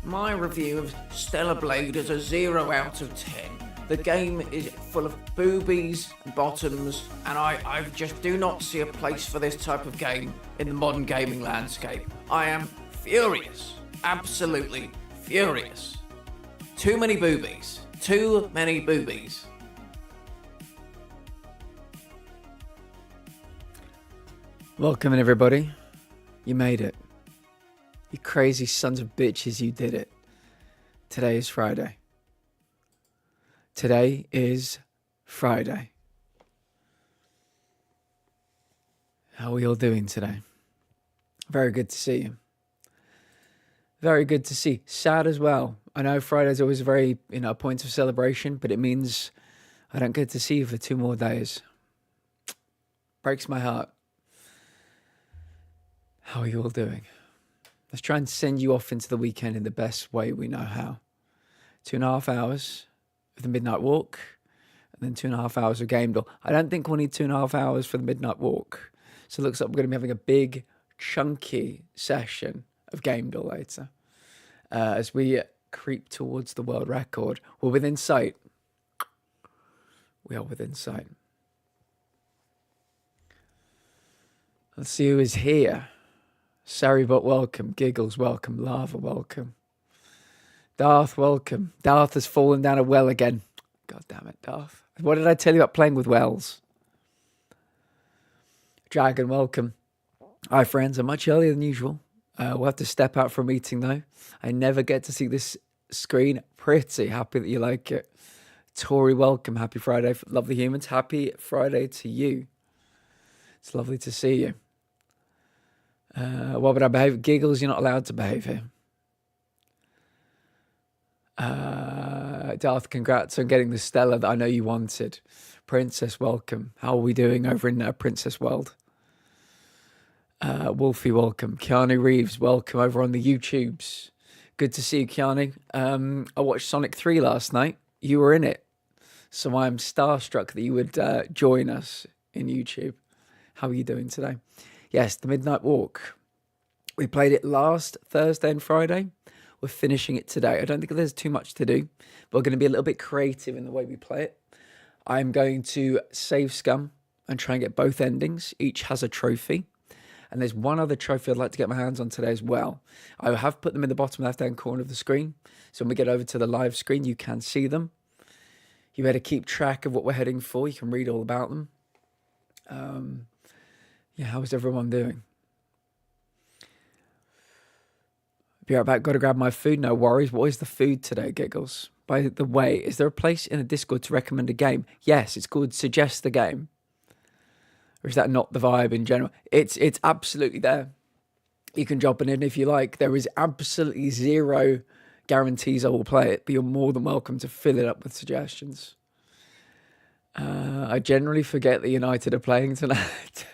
My review of Stellar Blade is a 0 out of 10. The game is full of boobies and bottoms, and I just do not see a place for this type of game in the modern gaming landscape. I am furious. Absolutely furious. Too many boobies. Too many boobies. Welcome in, everybody. You made it. You crazy sons of bitches, you did it. Today is Friday. Today is Friday. How are we all doing today? Very good to see you. Very good to see. Sad as well. I know Friday's always a very, a point of celebration, but it means I don't get to see you for 2 more days. Breaks my heart. How are you all doing? Let's try and send you off into the weekend in the best way we know how. 2.5 hours of the midnight walk, and then 2.5 hours of game door. I don't think we'll need 2.5 hours for the midnight walk. So it looks like we're going to be having a big, chunky session of game door later. As we creep towards the world record. We're within sight. We are within sight. Let's see who is here. Saribot, welcome. Giggles, welcome. Lava, welcome. Darth, welcome. Darth has fallen down a well again. God damn it, Darth. What did I tell you about playing with wells? Dragon, welcome. Hi, friends. I'm much earlier than usual. We'll have to step out for a meeting, though. I never get to see this screen. Pretty happy that you like it. Tori, welcome. Happy Friday. Lovely humans. Happy Friday to you. It's lovely to see you. What would I behave? Giggles, you're not allowed to behave here. Darth, congrats on getting the Stella that I know you wanted. Princess, welcome. How are we doing over in Princess World? Wolfie, welcome. Keanu Reeves, welcome over on the YouTubes. Good to see you, Keanu. I watched Sonic 3 last night. You were in it. So I'm starstruck that you would join us in YouTube. How are you doing today? Yes, the Midnight Walk. We played it last Thursday and Friday. We're finishing it today. I don't think there's too much to do, but we're going to be a little bit creative in the way we play it. I'm going to save scum and try and get both endings. Each has a trophy. And there's one other trophy I'd like to get my hands on today as well. I have put them in the bottom left-hand corner of the screen. So when we get over to the live screen, you can see them. You better keep track of what we're heading for. You can read all about them. Yeah, how's everyone doing? Be right back. Got to grab my food. No worries. What is the food today, Giggles? By the way, is there a place in the Discord to recommend a game? Yes, it's called Suggest the Game. Or is that not the vibe in general? It's absolutely there. You can drop it in if you like. There is absolutely zero guarantees I will play it, but you're more than welcome to fill it up with suggestions. I generally forget that United are playing tonight.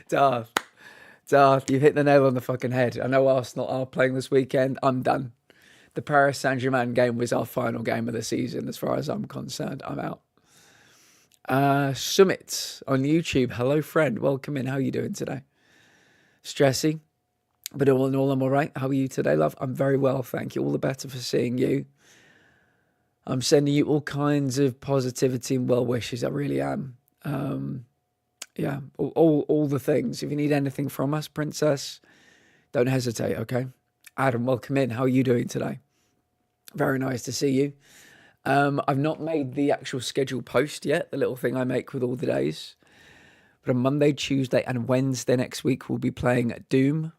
Darth, you've hit the nail on the fucking head. I know Arsenal are playing this weekend. I'm done. The Paris Saint-Germain game was our final game of the season. As far as I'm concerned, I'm out. Summit on YouTube. Hello, friend. Welcome in. How are you doing today? Stressy, but all in all, I'm all right. How are you today, love? I'm very well, thank you. All the better for seeing you. I'm sending you all kinds of positivity and well wishes. I really am. Yeah, all the things. If you need anything from us, Princess, don't hesitate, okay? Adam, welcome in. How are you doing today? Very nice to see you. I've not made the actual schedule post yet, the little thing I make with all the days. But on Monday, Tuesday, and Wednesday next week, we'll be playing Doom,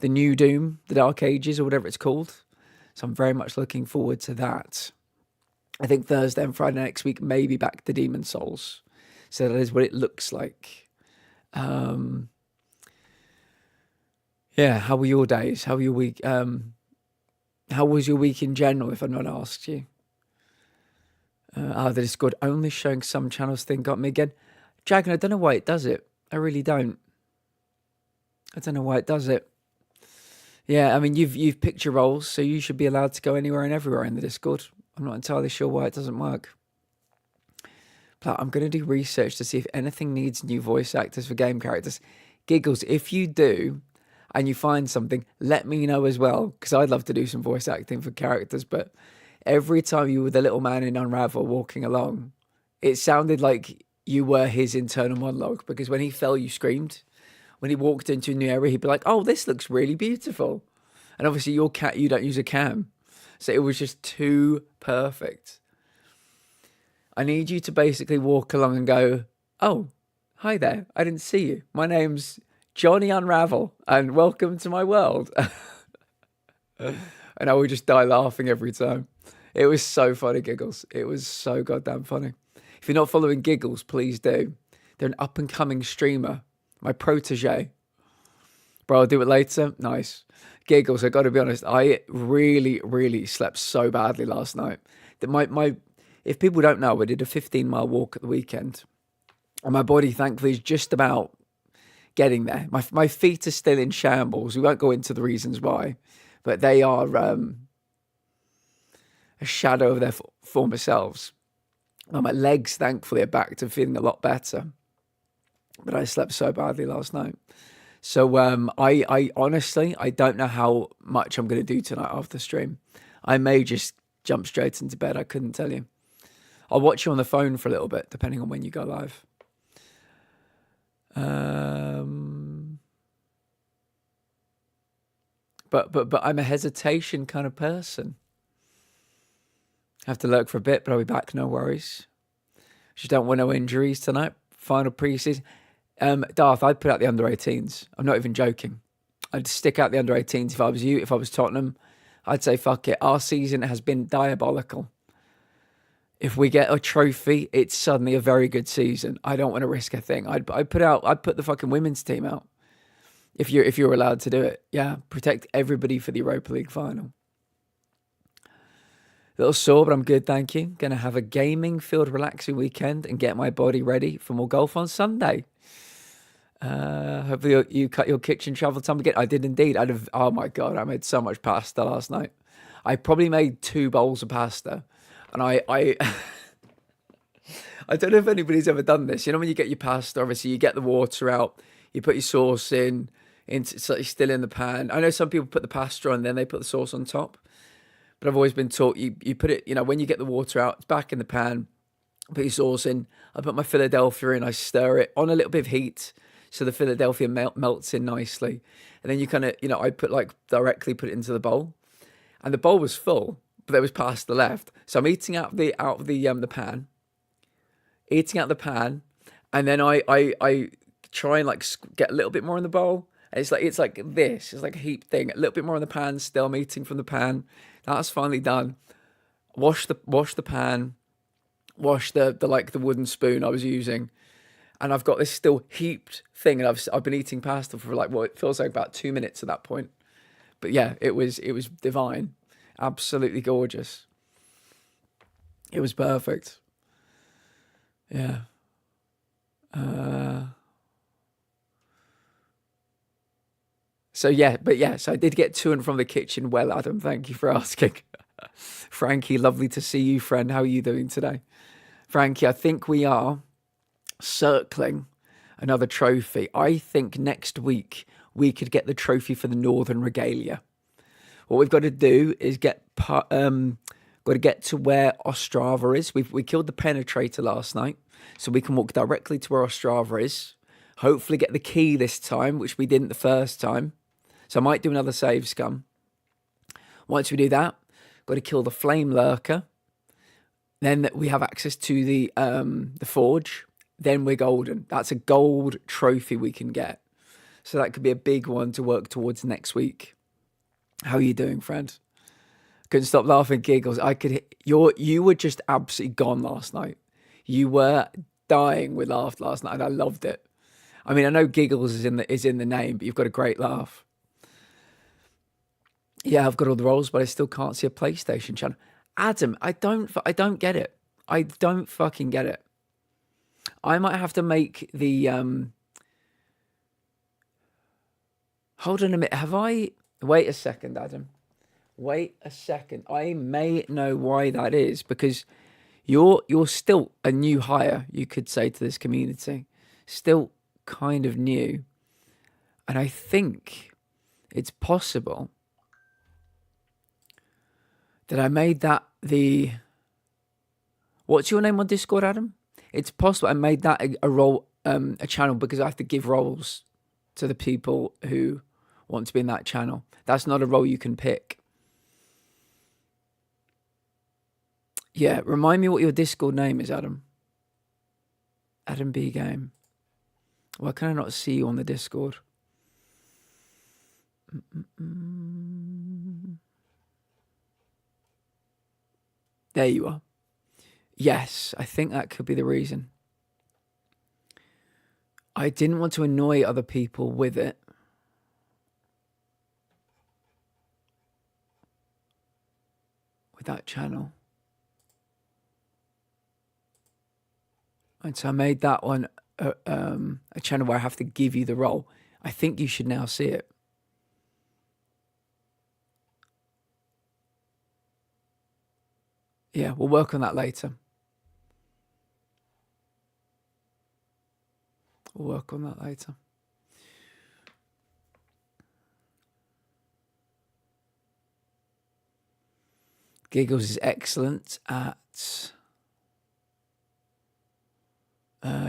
the new Doom, the Dark Ages, or whatever it's called. So I'm very much looking forward to that. I think Thursday and Friday next week, maybe back to Demon Souls. So that is what it looks like. Yeah, how were your days? How were your week? How was your week in general, if anyone asked you? The Discord only showing some channels thing got me again. Dragon, I don't know why it does it. I really don't. I don't know why it does it. Yeah, I mean, you've picked your roles, so you should be allowed to go anywhere and everywhere in the Discord. I'm not entirely sure why it doesn't work. But I'm going to do research to see if anything needs new voice actors for game characters. Giggles, if you do, and you find something, let me know as well, because I'd love to do some voice acting for characters. But every time you were the little man in Unravel walking along, it sounded like you were his internal monologue, because when he fell, you screamed. When he walked into a new area, he'd be like, oh, this looks really beautiful. And obviously your cat, you don't use a cam. So it was just too perfect. I need you to basically walk along and go, oh, hi there. I didn't see you. My name's Johnny Unravel and welcome to my world. And I would just die laughing every time. It was so funny, Giggles. It was so goddamn funny. If you're not following Giggles, please do. They're an up and coming streamer. My protege. Bro, I'll do it later. Nice. Giggles, I got to be honest, I really, really slept so badly last night that if people don't know, I did a 15-mile walk at the weekend, and my body, thankfully, is just about getting there. My feet are still in shambles. We won't go into the reasons why, but they are a shadow of their former selves. Well, my legs, thankfully, are back to feeling a lot better, but I slept so badly last night. So I honestly, I don't know how much I'm going to do tonight after stream. I may just jump straight into bed. I couldn't tell you. I'll watch you on the phone for a little bit, depending on when you go live. But I'm a hesitation kind of person. I have to lurk for a bit, but I'll be back, no worries. Just don't want no injuries tonight. Final preseason. Darth, I'd put out the under-18s. I'm not even joking. I'd stick out the under-18s if I was you. If I was Tottenham, I'd say, fuck it. Our season has been diabolical. If we get a trophy, it's suddenly a very good season. I don't want to risk a thing. I'd put the fucking women's team out. If you're allowed to do it. Yeah, protect everybody for the Europa League final. Little sore, but I'm good, thank you. Going to have a gaming-filled, relaxing weekend and get my body ready for more golf on Sunday. Hopefully you cut your kitchen travel time again. I did indeed. Oh my God, I made so much pasta last night. I probably made 2 bowls of pasta. And I don't know if anybody's ever done this. You know, when you get your pasta, obviously you get the water out, you put your sauce in, it's still in the pan. I know some people put the pasta on, then they put the sauce on top. But I've always been taught you put it, you know, when you get the water out, it's back in the pan, put your sauce in. I put my Philadelphia in, I stir it on a little bit of heat so the Philadelphia melts in nicely. And then you kind of, you know, I directly put it into the bowl. And the bowl was full, but there was pasta left. So I'm eating out of the pan, and then I try and get a little bit more in the bowl. And it's like this. It's like a heap thing. A little bit more in the pan. Still, I'm eating from the pan. That's finally done. Wash the pan. Wash the wooden spoon I was using, and I've got this still heaped thing. And I've been eating pasta for it feels like about 2 minutes at that point. But yeah, it was divine, absolutely gorgeous. It was perfect. Yeah. So I did get to and from the kitchen well, Adam. Thank you for asking. Frankie, lovely to see you, friend. How are you doing today? Frankie, I think we are circling another trophy. I think next week we could get the trophy for the Northern Regalia. What we've got to do is got to get to where Ostrava is. We killed the penetrator last night, so we can walk directly to where Ostrava is. Hopefully get the key this time, which we didn't the first time. So I might do another save scum. Once we do that, got to kill the flame lurker. Then we have access to the forge. Then we're golden. That's a gold trophy we can get. So that could be a big one to work towards next week. How are you doing, friend? Couldn't stop laughing, Giggles. You were just absolutely gone last night. You were dying with laugh last night, and I loved it. I mean, I know Giggles is in the name, but you've got a great laugh. Yeah, I've got all the roles, but I still can't see a PlayStation channel. Adam, I don't get it. I don't fucking get it. I might have to make the hold on a minute. Wait a second, Adam. Wait a second. I may know why that is, because you're still a new hire, you could say, to this community. Still kind of new. And I think It's possible that I made that the... What's your name on Discord, Adam? It's possible I made that a role, a channel, because I have to give roles to the people who want to be in that channel. That's not a role you can pick. Yeah, remind me what your Discord name is, Adam. Adam B Game. Why can I not see you on the Discord? There you are. Yes, I think that could be the reason. I didn't want to annoy other people with it. With that channel. And so I made that one a channel where I have to give you the role. I think you should now see it. Yeah, we'll work on that later. We'll work on that later. Giggles is excellent at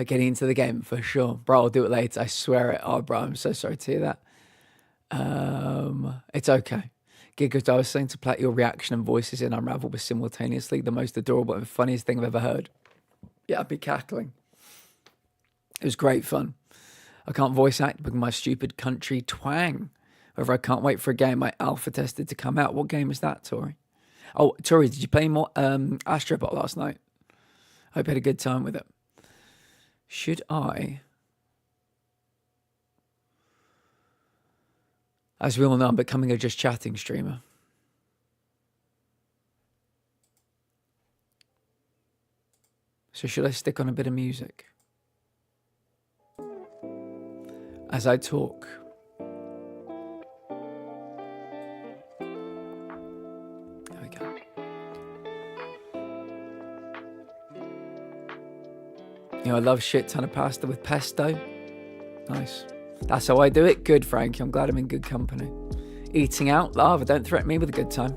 getting into the game, for sure. Bro, I'll do it later. I swear it. Oh, bro, I'm so sorry to hear that. It's okay. Giggles, I was saying to play your reaction and voices in Unravel was simultaneously the most adorable and funniest thing I've ever heard. Yeah, I'd be cackling. It was great fun. I can't voice act because my stupid country twang. However, I can't wait for a game I alpha tested to come out. What game is that, Tori? Oh, Tori, did you play more Astrobot last night? I hope you had a good time with it. Should I? As we all know, I'm becoming a just chatting streamer. So should I stick on a bit of music as I talk? There we go. You know, I love shit ton of pasta with pesto. Nice. That's how I do it. Good, Frankie. I'm glad I'm in good company. Eating out, lava. Don't threaten me with a good time.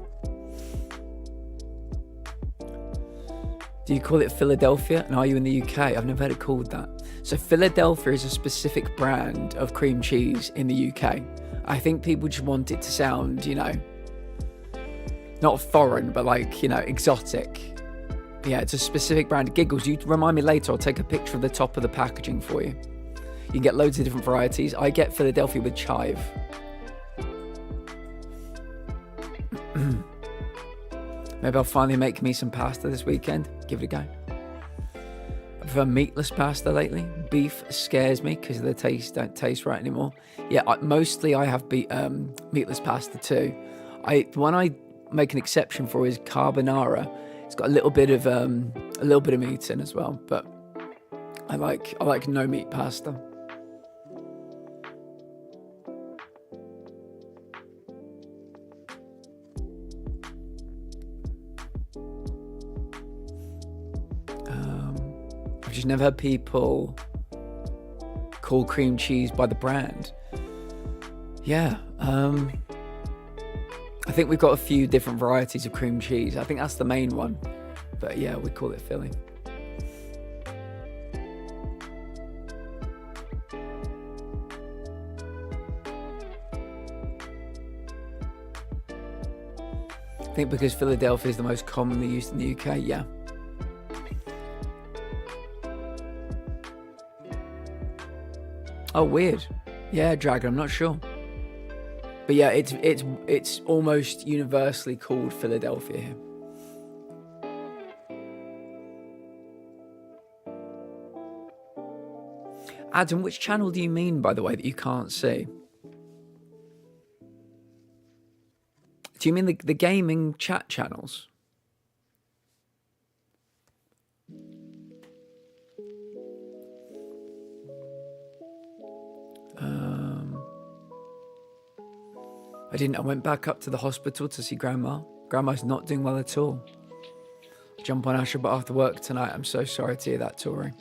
Do you call it Philadelphia? And are you in the UK? I've never heard it called that. So Philadelphia is a specific brand of cream cheese in the UK. I think people just want it to sound, you know, not foreign, but like, you know, exotic. Yeah, it's a specific brand. Giggles, you remind me later. I'll take a picture of the top of the packaging for you. You can get loads of different varieties. I get Philadelphia with chive. Maybe I'll finally make me some pasta this weekend. Give it a go. I prefer meatless pasta lately. Beef scares me because the taste don't taste right anymore. Yeah, mostly I have meatless pasta too. The one I make an exception for is carbonara. It's got a little bit of meat in as well, but I like no meat pasta. I've just never heard people call cream cheese by the brand. Yeah, I think we've got a few different varieties of cream cheese. I think that's the main one. But yeah, we call it Philly. I think because Philadelphia is the most commonly used in the UK, yeah. Oh, weird. Yeah, Dragon, I'm not sure. But yeah, it's almost universally called Philadelphia here. Adam, which channel do you mean, by the way, that you can't see? Do you mean the gaming chat channels? I went back up to the hospital to see Grandma. Grandma's not doing well at all. Jump on Ashabot after work tonight. I'm so sorry to hear that, Tori.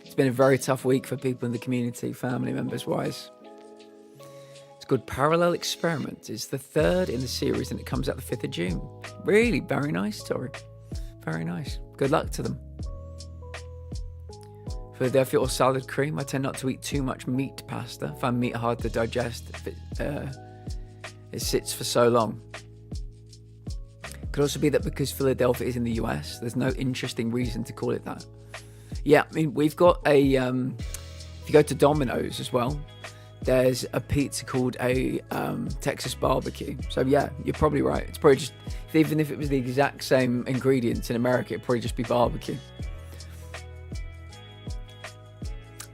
It's been a very tough week for people in the community, family members wise. It's called Parallel Experiment. It's the third in the series and it comes out the 5th of June. Really, very nice story. Very nice. Good luck to them. Philadelphia or salad cream. I tend not to eat too much meat pasta. I find meat hard to digest if it sits for so long. Could also be that because Philadelphia is in the US, there's no interesting reason to call it that. Yeah, I mean, we've got a, if you go to Domino's as well, there's a pizza called a Texas barbecue. So yeah, you're probably right. It's probably just, even if it was the exact same ingredients in America, it'd probably just be barbecue.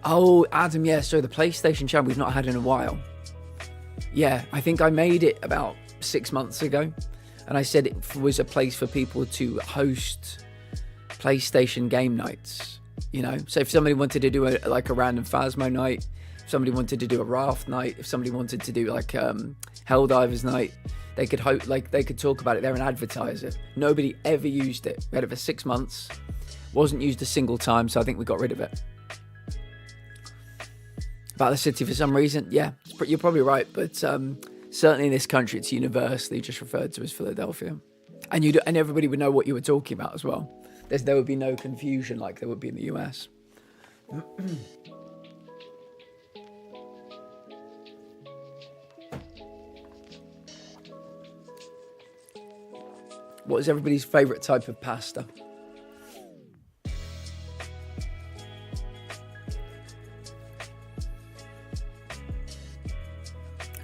Oh, Adam, yeah, so the PlayStation channel we've not had in a while. Yeah, I think I made it about 6 months ago. And I said it was a place for people to host PlayStation game nights, you know? So if somebody wanted to do a random Phasmo night, if somebody wanted to do a Raft night, if somebody wanted to do like Helldivers night, they could they could talk about it there and advertise it. Nobody ever used it. We had it for 6 months. Wasn't used a single time, so I think we got rid of it. About the city for some reason, yeah, you're probably right, but certainly in this country, it's universally just referred to as Philadelphia, and everybody would know what you were talking about as well. There would be no confusion like there would be in the US. What is everybody's favourite type of pasta?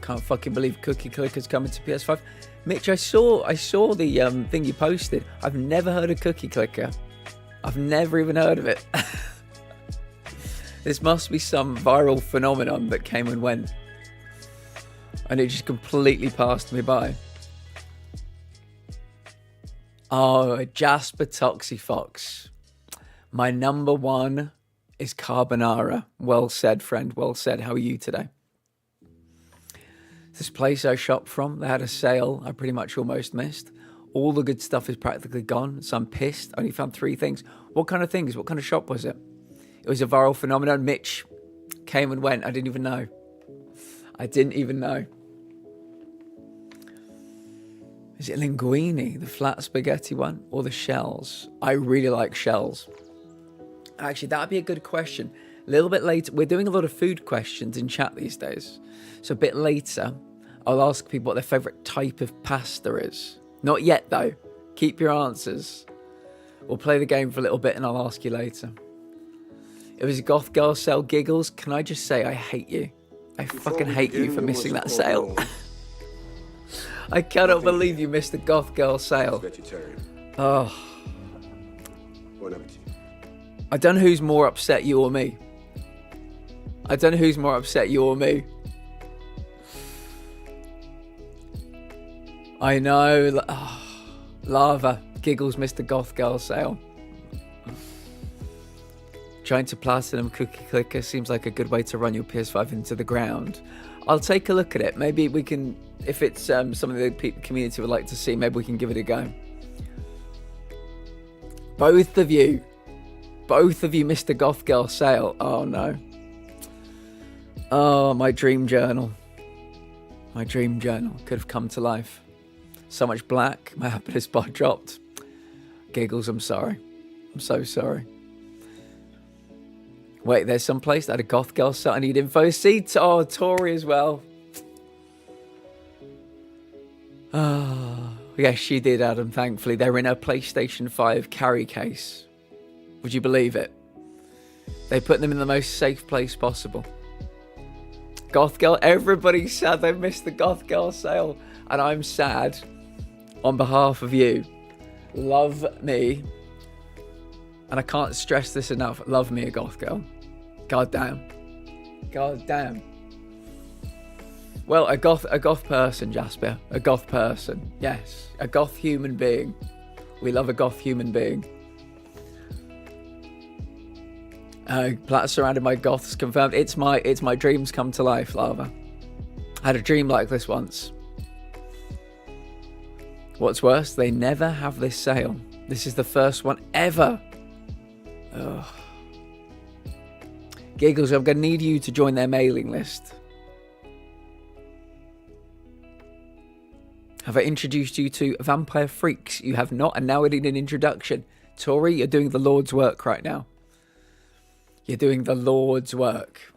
Can't fucking believe Cookie Clicker's coming to PS5. Mitch, I saw the thing you posted. I've never heard of Cookie Clicker. I've never even heard of it. This must be some viral phenomenon that came and went. And it just completely passed me by. Oh, Jasper Toxifox. My number one is carbonara. Well said, friend. Well said. How are you today? This place I shopped from, they had a sale I pretty much almost missed. All the good stuff is practically gone, so I'm pissed. I only found 3 things. What kind of things? What kind of shop was it? It was a viral phenomenon. Mitch came and went. I didn't even know. Is it linguine, the flat spaghetti one, or the shells? I really like shells. Actually, that'd be a good question. A little bit later, we're doing a lot of food questions in chat these days. So a bit later, I'll ask people what their favourite type of pasta is. Not yet, though. Keep your answers. We'll play the game for a little bit and I'll ask you later. It was a goth girl sale. Giggles, can I just say I hate you? I fucking hate you for missing that sale. I cannot believe you missed the goth girl sale. Oh. I don't know who's more upset, you or me. I know. Oh, Lava. Giggles missed the goth girl sale. Trying to platinum Cookie Clicker seems like a good way to run your PS5 into the ground. I'll take a look at it. Maybe we can, if it's something the community would like to see, maybe we can give it a go. Both of you missed the goth girl sale. Oh no. Oh, my dream journal. My dream journal could have come to life. So much black, my happiness bar dropped. Giggles, I'm sorry. I'm so sorry. Wait, there's some place that had a goth girl sale. I need info. See, oh, Tori as well. Oh, yes, she did, Adam, thankfully. They're in a PlayStation 5 carry case. Would you believe it? They put them in the most safe place possible. Goth girl, everybody's sad they missed the goth girl sale. And I'm sad on behalf of you. Love me. And I can't stress this enough. Love me a goth girl. God damn. God damn. Well, a goth person, Jasper. A goth person. Yes. A goth human being. We love a goth human being. Platt surrounded by goths confirmed. It's my dreams come to life, Lava. I had a dream like this once. What's worse, they never have this sale. This is the first one ever. Ugh. Giggles, I'm going to need you to join their mailing list. Have I introduced you to Vampire Freaks? You have not, and now we need an introduction. Tori, you're doing the Lord's work right now. You're doing the Lord's work.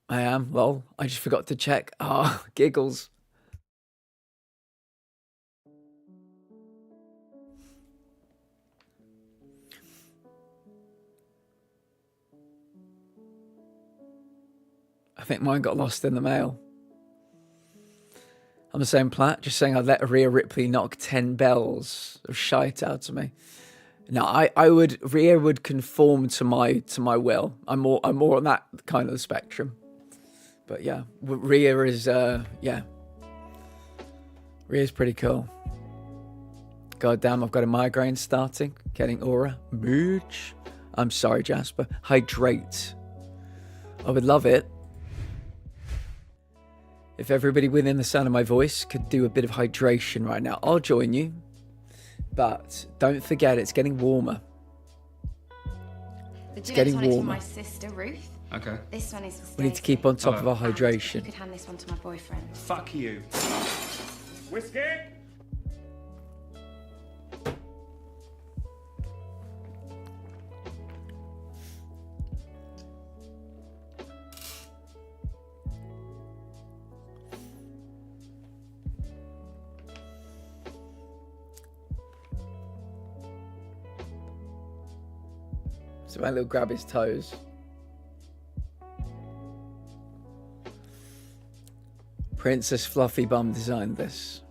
I am. Lol. I just forgot to check. Ah, oh, giggles. I think mine got lost in the mail. I'm the same Platt, just saying I'd let Rhea Ripley knock 10 bells of shite out of me. No, Rhea would conform to my will. I'm more on that kind of the spectrum. But yeah, Rhea is Rhea's pretty cool. God damn, I've got a migraine starting. Getting aura. Mooch. I'm sorry, Jasper. Hydrate. I would love it if everybody within the sound of my voice could do a bit of hydration right now. I'll join you. But don't forget, it's getting warmer. It's getting warmer. My sister Ruth. Okay. This one is for Stacey. We need to keep on top of our hydration. You could hand this one to my boyfriend. Fuck you. Whiskey? So my little grab his toes. Princess Fluffy Bum designed this.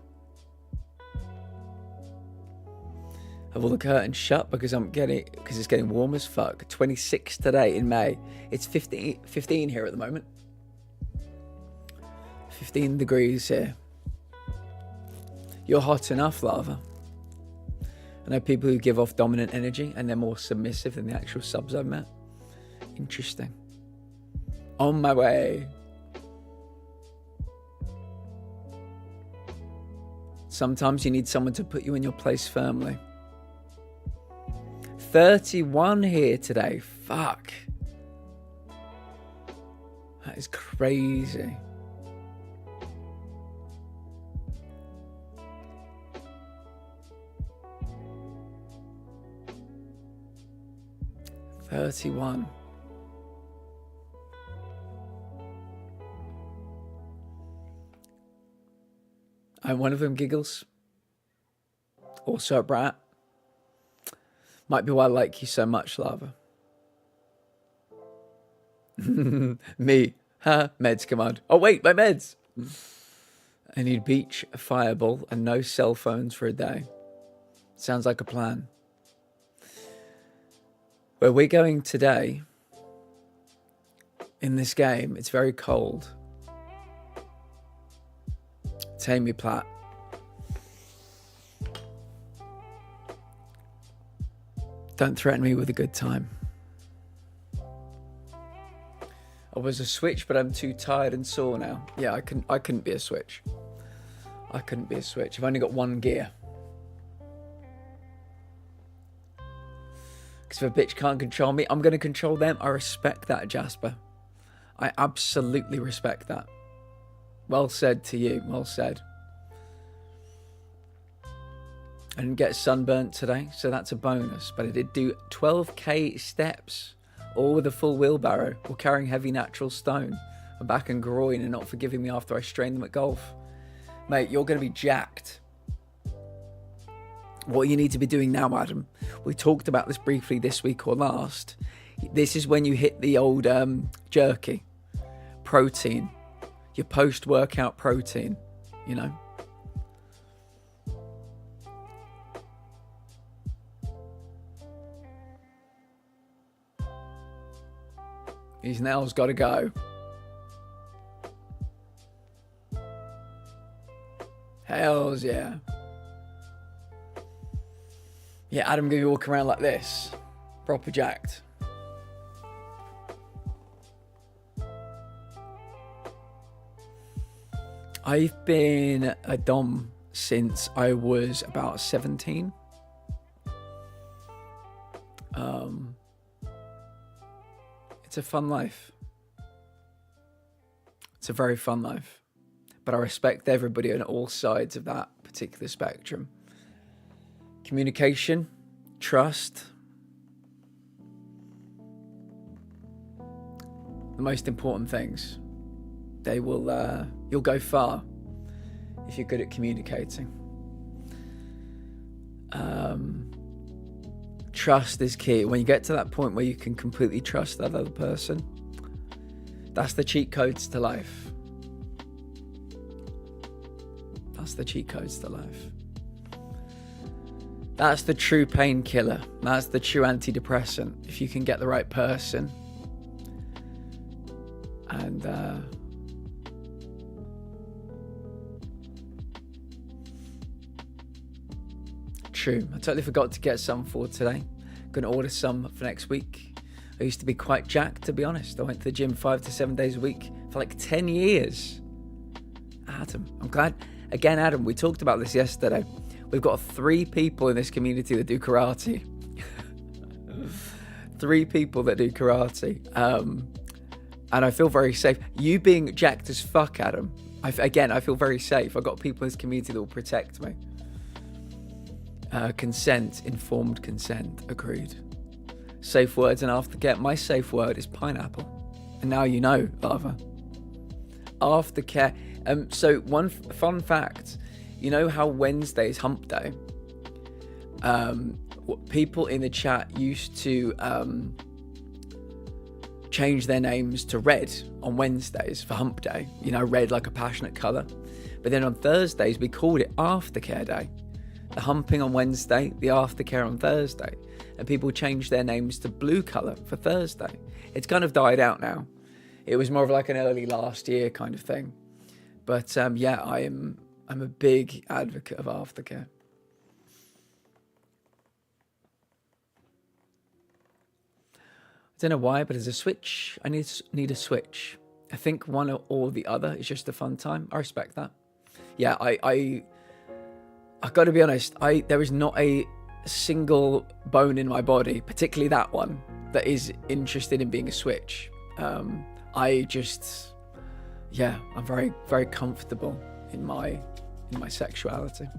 Have all the curtains shut because it's getting warm as fuck. 26 today in May. It's 15 here at the moment. 15 degrees here. You're hot enough, Lava. I know people who give off dominant energy and they're more submissive than the actual subs I've met. Interesting. On my way. Sometimes you need someone to put you in your place firmly. 31 here today. Fuck. That is crazy. $31. I'm one of them, Giggles. Also a brat. Might be why I like you so much, Lava. Me. Ha, meds command. Oh wait, my meds. I need beach, a fireball, and no cell phones for a day. Sounds like a plan. Where we're going today, in this game, it's very cold. Tame me, Platt. Don't threaten me with a good time. I was a switch, but I'm too tired and sore now. Yeah, I couldn't be a switch. I couldn't be a switch. I've only got one gear. Because if a bitch can't control me, I'm going to control them. I respect that, Jasper. I absolutely respect that. Well said to you. Well said. I didn't get sunburnt today, so that's a bonus. But I did do 12k steps, all with a full wheelbarrow, or carrying heavy natural stone. My back and groin are not forgiving me after I strained them at golf. Mate, you're going to be jacked. What you need to be doing now, Adam, we talked about this briefly this week or last. This is when you hit the old jerky, protein, your post-workout protein, you know. These nails got to go. Hells yeah. Yeah, Adam gonna be walking around like this. Proper jacked. I've been a dom since I was about 17. It's a fun life. It's a very fun life. But I respect everybody on all sides of that particular spectrum. Communication, trust. The most important things. They will, you'll go far if you're good at communicating. Trust is key. When you get to that point where you can completely trust that other person, that's the cheat codes to life. That's the cheat codes to life. That's the true painkiller. That's the true antidepressant. If you can get the right person. And true. I totally forgot to get some for today. Gonna order some for next week. I used to be quite jacked, to be honest. I went to the gym 5 to 7 days a week for like 10 years. Adam, I'm glad. Again, Adam, we talked about this yesterday. We've got 3 people in this community that do karate. 3 people that do karate. And I feel very safe. You being jacked as fuck, Adam. I feel very safe. I've got people in this community that will protect me. Consent, informed consent, agreed. Safe words and aftercare. My safe word is pineapple. And now you know, Lava. Aftercare. So one fun fact, you know how Wednesday is hump day? People in the chat used to change their names to red on Wednesdays for hump day. You know, red like a passionate colour. But then on Thursdays, we called it aftercare day. The humping on Wednesday, the aftercare on Thursday. And people changed their names to blue colour for Thursday. It's kind of died out now. It was more of like an early last year kind of thing. But yeah, I'm a big advocate of aftercare. I don't know why, but as a switch, I need a switch. I think one or the other is just a fun time. I respect that. Yeah, I've got to be honest. There is not a single bone in my body, particularly that one, that is interested in being a switch. I'm very, very comfortable in my sexuality.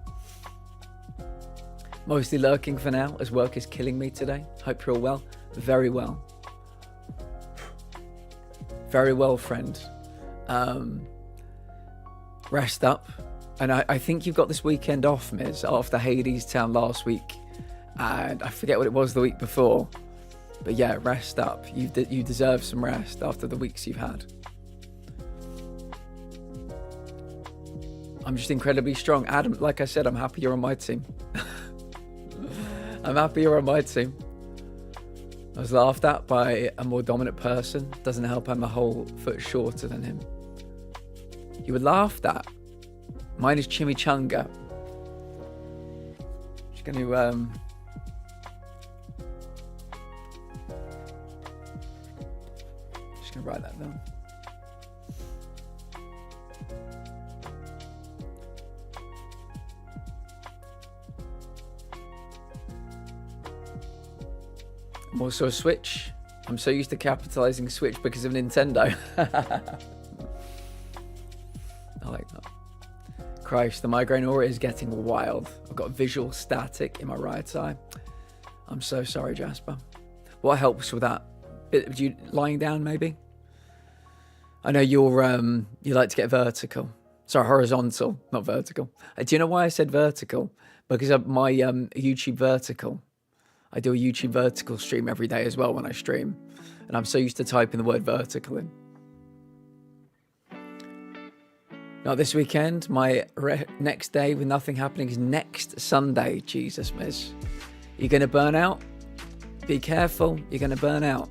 Mostly lurking for now, as work is killing me today. Hope you're all well. Very well. Very well, friend. Rest up. And I think you've got this weekend off, Miz, after Hades Town last week. And I forget what it was the week before. But yeah, rest up. You deserve some rest after the weeks you've had. I'm just incredibly strong. Adam, like I said, I'm happy you're on my team. I'm happy you're on my team. I was laughed at by a more dominant person. Doesn't help I'm a whole foot shorter than him. You were laughed at. Mine is chimichanga. Just going to... Just going to write that down. I'm also a Switch. I'm so used to capitalizing Switch because of Nintendo. I like that. Christ, the migraine aura is getting wild. I've got visual static in my right eye. I'm so sorry, Jasper. What helps with that? You lying down, maybe? I know you like to get vertical. Sorry, horizontal, not vertical. Do you know why I said vertical? Because of my YouTube vertical. I do a YouTube vertical stream every day as well when I stream. And I'm so used to typing the word vertical in. Not this weekend. My next day with nothing happening is next Sunday. Jesus, Miz. You're going to burn out? Be careful. You're going to burn out.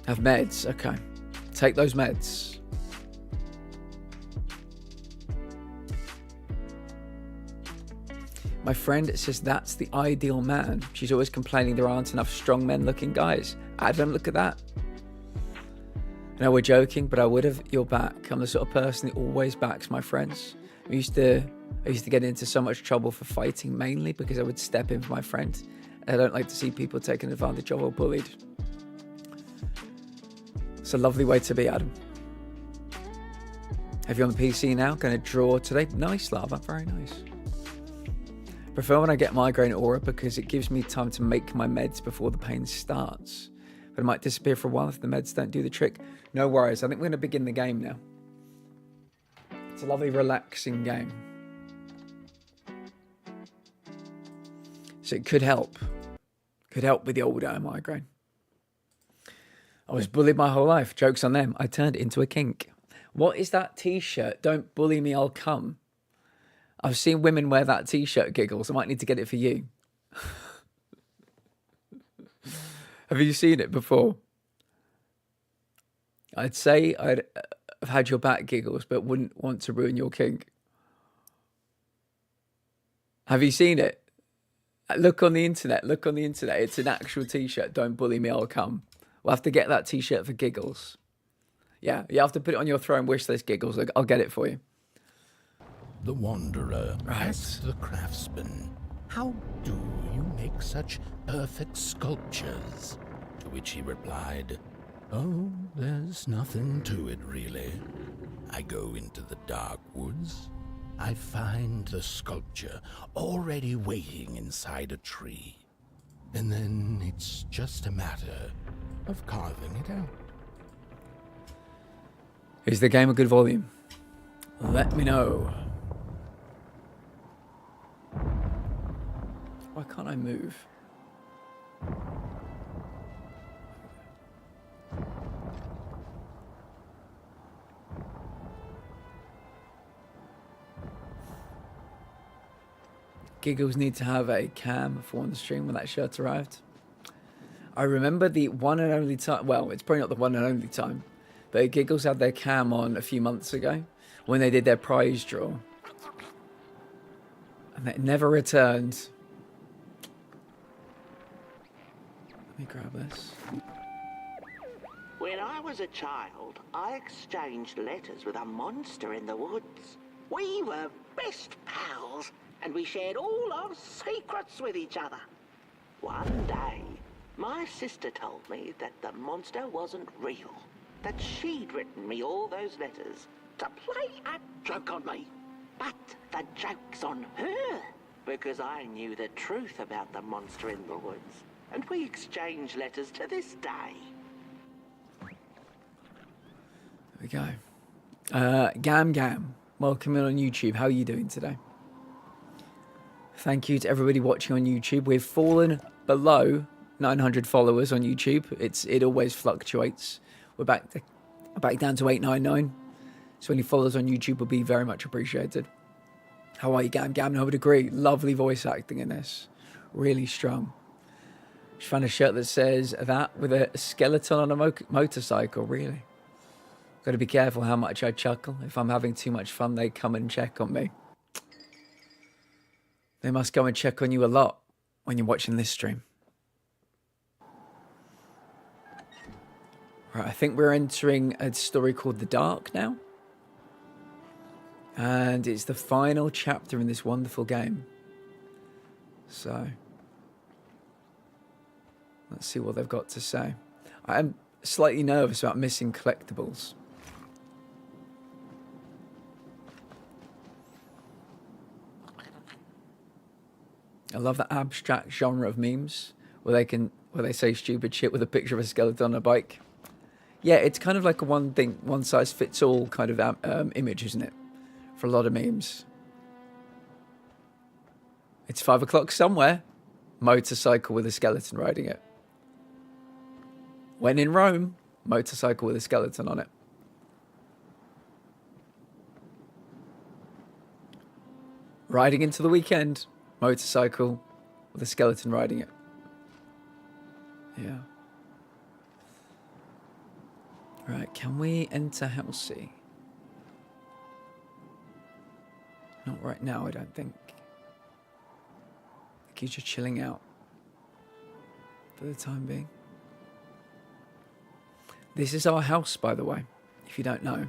Have meds. Okay. Take those meds. My friend says that's the ideal man. She's always complaining there aren't enough strong men looking guys. Adam, look at that. I know we're joking, but I would have your back. I'm the sort of person who always backs my friends. I used to get into so much trouble for fighting, mainly because I would step in for my friend I don't like to see people taken advantage of or bullied. It's a lovely way to be, Adam. Have you on the PC now? Going to draw today? Nice, Lava. Very nice. Prefer when I get migraine aura because it gives me time to make my meds before the pain starts. But it might disappear for a while if the meds don't do the trick. No worries. I think we're going to begin the game now. It's a lovely, relaxing game. So it could help. Could help with the old migraine. I was bullied my whole life. Joke's on them. I turned it into a kink. What is that t-shirt? Don't bully me, I'll come. I've seen women wear that t-shirt, Giggles. I might need to get it for you. Have you seen it before? I'd say I'd have had your back, Giggles, but wouldn't want to ruin your kink. Have you seen it? Look on the internet. Look on the internet. It's an actual t-shirt. Don't bully me, I'll come. We'll have to get that t-shirt for Giggles. Yeah, you have to put it on your throne wish list, Giggles. I'll get it for you. The Wanderer Right. asked the craftsman, "How do you make such perfect sculptures?" To which he replied, "Oh, there's nothing to it really. I go into the dark woods. I find the sculpture already waiting inside a tree. And then it's just a matter of carving it out." Is the game a good volume? Let me know. Why can't I move? Giggles need to have a cam for one stream when that shirt arrived. I remember the one and only time, well, it's probably not the one and only time, but Giggles had their cam on a few months ago when they did their prize draw. And it never returned. Let me grab this. When I was a child, I exchanged letters with a monster in the woods. We were best pals, and we shared all our secrets with each other. One day, my sister told me that the monster wasn't real, that she'd written me all those letters to play a joke on me. But the joke's on her, because I knew the truth about the monster in the woods, and we exchange letters to this day. There we go. Gam Gam, welcome in on YouTube. How are you doing today? Thank you to everybody watching on YouTube. We've fallen below 900 followers on YouTube. It always fluctuates. We're back down to 899. So any followers on YouTube will be very much appreciated. How are you, Gam Gam? I would agree. Lovely voice acting in this. Really strong. Just found a shirt that says that with a skeleton on a motorcycle. Really? Got to be careful how much I chuckle. If I'm having too much fun, they come and check on me. They must go and check on you a lot when you're watching this stream. Right, I think we're entering a story called The Dark now. And it's the final chapter in this wonderful game. So, let's see what they've got to say. I'm slightly nervous about missing collectibles. I love that abstract genre of memes where they say stupid shit with a picture of a skeleton on a bike. Yeah, it's kind of like a one size fits all kind of image, isn't it? For a lot of memes. It's 5 o'clock somewhere. Motorcycle with a skeleton riding it. When in Rome, motorcycle with a skeleton on it. Riding into the weekend, motorcycle with a skeleton riding it. Yeah. Right, can we enter Halsey? Not right now, I don't think. I think he's just chilling out for the time being. This is our house, by the way, if you don't know.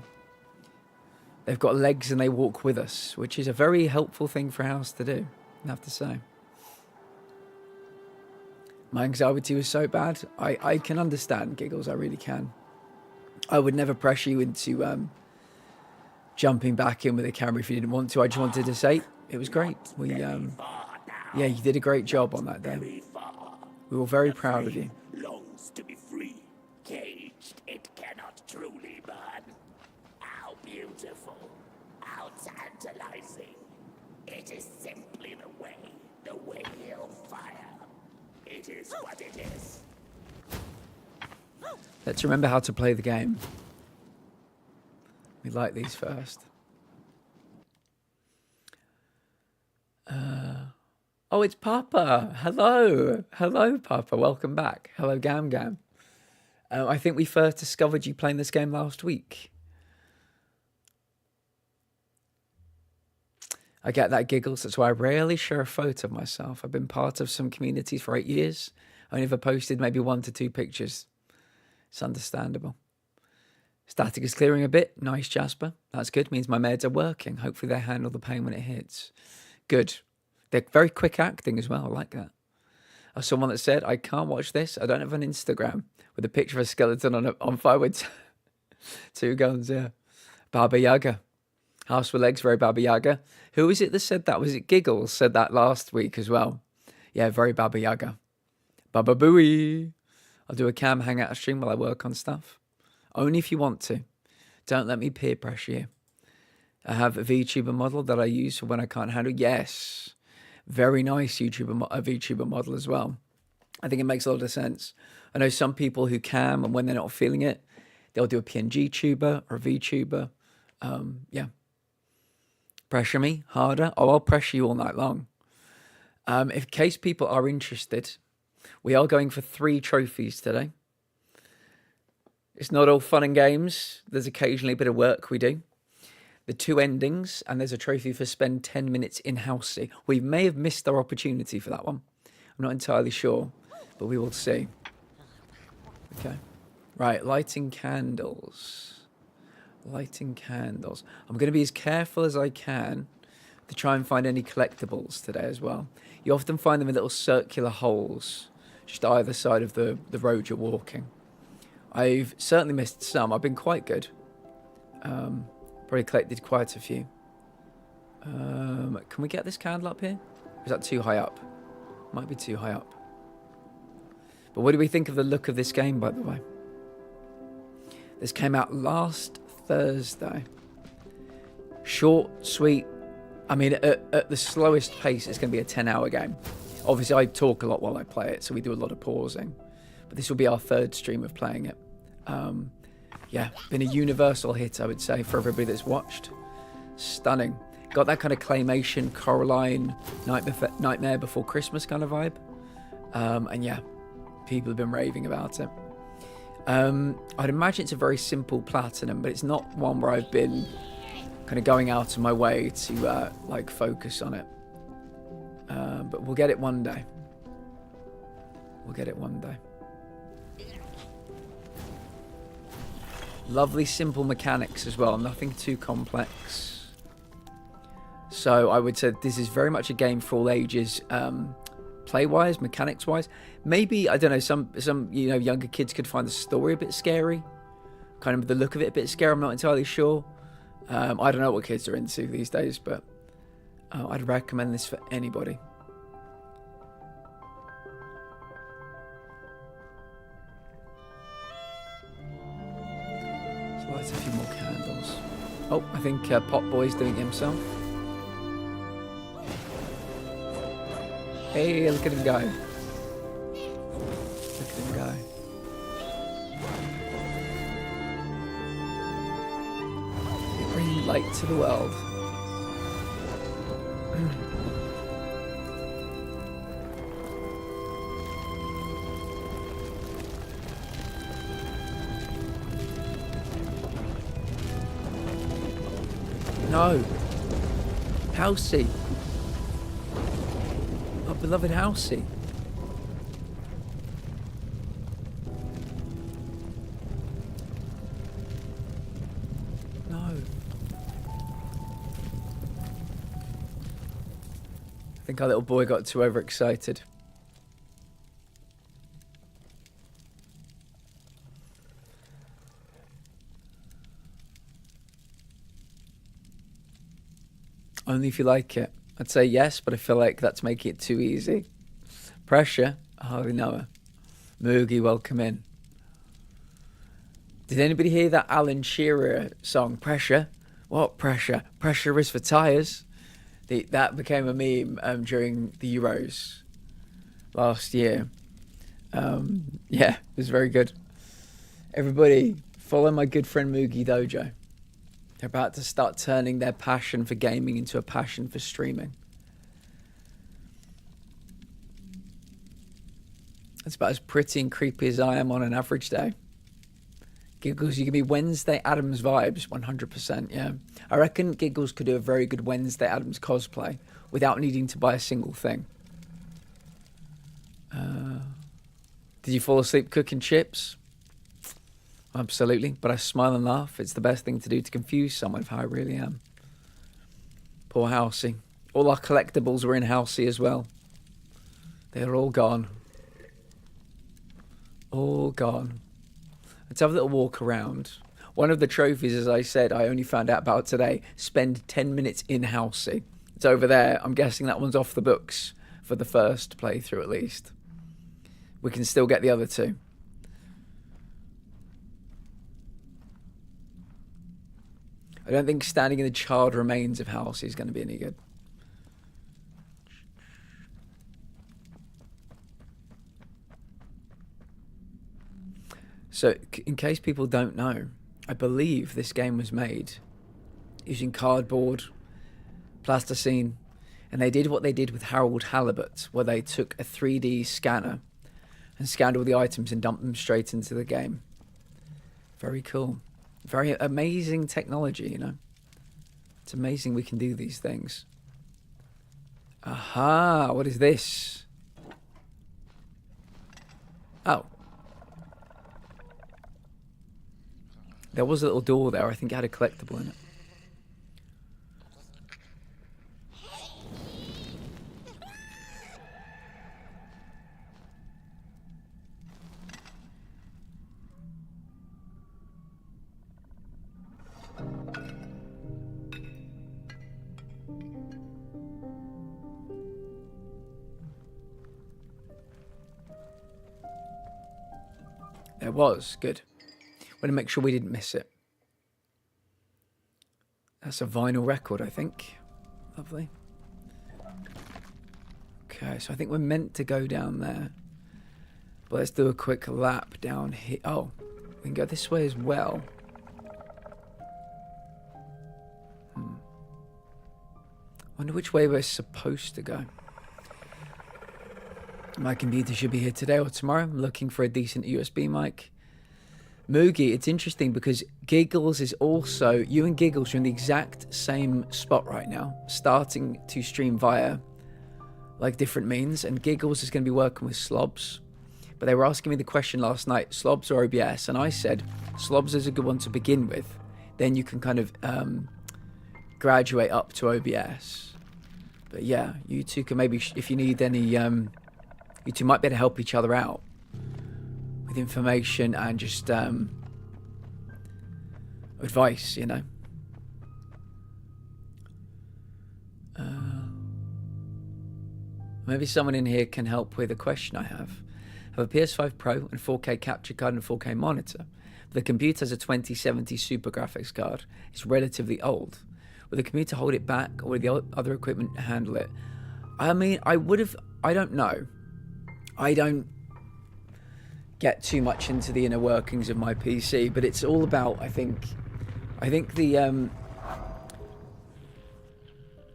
They've got legs and they walk with us, which is a very helpful thing for a house to do, I have to say. My anxiety was so bad. I can understand, Giggles. I really can. I would never pressure you into jumping back in with the camera if you didn't want to. I just wanted to say it was great. We, yeah, you did a great job on that day. We were very proud of you. Longs to be free. Caged, it cannot truly burn. How beautiful. How tantalizing. It is simply the way of fire. It is what it is. Let's remember how to play the game. We like these first. Oh, it's Papa. Hello. Hello, Papa. Welcome back. Hello, Gam Gam. I think we first discovered you playing this game last week. I get that, Giggles. That's why I rarely share a photo of myself. I've been part of some communities for 8 years. I only ever posted maybe 1 to 2 pictures. It's understandable. Static is clearing a bit. Nice, Jasper. That's good. Means my meds are working. Hopefully they handle the pain when it hits. Good. They're very quick acting as well. I like that. As someone that said, I can't watch this. I don't have an Instagram with a picture of a skeleton on fire with 2 guns. Yeah. Baba Yaga. House with legs, very Baba Yaga. Who was it that said that? Was it Giggles said that last week as well? Yeah, very Baba Yaga. Baba Booey. I'll do a cam hangout stream while I work on stuff. Only if you want to. Don't let me peer pressure you. I have a VTuber model that I use for when I can't handle. Yes. Very nice VTuber model as well. I think it makes a lot of sense. I know some people who cam, and when they're not feeling it, they'll do a PNG tuber or a VTuber. Yeah. Pressure me harder. Oh, I'll pressure you all night long. In case people are interested, we are going for 3 trophies today. It's not all fun and games. There's occasionally a bit of work we do. The 2 endings, and there's a trophy for spend 10 minutes in-housey. We may have missed our opportunity for that one. I'm not entirely sure, but we will see. Okay. Right, lighting candles. Lighting candles. I'm going to be as careful as I can to try and find any collectibles today as well. You often find them in little circular holes just either side of the road you're walking. I've certainly missed some. I've been quite good. Probably collected quite a few. Can we get this candle up here? Or is that too high up? Might be too high up. But what do we think of the look of this game, by the way? This came out last Thursday. Short, sweet. I mean, at the slowest pace, it's going to be a 10-hour game. Obviously, I talk a lot while I play it, so we do a lot of pausing. But this will be our 3rd stream of playing it. Yeah, been a universal hit, I would say, for everybody that's watched. Stunning. Got that kind of claymation, Coraline, Nightmare Before Christmas kind of vibe. And yeah, people have been raving about it. I'd imagine it's a very simple platinum, but it's not one where I've been kind of going out of my way to like focus on it. But we'll get it one day. We'll get it one day. Lovely simple mechanics as well, nothing too complex. So I would say this is very much a game for all ages, play-wise, mechanics-wise. Maybe, I don't know, some younger kids could find the story a bit scary, kind of the look of it a bit scary. I'm not entirely sure. I don't know what kids are into these days, but I'd recommend this for anybody. Light a few more candles. Oh, I think Pop Boy's doing it himself. Hey, look at him go. Look at him go. You're bringing light to the world. No. Housey. Our beloved Housey. No. I think our little boy got too overexcited. Only if you like it. I'd say yes, but I feel like that's making it too easy. Pressure? I hardly know her. Moogie, welcome in. Did anybody hear that Alan Shearer song, Pressure? What pressure? Pressure is for tyres. That became a meme during the Euros last year. Yeah, it was very good. Everybody, follow my good friend Moogie Dojo. They're about to start turning their passion for gaming into a passion for streaming. It's about as pretty and creepy as I am on an average day. Giggles, you can be Wednesday Addams vibes, 100%, yeah. I reckon Giggles could do a very good Wednesday Addams cosplay without needing to buy a single thing. Did you fall asleep cooking chips? Absolutely, but I smile and laugh. It's the best thing to do to confuse someone of how I really am. Poor Housey. All our collectibles were in Housey as well. They're all gone. All gone. Let's have a little walk around. One of the trophies, as I said, I only found out about today, spend 10 minutes in Housey. It's over there. I'm guessing that one's off the books for the first playthrough at least. We can still get the other two. I don't think standing in the charred remains of Housey is going to be any good. So, in case people don't know, I believe this game was made using cardboard, plasticine, and they did what they did with Harold Halibut, where they took a 3D scanner and scanned all the items and dumped them straight into the game. Very cool. Very amazing technology, you know. It's amazing we can do these things. Aha, what is this? Oh. There was a little door there. I think it had a collectible in it. There was. Good. Want to make sure we didn't miss it. That's a vinyl record, I think. Lovely. Okay, so I think we're meant to go down there. But let's do a quick lap down here. Oh, we can go this way as well. Wonder which way we're supposed to go. My computer should be here today or tomorrow. I'm looking for a decent USB mic. Moogie, it's interesting because Giggles is also... You and Giggles are in the exact same spot right now, starting to stream via like different means, and Giggles is going to be working with Slobs. But they were asking me the question last night, Slobs or OBS, and I said Slobs is a good one to begin with. Then you can kind of graduate up to OBS. But yeah, you two can maybe, if you need any... you two might be able to help each other out with information and just advice, you know. Maybe someone in here can help with a question I have. I have a PS5 Pro and 4K capture card and 4K monitor. The computer has a 2070 Super graphics card. It's relatively old. Will the computer hold it back, or will the other equipment handle it? I mean, I don't know. I don't get too much into the inner workings of my PC, but it's all about, I think the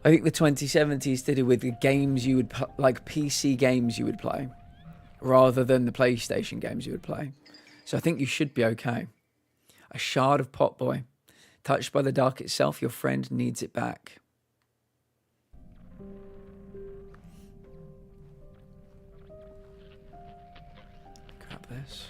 2070 is to do with the games you would like PC games you would play, rather than the PlayStation games you would play. So I think you should be okay. A shard of Potboy, touched by the dark itself. Your friend needs it back. This.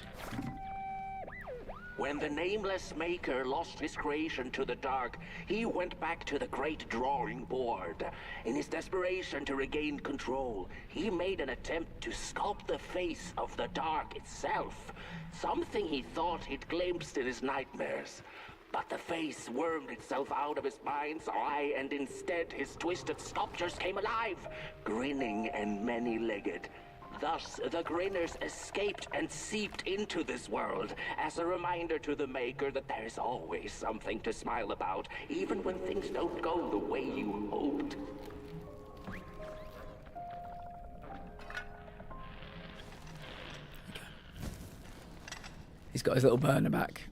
When the nameless maker lost his creation to the dark, he went back to the great drawing board. In his desperation to regain control, he made an attempt to sculpt the face of the dark itself, something he thought he'd glimpsed in his nightmares. But the face wormed itself out of his mind's eye, and instead his twisted sculptures came alive, grinning and many-legged. Thus, the grinners escaped and seeped into this world as a reminder to the maker that there's always something to smile about, even when things don't go the way you hoped. He's got his little burner back.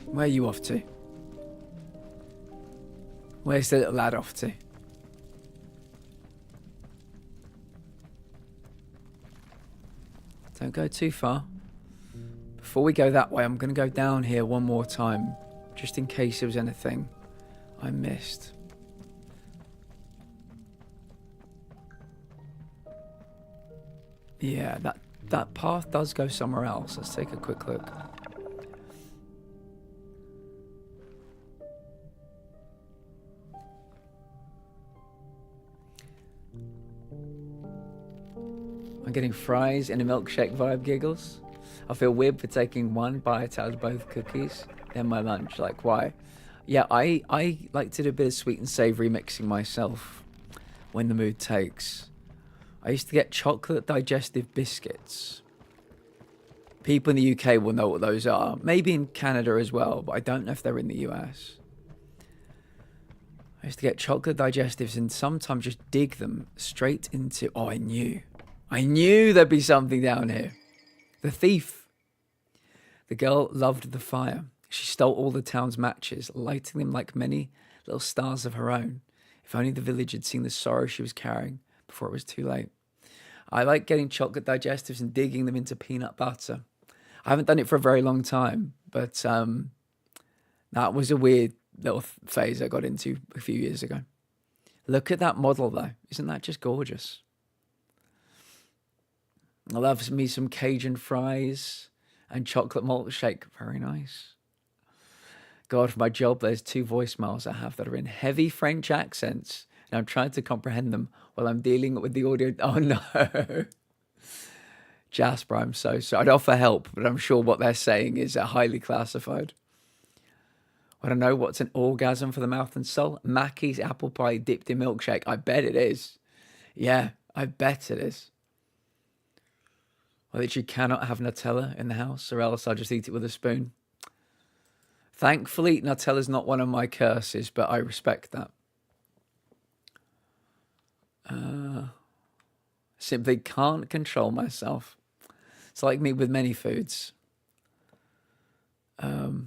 Where are you off to? Where's the little lad off to? Don't go too far. Before we go that way, I'm going to go down here one more time, just in case there was anything I missed. Yeah, that path does go somewhere else. Let's take a quick look. I'm getting fries and a milkshake vibe, giggles. I feel weird for taking one bite out of both cookies. Then my lunch. Like, why? Yeah, I like to do a bit of sweet and savoury mixing myself when the mood takes. I used to get chocolate digestive biscuits. People in the UK will know what those are. Maybe in Canada as well, but I don't know if they're in the US. I used to get chocolate digestives and sometimes just dig them straight into... Oh, I knew there'd be something down here. The thief. The girl loved the fire. She stole all the town's matches, lighting them like many little stars of her own. If only the village had seen the sorrow she was carrying before it was too late. I like getting chocolate digestives and digging them into peanut butter. I haven't done it for a very long time, but that was a weird little phase I got into a few years ago. Look at that model, though. Isn't that just gorgeous? I love me some Cajun fries and chocolate milkshake. Very nice. God, for my job, there's 2 voicemails I have that are in heavy French accents, and I'm trying to comprehend them while I'm dealing with the audio. Oh, no. Jasper, I'm so sorry. I'd offer help, but I'm sure what they're saying is highly classified. I don't know what's an orgasm for the mouth and soul. Mackey's apple pie dipped in milkshake. I bet it is. Yeah, I bet it is. I literally cannot have Nutella in the house, or else I'll just eat it with a spoon. Thankfully, Nutella's not one of my curses, but I respect that. Simply can't control myself. It's like me with many foods. All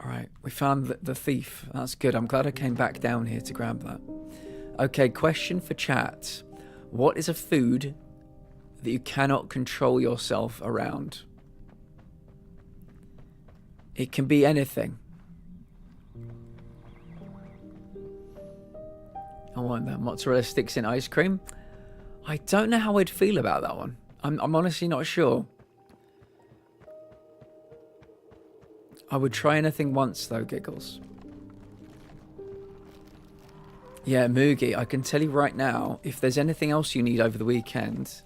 right, we found the thief. That's good. I'm glad I came back down here to grab that. Okay, question for chat. What is a food that you cannot control yourself around? It can be anything. I want that. Mozzarella sticks in ice cream. I don't know how I'd feel about that one. I'm honestly not sure. I would try anything once though, giggles. Yeah, Moogie, I can tell you right now, if there's anything else you need over the weekend,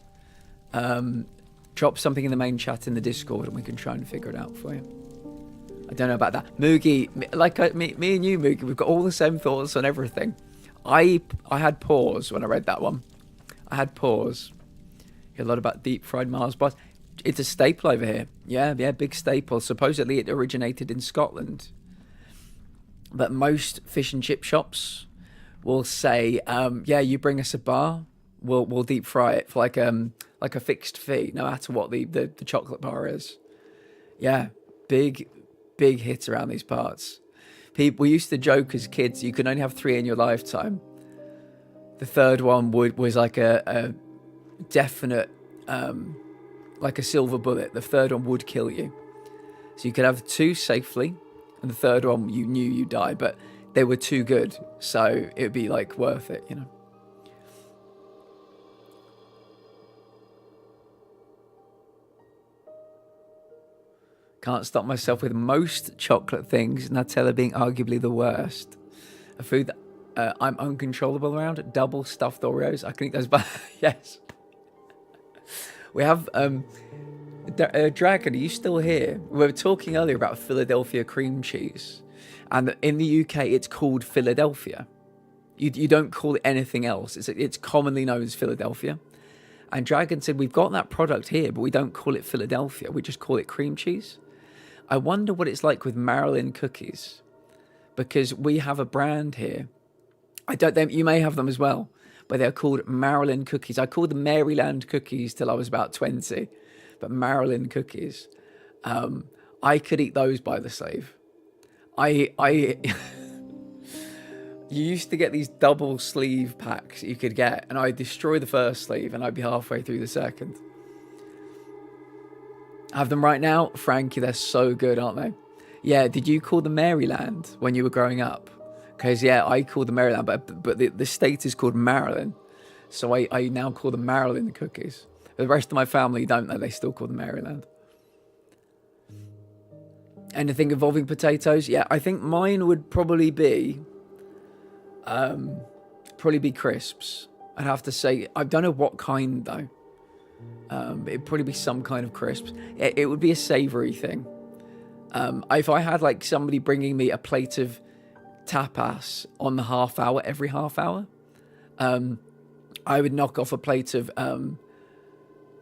drop something in the main chat in the Discord and we can try and figure it out for you. I don't know about that. Moogie, like me and you, Moogie, we've got all the same thoughts on everything. I had pause when I read that one. I had pause. A lot about deep fried Mars bars. It's a staple over here. Yeah, big staple. Supposedly it originated in Scotland. But most fish and chip shops will say, yeah, you bring us a bar, we'll deep fry it for like a fixed fee, no matter what the chocolate bar is. Yeah, big hit around these parts. We used to joke as kids, you can only have 3 in your lifetime. The third one was like a definite, like a silver bullet. The third one would kill you. So you could have 2 safely, and the third one you knew you'd die, but they were too good, so it would be like worth it, you know. Can't stop myself with most chocolate things, Nutella being arguably the worst. A food that I'm uncontrollable around, double stuffed Oreos. I can eat those by... Yes. We have... Dragon, are you still here? We were talking earlier about Philadelphia cream cheese. And in the UK, it's called Philadelphia. You don't call it anything else. It's commonly known as Philadelphia. And Dragon said, we've got that product here, but we don't call it Philadelphia. We just call it cream cheese. I wonder what it's like with Maryland cookies. Because we have a brand here. You may have them as well. But they're called Maryland cookies. I called them Maryland cookies till I was about 20. But Maryland cookies, I could eat those by the slave. You used to get these double sleeve packs you could get, and I'd destroy the first sleeve, and I'd be halfway through the second. I have them right now, Frankie. They're so good, aren't they? Yeah. Did you call them Maryland when you were growing up? Because yeah, I called them Maryland, but the state is called Maryland, so I now call them Maryland cookies. The rest of my family don't know. They still call them Maryland. Anything involving potatoes? Yeah, I think mine would probably be crisps. I'd have to say. I don't know what kind though. It'd probably be some kind of crisps. It would be a savoury thing. If I had like somebody bringing me a plate of tapas on the half hour, every half hour, I would knock off a plate of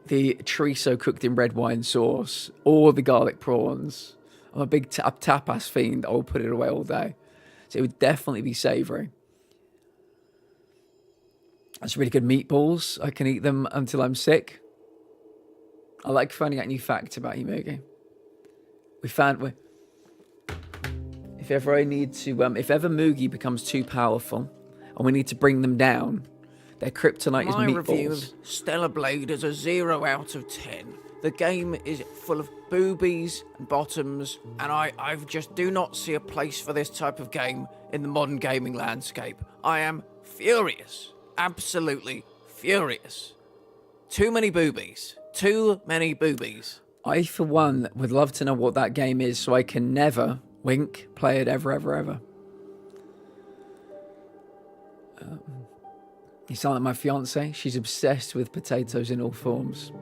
the chorizo cooked in red wine sauce or the garlic prawns. I'm a big tapas fiend. I'll put it away all day. So it would definitely be savoury. That's really good meatballs. I can eat them until I'm sick. I like finding out new facts about you, Moogie. If ever I need to, if ever Moogie becomes too powerful and we need to bring them down, their kryptonite is My meatballs. review of Stellar Blade is a 0 out of 10. The game is full of boobies and bottoms, and I just do not see a place for this type of game in the modern gaming landscape. I am furious. Absolutely furious. Too many boobies. Too many boobies. I, for one, would love to know what that game is so I can never, wink, play it ever, ever, ever. You sound like my fiance. She's obsessed with potatoes in all forms.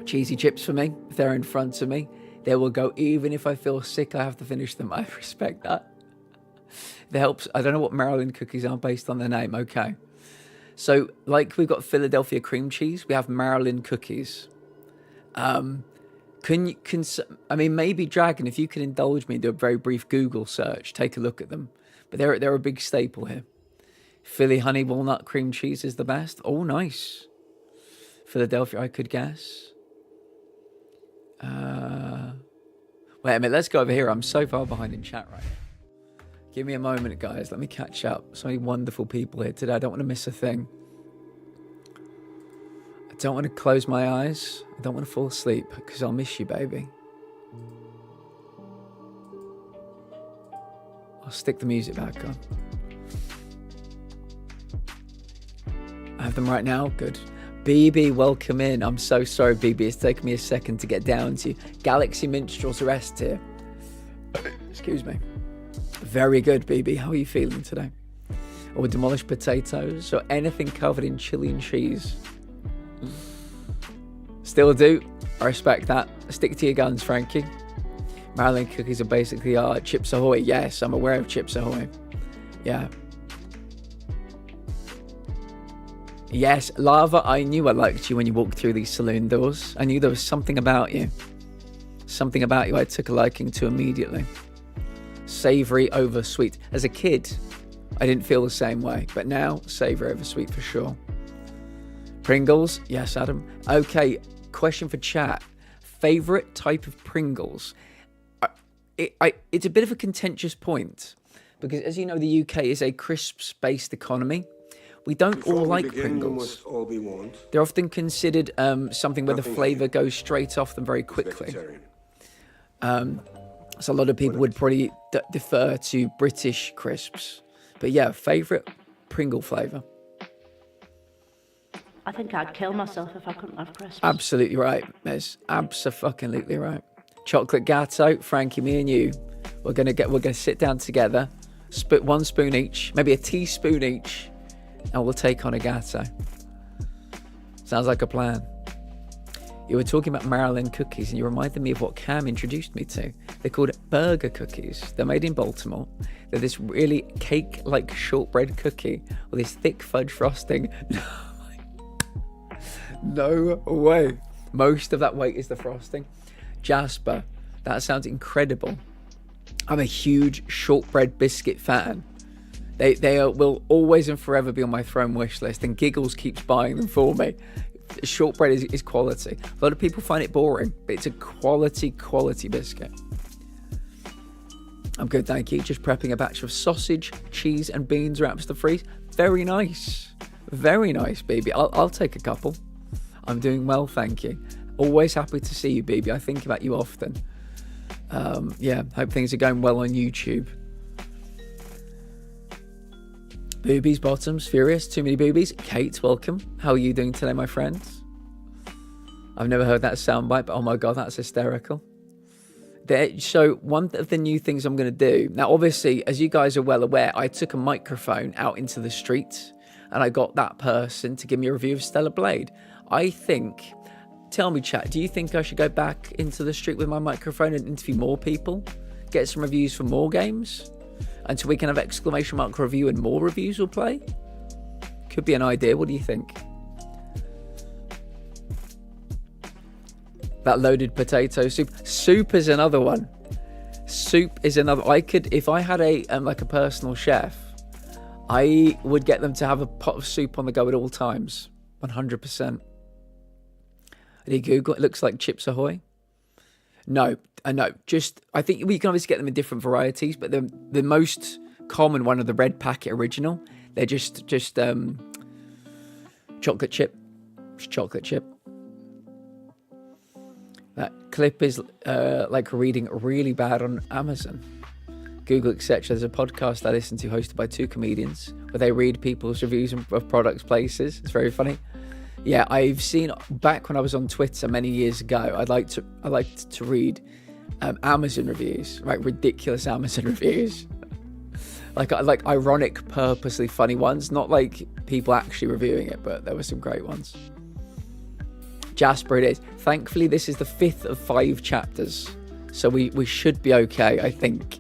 Cheesy chips for me. If they're in front of me, they will go. Even if I feel sick, I have to finish them. I respect that. It helps. I don't know what Maryland cookies are based on their name. Okay. So, like we've got Philadelphia cream cheese, we have Maryland cookies. Maybe Dragon, if you can indulge me, do a very brief Google search, take a look at them. But they're a big staple here. Philly honey walnut cream cheese is the best. Oh, nice. Philadelphia, I could guess. Wait a minute, let's go over here. I'm so far behind in chat right now. Give me a moment, guys. Let me catch up. So many wonderful people here today. I don't want to miss a thing. I don't want to close my eyes. I don't want to fall asleep because I'll miss you, baby. I'll stick the music back on. I have them right now. Good. BB, welcome in. I'm so sorry, BB. It's taken me a second to get down to you. Galaxy Minstrel's Arrest here. Excuse me. Very good, BB. How are you feeling today? Or demolished potatoes or anything covered in chili and cheese? Still do. I respect that. Stick to your guns, Frankie. Maryland cookies are basically Chips Ahoy. Yes, I'm aware of Chips Ahoy. Yeah. Yes, Lava, I knew I liked you when you walked through these saloon doors. I knew there was something about you. Something about you I took a liking to immediately. Savoury over sweet. As a kid, I didn't feel the same way. But now, savoury over sweet for sure. Pringles? Yes, Adam. Okay, question for chat. Favourite type of Pringles? It's a bit of a contentious point. Because as you know, the UK is a crisps-based economy. We don't all like Pringles. They're often considered something where the flavour goes straight off them very quickly. So a lot of people would probably defer to British crisps. But yeah, favourite Pringle flavour. I think I'd kill myself if I couldn't have crisps. Absolutely right, Miss. Abso-fucking-lutely right. Chocolate gatto, Frankie, me and you. We're gonna sit down together, one spoon each, maybe a teaspoon each, and we'll take on a gatto. Sounds like a plan. You were talking about Maryland cookies, and you reminded me of what Cam introduced me to. They're called burger cookies. They're made in Baltimore. They're this really cake-like shortbread cookie with this thick fudge frosting. No way. Most of that weight is the frosting. Jasper, that sounds incredible. I'm a huge shortbread biscuit fan. They will always and forever be on my throne wish list, and Giggles keeps buying them for me. Shortbread is quality. A lot of people find it boring, but it's a quality biscuit. I'm good, thank you. Just prepping a batch of sausage, cheese, and beans wraps to freeze. Very nice, baby. I'll take a couple. I'm doing well, thank you. Always happy to see you, baby. I think about you often. Yeah, hope things are going well on YouTube. Boobies, bottoms, furious, too many boobies. Kate, welcome. How are you doing today, my friends? I've never heard that soundbite, but oh my God, that's hysterical. So one of the new things I'm going to do, now obviously, as you guys are well aware, I took a microphone out into the street and I got that person to give me a review of Stellar Blade. I think, tell me chat, do you think I should go back into the street with my microphone and interview more people? Get some reviews for more games? Until we can have exclamation mark review and more reviews will play? Could be an idea, what do you think? That loaded potato soup. Soup is another one. Soup is another. I could, if I had a like a personal chef, I would get them to have a pot of soup on the go at all times. 100%. Did he Google? It looks like Chips Ahoy. No. Just I think we can obviously get them in different varieties, but the most common one of the red packet original. They're just chocolate chip. Just chocolate chip. That clip is like reading really bad on Amazon, Google, etc. There's a podcast I listen to hosted by two comedians where they read people's reviews of products places. It's very funny. Yeah, I've seen back when I was on Twitter many years ago. I liked to read Amazon reviews, right? Ridiculous Amazon reviews, like ironic, purposely funny ones. Not like people actually reviewing it, but there were some great ones. Jasper, it is. Thankfully, this is the 5th of 5 chapters, so we should be okay. I think.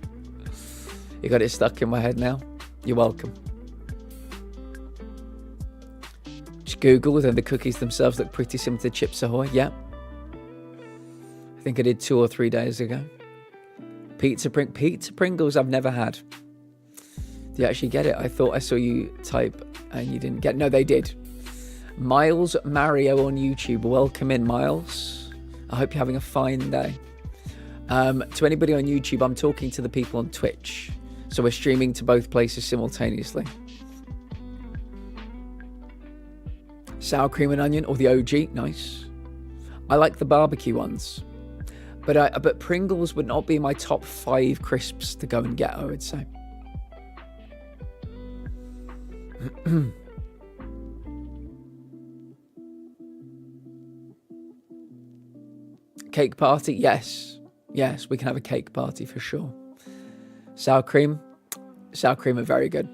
You got it stuck in my head now. You're welcome. Just Google, and the cookies themselves look pretty similar to Chips Ahoy. Yeah. I think I did 2 or 3 days ago. Pizza Pringles I've never had. Do you actually get it? I thought I saw you type and you didn't get. No, they did. Miles Mario on YouTube. Welcome in, Miles. I hope you're having a fine day. To anybody on YouTube, I'm talking to the people on Twitch. So we're streaming to both places simultaneously. Sour cream and onion, or the OG. Nice. I like the barbecue ones. But Pringles would not be my top 5 crisps to go and get, I would say. Cake party, yes, we can have a cake party for sure. Sour cream are very good.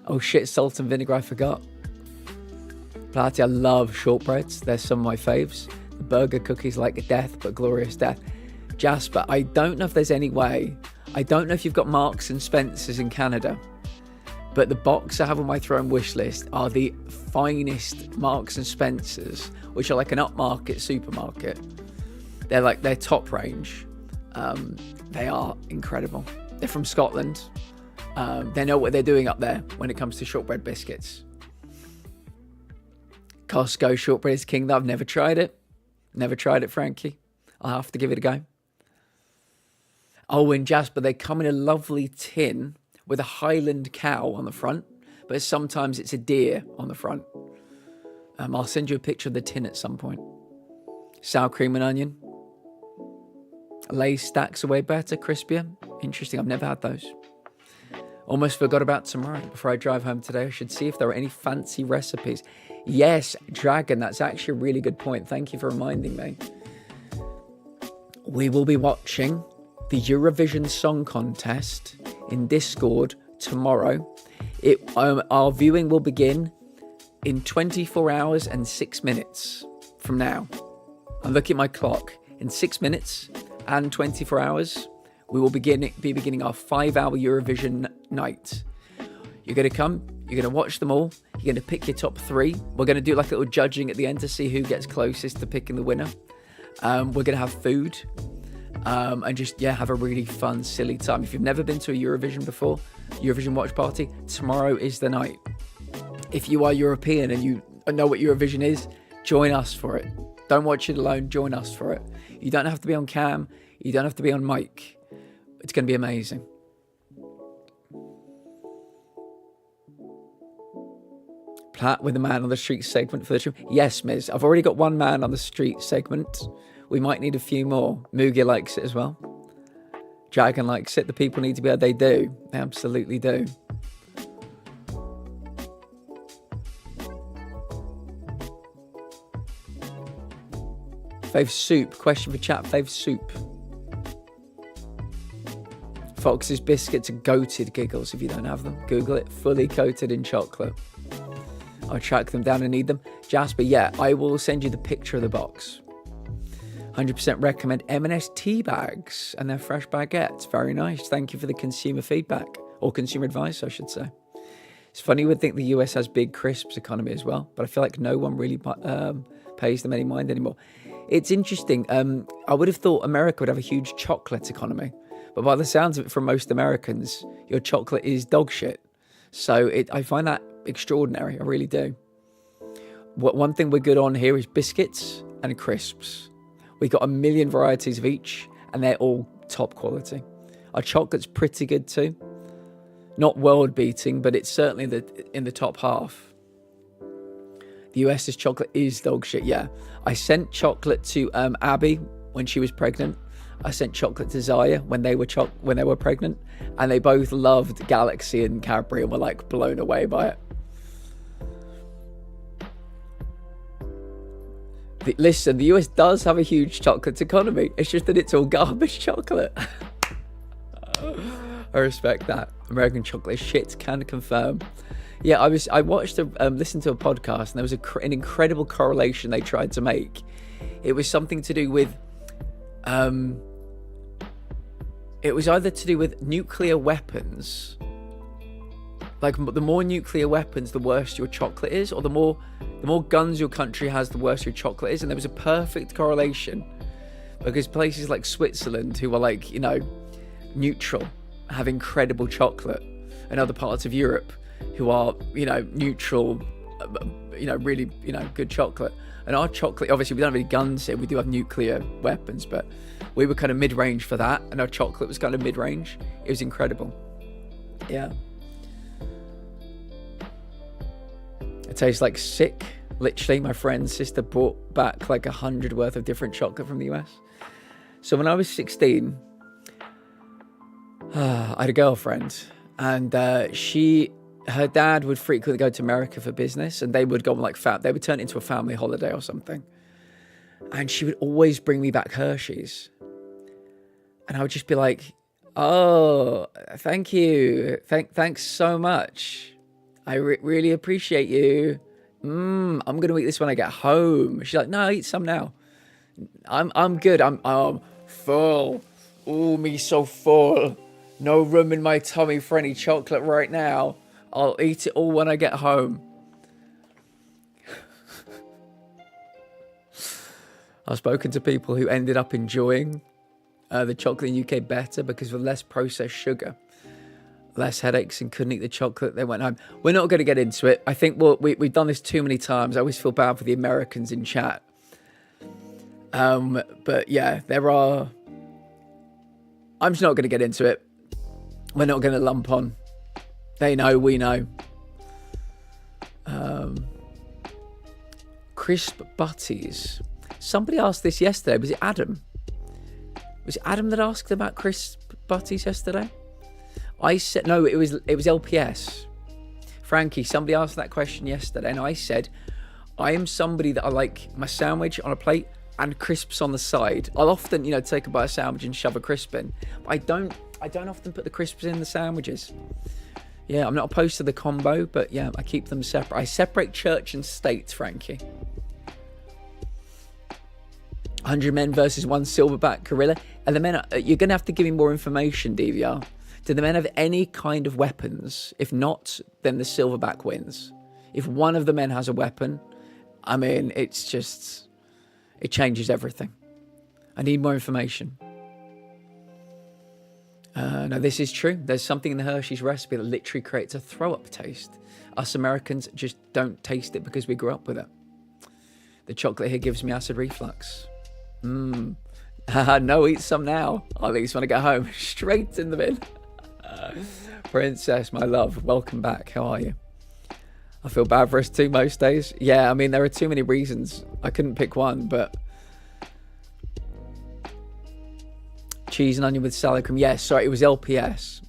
Oh shit, salt and vinegar, I forgot. Platy, I love shortbreads. They're some of my faves. The burger cookies like death, but glorious death. Jasper, I don't know if there's any way. I don't know if you've got Marks and Spencer's in Canada, but the box I have on my throne wish list are the finest Marks and Spencer's, which are like an upmarket supermarket. They're like their top range. They are incredible. They're from Scotland. They know what they're doing up there when it comes to shortbread biscuits. Costco shortbread is king. I've never tried it. Never tried it, Frankie. I'll have to give it a go. Oh, and Jasper, they come in a lovely tin with a Highland cow on the front, but sometimes it's a deer on the front. I'll send you a picture of the tin at some point. Sour cream and onion. Lay's stacks are way better, crispier. Interesting, I've never had those. Almost forgot about tomorrow. Before I drive home today, I should see if there are any fancy recipes. Yes, Dragon, that's actually a really good point. Thank you for reminding me. we will be watching the Eurovision Song Contest in Discord tomorrow. Our viewing will begin in 24 hours and 6 minutes from now. I'm looking at my clock. In 6 minutes and 24 hours, we will be beginning our 5-hour Eurovision night. You're going to come, you're going to watch them all, you're going to pick your top 3. We're going to do like a little judging at the end to see who gets closest to picking the winner. We're going to have food and just, have a really fun, silly time. If you've never been to a Eurovision before, Eurovision watch party, tomorrow is the night. If you are European and you know what Eurovision is, join us for it. Don't watch it alone, join us for it. You don't have to be on cam, you don't have to be on mic. It's going to be amazing. Platt with the man on the street segment for the stream. Yes, Miz. I've already got one man on the street segment. We might need a few more. Mugia likes it as well. Dragon likes it. The people need to be there. They do. They absolutely do. Fave soup. Question for chat. Fave soup. Fox's biscuits are goated giggles if you don't have them. Google it. Fully coated in chocolate. I'll track them down and need them. Jasper, yeah, I will send you the picture of the box. 100% recommend M&S tea bags and their fresh baguettes. Very nice. Thank you for the consumer feedback, or consumer advice, I should say. It's funny, you would think the US has big crisps economy as well, but I feel like no one really pays them any mind anymore. It's interesting. I would have thought America would have a huge chocolate economy. But by the sounds of it, from most Americans, your chocolate is dog shit. So I find that extraordinary. I really do. One thing we're good on here is biscuits and crisps. We got a million varieties of each, and they're all top quality. Our chocolate's pretty good too. Not world beating, but it's certainly in the top half. The US's chocolate is dog shit. Yeah, I sent chocolate to Abby when she was pregnant. I sent chocolate to Zaya when they were pregnant, and they both loved Galaxy and Cadbury and were like blown away by it. Listen, the US does have a huge chocolate economy. It's just that it's all garbage chocolate. I respect that. American chocolate is shit, can confirm. Yeah, I listened to a podcast, and there was an incredible correlation they tried to make. It was something to do with it was either to do with nuclear weapons. Like, the more nuclear weapons, the worse your chocolate is, or the more guns your country has, the worse your chocolate is. And there was a perfect correlation, because places like Switzerland, who are like, neutral, have incredible chocolate, and other parts of Europe who are, neutral, really, good chocolate. And our chocolate, obviously we don't have any guns here, we do have nuclear weapons, but we were kind of mid-range for that, and our chocolate was kind of mid-range. It was incredible. Yeah. It tastes like sick. Literally, my friend's sister brought back like 100 worth of different chocolate from the US. So when I was 16, I had a girlfriend, and her dad would frequently go to America for business, and they would go on they would turn it into a family holiday or something. And she would always bring me back Hershey's. And I would just be like, oh, thank you. Thanks so much. I really appreciate you. I'm going to eat this when I get home. She's like, no, eat some now. I'm good. I'm full. Ooh, me so full. No room in my tummy for any chocolate right now. I'll eat it all when I get home. I've spoken to people who ended up enjoying the chocolate in the UK better because of less processed sugar, less headaches, and couldn't eat the chocolate. They went home. We're not going to get into it. I think we've done this too many times. I always feel bad for the Americans in chat. But yeah, I'm just not going to get into it. We're not going to lump on. They know, we know. Crisp butties. Somebody asked this yesterday. Was it Adam? Was it Adam that asked about crisp butties yesterday? I said, no, it was LPS. Frankie, somebody asked that question yesterday, and I said, I am somebody that I like my sandwich on a plate and crisps on the side. I'll often, take a bite of sandwich and shove a crisp in. But I don't often put the crisps in the sandwiches. Yeah, I'm not opposed to the combo, but yeah, I keep them separate. I separate church and state, Frankie. 100 men versus one silverback gorilla. And the men, you're going to have to give me more information, DVR. Do the men have any kind of weapons? If not, then the silverback wins. If one of the men has a weapon, I mean, it changes everything. I need more information. No, this is true. There's something in the Hershey's recipe that literally creates a throw-up taste. Us Americans just don't taste it because we grew up with it. The chocolate here gives me acid reflux. No, eat some now. I at least want to get home. Straight in the bin. Princess, my love, welcome back. How are you? I feel bad for us too most days. Yeah, I mean, there are too many reasons. I couldn't pick one, but... Cheese and onion with salad cream. Yes, sorry, it was LPS.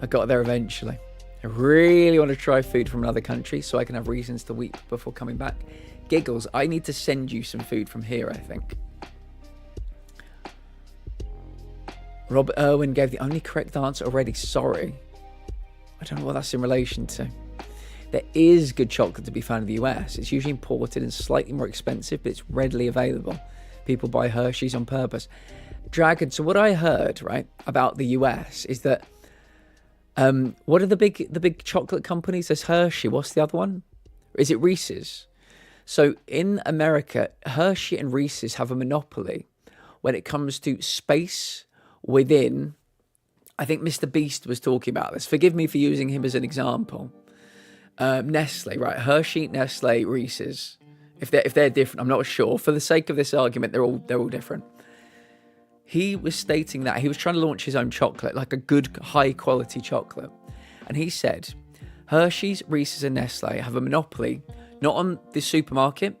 I got there eventually. I really want to try food from another country so I can have reasons to weep before coming back. Giggles, I need to send you some food from here, I think. Robert Irwin gave the only correct answer already. Sorry. I don't know what that's in relation to. There is good chocolate to be found in the US. It's usually imported and slightly more expensive, but it's readily available. People buy Hershey's on purpose. Dragon, so what I heard, right, about the US is that, what are the big chocolate companies? There's Hershey. What's the other one? Is it Reese's? So in America, Hershey and Reese's have a monopoly when it comes to space within. I think Mr. Beast was talking about this. Forgive me for using him as an example. Nestle, right? Hershey, Nestle, Reese's. If they're different, I'm not sure. For the sake of this argument, they're all different. He was stating that he was trying to launch his own chocolate, like a good, high-quality chocolate. And he said, Hershey's, Reese's and Nestle have a monopoly, not on the supermarket,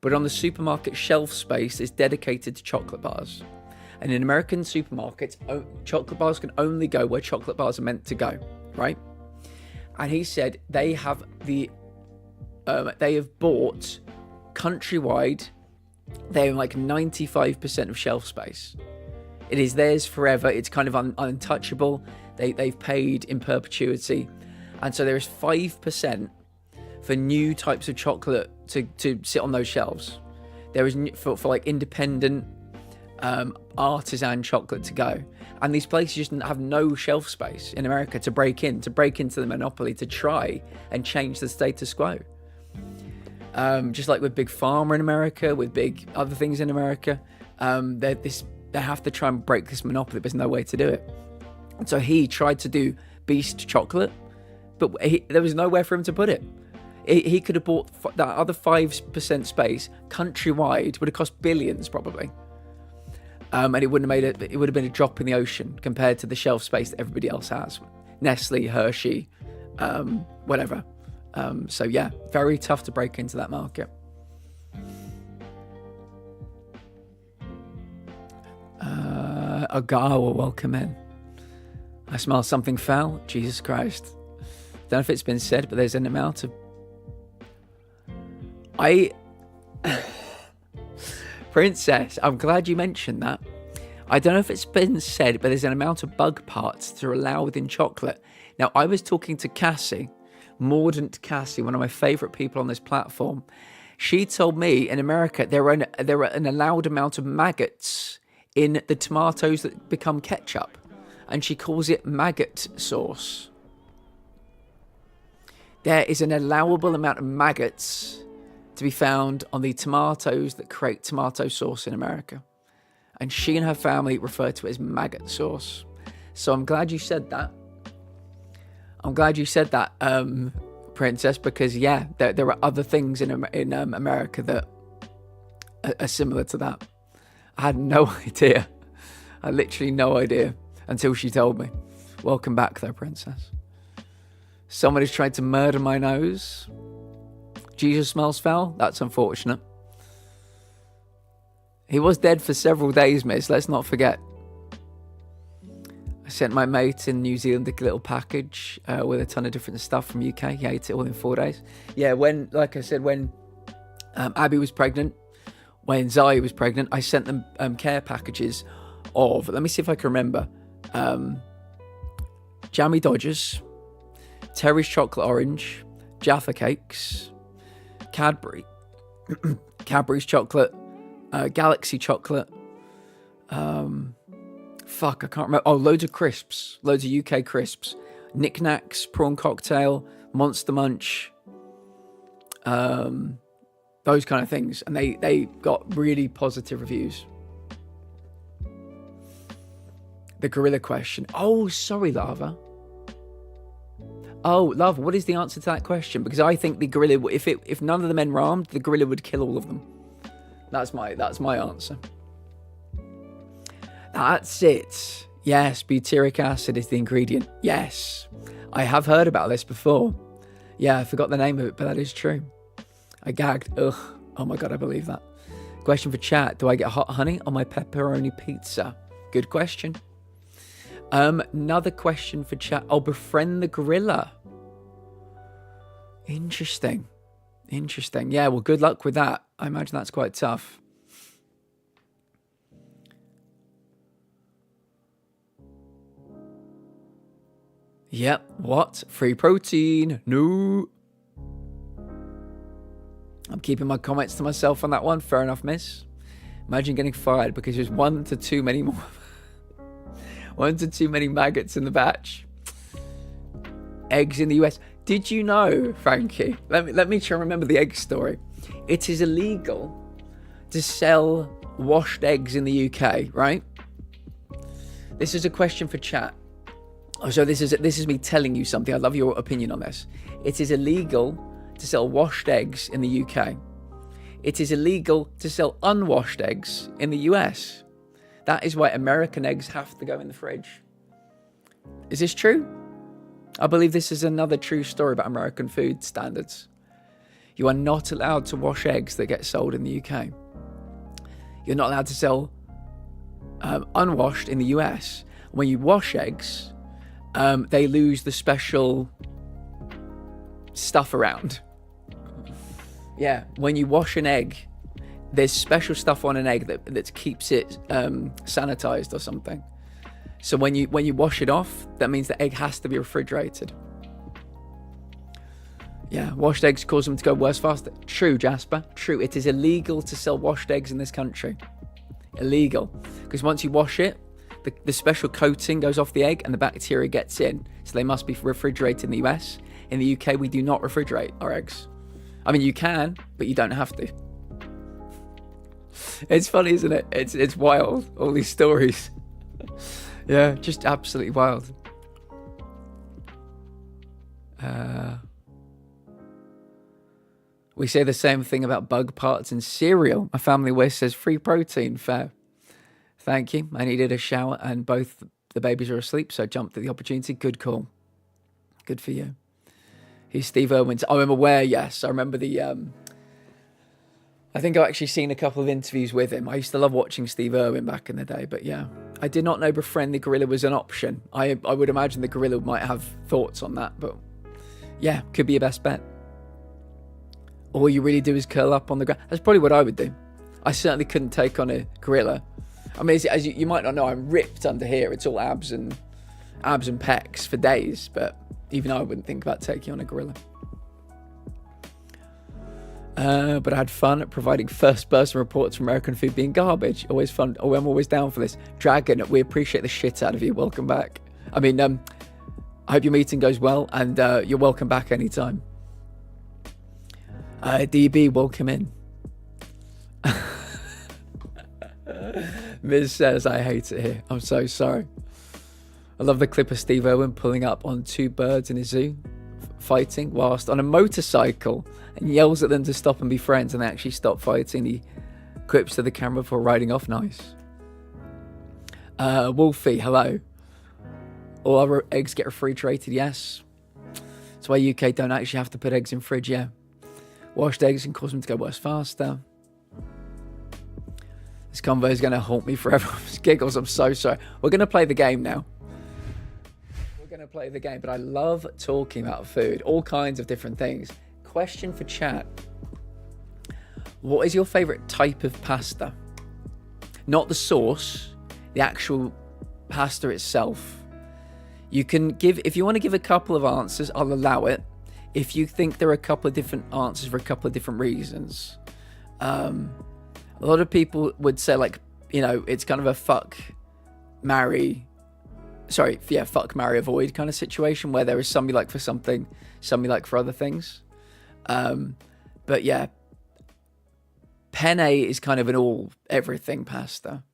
but on the supermarket shelf space that's dedicated to chocolate bars. And in American supermarkets, chocolate bars can only go where chocolate bars are meant to go, right? And he said they have bought countrywide, they own like 95% of shelf space. It is theirs forever. It's kind of untouchable. They've paid in perpetuity. And so there is 5% for new types of chocolate to sit on those shelves. There is for like independent artisan chocolate to go. And these places just have no shelf space in America to break into the monopoly, to try and change the status quo. Just like with Big Pharma in America, with big other things in America, they have to try and break this monopoly. There's no way to do it. And so he tried to do Beast chocolate, but there was nowhere for him to put it. He could have bought that other 5% space countrywide, would have cost billions probably. And it wouldn't have made it. It would have been a drop in the ocean compared to the shelf space that everybody else has. Nestle, Hershey, whatever. So yeah, very tough to break into that market. Ogawa, welcome in. I smell something foul. Jesus Christ. Don't know if it's been said, but there's an amount of... Princess, I'm glad you mentioned that. I don't know if it's been said, but there's an amount of bug parts to allow within chocolate. Now, I was talking to Cassie, Mordant Cassie, one of my favourite people on this platform. She told me in America there are an allowed amount of maggots in the tomatoes that become ketchup, and she calls it maggot sauce. There is an allowable amount of maggots to be found on the tomatoes that create tomato sauce in America, and she and her family refer to it as maggot sauce. So I'm glad you said that. Princess, because yeah, there are other things in America that are similar to that. I had no idea. I literally no idea until she told me. Welcome back though, Princess. Someone has tried to murder my nose. Jesus smells foul? That's unfortunate. He was dead for several days, miss. Let's not forget. I sent my mate in New Zealand a little package with a ton of different stuff from UK. He ate it all in 4 days. Yeah, when Abby was pregnant, when Zaya was pregnant, I sent them care packages of, let me see if I can remember, Jammy Dodgers, Terry's Chocolate Orange, Jaffa Cakes, Cadbury's chocolate, Galaxy chocolate, fuck, I can't remember. Oh, loads of crisps, loads of UK crisps, Knick Knacks, prawn cocktail, Monster Munch, those kind of things. And they got really positive reviews. The gorilla question. Oh, sorry, Lava. Oh, Lava, what is the answer to that question? Because I think the gorilla, if none of the men were armed, the gorilla would kill all of them. That's my answer. That's it. Yes, butyric acid is the ingredient. Yes, I have heard about this before. Yeah, I forgot the name of it, but that is true. I gagged. Ugh. Oh my God, I believe that. Question for chat. Do I get hot honey on my pepperoni pizza? Good question. Another question for chat. Oh, befriend the gorilla. Interesting. Yeah, well, good luck with that. I imagine that's quite tough. Yep. What? Free protein? No. I'm keeping my comments to myself on that one. Fair enough, miss. Imagine getting fired because there's one to too many maggots in the batch. Eggs in the US. Did you know, Frankie? Let me try and remember the egg story. It is illegal to sell washed eggs in the UK, right? This is a question for chat. Oh, so this is me telling you something. I'd love your opinion on this. It is illegal to sell washed eggs in the UK. It is illegal to sell unwashed eggs in the US. That is why American eggs have to go in the fridge. Is this true? I believe this is another true story about American food standards. You are not allowed to wash eggs that get sold in the UK. You're not allowed to sell unwashed in the US. When you wash eggs, they lose the special stuff around. Yeah, when you wash an egg, there's special stuff on an egg that keeps it sanitized or something. So when you wash it off, that means the egg has to be refrigerated. Yeah, washed eggs cause them to go worse faster. True, Jasper. True, it is illegal to sell washed eggs in this country. Illegal. Because once you wash it, the special coating goes off the egg and the bacteria gets in. So they must be refrigerated in the US. In the UK, we do not refrigerate our eggs. I mean, you can, but you don't have to. It's funny, isn't it? It's wild, all these stories. Yeah, just absolutely wild. We say the same thing about bug parts in cereal. My family always says free protein. Fair. Thank you. I needed a shower and both the babies are asleep, so I jumped at the opportunity. Good call. Good for you. He's Steve Irwin. Oh, I'm aware, yes. I remember the... I think I've actually seen a couple of interviews with him. I used to love watching Steve Irwin back in the day, but yeah. I did not know befriend the gorilla was an option. I would imagine the gorilla might have thoughts on that, but yeah, could be your best bet. All you really do is curl up on the ground. That's probably what I would do. I certainly couldn't take on a gorilla. I mean, as you might not know, I'm ripped under here. It's all abs and pecs for days, but even I wouldn't think about taking on a gorilla. But I had fun at providing first-person reports from American food being garbage. Always fun. Oh, I'm always down for this. Dragon, we appreciate the shit out of you. Welcome back. I mean, I hope your meeting goes well, and you're welcome back anytime. DB, welcome in. Miz says, I hate it here. I'm so sorry. I love the clip of Steve Irwin pulling up on two birds in a zoo, fighting whilst on a motorcycle, and yells at them to stop and be friends, and they actually stop fighting. He quips to the camera before riding off. Nice. Wolfie, hello. All our eggs get refrigerated, yes. That's why UK don't actually have to put eggs in fridge, yeah. Washed eggs can cause them to go worse faster. This convo is going to haunt me forever. Giggles, I'm so sorry. We're going to play the game now. We're going to play the game, but I love talking about food, all kinds of different things. Question for chat. What is your favourite type of pasta? Not the sauce, the actual pasta itself. You can give, if you want to give a couple of answers, I'll allow it. If you think there are a couple of different answers for a couple of different reasons. A lot of people would say, like, you know, it's kind of a fuck, marry, avoid kind of situation where there is some you like for something, some you like for other things. But yeah, penne is kind of an everything pasta.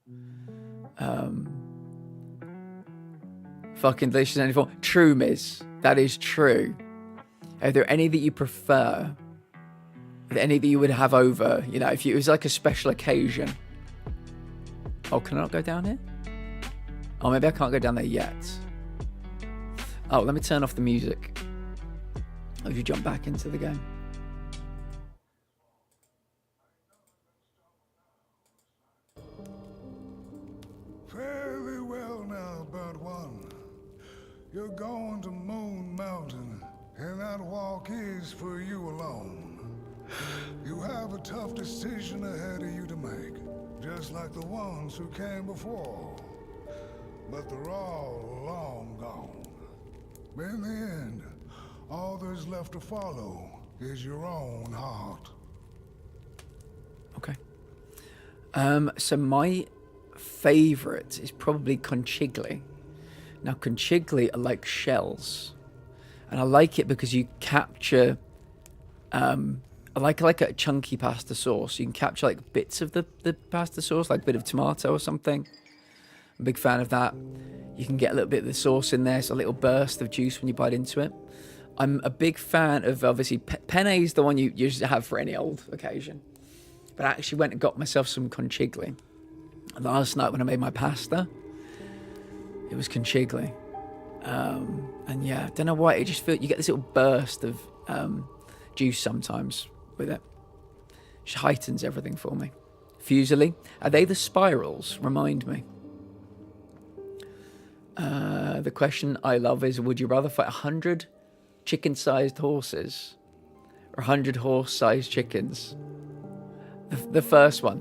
Fucking delicious in any form. True, Miz. That is true. Are there any that you prefer? Are there any that you would have over? You know, if it was like a special occasion. Oh, can I not go down here? Oh, maybe I can't go down there yet. Oh, let me turn off the music. If you jump back into the game. Fairly well now, Bird One. You're going to Moon Mountain, and that walk is for you alone. You have a tough decision ahead of you to make, just like the ones who came before. But they're all long gone. In the end, all there's left to follow is your own heart. Okay. So my favorite is probably conchiglie. Now, conchiglie are like shells, and I like it because you capture. I like a chunky pasta sauce. You can capture like bits of the pasta sauce, like a bit of tomato or something. I'm a big fan of that. You can get a little bit of the sauce in there, so a little burst of juice when you bite into it. I'm a big fan of, obviously, penne is the one you just have for any old occasion. But I actually went and got myself some conchiglie. Last night when I made my pasta, it was conchiglie. And yeah, I don't know why, it just feels, you get this little burst of juice sometimes with it. It heightens everything for me. Fusilli, are they the spirals? Remind me. The question I love is, would you rather fight 100 chicken-sized horses or 100 horse-sized chickens? The first one.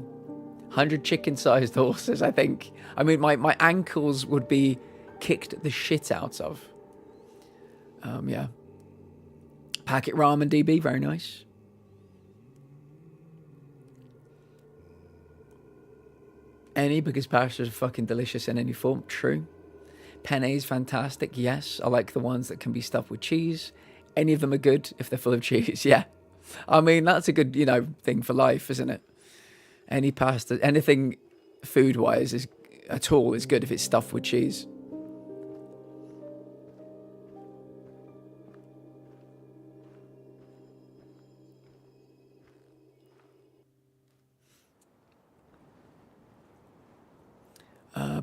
100 chicken-sized horses, I think. I mean, my ankles would be kicked the shit out of. Yeah. Packet ramen DB, very nice. Any, because pastas are fucking delicious in any form. True. Penne is fantastic. Yes, I like the ones that can be stuffed with cheese. Any of them are good if they're full of cheese. Yeah. I mean, that's a good, thing for life, isn't it? Any pasta, anything food-wise is good if it's stuffed with cheese.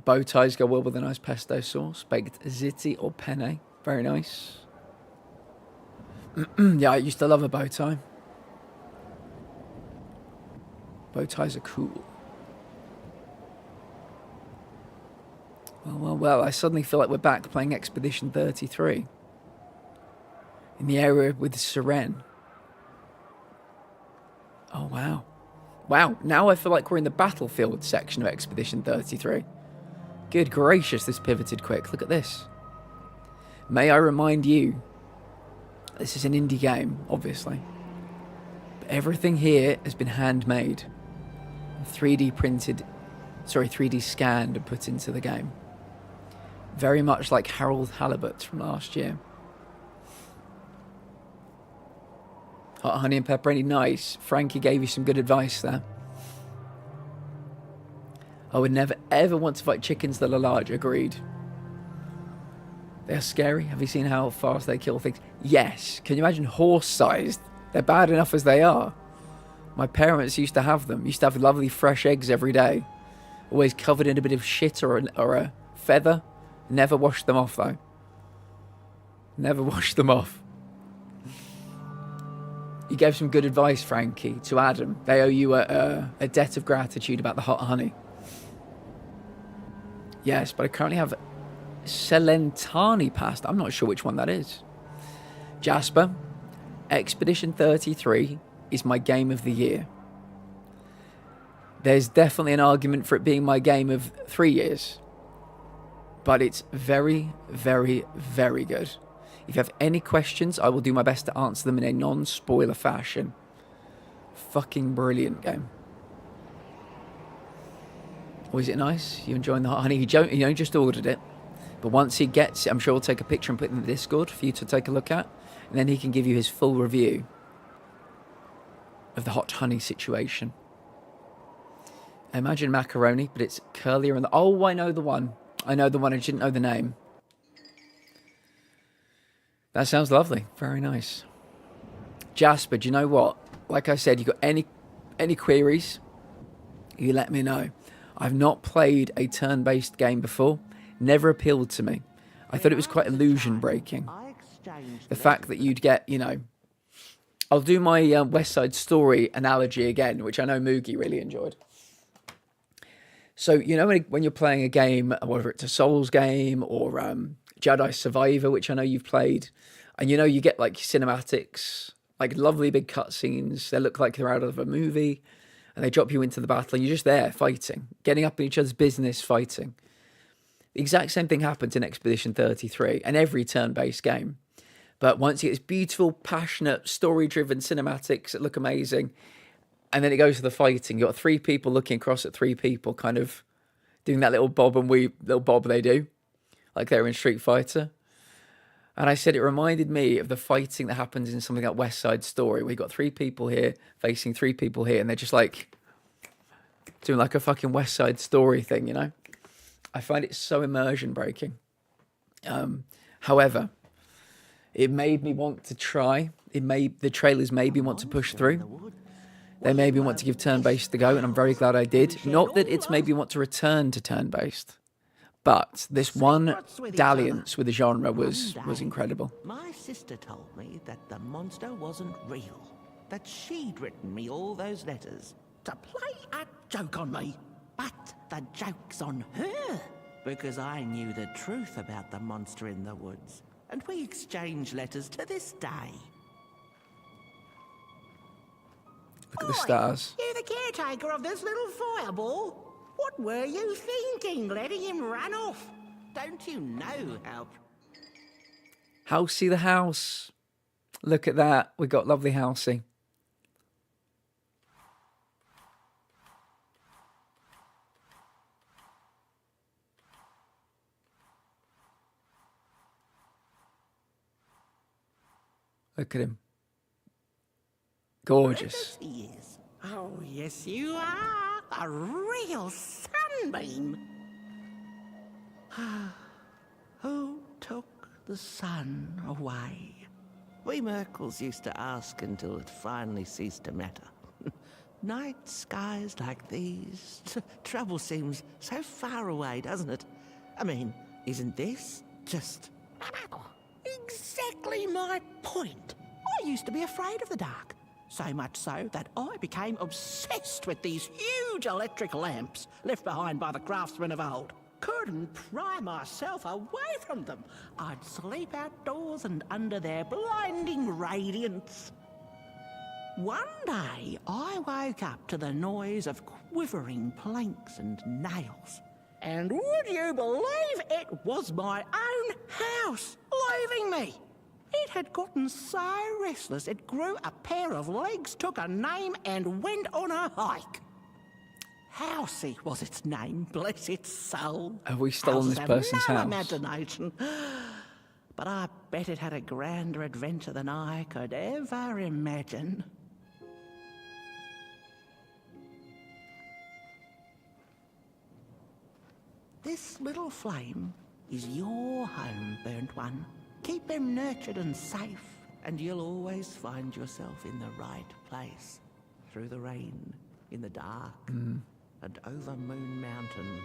Bow ties go well with a nice pesto sauce. Baked ziti or penne. Very nice. Yeah, I used to love a bow tie. Bow ties are cool. Well, I suddenly feel like we're back playing Expedition 33. In the area with Seren. Oh, wow. Wow, now I feel like we're in the battlefield section of Expedition 33. Good gracious, this pivoted quick. Look at this. May I remind you, this is an indie game, obviously. But everything here has been handmade. 3D scanned and put into the game. Very much like Harold Halibut from last year. Hot honey and pepperoni, nice. Frankie gave you some good advice there. I would never ever want to fight chickens that are large, agreed. They're scary. Have you seen how fast they kill things? Yes. Can you imagine horse-sized? They're bad enough as they are. My parents used to have them. Used to have lovely fresh eggs every day. Always covered in a bit of shit or a feather. Never washed them off, though. Never washed them off. You gave some good advice, Frankie, to Adam. They owe you a debt of gratitude about the hot honey. Yes, but I currently have Celentani pasta. I'm not sure which one that is. Jasper, Expedition 33 is my game of the year. There's definitely an argument for it being my game of 3 years. But it's very, very, very good. If you have any questions, I will do my best to answer them in a non-spoiler fashion. Fucking brilliant game. Was it nice? You enjoying the hot honey? He only just ordered it. But once he gets it, I'm sure we'll take a picture and put it in the Discord for you to take a look at. And then he can give you his full review of the hot honey situation. Imagine macaroni, but it's curlier. And oh, I know the one. I know the one. I didn't know the name. That sounds lovely. Very nice. Jasper, do you know what? Like I said, you got any queries, you let me know. I've not played a turn-based game before. Never appealed to me. I thought it was quite illusion breaking. The fact that you'd get, you know... I'll do my West Side Story analogy again, which I know Moogie really enjoyed. So, you know, when you're playing a game, whether it's a Souls game or Jedi Survivor, which I know you've played, and you know, you get like cinematics, like lovely big cutscenes. They look like they're out of a movie, and they drop you into the battle, and you're just there fighting, getting up in each other's business, fighting. The exact same thing happens in Expedition 33 and every turn-based game. But once you get this beautiful, passionate, story-driven cinematics that look amazing, and then it goes to the fighting. You've got 3 people looking across at 3 people, kind of doing that little bob and weave, little bob they do, like they're in Street Fighter. And I said it reminded me of the fighting that happens in something like West Side Story, where you've got 3 people here facing 3 people here, and they're just like doing like a fucking West Side Story thing, you know? I find it so immersion breaking. However, it made me want to try. The trailers made me want to push through. They made me want to give turn-based a go, and I'm very glad I did. Not that it's made me want to return to turn-based, but this one dalliance with the genre was incredible. My sister told me that the monster wasn't real, that she'd written me all those letters to play a joke on me. But the joke's on her, because I knew the truth about the monster in the woods, and we exchange letters to this day. Look at the stars. You the caretaker of this little fireball? What were you thinking, letting him run off? Don't you know how... Housey the house. Look at that. We got lovely Housey. Look at him. Gorgeous. He is. Oh, yes, you are. A real sunbeam. Who took the sun away? We Merkles used to ask until it finally ceased to matter. Night skies like these. Trouble seems so far away, doesn't it? I mean, isn't this just... exactly my point. I used to be afraid of the dark. So much so that I became obsessed with these huge electric lamps left behind by the craftsmen of old. Couldn't pry myself away from them. I'd sleep outdoors and under their blinding radiance. One day, I woke up to the noise of quivering planks and nails. And would you believe it was my own house leaving me? It had gotten so restless it grew a pair of legs, took a name, and went on a hike. Housey was its name, bless its soul. Have we stolen this Houses have person's no house? imagination. But I bet it had a grander adventure than I could ever imagine. This little flame is your home, burnt one. Keep them nurtured and safe, and you'll always find yourself in the right place. Through the rain, in the dark, and over Moon Mountain.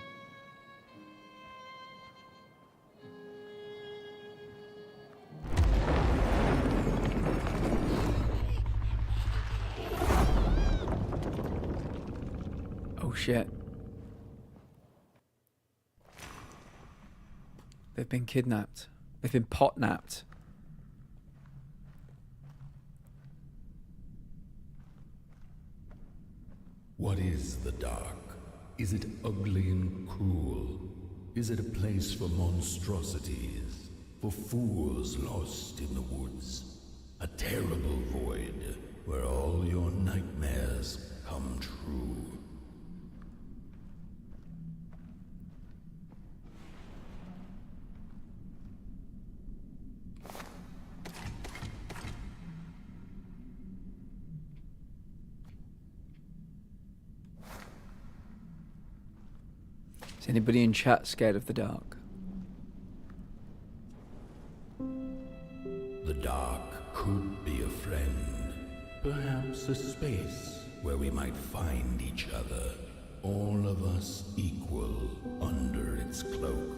Oh shit. They've been kidnapped. They've been pot-napped. What is the dark? Is it ugly and cruel? Is it a place for monstrosities? For fools lost in the woods? A terrible void where all your nightmares come true? Is anybody in chat scared of the dark? The dark could be a friend, perhaps a space where we might find each other, all of us equal under its cloak.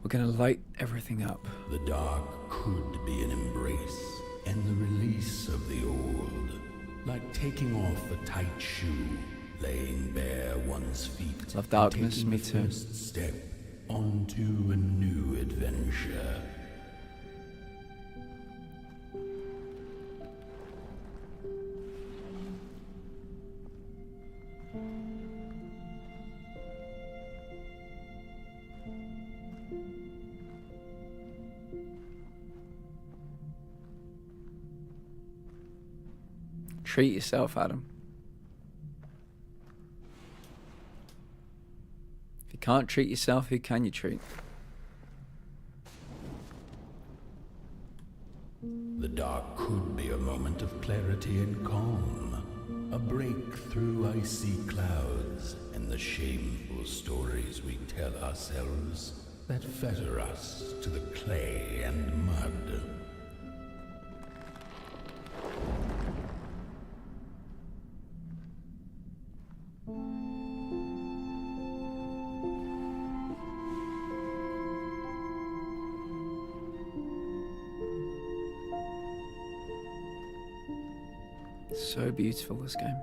We're gonna light everything up. The dark could be an embrace and the release of the old, like taking off a tight shoe, laying bare one's feet. Love darkness, taking me the too. First step onto a new adventure. Treat yourself, Adam. If you can't treat yourself, who can you treat? The dark could be a moment of clarity and calm, a break through icy clouds and the shameful stories we tell ourselves that fetter us to the clay and mud. So beautiful, this game.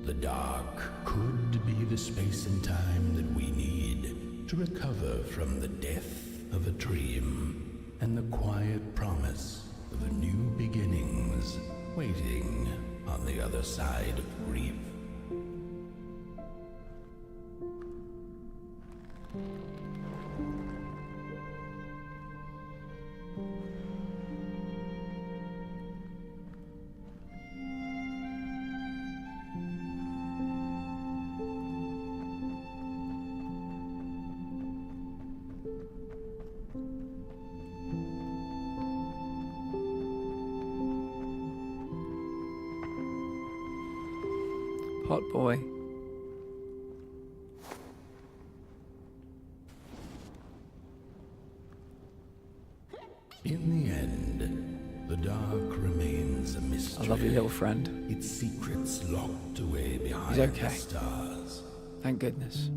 The dark could be the space and time that we need to recover from the death of a dream and the quiet promise of new beginnings waiting on the other side of grief. Hot boy. In the end, the dark remains a mystery. I love your little friend. Its secrets locked away behind He's okay. the stars. Thank goodness.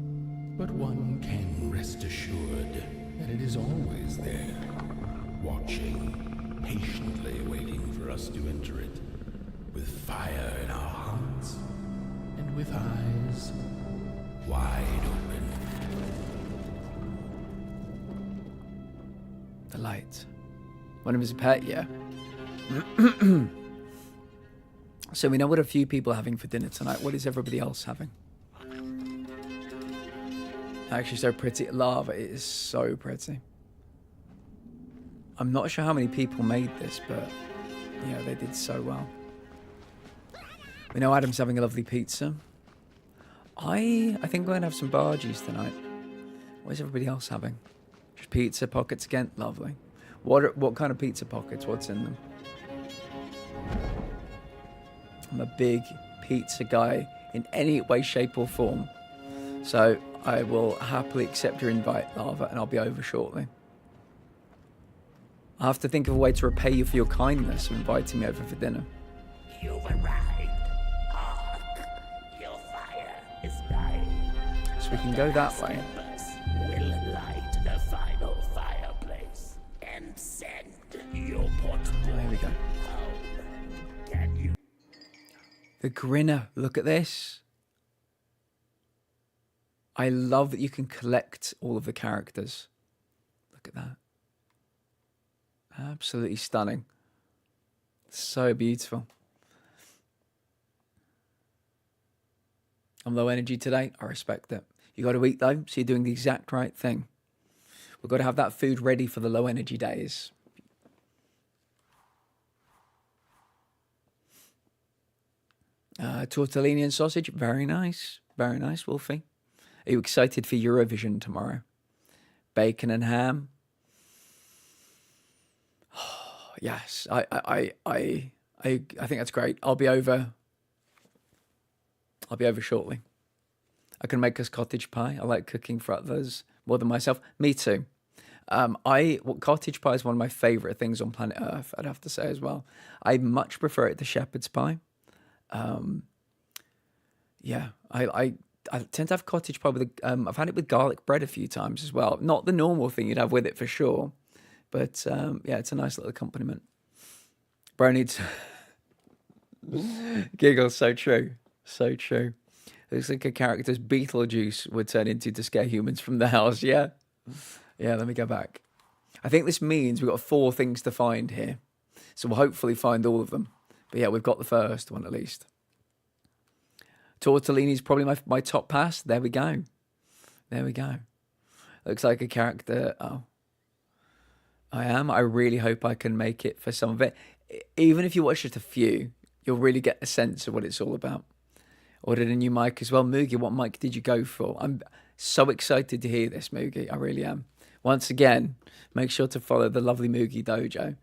But one can rest assured that it is always there, watching, patiently waiting for us to enter it, with fire in our hearts and with eyes wide open. The light. One of his pet, yeah. So we know what a few people are having for dinner tonight. What is everybody else having? Actually, so pretty. Lava, it is so pretty. I'm not sure how many people made this, but yeah, they did so well. We know Adam's having a lovely pizza. I think we're gonna have some bargies tonight. What is everybody else having? Just pizza pockets again. Lovely. What kind of pizza pockets? What's in them? I'm a big pizza guy in any way, shape, or form. So I will happily accept your invite, Lava, and I'll be over shortly. I have to think of a way to repay you for your kindness of inviting me over for dinner. You've arrived. Hark! Your fire is dying. So we can go that way. Embers will light the final fireplace and send your portable There we go. home. Can you? The Grinner. Look at this. I love that you can collect all of the characters. Look at that. Absolutely stunning. So beautiful. I'm low energy today. I respect it. You got to eat though, so you're doing the exact right thing. We've got to have that food ready for the low energy days. Tortellini and sausage. Very nice. Very nice, Wolfie. Are you excited for Eurovision tomorrow? Bacon and ham. Oh, yes, I think that's great. I'll be over shortly. I can make us cottage pie. I like cooking for others more than myself. Me too. Cottage pie is one of my favorite things on planet Earth, I'd have to say as well. I much prefer it to shepherd's pie. Yeah, I tend to have cottage pie with I've had it with garlic bread a few times as well. Not the normal thing you'd have with it for sure, but yeah, it's a nice little accompaniment. Bro needs giggles. So true, so true. Looks like a character's Beetlejuice would turn into to scare humans from the house. Yeah, yeah. Let me go back. I think this means we've got 4 things to find here, so we'll hopefully find all of them. But yeah, we've got the first one at least. Tortellini is probably my top pass. There we go. There we go. Looks like a character. Oh, I am. I really hope I can make it for some of it. Even if you watch just a few, you'll really get a sense of what it's all about. Ordered a new mic as well. Moogie, what mic did you go for? I'm so excited to hear this, Moogie. I really am. Once again, make sure to follow the lovely Moogie Dojo.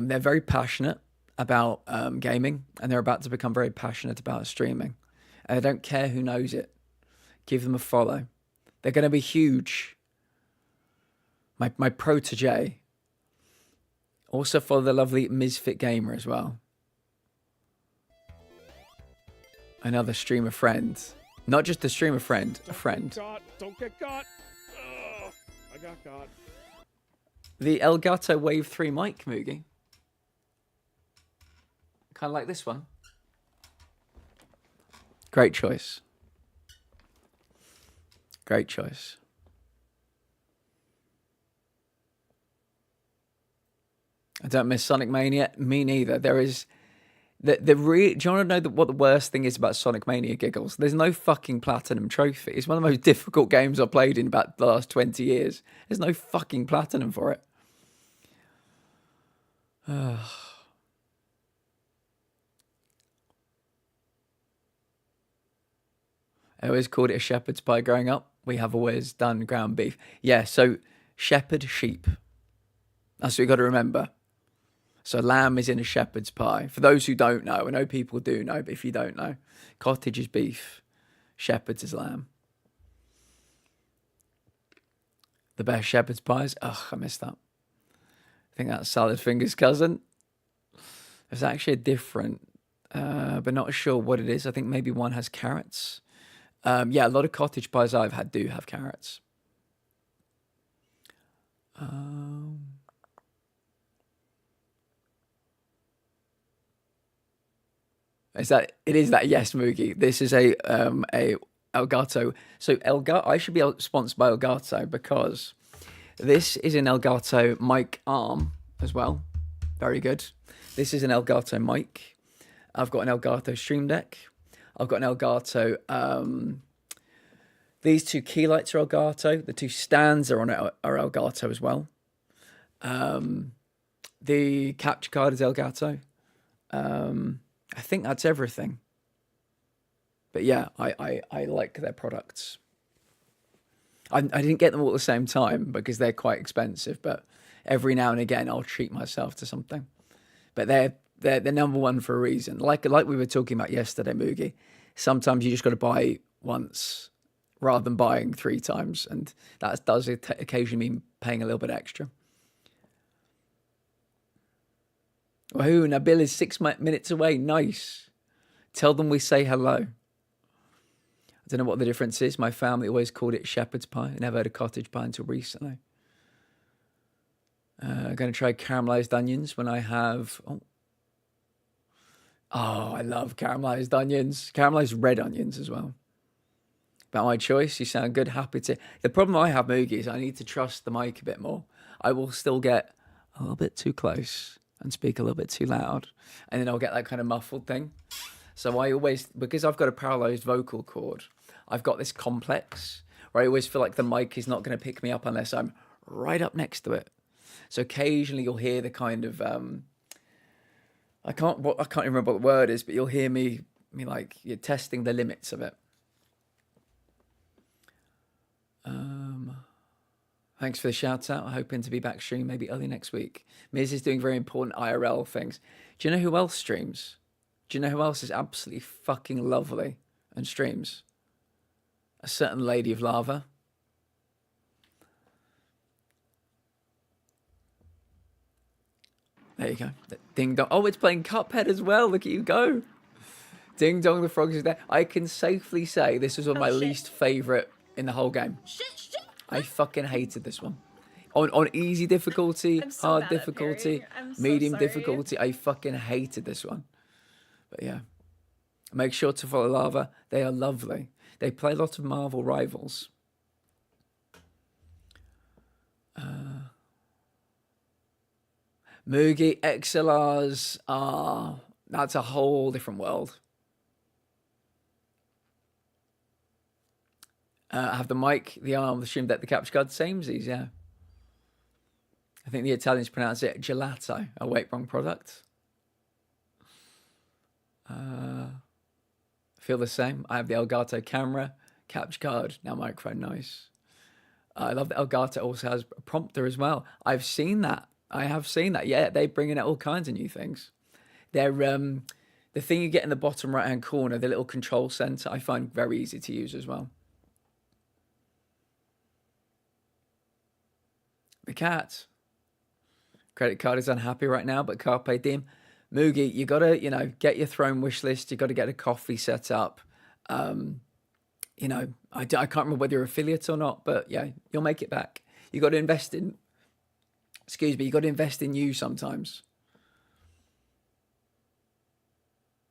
They're very passionate about gaming, and they're about to become very passionate about streaming. And they don't care who knows it. Give them a follow. They're going to be huge. My protege. Also follow the lovely Misfit Gamer as well. Another streamer friend. Not just a streamer friend, a friend. Don't get caught. Ugh, I got caught. The Elgato Wave 3 mic, Moogie. Kind of like this one. Great choice. Great choice. I don't miss Sonic Mania. Me neither. There is... do you want to know what the worst thing is about Sonic Mania, Giggles? There's no fucking platinum trophy. It's one of the most difficult games I've played in about the last 20 years. There's no fucking platinum for it. I always called it a shepherd's pie growing up. We have always done ground beef. Yeah, so shepherd sheep. That's what you got to remember. So lamb is in a shepherd's pie. For those who don't know, I know people do know, but if you don't know, cottage is beef, shepherd's is lamb. The best shepherd's pies. Ugh, I missed that. I think that's Salad Fingers' cousin. There's actually a different, but not sure what it is. I think maybe one has carrots. Yeah, a lot of cottage pies I've had do have carrots. Is that it? Is that yes, Moogie? This is a Elgato. So I should be sponsored by Elgato because this is an Elgato mic arm as well. Very good. This is an Elgato mic. I've got an Elgato Stream Deck. I've got an Elgato. These 2 key lights are Elgato. The 2 stands are Elgato as well. The capture card is Elgato. I think that's everything. But yeah, I like their products. I didn't get them all at the same time because they're quite expensive, but every now and again I'll treat myself to something. But they're number one for a reason. Like we were talking about yesterday, Moogie. Sometimes you just got to buy once rather than buying 3 times. And that does occasionally mean paying a little bit extra. Wahoo, Nabil is 6 minutes away. Nice. Tell them we say hello. I don't know what the difference is. My family always called it shepherd's pie. I never heard of cottage pie until recently. I'm going to try caramelized onions when I have... Oh, I love caramelized onions. Caramelized red onions as well. About my choice, you sound good. Happy to... The problem I have, Moogie, is I need to trust the mic a bit more. I will still get a little bit too close and speak a little bit too loud. And then I'll get that kind of muffled thing. So I always... Because I've got a paralysed vocal cord, I've got this complex where I always feel like the mic is not going to pick me up unless I'm right up next to it. So occasionally you'll hear the kind of... I can't even remember what the word is, but you'll hear me like you're testing the limits of it. Thanks for the shout out. I'm hoping to be back stream maybe early next week. Miz is doing very important IRL things. Do you know who else streams? Do you know who else is absolutely fucking lovely and streams? A certain lady of lava. There you go. Ding dong. Oh, it's playing Cuphead as well. Look at you go. Ding dong, the frogs is there. I can safely say this was one of my least favourite in the whole game. I fucking hated this one. On easy difficulty, hard difficulty, medium difficulty, I fucking hated this one. But yeah. Make sure to follow Lava. They are lovely. They play a lot of Marvel Rivals. Moogie XLRs are... That's a whole different world. I have the mic, the arm, the stream deck, the capture card. Samesies, yeah. I think the Italians pronounce it gelato. Oh, wait, wrong product. Feel the same. I have the Elgato camera, capture card, now microphone, nice. I love that Elgato also has a prompter as well. I've seen that. I have seen that. Yeah, they're bringing out all kinds of new things. They're the thing you get in the bottom right-hand corner, the little control center, I find very easy to use as well. The cat. Credit card is unhappy right now, but Carpe Diem. Moogie, you got to, get your throne wish list. You got to get a coffee set up. I can't remember whether you're affiliate or not, but yeah, you'll make it back. You got to invest in, you got to invest in you sometimes.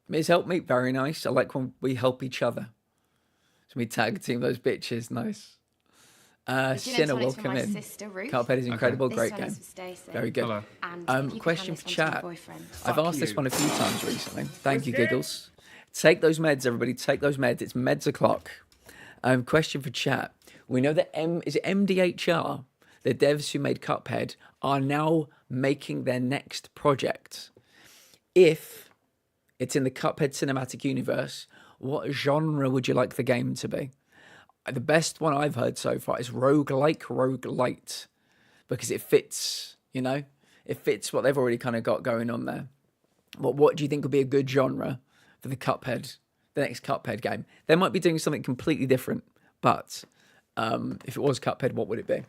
Miz help me, very nice. I like when we help each other. So we tag team those bitches, nice. Sinner, welcome in. Cuphead is incredible, great game. Very good. Question for chat. I've asked this one a few times recently. Thank you, Giggles. Take those meds, everybody. Take those meds. It's meds o'clock. Question for chat. We know that MDHR, the devs who made Cuphead, are now making their next project. If it's in the Cuphead cinematic universe, what genre would you like the game to be? The best one I've heard so far is roguelike, roguelite, because it fits, it fits what they've already kind of got going on there. What do you think would be a good genre for the next Cuphead game? They might be doing something completely different, but if it was Cuphead, what would it be?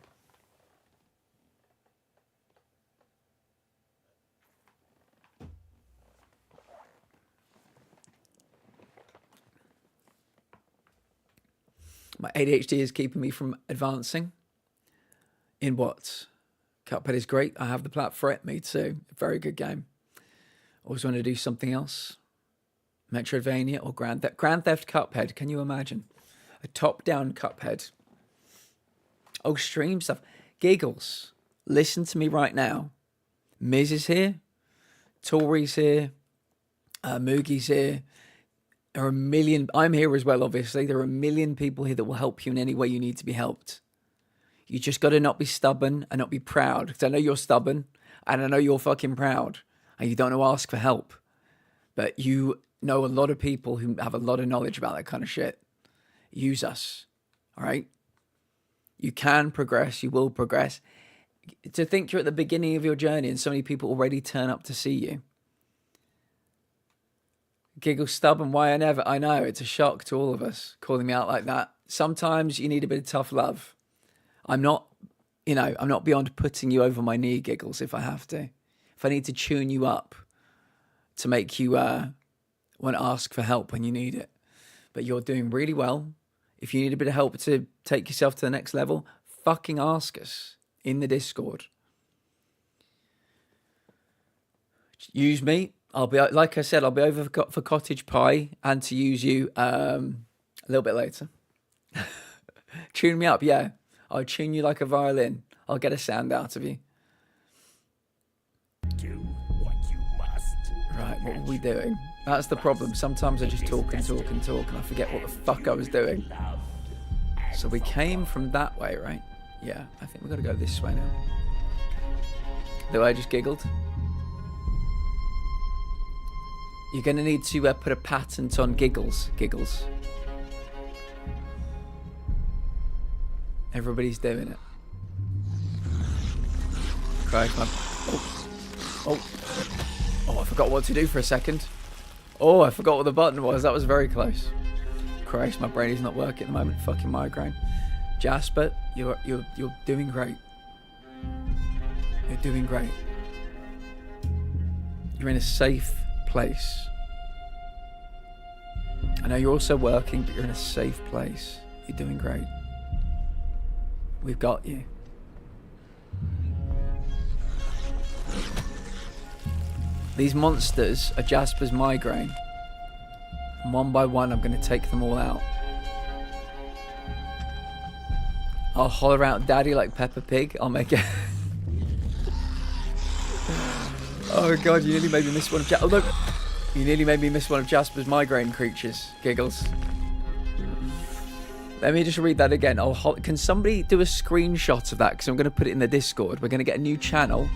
My ADHD is keeping me from advancing. In what? Cuphead is great. I have the plat for it. Me too. Very good game. Always want to do something else. Metroidvania or Grand Theft Cuphead. Can you imagine? A top-down Cuphead. Oh, stream stuff. Giggles. Listen to me right now. Miz is here. Tori's here. Moogie's here. There are a million... I'm here as well, obviously. There are a million people here that will help you in any way you need to be helped. You just got to not be stubborn and not be proud. Because I know you're stubborn and I know you're fucking proud. And you don't know ask for help. But you know a lot of people who have a lot of knowledge about that kind of shit. Use us. All right? You can progress. You will progress. To think you're at the beginning of your journey and so many people already turn up to see you. Giggle stubborn, why I never... I know, it's a shock to all of us, calling me out like that. Sometimes you need a bit of tough love. I'm not beyond putting you over my knee, Giggles, if I have to. If I need to tune you up to make you want to ask for help when you need it. But you're doing really well. If you need a bit of help to take yourself to the next level, fucking ask us in the Discord. Use me. I'll be, like I said, I'll be over for cottage pie and to use you a little bit later. Tune me up, yeah. I'll tune you like a violin. I'll get a sound out of you. Do what you must. Right, what were we doing? That's the problem. Sometimes I just talk and I forget what the fuck I was doing. So we came from that way, right? Yeah, I think we've got to go this way now. The way I just giggled. You're going to need to put a patent on Giggles. Giggles. Everybody's doing it. Christ, man. Oh, I forgot what to do for a second. Oh, I forgot what the button was. That was very close. Christ, my brain is not working at the moment. Fucking migraine. Jasper, you're doing great. You're doing great. You're in a safe place. I know you're also working, but you're in a safe place. You're doing great. We've got you. These monsters are Jasper's migraine. And one by one, I'm going to take them all out. I'll holler out daddy like Peppa Pig. I'll make it. Oh god, you nearly made me miss one of oh look, you nearly made me miss one of Jasper's migraine creatures. Giggles. Let me just read that again. Can somebody do a screenshot of that? Because I'm going to put it in the Discord. We're going to get a new channel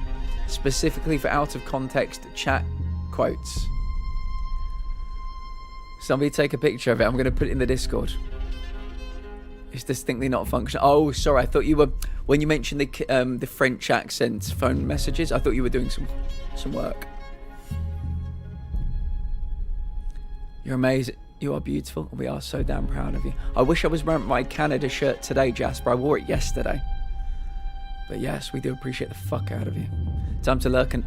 specifically for out of context chat quotes. Somebody take a picture of it. I'm going to put it in the Discord. It's distinctly not functional. Oh, sorry. I thought you were, when you mentioned the French accent phone messages, I thought you were doing some work. You're amazing. You are beautiful. We are so damn proud of you. I wish I was wearing my Canada shirt today, Jasper. I wore it yesterday. But yes, we do appreciate the fuck out of you. Time to lurk and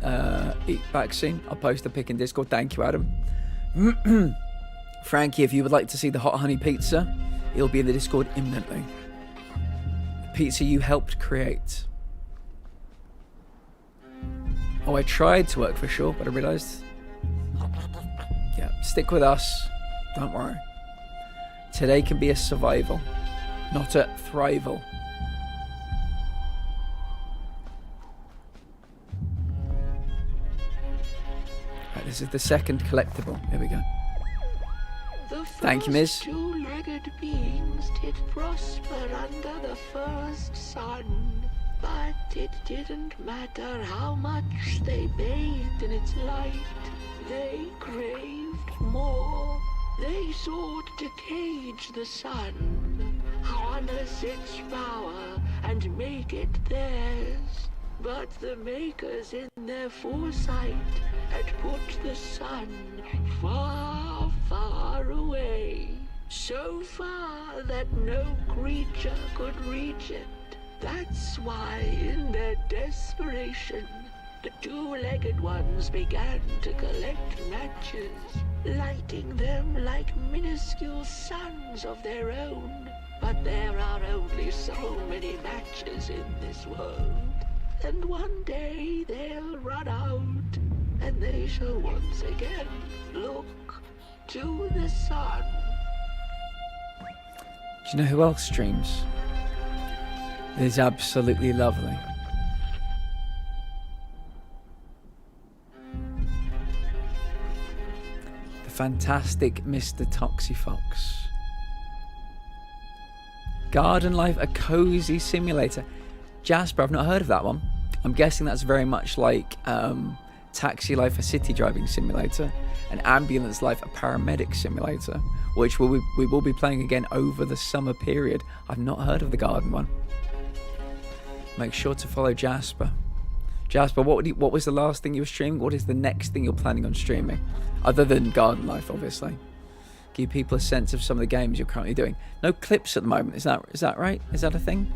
eat back soon. I'll post a pic in Discord. Thank you, Adam. Frankie, if you would like to see the hot honey pizza, it'll be in the Discord imminently. The pizza you helped create. Oh, I tried to work for sure, but I realised. Yeah, stick with us. Don't worry. Today can be a survival, not a thrival. Right, this is the second collectible. Here we go. Thank you, Miss. The two-legged beings did prosper under the first sun, but it didn't matter how much they bathed in its light. They craved more. They sought to cage the sun, harness its power, and make it theirs. But the makers in their foresight had put the sun far, far away. So far that no creature could reach it. That's why, in their desperation, the two-legged ones began to collect matches, lighting them like minuscule suns of their own. But there are only so many matches in this world. And one day they'll run out, and they shall once again look to the sun. Do you know who else streams? It is absolutely lovely. The fantastic Mr. Toxyfox. Garden Life, a cozy simulator. Jasper, I've not heard of that one. I'm guessing that's very much like Taxi Life, a city driving simulator, and Ambulance Life, a paramedic simulator, which we will be playing again over the summer period. I've not heard of the garden one. Make sure to follow Jasper. Jasper, what was the last thing you were streaming? What is the next thing you're planning on streaming? Other than Garden Life, obviously. Give people a sense of some of the games you're currently doing. No clips at the moment. Is that right? Is that a thing?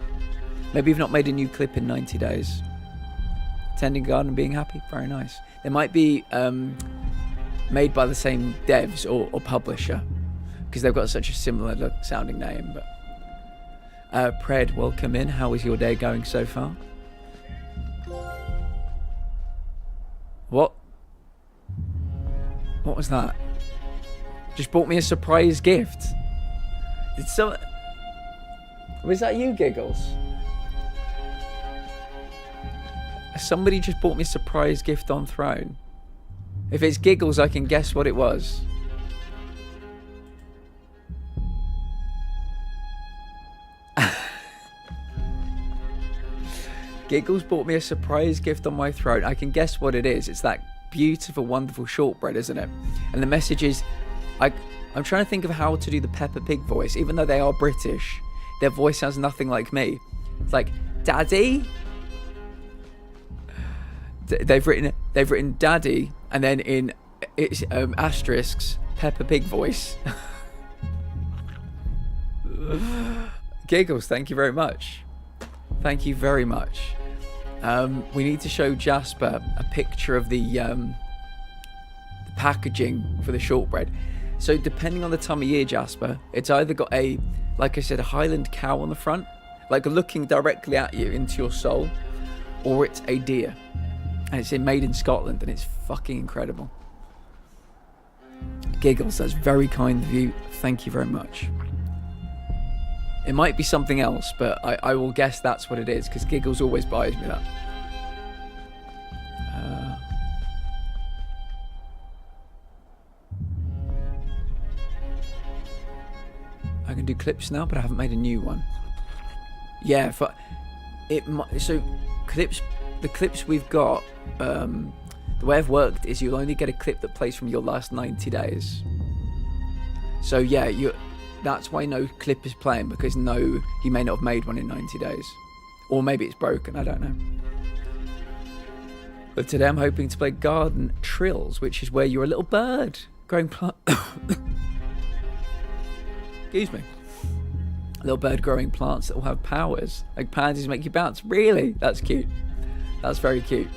Maybe you've not made a new clip in 90 days. Tending garden and being happy. Very nice. They might be made by the same devs or publisher, because they've got such a similar sounding name. But Pred, welcome in. How is your day going so far? What was that? Just bought me a surprise gift. Was that you, Giggles? Somebody just bought me a surprise gift on Throne. If it's Giggles, I can guess what it was. Giggles bought me a surprise gift on my Throne. I can guess what it is. It's that beautiful, wonderful shortbread, isn't it? And the message is, I'm trying to think of how to do the Peppa Pig voice. Even though they are British, their voice sounds nothing like me. It's like, Daddy? They've written Daddy, and then in it's asterisks, Peppa Pig voice. Giggles, thank you very much. Thank you very much. We need to show Jasper a picture of the packaging for the shortbread. So depending on the time of year, Jasper, it's either got like I said, a Highland cow on the front, like looking directly at you into your soul, or it's a deer. And it's made in Scotland, and it's fucking incredible. Giggles, that's very kind of you. Thank you very much. It might be something else, but I will guess that's what it is, because Giggles always buys me that. I can do clips now, but I haven't made a new one. Yeah, so clips. The clips we've got, the way I've worked is you'll only get a clip that plays from your last 90 days. So yeah, that's why no clip is playing, because you may not have made one in 90 days. Or maybe it's broken, I don't know. But today I'm hoping to play Garden Trills, which is where you're a little bird growing plant. Excuse me. A little bird growing plants that will have powers. Like pansies make you bounce. Really? That's cute. That's very cute.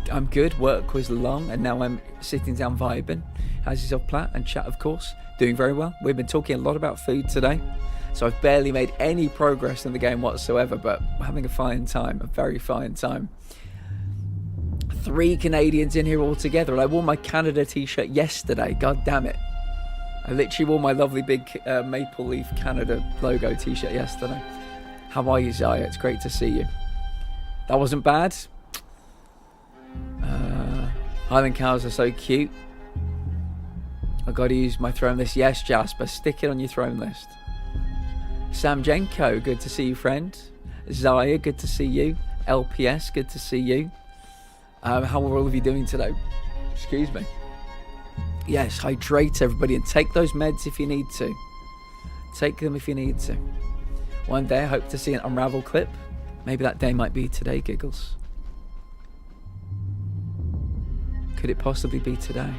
I'm good. Work was long, and now I'm sitting down vibing. How's yourself, Platt? And chat, of course. Doing very well. We've been talking a lot about food today, so I've barely made any progress in the game whatsoever, but I'm having a fine time, a very fine time. 3 Canadians in here all together, and I wore my Canada t-shirt yesterday. God damn it. I literally wore my lovely big Maple Leaf Canada logo t-shirt yesterday. How are you, Zaya? It's great to see you. That wasn't bad. Highland cows are so cute. I've got to use my throne list. Yes, Jasper, stick it on your throne list. Sam Jenko, good to see you, friend. Zaya, good to see you. LPS, good to see you. How are all of you doing today? Excuse me. Yes, hydrate everybody and take those meds if you need to. Take them if you need to. One day I hope to see an Unravel clip. Maybe that day might be today, Giggles. Could it possibly be today?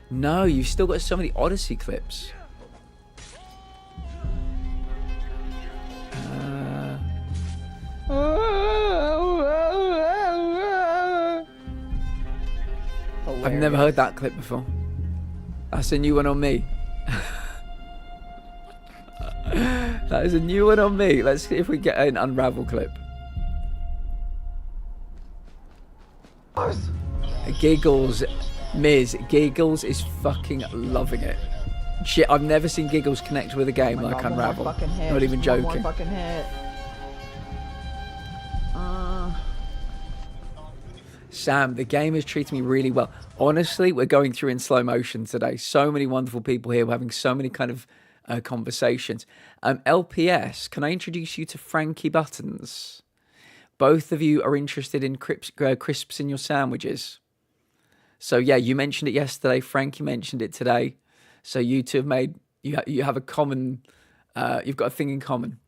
No, you've still got so many Odyssey clips. I've never heard that clip before. That's a new one on me. That is a new one on me. Let's see if we get an Unravel clip. Giggles, Miz, Giggles is fucking loving it. Shit, I've never seen Giggles connect with a game like Unravel. Not even joking. Sam, the game is treating me really well. Honestly, we're going through in slow motion today. So many wonderful people here. We're having so many kind of conversations. LPS, can I introduce you to Frankie Buttons? Both of you are interested in crisps in your sandwiches. So yeah, you mentioned it yesterday. Frankie mentioned it today. So you two have made, you have a common, you've got a thing in common.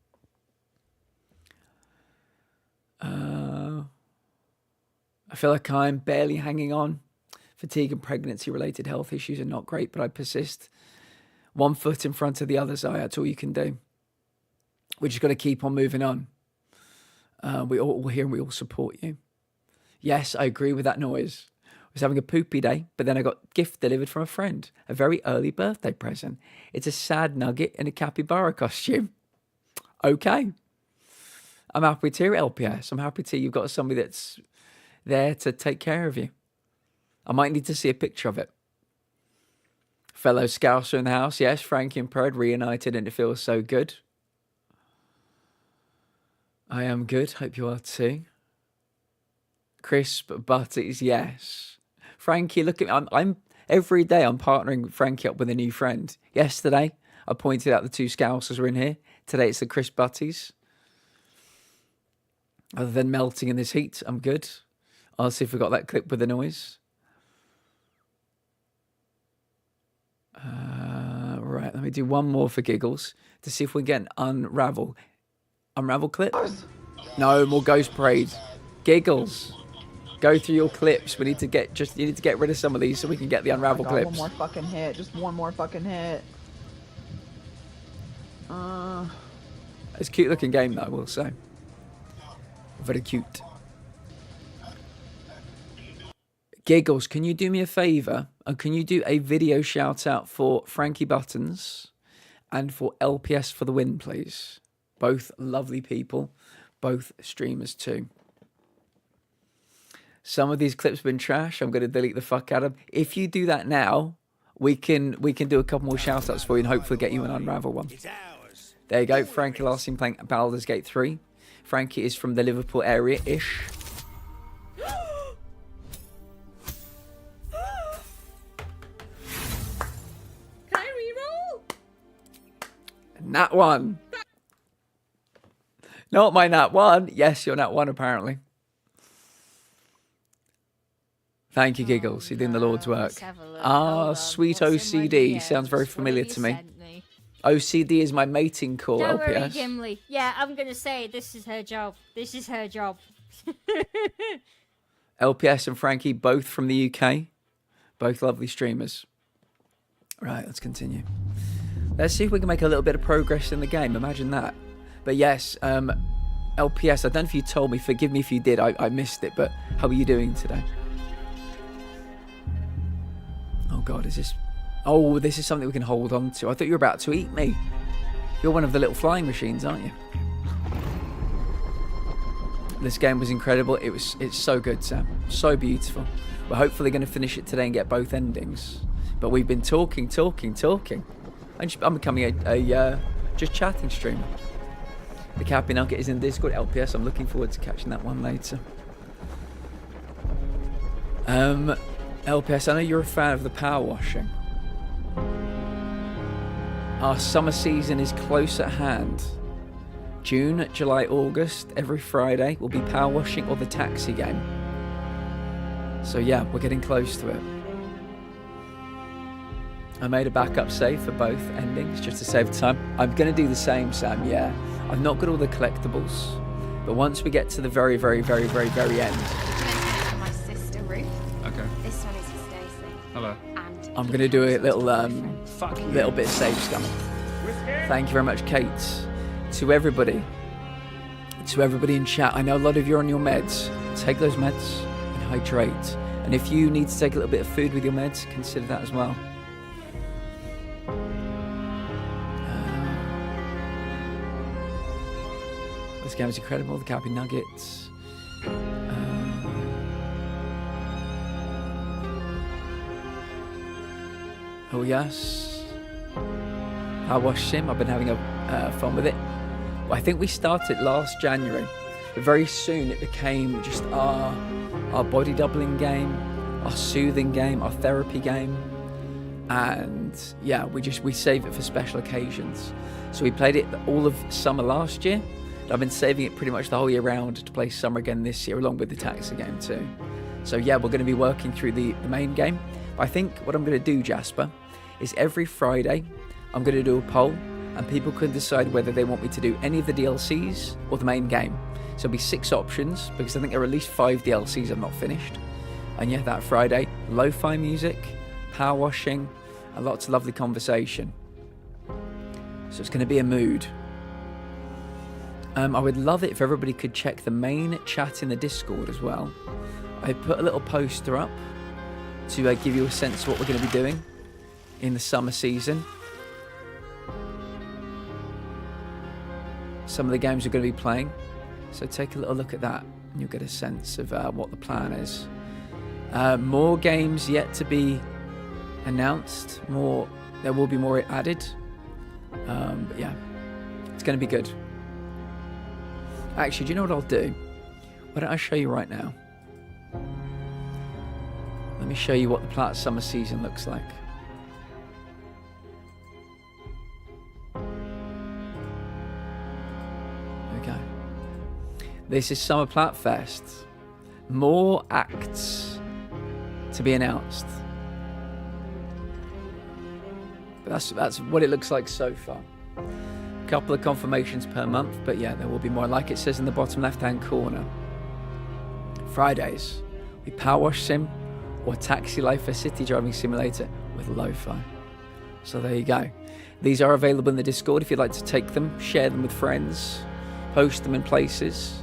I feel like I'm barely hanging on. Fatigue and pregnancy-related health issues are not great, but I persist. 1 foot in front of the other, so that's all you can do. We just got to keep on moving on. We all here and we all support you. Yes, I agree with that noise. I was having a poopy day, but then I got a gift delivered from a friend. A very early birthday present. It's a sad nugget in a capybara costume. Okay. I'm happy to hear it, LPS. I'm happy to hear you've got somebody that's there to take care of you. I might need to see a picture of it. Fellow Scouser in the house. Yes, Frankie and Perd reunited and it feels so good. I am good. Hope you are too. Crisp butties. Yes. Frankie, look at me. I'm every day I'm partnering Frankie up with a new friend. Yesterday, I pointed out the 2 Scousers were in here. Today, it's the crisp butties. Other than melting in this heat, I'm good. I'll see if we got that clip with the noise. Right, let me do one more for giggles to see if we get an unravel clip. No, more Ghost Parade. Giggles. Go through your clips. You need to get rid of some of these so we can get the unravel clips. One more fucking hit. Just one more fucking hit. It's a cute looking game though, I will say. Very cute. Giggles, can you do me a favour? And can you do a video shout out for Frankie Buttons and for LPS for the win, please? Both lovely people, both streamers too. Some of these clips have been trash. I'm going to delete the fuck out of them. If you do that now, we can do a couple more shout outs for you and hopefully get you an unravel one. There you go. Frankie last seen playing Baldur's Gate 3. Frankie is from the Liverpool area-ish. Nat 1. Not my Nat 1. Yes, you're Nat 1 apparently. Thank you, Giggles. You're doing the Lord's work. Ah, sweet OCD. Sounds very familiar to me. OCD is my mating call, Don't worry, LPS. Gimli. Yeah, I'm going to say this is her job. This is her job. LPS and Frankie, both from the UK. Both lovely streamers. Right, let's continue. Let's see if we can make a little bit of progress in the game. Imagine that. But yes, LPS, I don't know if you told me. Forgive me if you did. I missed it. But how are you doing today? Oh, God, is this... Oh, this is something we can hold on to. I thought you were about to eat me. You're one of the little flying machines, aren't you? This game was incredible. It's so good, Sam. So beautiful. We're hopefully going to finish it today and get both endings. But we've been talking. I'm becoming a just chatting streamer. The Cappy Nugget is in Discord. LPS, I'm looking forward to catching that one later. LPS, I know you're a fan of the power washing. Our summer season is close at hand. June, July, August, every Friday will be power washing or the taxi game. So yeah, we're getting close to it. I made a backup save for both endings just to save time. I'm going to do the same, Sam, yeah. I've not got all the collectibles, but once we get to the very, very, very, very, very end. My sister Ruth. Okay. This one is for Stacey. Hello. And I'm going to do a little little bit of save scum. Thank you very much, Kate. To everybody in chat, I know a lot of you are on your meds. Take those meds and hydrate. And if you need to take a little bit of food with your meds, consider that as well. This game is incredible. The Cappy Nuggets. Oh yes. I watched him. I've been having fun with it. Well, I think we started last January, but very soon it became just our body doubling game, our soothing game, our therapy game, and yeah, we save it for special occasions. So we played it all of summer last year. I've been saving it pretty much the whole year round to play summer again this year, along with the taxi game too. So yeah, we're going to be working through the main game. But I think what I'm going to do, Jasper, is every Friday I'm going to do a poll and people can decide whether they want me to do any of the DLCs or the main game. So there'll be 6 options, because I think there are at least 5 DLCs I've not finished. And yeah, that Friday, lo-fi music, power washing, and lots of lovely conversation. So it's going to be a mood. I would love it if everybody could check the main chat in the Discord as well. I put a little poster up to give you a sense of what we're going to be doing in the summer season. Some of the games we're going to be playing. So take a little look at that and you'll get a sense of what the plan is. More games yet to be announced. There will be more added. But yeah, it's going to be good. Actually, do you know what I'll do? Why don't I show you right now? Let me show you what the Platt summer season looks like. There we go. This is Summer Platt Fest. More acts to be announced. But that's what it looks like so far. Couple of confirmations per month, but yeah, there will be more. Like it says in the bottom left-hand corner. Fridays, we power wash sim or taxi life for city driving simulator with lo-fi. So there you go. These are available in the Discord if you'd like to take them, share them with friends, post them in places.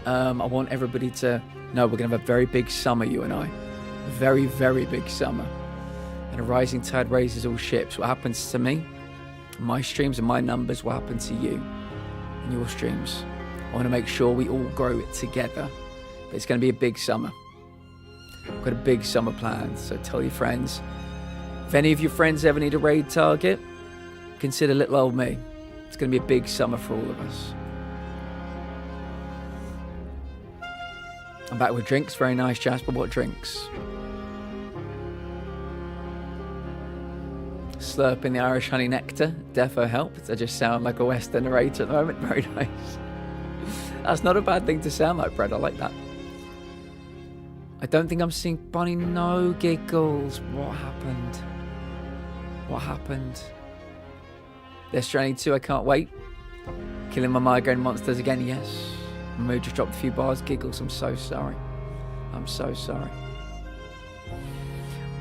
I want everybody to know we're going to have a very big summer, you and I. A very, very big summer. And a rising tide raises all ships. What happens to me, my streams and my numbers, will happen to you and your streams. I want to make sure we all grow it together. But it's going to be a big summer. We've got a big summer planned, so tell your friends. If any of your friends ever need a raid target, consider little old me. It's going to be a big summer for all of us. I'm back with drinks. Very nice, Jasper. What drinks? Slurping the Irish honey nectar. Defo helped. I just sound like a Western narrator at the moment. Very nice. That's not a bad thing to sound like, Brad. I like that. I don't think I'm seeing Bonnie. No giggles. What happened? What happened? Death Stranding 2. I can't wait. Killing my migraine monsters again. Yes. My mood just dropped a few bars. Giggles. I'm so sorry. I'm so sorry.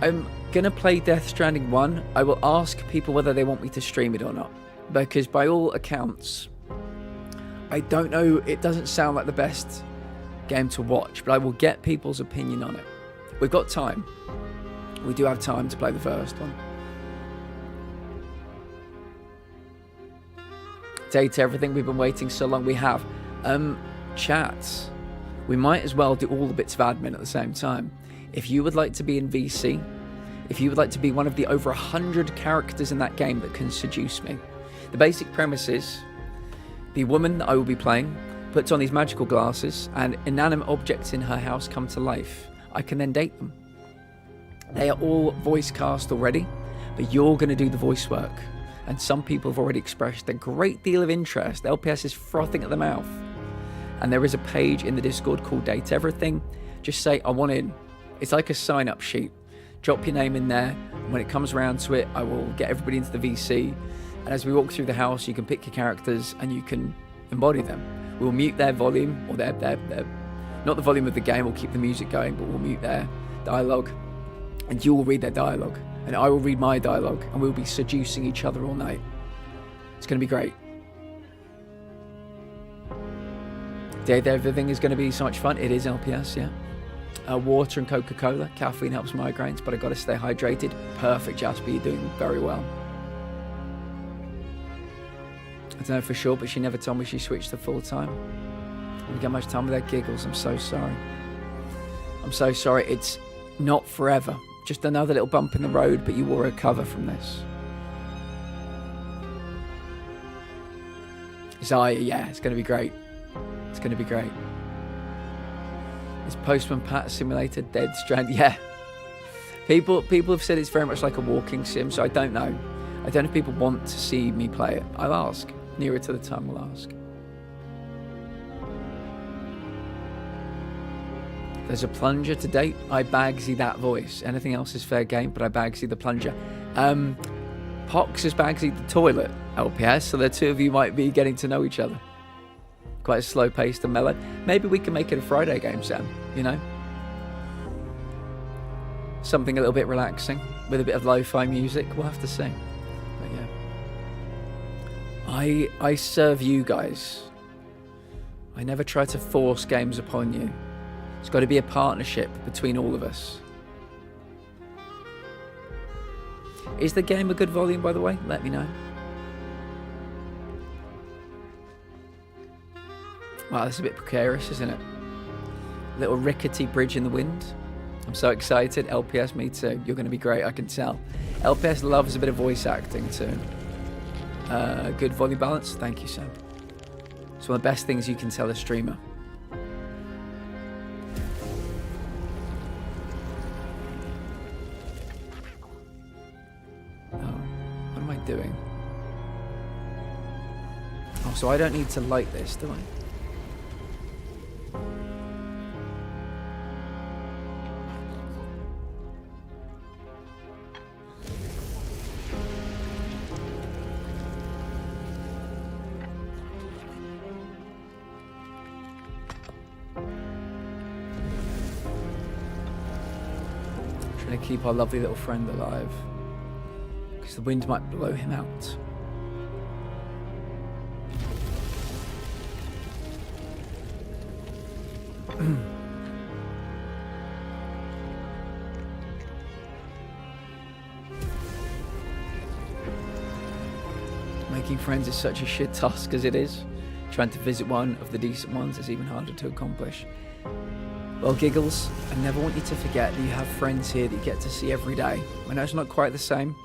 I'm going to play Death Stranding 1. I will ask people whether they want me to stream it or not. Because by all accounts, I don't know, it doesn't sound like the best game to watch. But I will get people's opinion on it. We've got time. We do have time to play the first one. Data everything. We've been waiting so long. We have. Chat. We might as well do all the bits of admin at the same time. If you would like to be in VC, if you would like to be one of the over 100 characters in that game that can seduce me, the basic premise is the woman that I will be playing puts on these magical glasses and inanimate objects in her house come to life. I can then date them. They are all voice cast already, but you're going to do the voice work. And some people have already expressed a great deal of interest. LPS is frothing at the mouth. And there is a page in the Discord called Date Everything. Just say, I want in. It's like a sign-up sheet. Drop your name in there. When it comes around to it, I will get everybody into the VC. And as we walk through the house, you can pick your characters and you can embody them. We'll mute their volume, or their not the volume of the game, we'll keep the music going, but we'll mute their dialogue. And you will read their dialogue. And I will read my dialogue. And we'll be seducing each other all night. It's going to be great. Date Everything is going to be so much fun. It is LPS, yeah. Water and Coca-Cola. Caffeine helps migraines, but I got to stay hydrated. Perfect, Jasper. You're doing very well. I don't know for sure, but she never told me she switched to full-time. I didn't get much time with her giggles. I'm so sorry. I'm so sorry. It's not forever. Just another little bump in the road, but you will recover from this. Zaya, yeah, it's going to be great. It's going to be great. Is Postman Pat Simulator Dead Strand? Yeah. People have said it's very much like a walking sim, so I don't know. I don't know if people want to see me play it. I'll ask. Nearer to the time, we'll ask. There's a plunger to date. I Bagsy that voice. Anything else is fair game, but I Bagsy the plunger. Pox is Bagsy the toilet, LPS, so the two of you might be getting to know each other. quite slow paced and mellow. Maybe we can make it a Friday game, Sam, you know? Something a little bit relaxing with a bit of lo-fi music. We'll have to see. But yeah. I serve you guys. I never try to force games upon you. It's got to be a partnership between all of us. Is the game a good volume, by the way? Let me know. Wow, this is a bit precarious, isn't it? Little rickety bridge in the wind. I'm so excited. LPS, me too. You're going to be great, I can tell. LPS loves a bit of voice acting too. Good volume balance. Thank you, Sam. It's one of the best things you can tell a streamer. What am I doing? Oh, so I don't need to light this, do I? Trying to keep our lovely little friend alive, because the wind might blow him out. Making friends is such a shit task as it is. Trying to visit one of the decent ones is even harder to accomplish. Well, Giggles, I never want you to forget that you have friends here that you get to see every day. I know it's not quite the same.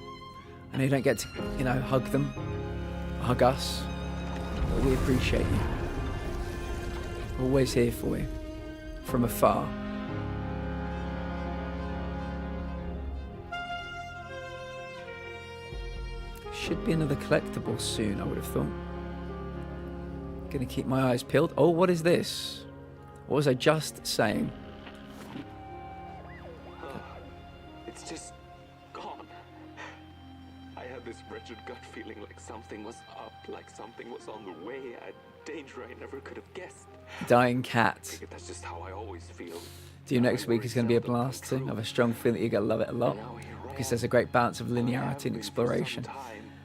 I know you don't get to, you know, hug them, hug us, but we appreciate you. We're always here for you, from afar. Should be another collectible soon, I would have thought. Gonna keep my eyes peeled. Oh, what is this? What was I just saying? It's just gone. I had this wretched gut feeling like something was up, like something was on the way, a danger I never could have guessed. Dying cat. That's just how I always feel. Due next week is going to be a blast too. I have a strong feeling that you're going to love it a lot, because there's a great balance of linearity and exploration.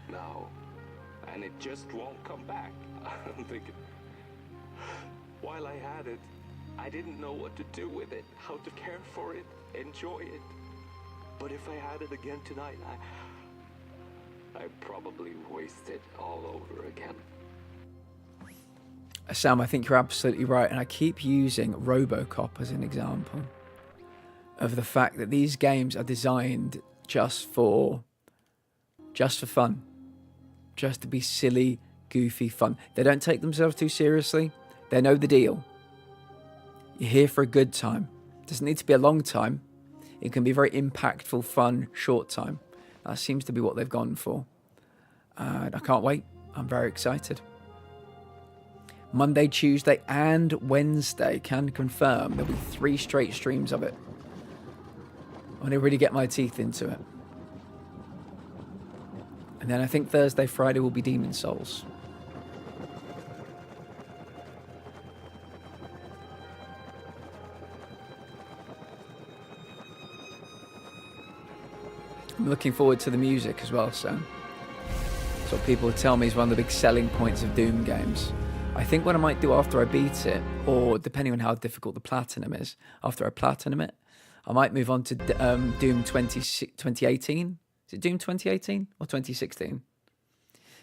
Now, and it just won't come back. I'm thinking, while I had it, I didn't know what to do with it, how to care for it, enjoy it. But if I had it again tonight, I'd probably waste it all over again. Sam, I think you're absolutely right, and I keep using RoboCop as an example of the fact that these games are designed just for fun, just to be silly, goofy fun. They don't take themselves too seriously. They know the deal. You're here for a good time. It doesn't need to be a long time. It can be a very impactful, fun, short time. That seems to be what they've gone for. I can't wait. I'm very excited. Monday, Tuesday, and Wednesday, can confirm there'll be 3 straight streams of it. I want to really get my teeth into it. And then I think Thursday, Friday will be Demon Souls. I'm looking forward to the music as well, so that's what people tell me is one of the big selling points of Doom games. I think what I might do after I beat it, or depending on how difficult the platinum is, after I platinum it, I might move on to Doom 2018. Is it Doom 2018 or 2016?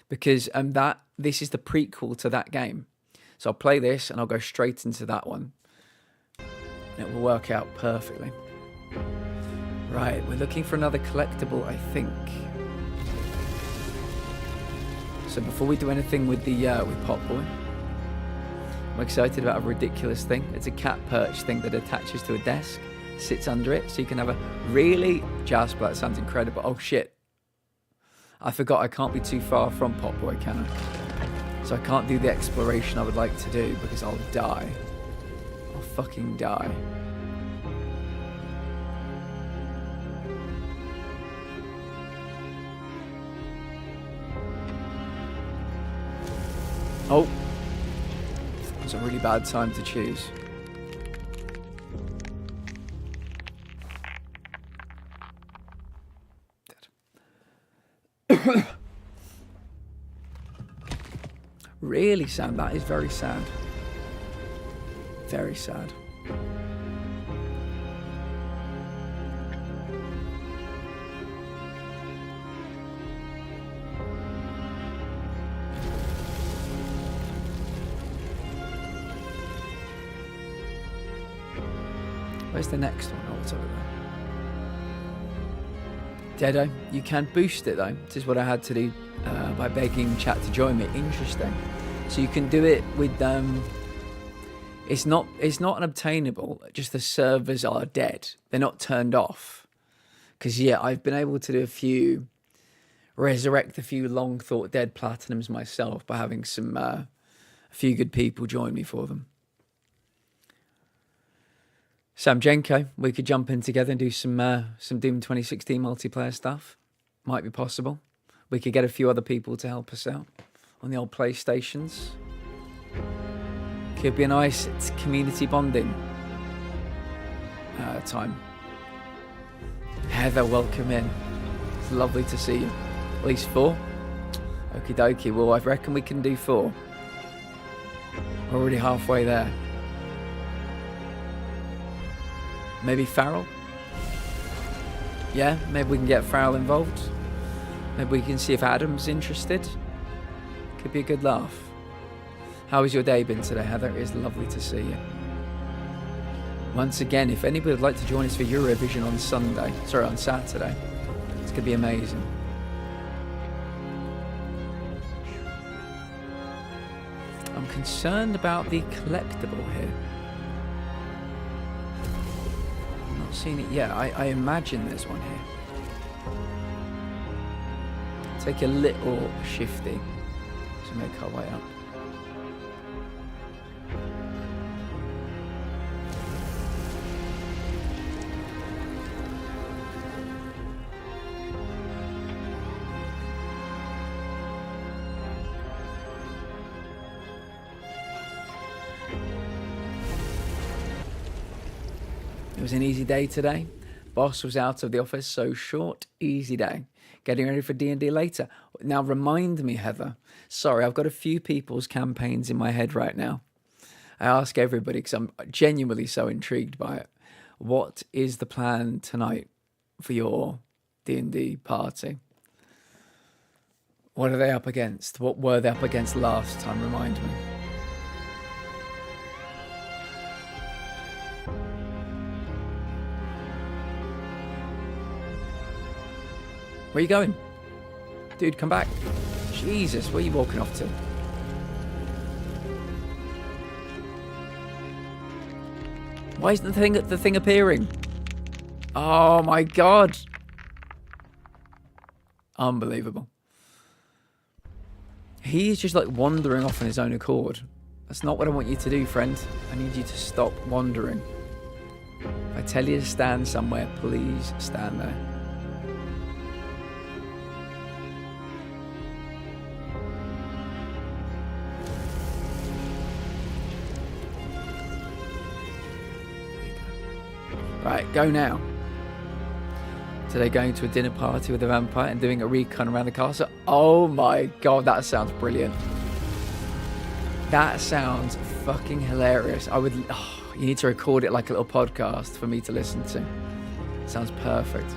Because this is the prequel to that game. So I'll play this and I'll go straight into that one. And it will work out perfectly. Right, we're looking for another collectible, I think. So before we do anything with the with Pop Boy, I'm excited about a ridiculous thing. It's a cat perch thing that attaches to a desk, sits under it, so you can have a really... Jasper, that sounds incredible. Oh shit. I forgot I can't be too far from Pop Boy, can I? So I can't do the exploration I would like to do because I'll die. I'll fucking die. Oh. It's a really bad time to choose. Really sad. That is very sad. Very sad. Where's the next one? Oh, it's over there. Deado, you can boost it though. This is what I had to do by begging chat to join me. Interesting. So you can do it with it's not unobtainable. Just the servers are dead. They're not turned off. Because yeah, I've been able to resurrect a few long thought dead platinums myself by having a few good people join me for them. Sam Jenko, we could jump in together and do some Doom 2016 multiplayer stuff. Might be possible. We could get a few other people to help us out on the old PlayStations. Could be a nice community bonding time. Heather, welcome in. It's lovely to see you. At least 4. Okie dokie. Well, I reckon we can do 4. We're already halfway there. Maybe Farrell? Yeah, maybe we can get Farrell involved. Maybe we can see if Adam's interested. Could be a good laugh. How has your day been today, Heather? It is lovely to see you. Once again, if anybody would like to join us for Eurovision on Saturday, it's going to be amazing. I'm concerned about the collectible here. Not seen it yet. I imagine there's one here. Take a little shifty to make our way up. It was an easy day today. Boss was out of the office, so short, easy day. Getting ready for D&D later. Now remind me, Heather. Sorry, I've got a few people's campaigns in my head right now. I ask everybody because I'm genuinely so intrigued by it. What is the plan tonight for your D&D party? What are they up against? What were they up against last time? Remind me. Where are you going? Dude, come back. Jesus, where are you walking off to? Why isn't the thing appearing? Oh my god. Unbelievable. He's just like wandering off on his own accord. That's not what I want you to do, friend. I need you to stop wandering. If I tell you to stand somewhere, please stand there. Right, go now. Today going to a dinner party with a vampire and doing a recon around the castle. Oh my god, that sounds brilliant. That sounds fucking hilarious. You need to record it like a little podcast for me to listen to. Sounds perfect.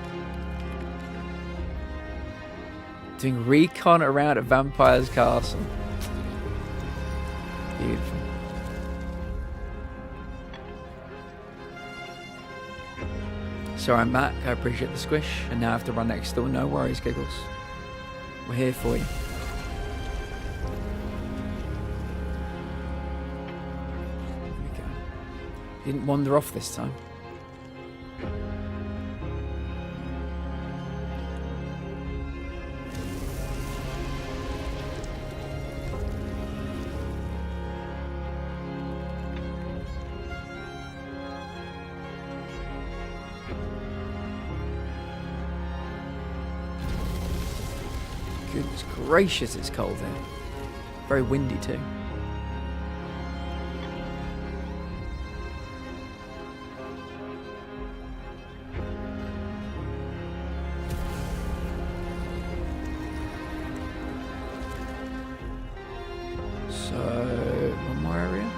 Doing recon around a vampire's castle. Beautiful. Sorry, Matt. I appreciate the squish. And now I have to run next door. No worries, Giggles. We're here for you. Here we go. Didn't wander off this time. Goodness gracious, it's cold here. Very windy too. So, one more area.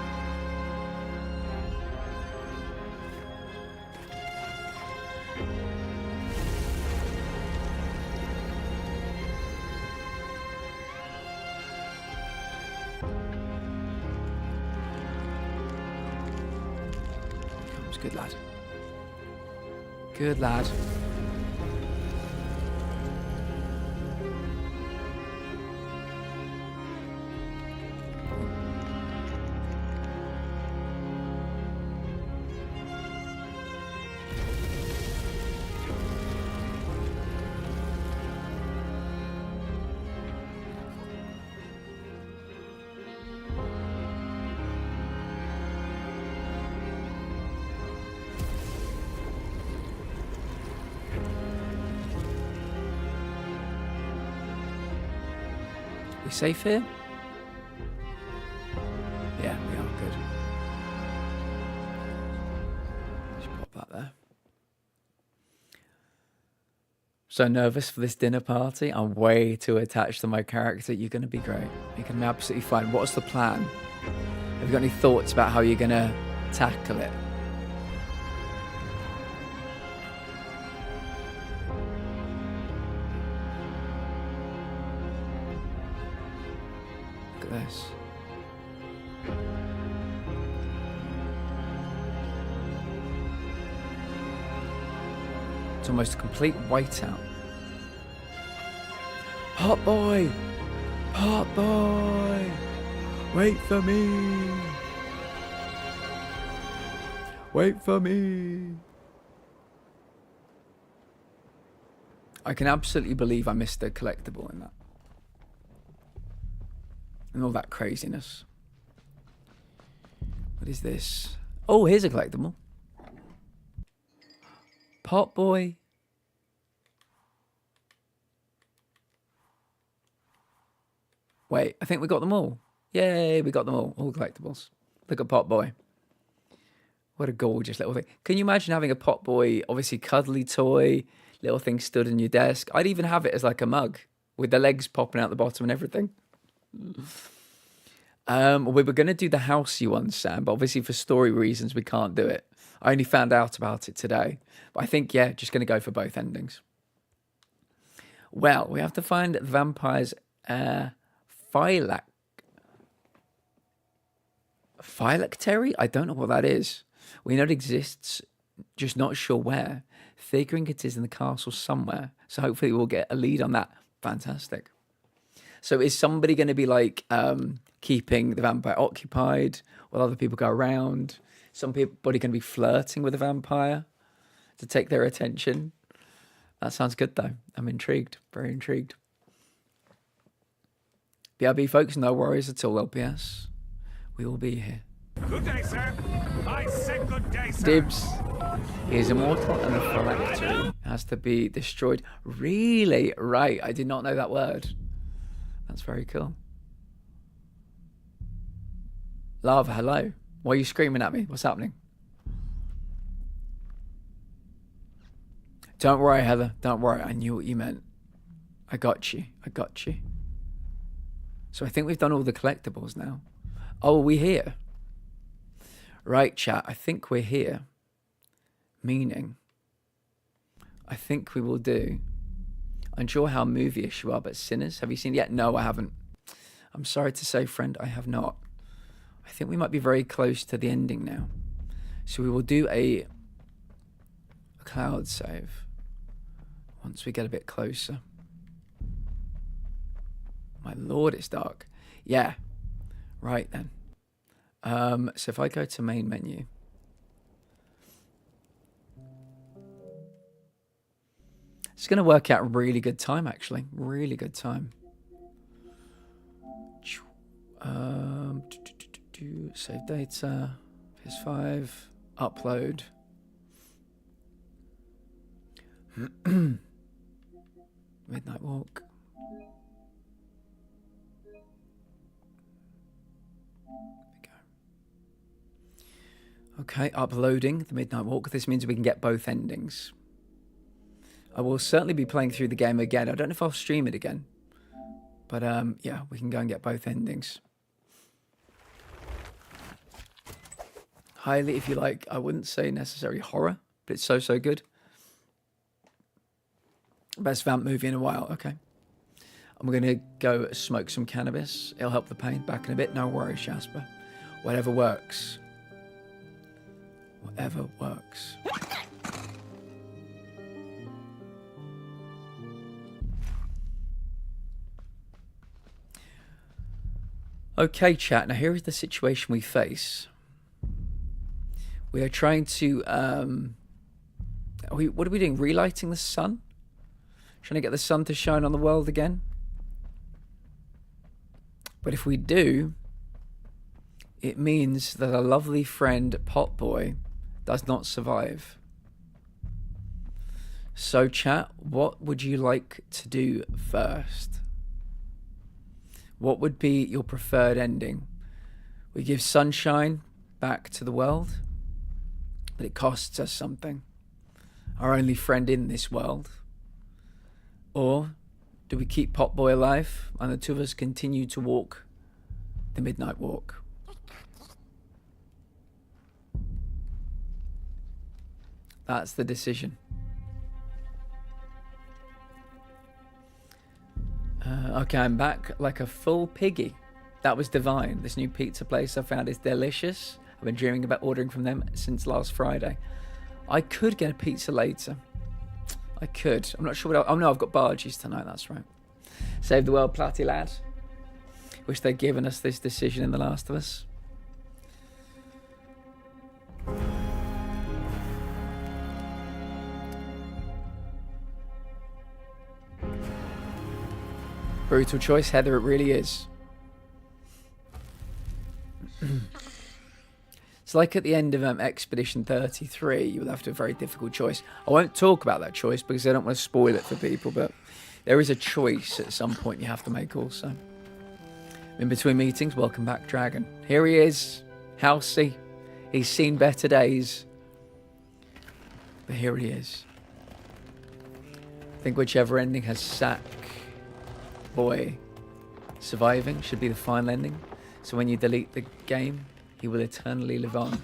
Comes, good lad. Good lad. We safe here? Yeah, we are. Good. Just pop that there. So nervous for this dinner party. I'm way too attached to my character. You're going to be great. You're going to be absolutely fine. What's the plan? Have you got any thoughts about how you're going to tackle it? Look at this. It's almost a complete whiteout. Hot boy! Hot boy! Wait for me! Wait for me! I can absolutely believe I missed the collectible in that. And all that craziness. What is this? Oh, here's a collectible. Pot boy. Wait, I think we got them all. Yay, we got them all. All collectibles. Look at Pot Boy. What a gorgeous little thing. Can you imagine having a Pot Boy, obviously cuddly toy, little thing stood on your desk? I'd even have it as like a mug with the legs popping out the bottom and everything. We were going to do the housey one, Sam, but obviously for story reasons, we can't do it. I only found out about it today. But I think, yeah, just going to go for both endings. Well, we have to find the vampire's phylactery? I don't know what that is. We know it exists, just not sure where. Figuring it is in the castle somewhere. So hopefully we'll get a lead on that. Fantastic. So is somebody going to be like keeping the vampire occupied while other people go around? Somebody going to be flirting with a vampire to take their attention? That sounds good though. I'm intrigued. Very intrigued. BRB folks, no worries at all, LPS. We will be here. Good day, sir. I said good day, sir. Dibs. He is immortal and the phylactery has to be destroyed. Really? Right. I did not know that word. That's very cool. Lava, hello. Why are you screaming at me? What's happening? Don't worry, Heather. Don't worry. I knew what you meant. I got you. I got you. So I think we've done all the collectibles now. Oh, are we here? Right, chat. I think we're here. Meaning, I think we will do. I'm unsure how movie-ish you are, but Sinners, have you seen it yet? No, I haven't. I'm sorry to say, friend, I have not. I think we might be very close to the ending now. So we will do a cloud save once we get a bit closer. My lord, it's dark. Yeah. Right then. So if I go to main menu. It's going to work out really good time, actually. Really good time. Save data. PS5. Upload. Midnight Walk. Okay, uploading the Midnight Walk. This means we can get both endings. I will certainly be playing through the game again. I don't know if I'll stream it again. But yeah, we can go and get both endings. highly, if you like, I wouldn't say necessarily horror, but it's so, so good. Best vamp movie in a while. Okay. I'm going to go smoke some cannabis. It'll help the pain. Back in a bit. No worries, Jasper. Whatever works. Whatever works. Okay, chat. Now, here is the situation we face. We are trying to... what are we doing? Relighting the sun? Trying to get the sun to shine on the world again? But if we do, it means that our lovely friend Potboy does not survive. So, chat, what would you like to do first? What would be your preferred ending? We give sunshine back to the world, but it costs us something. Our only friend in this world. Or do we keep Potboy alive and the two of us continue to walk the midnight walk? That's the decision. Okay, I'm back like a full piggy. That was divine. This new pizza place I found is delicious. I've been dreaming about ordering from them since last Friday. I could get a pizza later. I could. I'm not sure what oh no, I've got barges tonight, that's right. Save the world, Platty lad. Wish they'd given us this decision in The Last of Us. Brutal choice, Heather, it really is. It's like at the end of Expedition 33, you will have to have a very difficult choice. I won't talk about that choice because I don't want to spoil it for people, but there is a choice at some point you have to make also. In between meetings, welcome back, Dragon. Here he is, Halsey. He's seen better days. But here he is. I think whichever ending has Sack Boy surviving should be the final ending. So when you delete the game, he will eternally live on.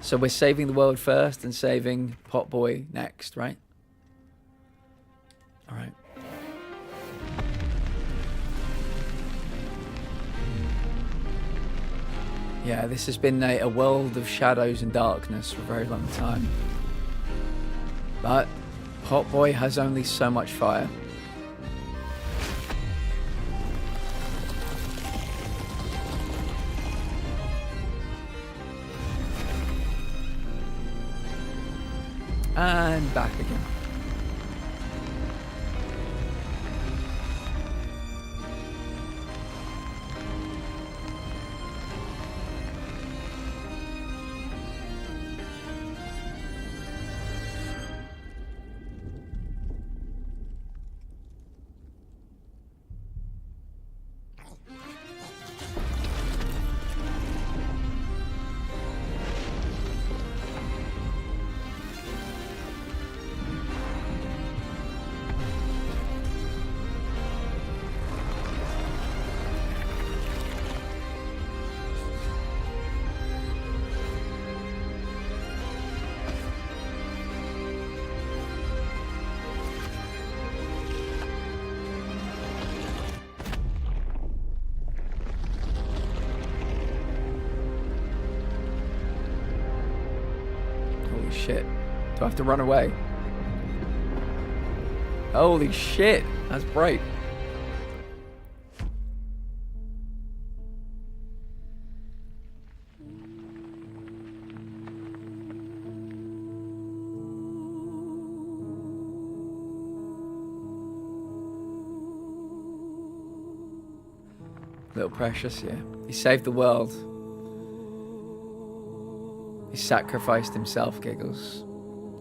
So we're saving the world first and saving Potboy next, right? All right. Yeah, this has been a world of shadows and darkness for a very long time. But Potboy has only so much fire. And back again. Shit. Do I have to run away? Holy shit. That's bright. Little Precious, yeah. He saved the world. He sacrificed himself, Giggles,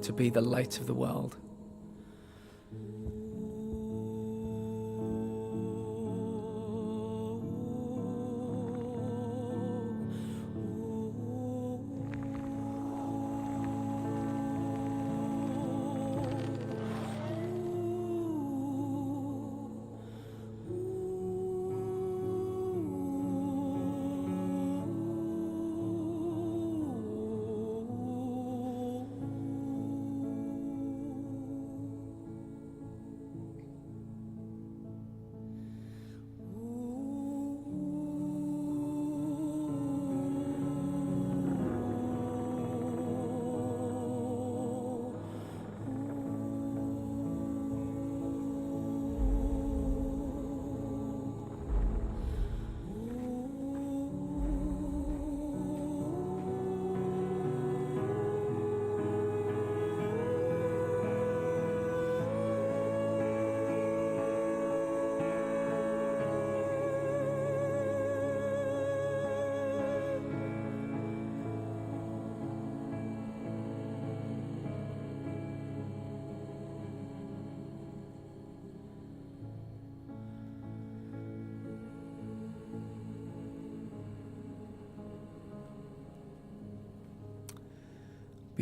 to be the light of the world.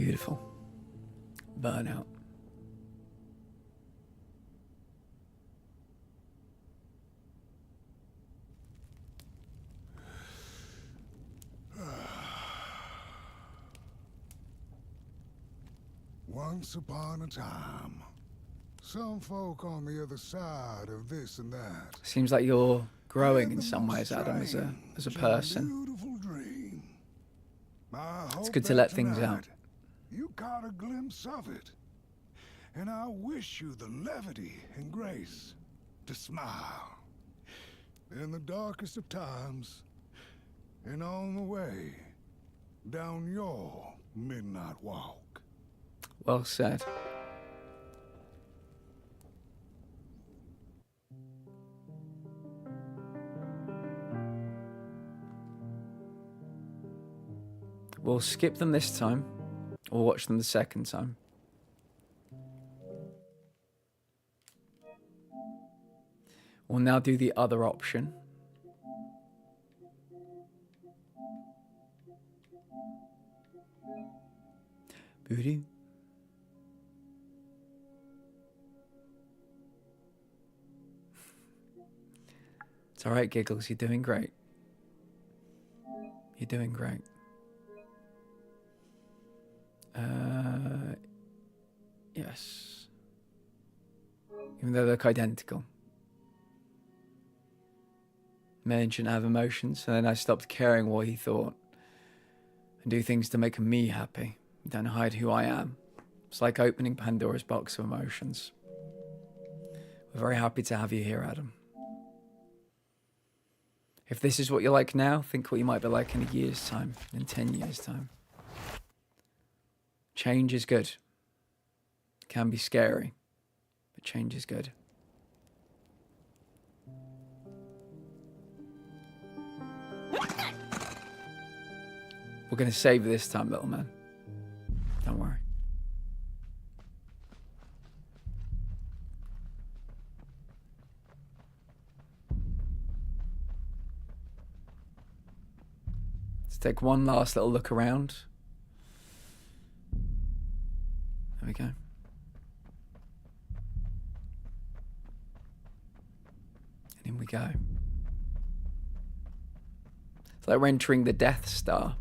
Beautiful. Burnout. Once upon a time, some folk on the other side of this and that. Seems like you're growing in some ways, Adam, as a person. Beautiful dream. It's good to let things out. You caught a glimpse of it. And I wish you the levity and grace to smile. In the darkest of times, and on the way down your midnight walk. Well said. We'll skip them this time, or watch them the second time. We'll now do the other option. Booty. It's alright, Giggles, you're doing great. You're doing great. Yes. Even though they look identical. Men shouldn't have emotions, and then I stopped caring what he thought. And do things to make me happy. Don't hide who I am. It's like opening Pandora's box of emotions. We're very happy to have you here, Adam. If this is what you're like now, think what you might be like in a year's time, in 10 years' time. Change is good. It can be scary, but change is good. We're going to save this time, little man. Don't worry. Let's take one last little look around. There we go. And in we go. It's like we're entering the Death Star.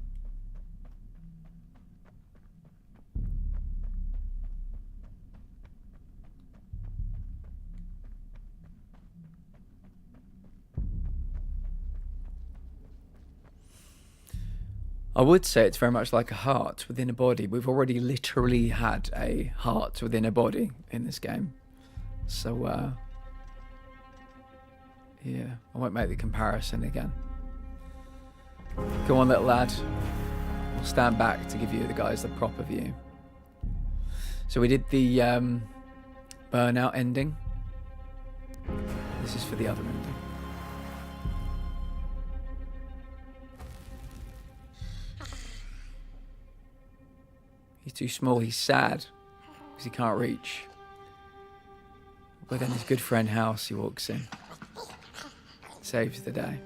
I would say it's very much like a heart within a body. We've already literally had a heart within a body in this game. So, yeah, I won't make the comparison again. Go on, little lad. We'll stand back to give you the guys the proper view. So we did the burnout ending. This is for the other ending. He's too small, he's sad, because he can't reach. But then his good friend House, he walks in. Saves the day.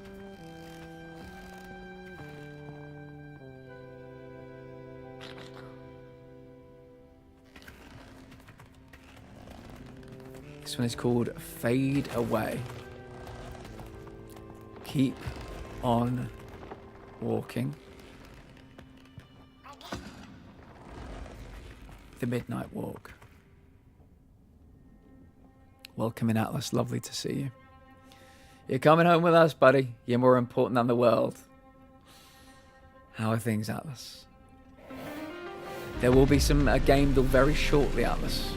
This one is called Fade Away. Keep on walking. The Midnight Walk. Welcome in, Atlas. Lovely to see you. You're coming home with us, buddy. You're more important than the world. How are things, Atlas? There will be some game build very shortly, Atlas.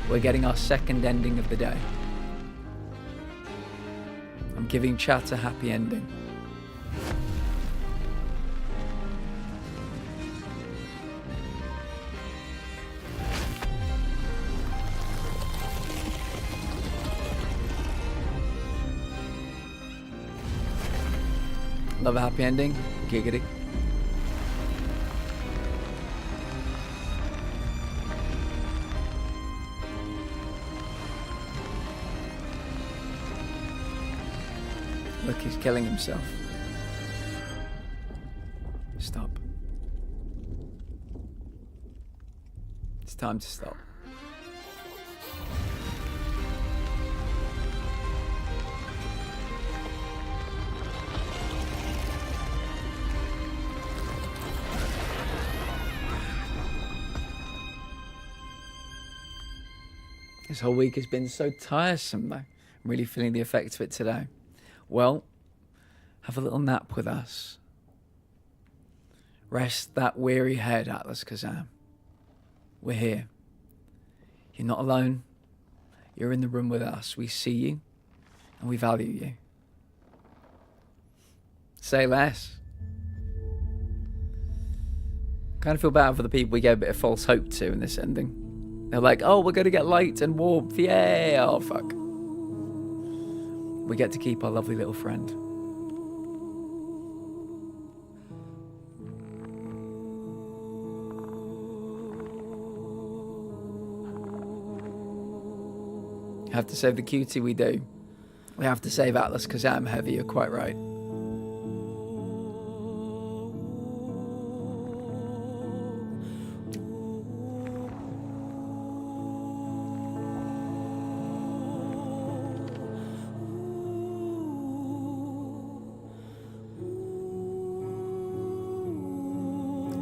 We're getting our second ending of the day. I'm giving chat a happy ending. Love a happy ending. Giggity. Look, he's killing himself. Stop. time to stop. This whole week has been so tiresome, though. I'm really feeling the effects of it today. Well, have a little nap with us. Rest that weary head, Atlas Kazam. We're here. You're not alone. You're in the room with us. We see you, and we value you. Say less. Kind of feel bad for the people we gave a bit of false hope to in this ending. They're like, oh, we're going to get light and warmth. Yay. Oh, fuck. We get to keep our lovely little friend. You have to save the cutie, we do. We have to save Atlas Kazam heavy, you're quite right.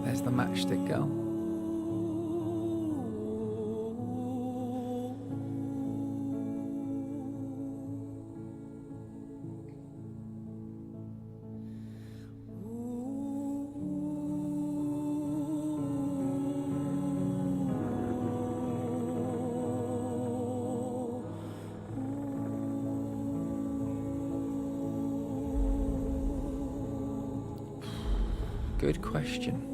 There's the matchstick girl. Good question.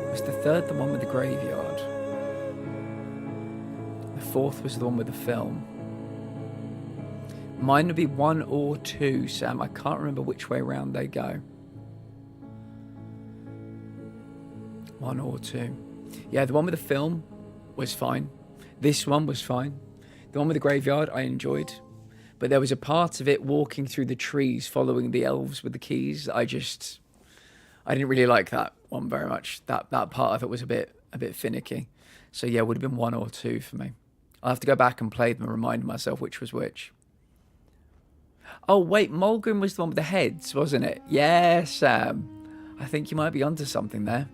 Was the third the one with the graveyard? The fourth was the one with the film. Mine would be 1 or 2, Sam. I can't remember which way round they go. 1 or 2. Yeah, the one with the film was fine. This one was fine. The one with the graveyard I enjoyed. But there was a part of it walking through the trees following the elves with the keys. I didn't really like that one very much. That part of it was a bit finicky. So yeah, it would have been 1 or 2 for me. I'll have to go back and play them and remind myself which was which. Oh wait, Mulgrim was the one with the heads, wasn't it? Yeah, Sam. I think you might be onto something there.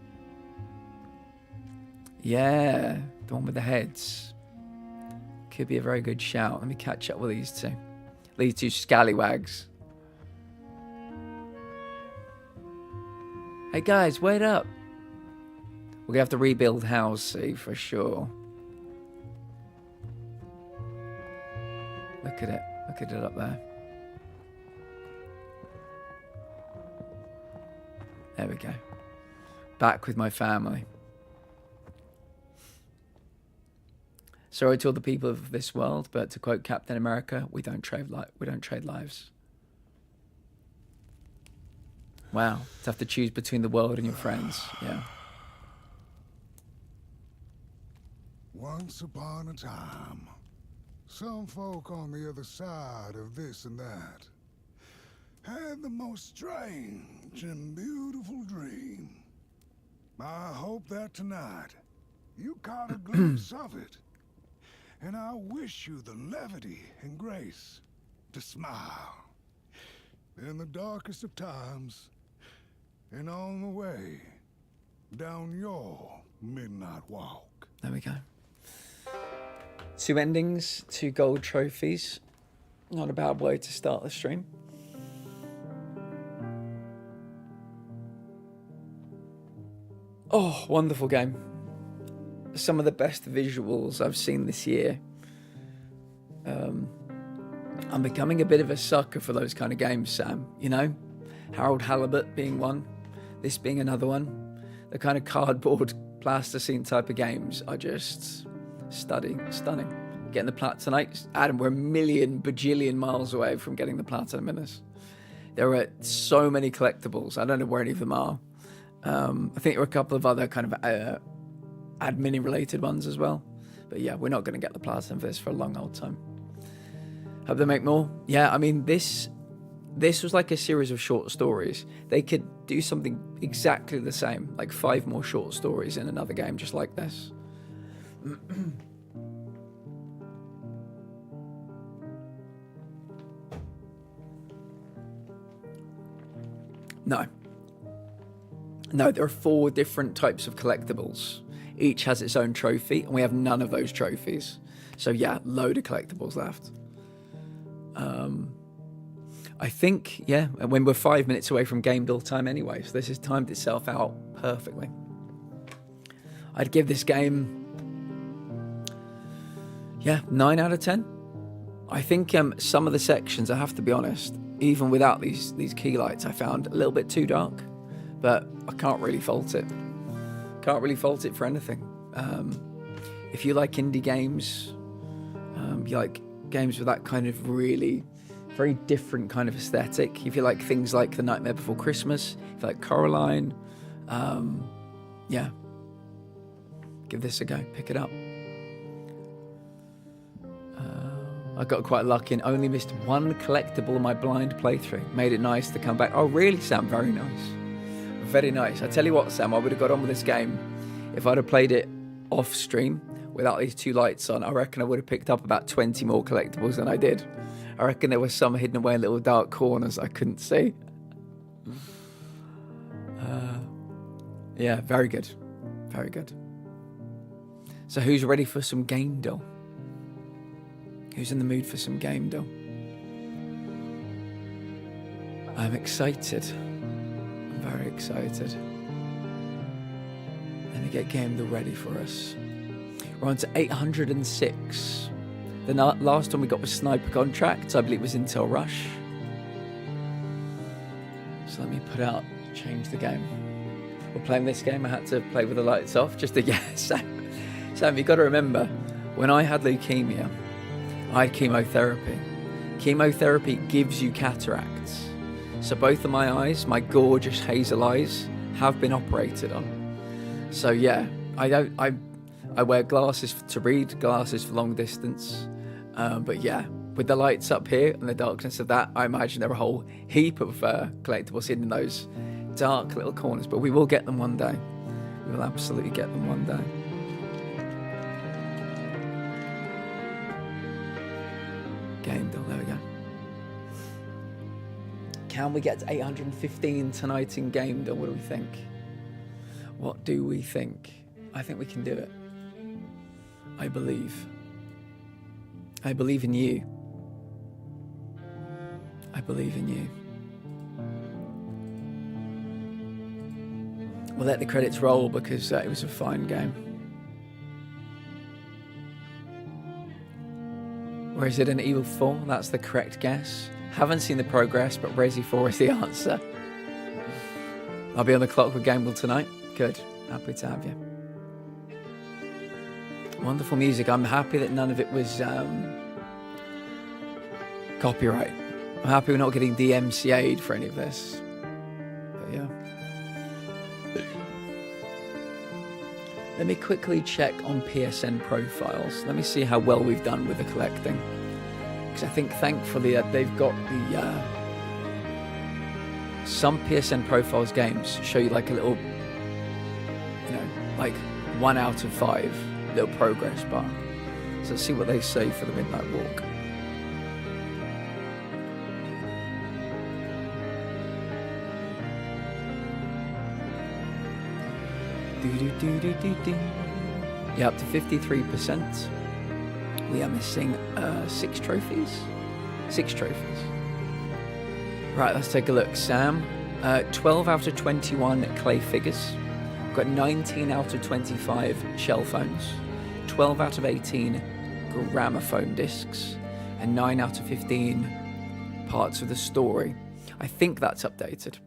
Yeah, the one with the heads. Could be a very good shout. Let me catch up with these two. These two scallywags. Hey guys, wait up. We're gonna have to rebuild Halsey for sure. Look at it. Look at it up there. There we go. Back with my family. Sorry to all the people of this world, but to quote Captain America, we don't trade lives. Wow, to have to choose between the world and your friends, yeah. Once upon a time, some folk on the other side of this and that had the most strange and beautiful dream. I hope that tonight you caught a glimpse of it. And I wish you the levity and grace to smile in the darkest of times and on the way down your midnight walk. There we go. 2 endings, 2 gold trophies. Not a bad way to start the stream. Oh, wonderful game. Some of the best visuals I've seen this year. I'm becoming a bit of a sucker for those kind of games, Sam. You know, Harold Halibut being one, this being another one. The kind of cardboard plasticine type of games are just stunning. Getting the platinum. Adam, we're a million bajillion miles away from getting the platinum in this. There are so many collectibles. I don't know where any of them are. I think there are a couple of other kind of admin related ones as well, But yeah, we're not going to get the platinum for this for a long old time. Hope they make more. Yeah, I mean, this was like a series of short stories. They could do something exactly the same, like 5 more short stories in another game just like this. No, there are 4 different types of collectibles. Each has its own trophy, and we have none of those trophies. So yeah, load of collectibles left. I think, yeah, when we're 5 minutes away from game build time anyway, so this has timed itself out perfectly. I'd give this game, yeah, 9 out of 10. I think some of the sections, I have to be honest, even without these key lights, I found a little bit too dark, but I can't really fault it. Can't really fault it for anything. If you like indie games, you like games with that kind of really very different kind of aesthetic. If you like things like The Nightmare Before Christmas, if you like Coraline, yeah, give this a go. Pick it up. I got quite lucky and only missed 1 collectible in my blind playthrough. Made it nice to come back. Oh, really, Sam? Very nice. Very nice. I tell you what, Sam, I would have got on with this game if I'd have played it off stream without these 2 lights on. I reckon I would have picked up about 20 more collectibles than I did. I reckon there were some hidden away in little dark corners I couldn't see. Yeah, very good. Very good. So who's ready for some game doll? Who's in the mood for some game doll? I'm excited. I'm very excited. Let me get game doll ready for us. We're on to 806. The last one we got was Sniper Contracts. I believe it was Intel Rush. So let me change the game. We're playing this game. I had to play with the lights off just to get Sam, you got to remember, when I had leukemia, I had chemotherapy. Chemotherapy gives you cataracts. So both of my eyes, my gorgeous hazel eyes, have been operated on. So yeah, I wear glasses to read, glasses for long distance. But yeah, with the lights up here and the darkness of that, I imagine there are a whole heap of collectibles hidden in those dark little corners. But we will get them one day. We will absolutely get them one day. Game doll, there we go. Can we get to 815 tonight in game doll? What do we think? What do we think? I think we can do it. I believe. I believe in you. I believe in you. We'll let the credits roll because it was a fine game. Or is it an Evil 4? That's the correct guess. Haven't seen the progress, but Resi 4 is the answer. I'll be on the clock with Gamble tonight. Good. Happy to have you. Wonderful music. I'm happy that none of it was copyright. I'm happy we're not getting DMCA'd for any of this. But yeah. Let me quickly check on PSN profiles. Let me see how well we've done with the collecting. Because I think thankfully they've got the... some PSN profiles games show you like a little, like 1 out of 5 little progress bar. So let's see what they say for the Midnight Walk. Yeah, up to 53%. We are missing 6 trophies. 6 trophies. Right, let's take a look. Sam, 12 out of 21 clay figures. We've got 19 out of 25 shell phones. 12 out of 18 gramophone discs. And 9 out of 15 parts of the story. I think that's updated.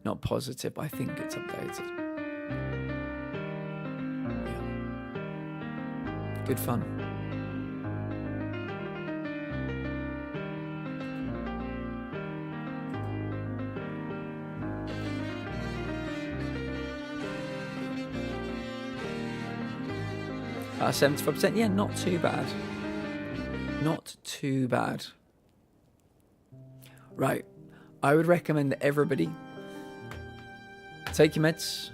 Not positive, but I think it's updated. Good fun. 75%. Yeah, not too bad. Not too bad. Right. I would recommend that everybody take your meds,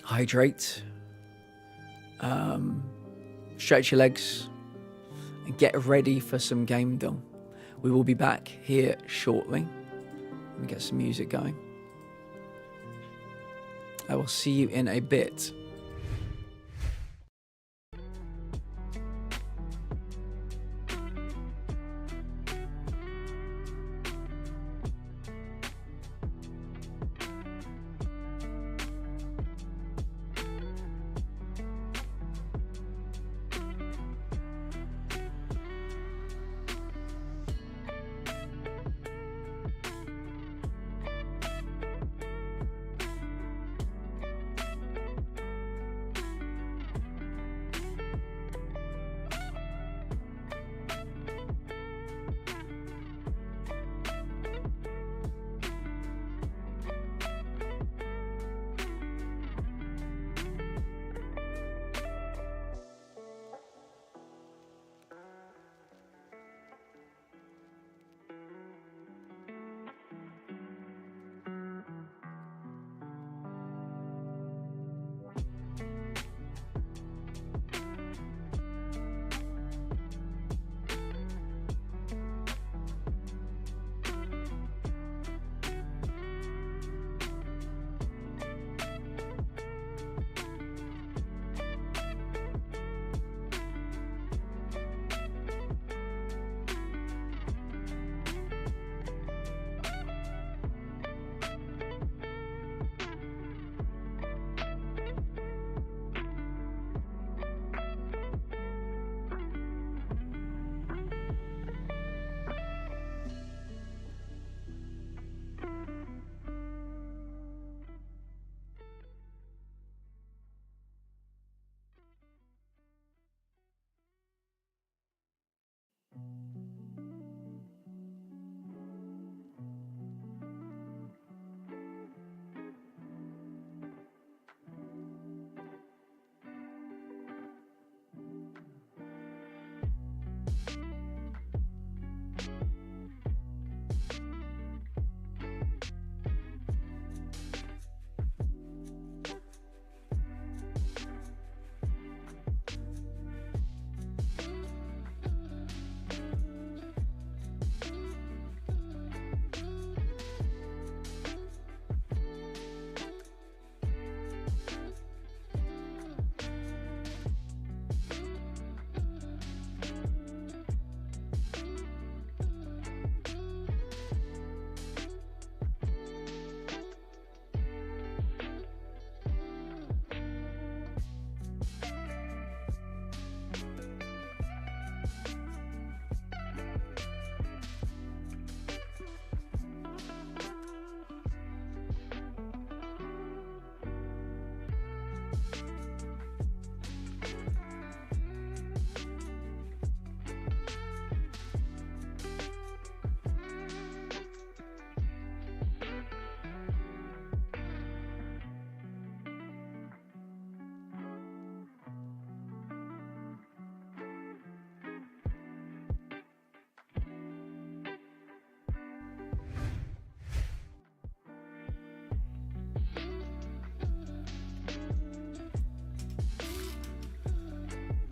hydrate, stretch your legs, and get ready for some game done. We will be back here shortly. Let me get some music going. I will see you in a bit.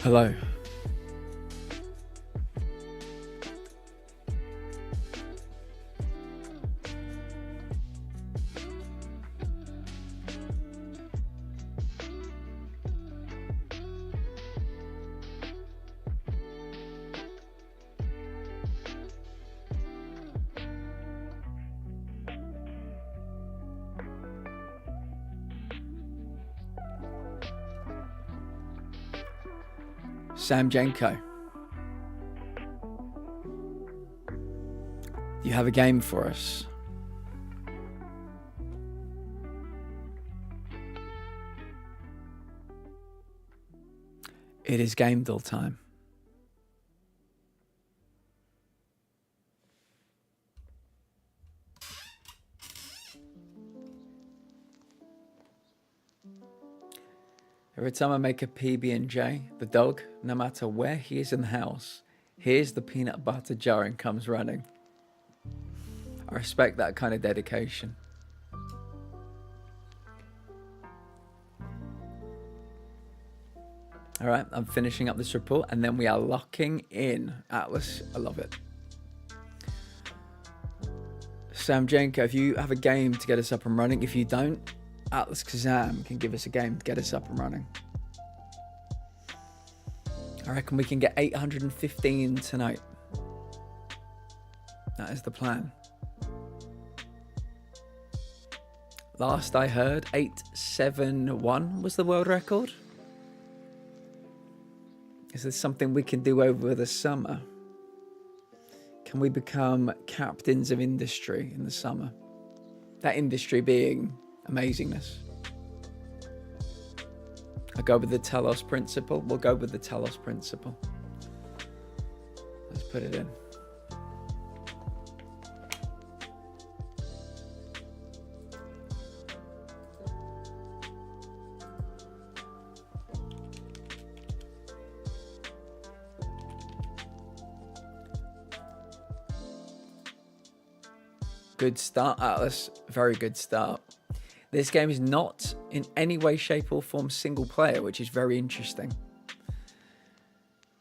Hello. Sam Jenko, you have a game for us. It is game deal time. Every time I make a PB&J, the dog, no matter where he is in the house, hears the peanut butter jar and comes running. I respect that kind of dedication. All right, I'm finishing up this report and then we are locking in. Atlas, I love it. Sam Jenko, if you have a game to get us up and running, if you don't, Atlas Kazam can give us a game to get us up and running. I reckon we can get 815 tonight. That is the plan. Last I heard, 871 was the world record. Is this something we can do over the summer? Can we become captains of industry in the summer? That industry being amazingness. I go with the Telos principle. We'll go with the Telos principle. Let's put it in. Good start, Atlas. Very good start. This game is not in any way, shape or form single player, which is very interesting.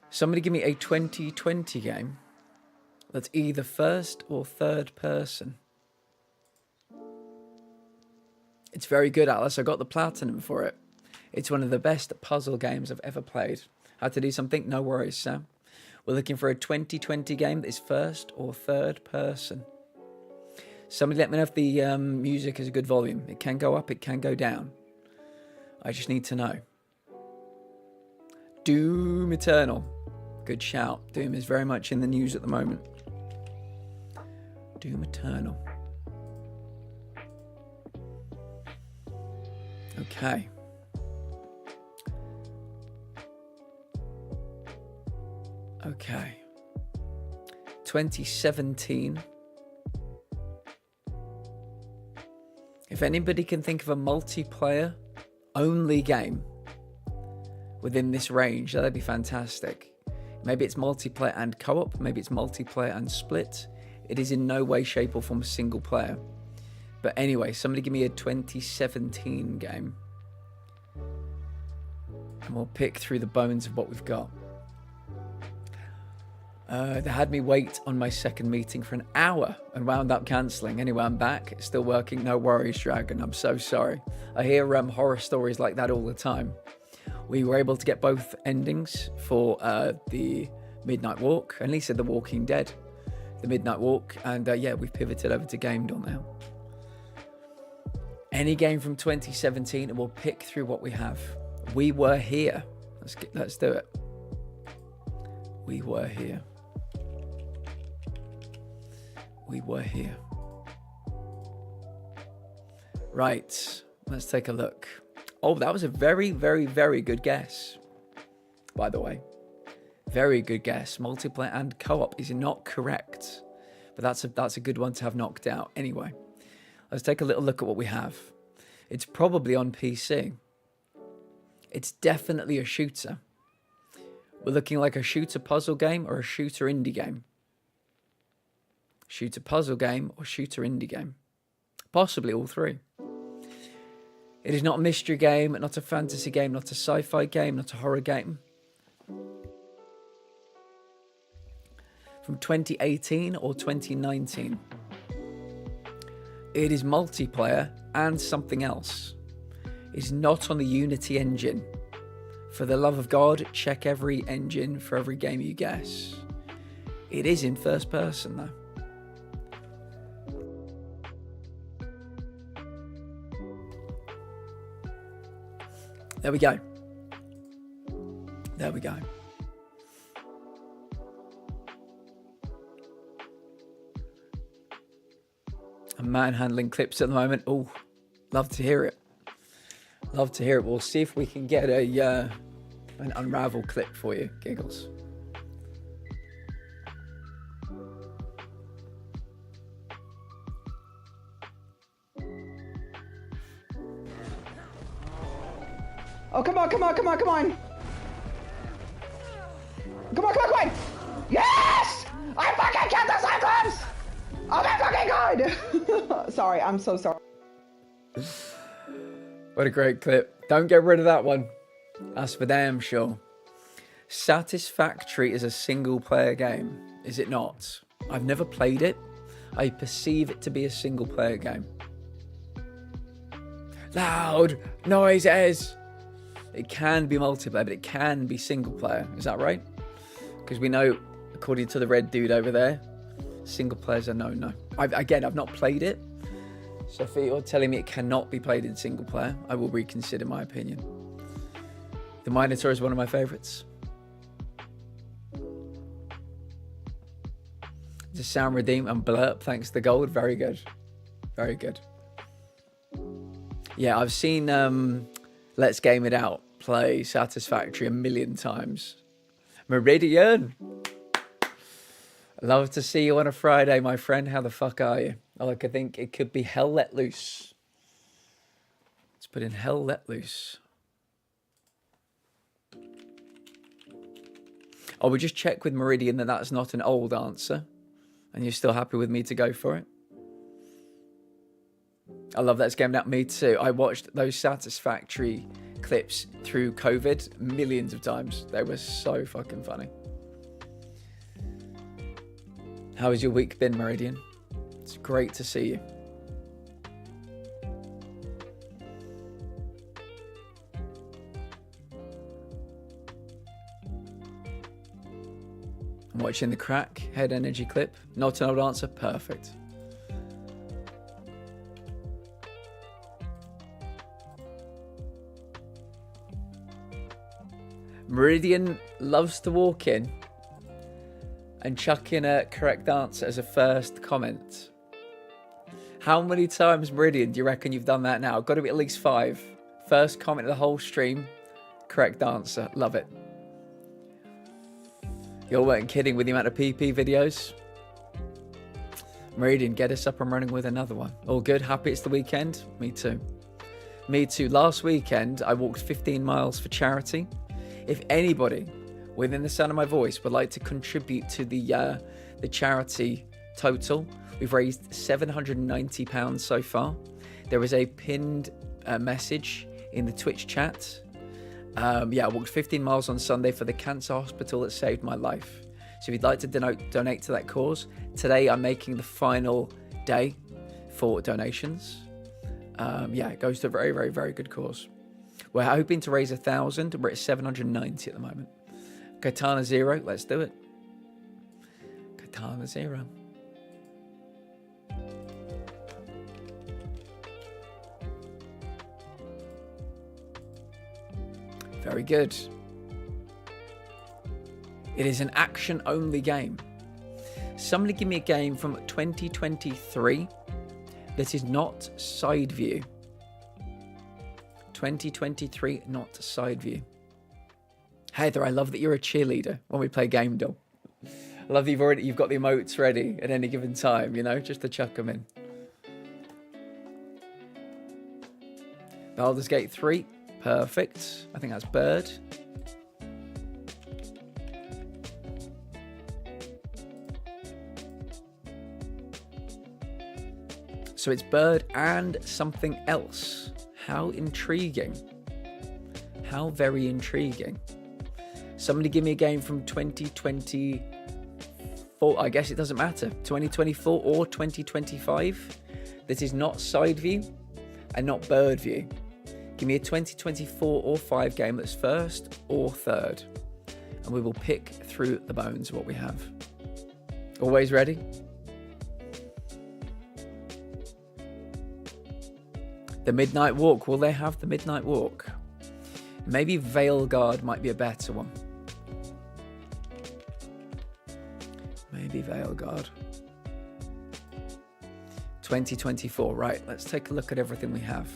Somebody give me a 2020 game that's either first or third person. It's very good, Atlas. I got the platinum for it. It's one of the best puzzle games I've ever played. Had to do something? No worries, Sam. We're looking for a 2020 game that is first or third person. Somebody let me know if the music is a good volume. It can go up, it can go down. I just need to know. Doom Eternal. Good shout. Doom is very much in the news at the moment. Doom Eternal. Okay. Okay. 2017. If anybody can think of a multiplayer only game within this range, that'd be fantastic. Maybe it's multiplayer and co-op, maybe it's multiplayer and split. It is in no way, shape or form single player. But anyway, somebody give me a 2017 game. And we'll pick through the bones of what we've got. They had me wait on my second meeting for an hour and wound up cancelling. Anyway, I'm back. It's still working. No worries, Dragon. I'm so sorry. I hear horror stories like that all the time. We were able to get both endings for the Midnight Walk. At least said The Walking Dead. The Midnight Walk. And yeah, we've pivoted over to Gamedall now. Any game from 2017 and we'll pick through what we have. We were here. Let's do it. We were here. We were here. Right, let's take a look. Oh, that was a very, very, very good guess, by the way. Very good guess. Multiplayer and co-op is not correct, but that's a good one to have knocked out. Anyway, let's take a little look at what we have. It's probably on PC. It's definitely a shooter. We're looking like a shooter puzzle game or a shooter indie game. Shooter puzzle game or shooter indie game. Possibly all three. It is not a mystery game, not a fantasy game, not a sci-fi game, not a horror game. From 2018 or 2019. It is multiplayer and something else. It is not on the Unity engine. For the love of God, check every engine for every game you guess. It is in first person though. There we go. There we go. I'm manhandling clips at the moment. Oh, love to hear it. Love to hear it. We'll see if we can get an Unravel clip for you, Giggles. Oh, come on, come on, come on, come on. Come on, come on, come on. Yes! I fucking killed the Cyclops! Oh my fucking god! Sorry, I'm so sorry. What a great clip. Don't get rid of that one. That's for damn sure. Satisfactory is a single player game, is it not? I've never played it. I perceive it to be a single player game. Loud noises. It can be multiplayer, but it can be single player. Is that right? Because we know, according to the red dude over there, single players are no. I've not played it. So if you're telling me it cannot be played in single player, I will reconsider my opinion. The Minotaur is one of my favourites. The sound redeem and blurp, thanks to gold. Very good. Very good. Yeah, I've seen Let's Game It Out play Satisfactory a million times. Meridian! Love to see you on a Friday, my friend. How the fuck are you? Oh, I think it could be Hell Let Loose. Let's put in Hell Let Loose. I would just check with Meridian that that's not an old answer. And you're still happy with me to go for it? I love Let's Game It Out. Me too. I watched those Satisfactory clips through COVID millions of times. They were so fucking funny. How has your week been, Meridian? It's great to see you. I'm watching the Crack Head Energy clip. Not an old answer. Perfect. Meridian loves to walk in and chuck in a correct answer as a first comment. How many times, Meridian, do you reckon you've done that now? Got to be at least 5. First comment of the whole stream. Correct answer. Love it. You all weren't kidding with the amount of PP videos. Meridian, get us up and running with another one. All good? Happy it's the weekend? Me too. Me too. Last weekend, I walked 15 miles for charity. If anybody within the sound of my voice would like to contribute to the charity total, we've raised £790 so far. There is a pinned message in the Twitch chat. I walked 15 miles on Sunday for the cancer hospital that saved my life. So if you'd like to donate to that cause, today I'm making the final day for donations. It goes to a very, very, very good cause. We're hoping to raise 1,000. We're at 790 at the moment. Katana Zero, let's do it. Katana Zero. Very good. It is an action-only game. Somebody give me a game from 2023 that is not side view. 2023, not side view. Heather, I love that you're a cheerleader when we play Game Doll. I love that you've got the emotes ready at any given time, you know, just to chuck them in. Baldur's Gate 3, perfect. I think that's Bird. So it's Bird and something else. How intriguing. How very intriguing. Somebody give me a game from 2024. I guess it doesn't matter. 2024 or 2025 that is not side view and not bird view. Give me a 2024 or 5 game that's first or third. And we will pick through the bones what we have. Always ready? The Midnight Walk. Will they have the Midnight Walk? Maybe Veilguard might be a better one. Maybe Veilguard. 2024. Right, let's take a look at everything we have.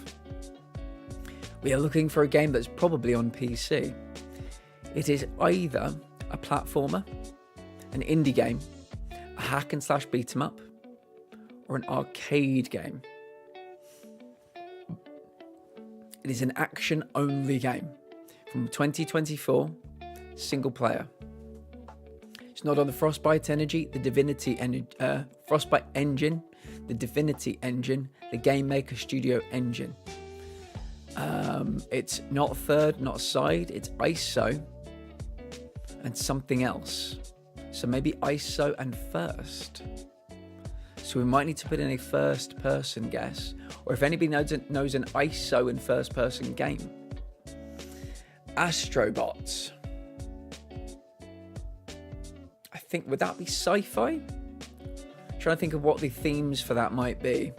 We are looking for a game that's probably on PC. It is either a platformer, an indie game, a hack and slash beat 'em up, or an arcade game. It is an action-only game. from 2024, single player. It's not on the Frostbite Energy, the Frostbite Engine, the Divinity Engine, the Game Maker Studio Engine. It's not third, not side, it's ISO and something else. So maybe ISO and first. So we might need to put in a first person guess, or if anybody knows an ISO and first person game. Astrobots. I think, would that be sci-fi? Trying to think of what the themes for that might be.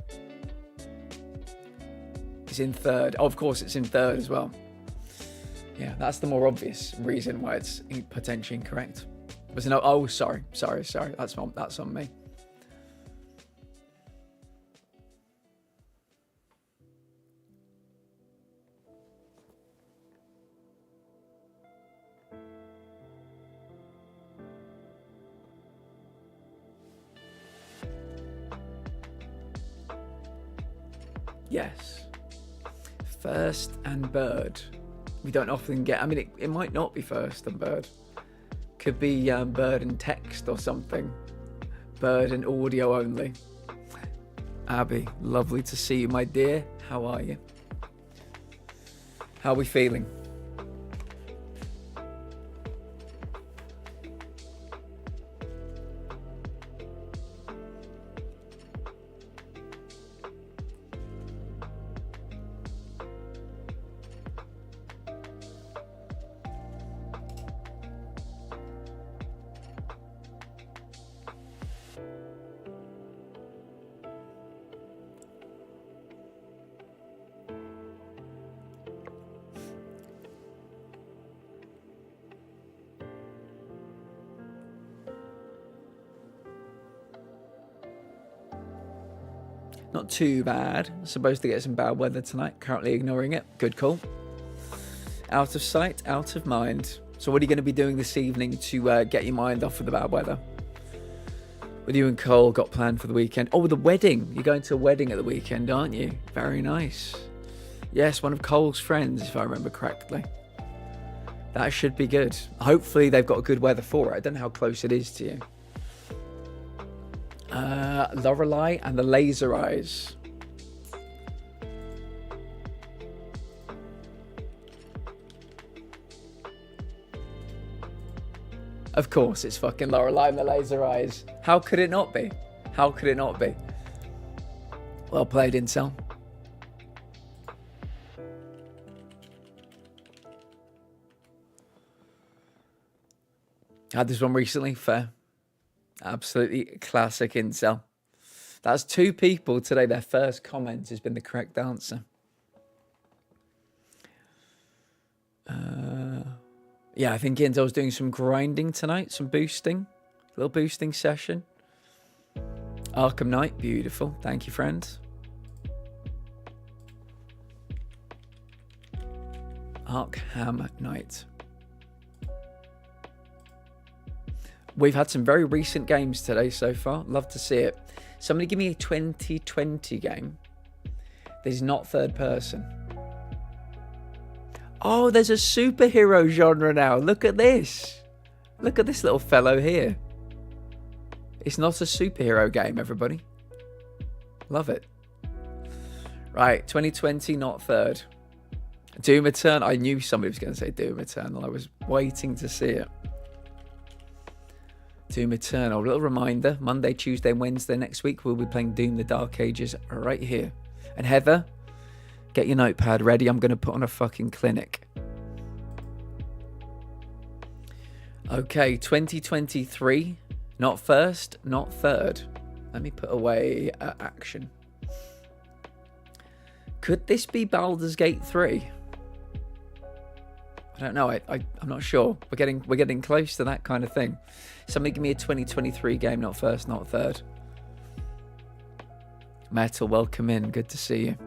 It's in third. Oh, of course, it's in third as well. Yeah, that's the more obvious reason why it's potentially incorrect. Was no? Oh, sorry. That's on me. Yes. First and bird. We don't often get... I mean, it might not be first and bird. Could be bird and text or something. Bird and audio only. Abby, lovely to see you, my dear. How are you? How are we feeling? Not too bad. Supposed to get some bad weather tonight. Currently ignoring it. Good call. Out of sight, out of mind. So what are you going to be doing this evening to get your mind off of the bad weather? What you and Cole got planned for the weekend? Oh, the wedding. You're going to a wedding at the weekend, aren't you? Very nice. Yes, one of Cole's friends, if I remember correctly. That should be good. Hopefully they've got good weather for it. I don't know how close it is to you. Lorelei and the Laser Eyes. Of course, it's fucking Lorelei and the Laser Eyes. How could it not be? How could it not be? Well played, Incel. Had this one recently. Fair. Absolutely classic Incel. That's 2 people today. Their first comment has been the correct answer. Yeah, I think Intel's doing some grinding tonight, some boosting. A little boosting session. Arkham Knight, beautiful. Thank you, friend. Arkham Knight. We've had some very recent games today so far. Love to see it. Somebody give me a 2020 game that is not third person. Oh, there's a superhero genre now. Look at this. Look at this little fellow here. It's not a superhero game, everybody. Love it. Right, 2020, not third. Doom Eternal. I knew somebody was going to say Doom Eternal. I was waiting to see it. Doom Eternal. A little reminder, Monday, Tuesday, Wednesday next week, we'll be playing Doom the Dark Ages right here. And Heather, get your notepad ready. I'm going to put on a fucking clinic. Okay, 2023. Not first, not third. Let me put away action. Could this be Baldur's Gate 3? I don't know. I'm not sure. We're getting close to that kind of thing. Somebody give me a 2023 game, not first, not third. Metal, welcome in. Good to see you.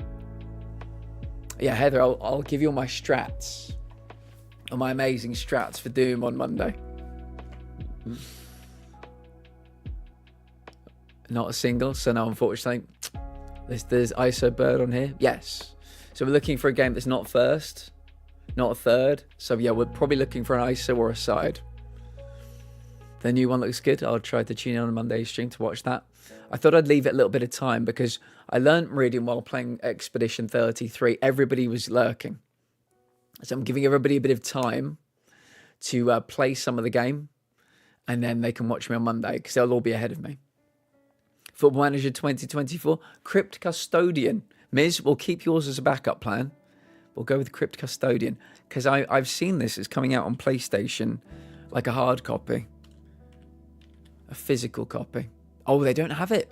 Yeah, Heather, I'll give you all my strats. All my amazing strats for Doom on Monday. Not a single, so no, unfortunately. There's ISO Bird on here. Yes. So we're looking for a game that's not first. not a third. So yeah, we're probably looking for an ISO or a side. The new one looks good. I'll try to tune in on a Monday stream to watch that. I thought I'd leave it a little bit of time because I learned Meridian while playing Expedition 33. Everybody was lurking. So I'm giving everybody a bit of time to play some of the game, and then they can watch me on Monday because they'll all be ahead of me. Football Manager 2024, Crypt Custodian. Miz, we'll keep yours as a backup plan. We'll go with Crypt Custodian because I've seen this. It's coming out on PlayStation like a hard copy. A physical copy. Oh, they don't have it.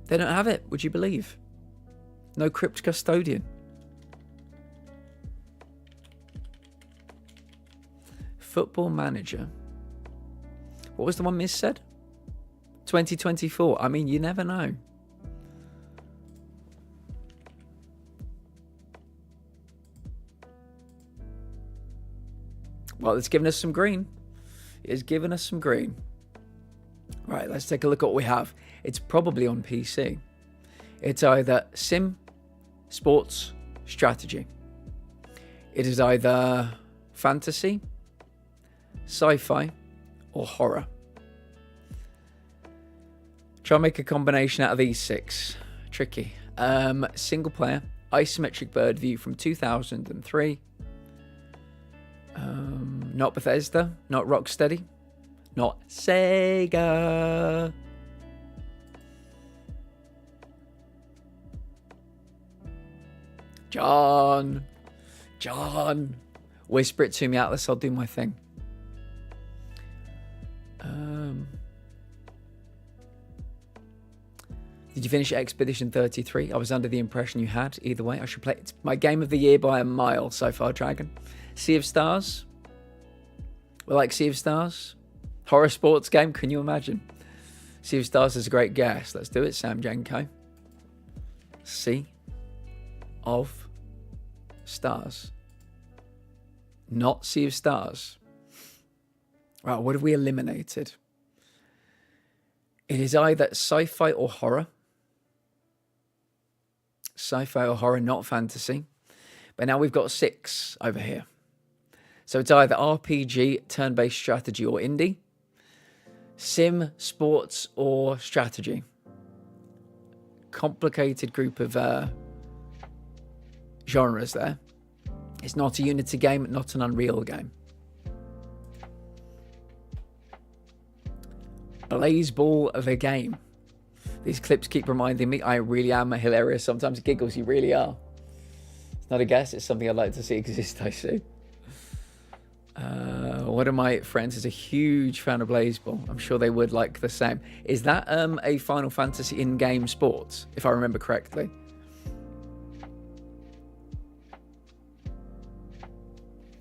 They don't have it, would you believe? No Crypt Custodian. Football Manager. What was the one Miz said? 2024. I mean, you never know. Well, it's given us some green. It's given us some green. Right, let's take a look at what we have. It's probably on PC. It's either sim, sports, strategy. It is either fantasy, sci-fi, or horror. Try and make a combination out of these 6. Tricky. Single player, isometric bird view from 2003. Not Bethesda, not Rocksteady, not Sega. John, whisper it to me, Atlas. I'll do my thing. Did you finish Expedition 33? I was under the impression you had. Either way, I should play. It's my game of the year by a mile so far, Dragon. Sea of Stars. We like Sea of Stars. Horror sports game. Can you imagine? Sea of Stars is a great guess. Let's do it, Sam Jenko. Sea of Stars. Not Sea of Stars. Right, what have we eliminated? It is either sci-fi or horror. Sci-fi or horror, not fantasy. But now we've got 6 over here. So it's either RPG, turn-based strategy, or indie. Sim, sports, or strategy. Complicated group of genres there. It's not a Unity game, not an Unreal game. Blazeball of a game. These clips keep reminding me I really am hilarious. Sometimes giggles, you really are. It's not a guess, it's something I'd like to see exist, I see. One of my friends is a huge fan of Blazeball. I'm sure they would like the same. Is that a Final Fantasy in-game sport, if I remember correctly?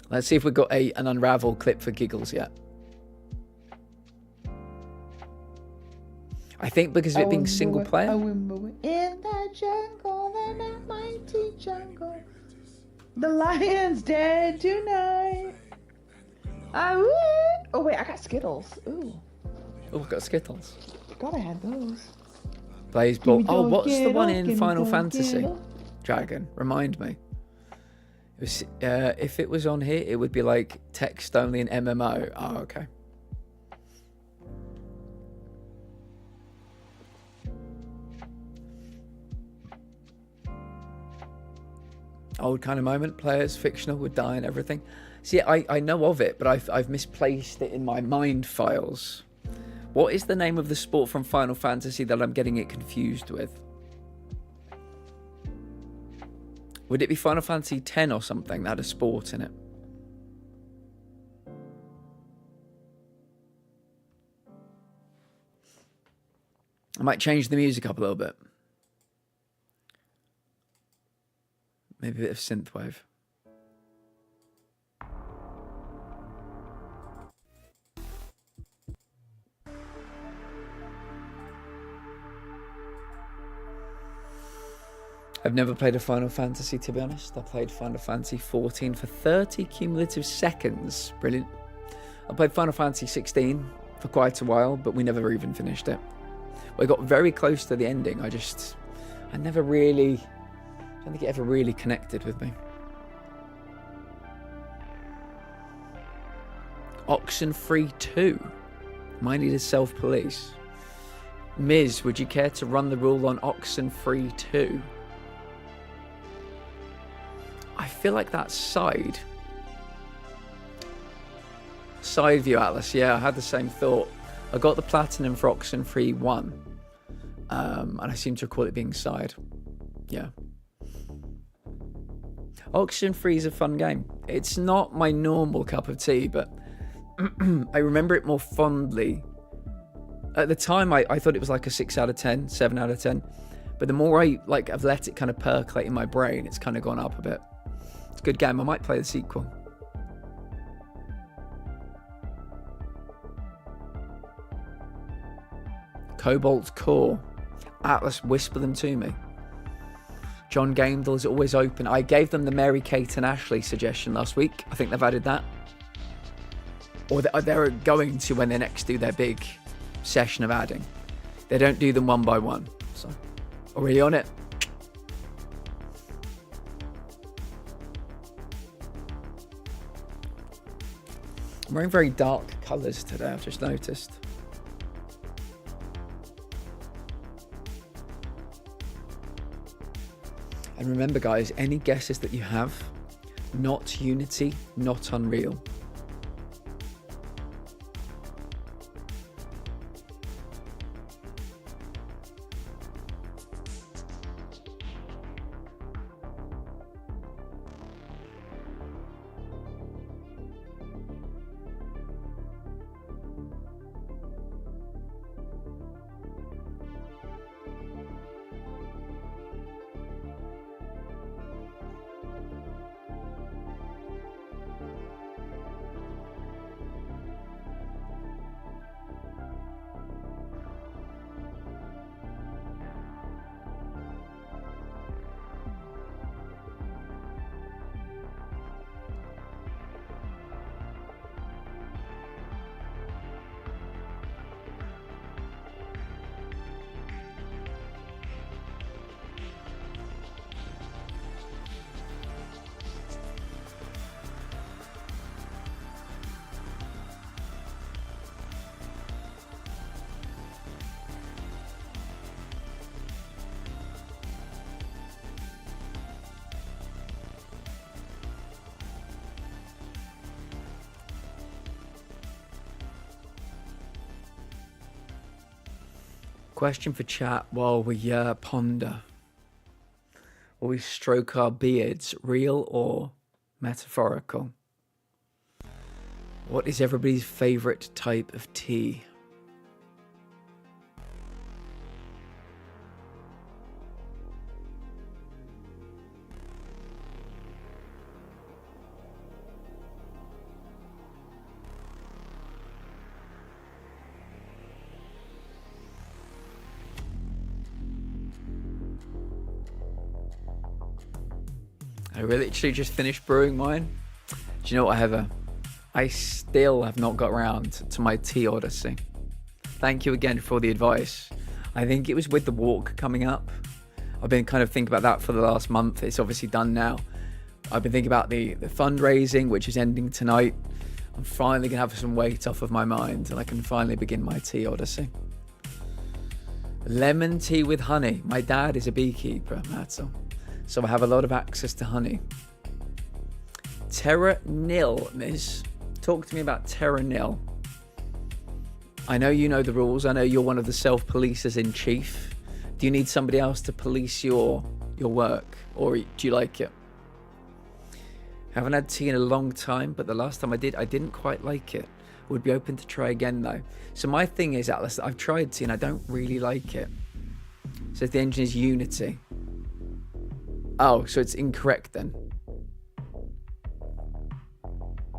Let's see if we've got an Unravel clip for giggles yet. I think because of it being single player. In the jungle, in that mighty jungle, the lion's dead tonight. Oh wait, I got Skittles. Ooh. Oh, I've got Skittles. God, I had those. Blazeball. Oh, what's the one in Final Fantasy? Dragon, remind me. It was, if it was on here, it would be like text only an MMO. Oh, okay. Old kind of moment. Players, fictional, would die and everything. See, I know of it, but I've misplaced it in my mind files. What is the name of the sport from Final Fantasy that I'm getting it confused with? Would it be Final Fantasy X or something that had a sport in it? I might change the music up a little bit. Maybe a bit of synthwave. I've never played a Final Fantasy, to be honest. I played Final Fantasy 14 for 30 cumulative seconds. Brilliant. I played Final Fantasy 16 for quite a while, but we never even finished it. We got very close to the ending. I never really don't think it ever really connected with me. Oxenfree 2. Might need a self-police. Miz, would you care to run the rule on Oxenfree 2? I feel like that's side. Side view, Atlas. Yeah, I had the same thought. I got the platinum for Oxenfree 1. And I seem to recall it being side. Yeah. Oxenfree is a fun game. It's not my normal cup of tea, but I remember it more fondly. At the time, I thought it was like a 6 out of 10, 7 out of 10. But the more I've let it kind of percolate in my brain, it's kind of gone up a bit. It's a good game. I might play the sequel. Cobalt Core. Atlas, whisper them to me. John Gamedall is always open. I gave them the Mary Kate and Ashley suggestion last week. I think they've added that. Or they're going to when they next do their big session of adding. They don't do them one by one. So, already on it. I'm wearing very dark colours today, I've just noticed. And remember, guys, any guesses that you have, not Unity, not Unreal. Question for chat while we ponder. Or we stroke our beards, real or metaphorical? What is everybody's favourite type of tea? I literally just finished brewing mine. Do you know what, Heather? I still have not got around to my tea odyssey. Thank you again for the advice. I think it was with the walk coming up. I've been kind of thinking about that for the last month. It's obviously done now. I've been thinking about the fundraising, which is ending tonight. I'm finally going to have some weight off of my mind and I can finally begin my tea odyssey. Lemon tea with honey. My dad is a beekeeper, Matzel. So I have a lot of access to honey. Terra Nil, Miss. Talk to me about Terra Nil. I know you know the rules. I know you're one of the self-policers in chief. Do you need somebody else to police your work? Or do you like it? Haven't had tea in a long time, but the last time I did, I didn't quite like it. Would be open to try again though. So my thing is, Atlas, I've tried tea and I don't really like it. So the engine is Unity. Oh, so it's incorrect then.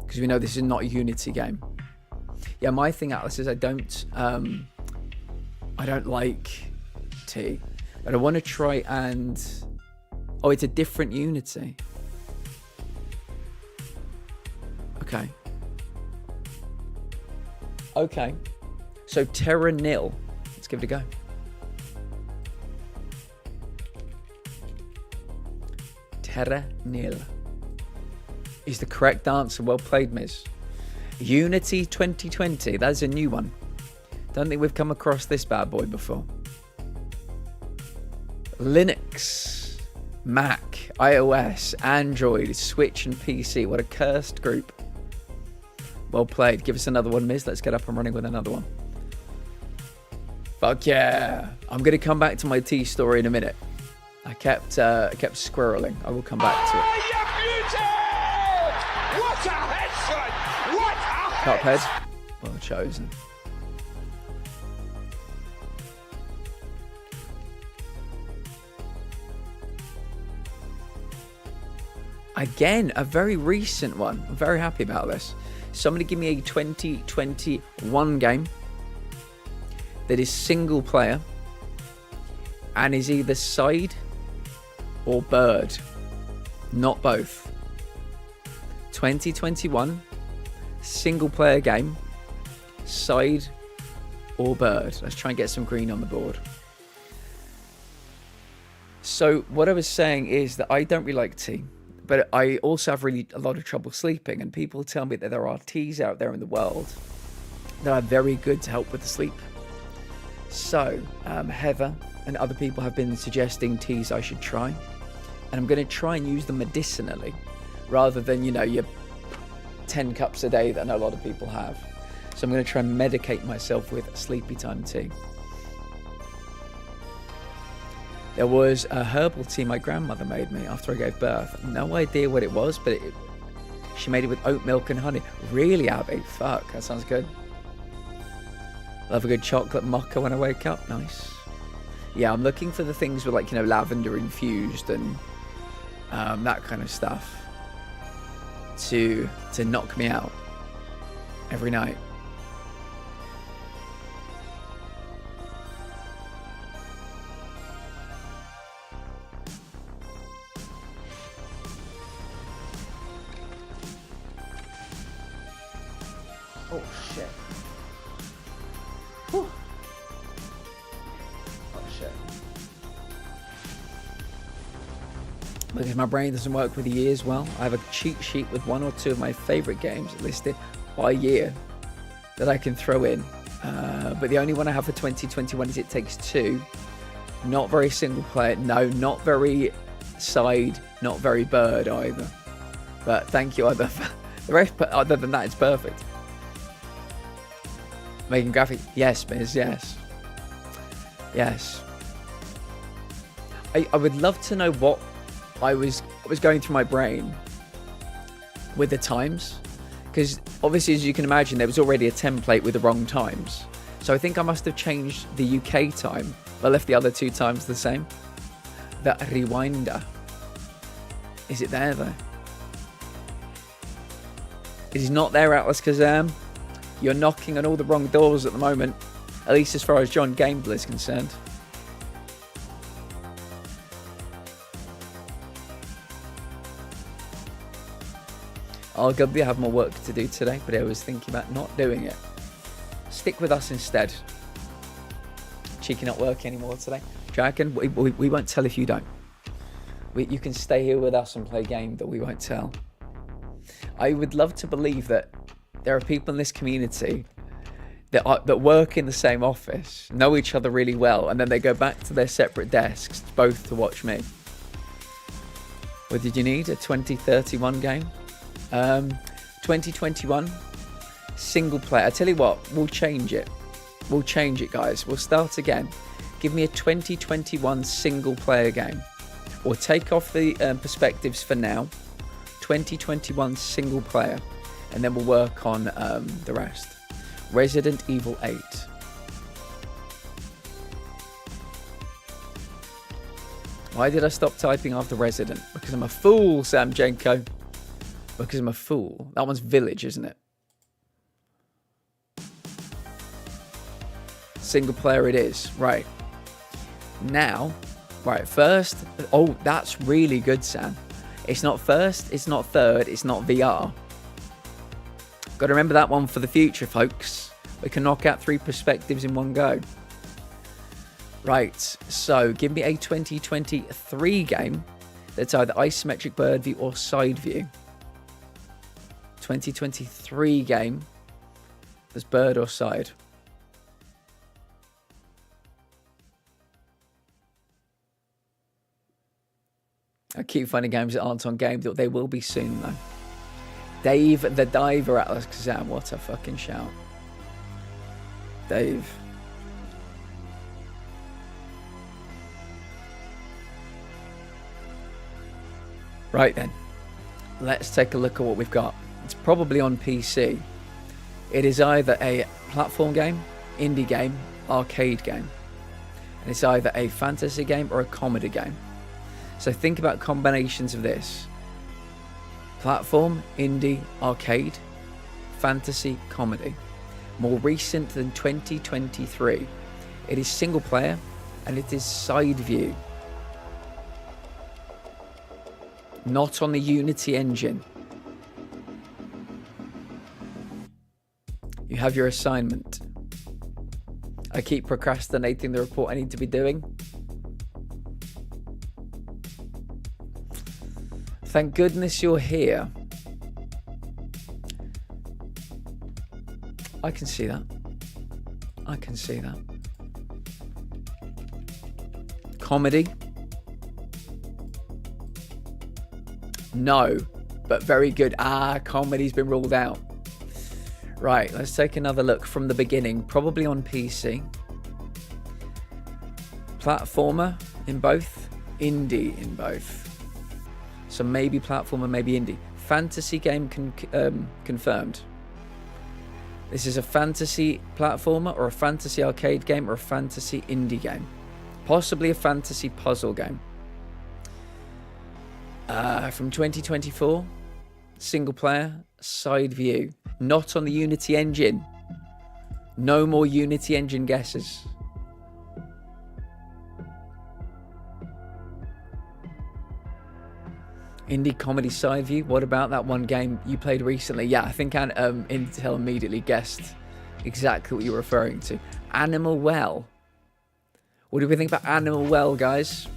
Because we know this is not a Unity game. Yeah, my thing, Atlas, is I don't like tea. But I want to try and... Oh, it's a different Unity. Okay. Okay. So Terra Nil. Let's give it a go. Terra Nil is the correct answer. Well played, Miz. Unity 2020. That's a new one. Don't think we've come across this bad boy before. Linux, Mac, iOS, Android, Switch, and PC. What a cursed group. Well played. Give us another one, Miz. Let's get up and running with another one. Fuck yeah. I'm going to come back to my tea story in a minute. I kept squirreling. I will come back to it. What a headshot! What a Cuphead. Well chosen. Again, a very recent one. I'm very happy about this. Somebody give me a 2021 game that is single player and is either side or bird. Not both. 2021 single player game, side or bird. Let's try and get some green on the board. So what I was saying is that I don't really like tea, but I also have really a lot of trouble sleeping, and people tell me that there are teas out there in the world that are very good to help with the sleep. So Heather and other people have been suggesting teas I should try, and I'm going to try and use them medicinally rather than, you know, your 10 cups a day that I know a lot of people have. So I'm going to try and medicate myself with sleepy time tea. There was a herbal tea my grandmother made me after I gave birth. No idea what it was, but she made it with oat milk and honey. Really, Abby? Fuck, that sounds good. Love a good chocolate mocha when I wake up. Nice. Yeah, I'm looking for the things with, like, you know, lavender infused and that kind of stuff to knock me out every night. Oh shit. Whew. Oh shit. Because my brain doesn't work with the years well, I have a cheat sheet with one or two of my favourite games listed by year that I can throw in. But the only one I have for 2021 is It Takes Two. Not very single player. No, not very side, not very bird either. But thank you. The rest, but other than that, it's perfect. Making graphic, yes, Miz, yes. Yes. I would love to know what I was going through my brain with the times, because obviously, as you can imagine, there was already a template with the wrong times. So I think I must have changed the UK time, but left the other two times the same. The rewinder. Is it there though? It is not there, Atlas Kazam. You're knocking on all the wrong doors at the moment, at least as far as John Gamble is concerned. Arguably, I have more work to do today, but I was thinking about not doing it. Stick with us instead. Cheeky not working anymore today. Dragon, we won't tell if you don't. You can stay here with us and play a game that we won't tell. I would love to believe that there are people in this community that work in the same office, know each other really well, and then they go back to their separate desks, both to watch me. What did you need? A 2031 game? 2021 single player. I tell you what, we'll change it. We'll change it, guys. We'll start again. Give me a 2021 single player game, or take off the perspectives for now. 2021 single player, and then we'll work on the rest. Resident Evil 8. Why did I stop typing after Resident? Because I'm a fool, Sam Jenko. Because I'm a fool. That one's Village, isn't it? Single player it is. Right. Now, right, first. Oh, that's really good, Sam. It's not first, it's not third, it's not VR. Got to remember that one for the future, folks. We can knock out 3 perspectives in one go. Right, so give me a 2023 game that's either isometric bird view or side view. 2023 game that's bird or side. I keep finding games that aren't on game. They will be soon, though. Dave the Diver Atlas Kazam. What a fucking shout. Dave. Right then. Let's take a look at what we've got. It's probably on PC. It is either a platform game, indie game, arcade game. And it's either a fantasy game or a comedy game. So think about combinations of this. Platform, indie, arcade, fantasy, comedy. More recent than 2023. It is single player and it is side view. Not on the Unity engine. You have your assignment. I keep procrastinating the report I need to be doing. Thank goodness you're here. I can see that. I can see that. Comedy? No, but very good. Comedy's been ruled out. Right, let's take another look from the beginning. Probably on PC. Platformer in both. Indie in both. So maybe platformer, maybe indie. Fantasy game confirmed. This is a fantasy platformer or a fantasy arcade game or a fantasy indie game. Possibly a fantasy puzzle game. From 2024. Single player, side view. Not on the Unity engine. No more Unity engine guesses. Indie comedy side view. What about that one game you played recently? Yeah, I think Intel immediately guessed exactly what you're referring to. Animal Well. What do we think about Animal Well, guys?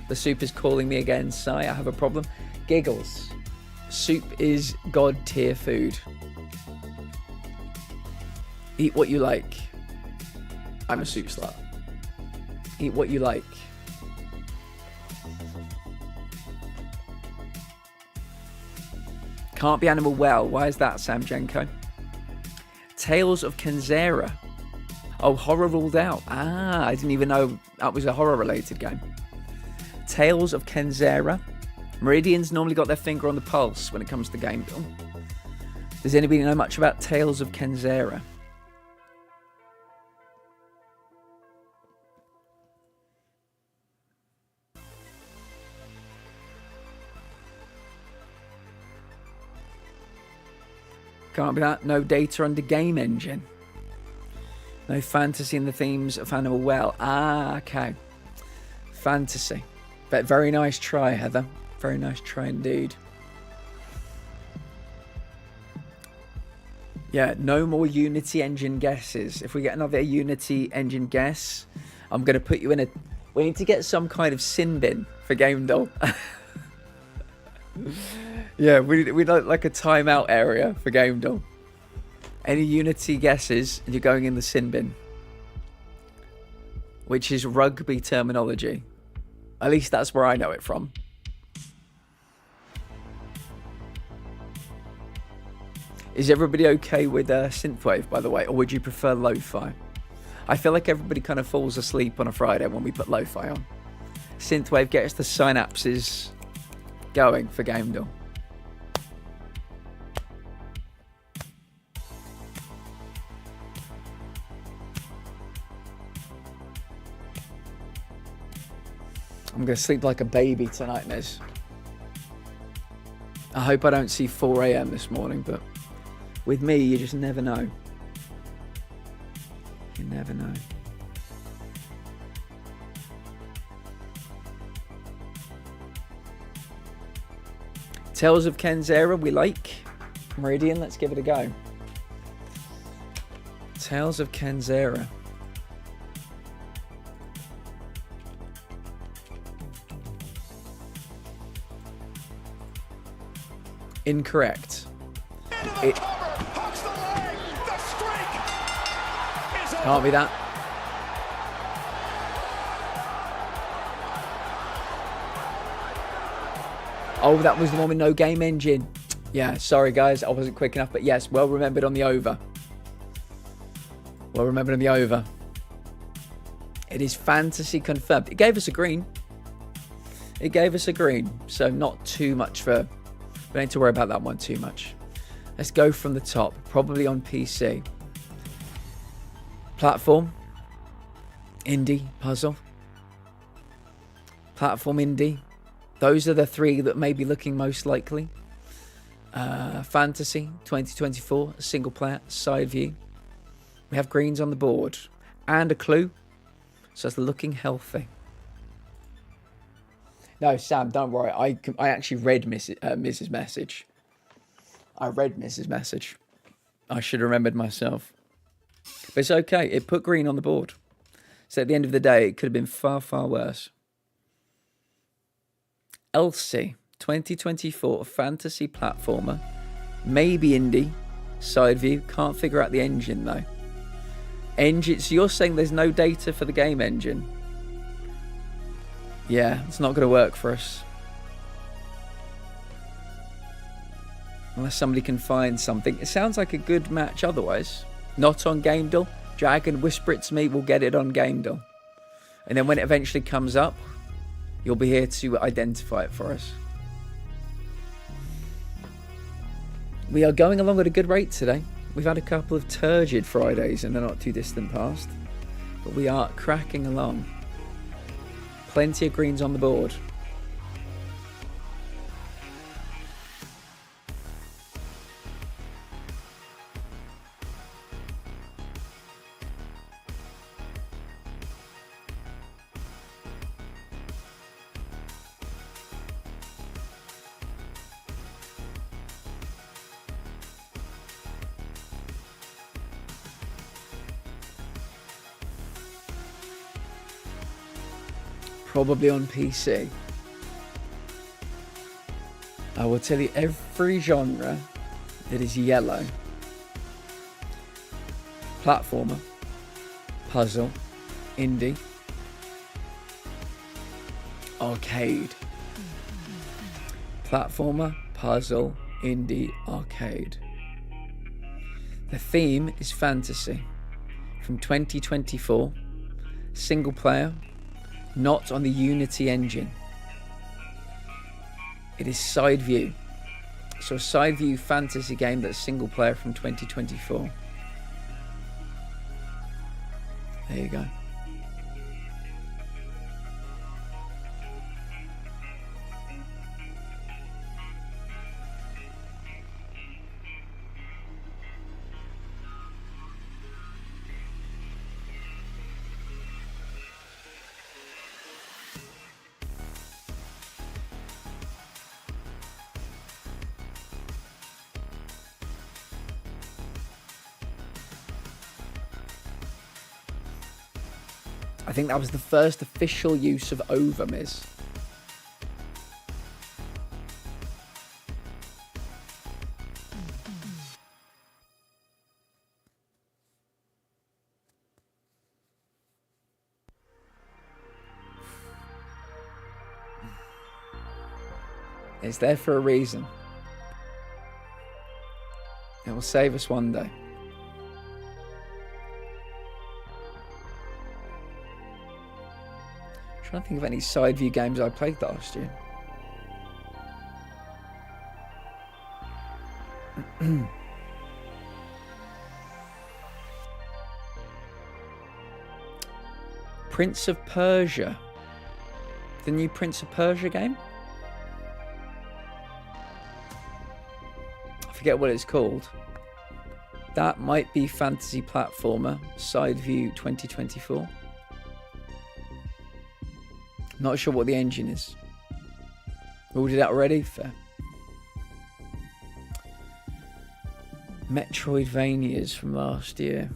The soup is calling me again. Sigh, I have a problem. Giggles. Soup is god tier food. Eat what you like. I'm a soup slut. Eat what you like. Can't be Animal Well. Why is that, Sam Jenko? Tales of Kenzera. Oh, horror ruled out. I didn't even know that was a horror-related game. Tales of Kenzera. Meridian's normally got their finger on the pulse when it comes to game. Does anybody know much about Tales of Kenzera? Can't be that. No data under game engine. No fantasy in the themes of Animal Well. Okay. Fantasy. But very nice try, Heather. Very nice try indeed. Yeah, no more Unity engine guesses. If we get another Unity engine guess, I'm going to put you in a... We need to get some kind of sin bin for Game Doll. Yeah, we like a timeout area for Game Doll. Any Unity guesses, and you're going in the sin bin. Which is rugby terminology. At least that's where I know it from. Is everybody okay with synthwave, by the way, or would you prefer lo-fi? I feel like everybody kind of falls asleep on a Friday when we put lo-fi on. Synthwave gets the synapses going for Game Doll. I'm going to sleep like a baby tonight, Nez. I hope I don't see 4 a.m. this morning, but with me, you just never know. You never know. Tales of Kenzera, we like. Meridian, let's give it a go. Tales of Kenzera. Incorrect. It can't be that. Oh, that was the one with no game engine. Yeah, sorry guys, I wasn't quick enough, but yes, well remembered on the over. Well remembered on the over. It is fantasy confirmed. It gave us a green. It gave us a green, so not too much for... We don't need to worry about that one too much. Let's go from the top, probably on PC. Platform. Indie, puzzle. Platform, indie. Those are the three that may be looking most likely. Fantasy 2024, single player, side view. We have greens on the board and a clue, so it's looking healthy. No, Sam, don't worry. I actually read Mrs. Message. I read Mrs. Message. I should have remembered myself. But it's okay. It put green on the board. So at the end of the day, it could have been far, far worse. Elsie, 2024 fantasy platformer. Maybe indie. Side view. Can't figure out the engine, though. Engine. So you're saying there's no data for the game engine? Yeah, it's not going to work for us. Unless somebody can find something. It sounds like a good match otherwise. Not on GameDuel. Dragon, whisper it to me. We'll get it on GameDuel. And then when it eventually comes up, you'll be here to identify it for us. We are going along at a good rate today. We've had a couple of turgid Fridays in the not too distant past. But we are cracking along. Plenty of greens on the board. Probably on PC. I will tell you every genre that is yellow. Platformer, puzzle, indie, arcade. Platformer, puzzle, indie, arcade. The theme is fantasy. From 2024, single player, not on the Unity engine. It is side view. So a side view fantasy game that's single player from 2024. There you go. I think that was the first official use of overmiss. It's there for a reason. It will save us one day. I don't think of any side view games I played last year. Prince of Persia. The new Prince of Persia game? I forget what it's called. That might be fantasy platformer, side view 2024. Not sure what the engine is. Ruled it out already? Fair. Metroidvanias from last year.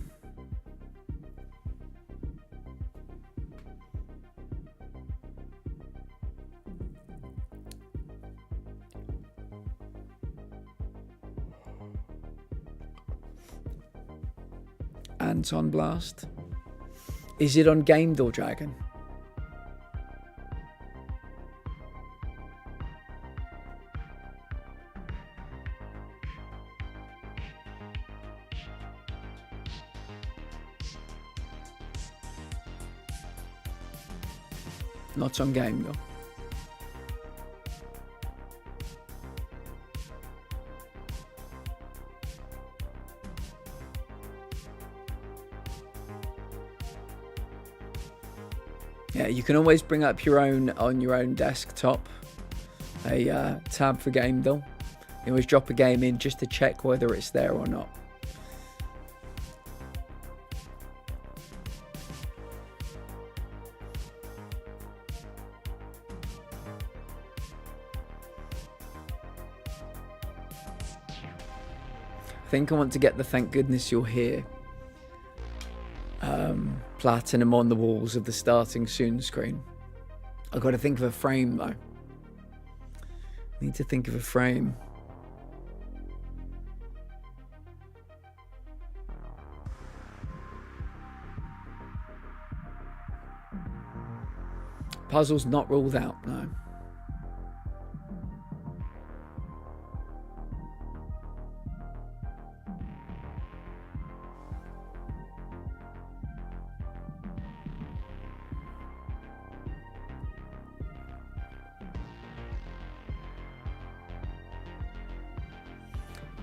Anton Blast. Is it on Game Door Dragon? Not on Game Door. Yeah, you can always bring up your own on your own desktop, a tab for Game Door. You always drop a game in just to check whether it's there or not. I think I want to get the Thank Goodness You're Here platinum on the walls of the starting soon screen. I've got to think of a frame though. Need to think of a frame. Puzzle's not ruled out, no.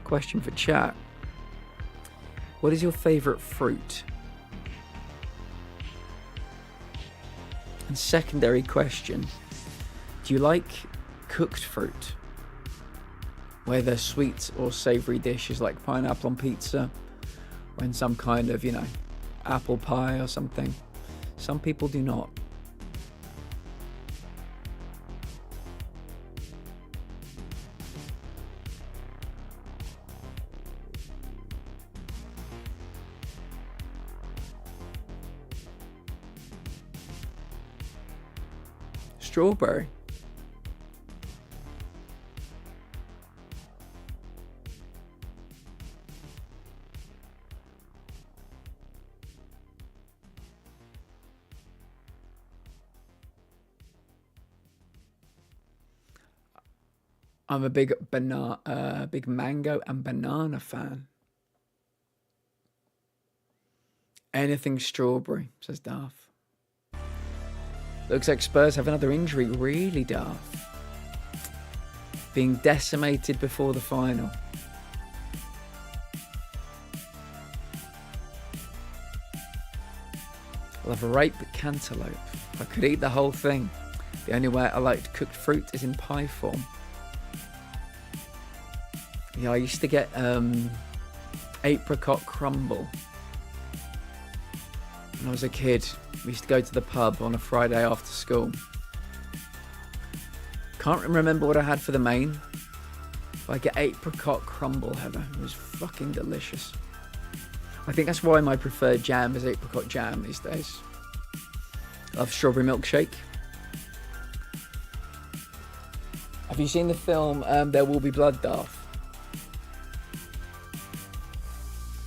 Question for chat. What is your favourite fruit? And secondary question. Do you like cooked fruit? Whether sweet or savoury dishes like pineapple on pizza, or in some kind of, apple pie or something. Some people do not. Strawberry. I'm a big big mango and banana fan. Anything strawberry, says Darth. Looks like Spurs have another injury. Really, Darth? Being decimated before the final. I love a ripe cantaloupe. I could eat the whole thing. The only way I liked cooked fruit is in pie form. Yeah, I used to get apricot crumble. When I was a kid, we used to go to the pub on a Friday after school. Can't remember what I had for the main. But I get apricot crumble, Heather. It was fucking delicious. I think that's why my preferred jam is apricot jam these days. I love strawberry milkshake. Have you seen the film There Will Be Blood, Darth?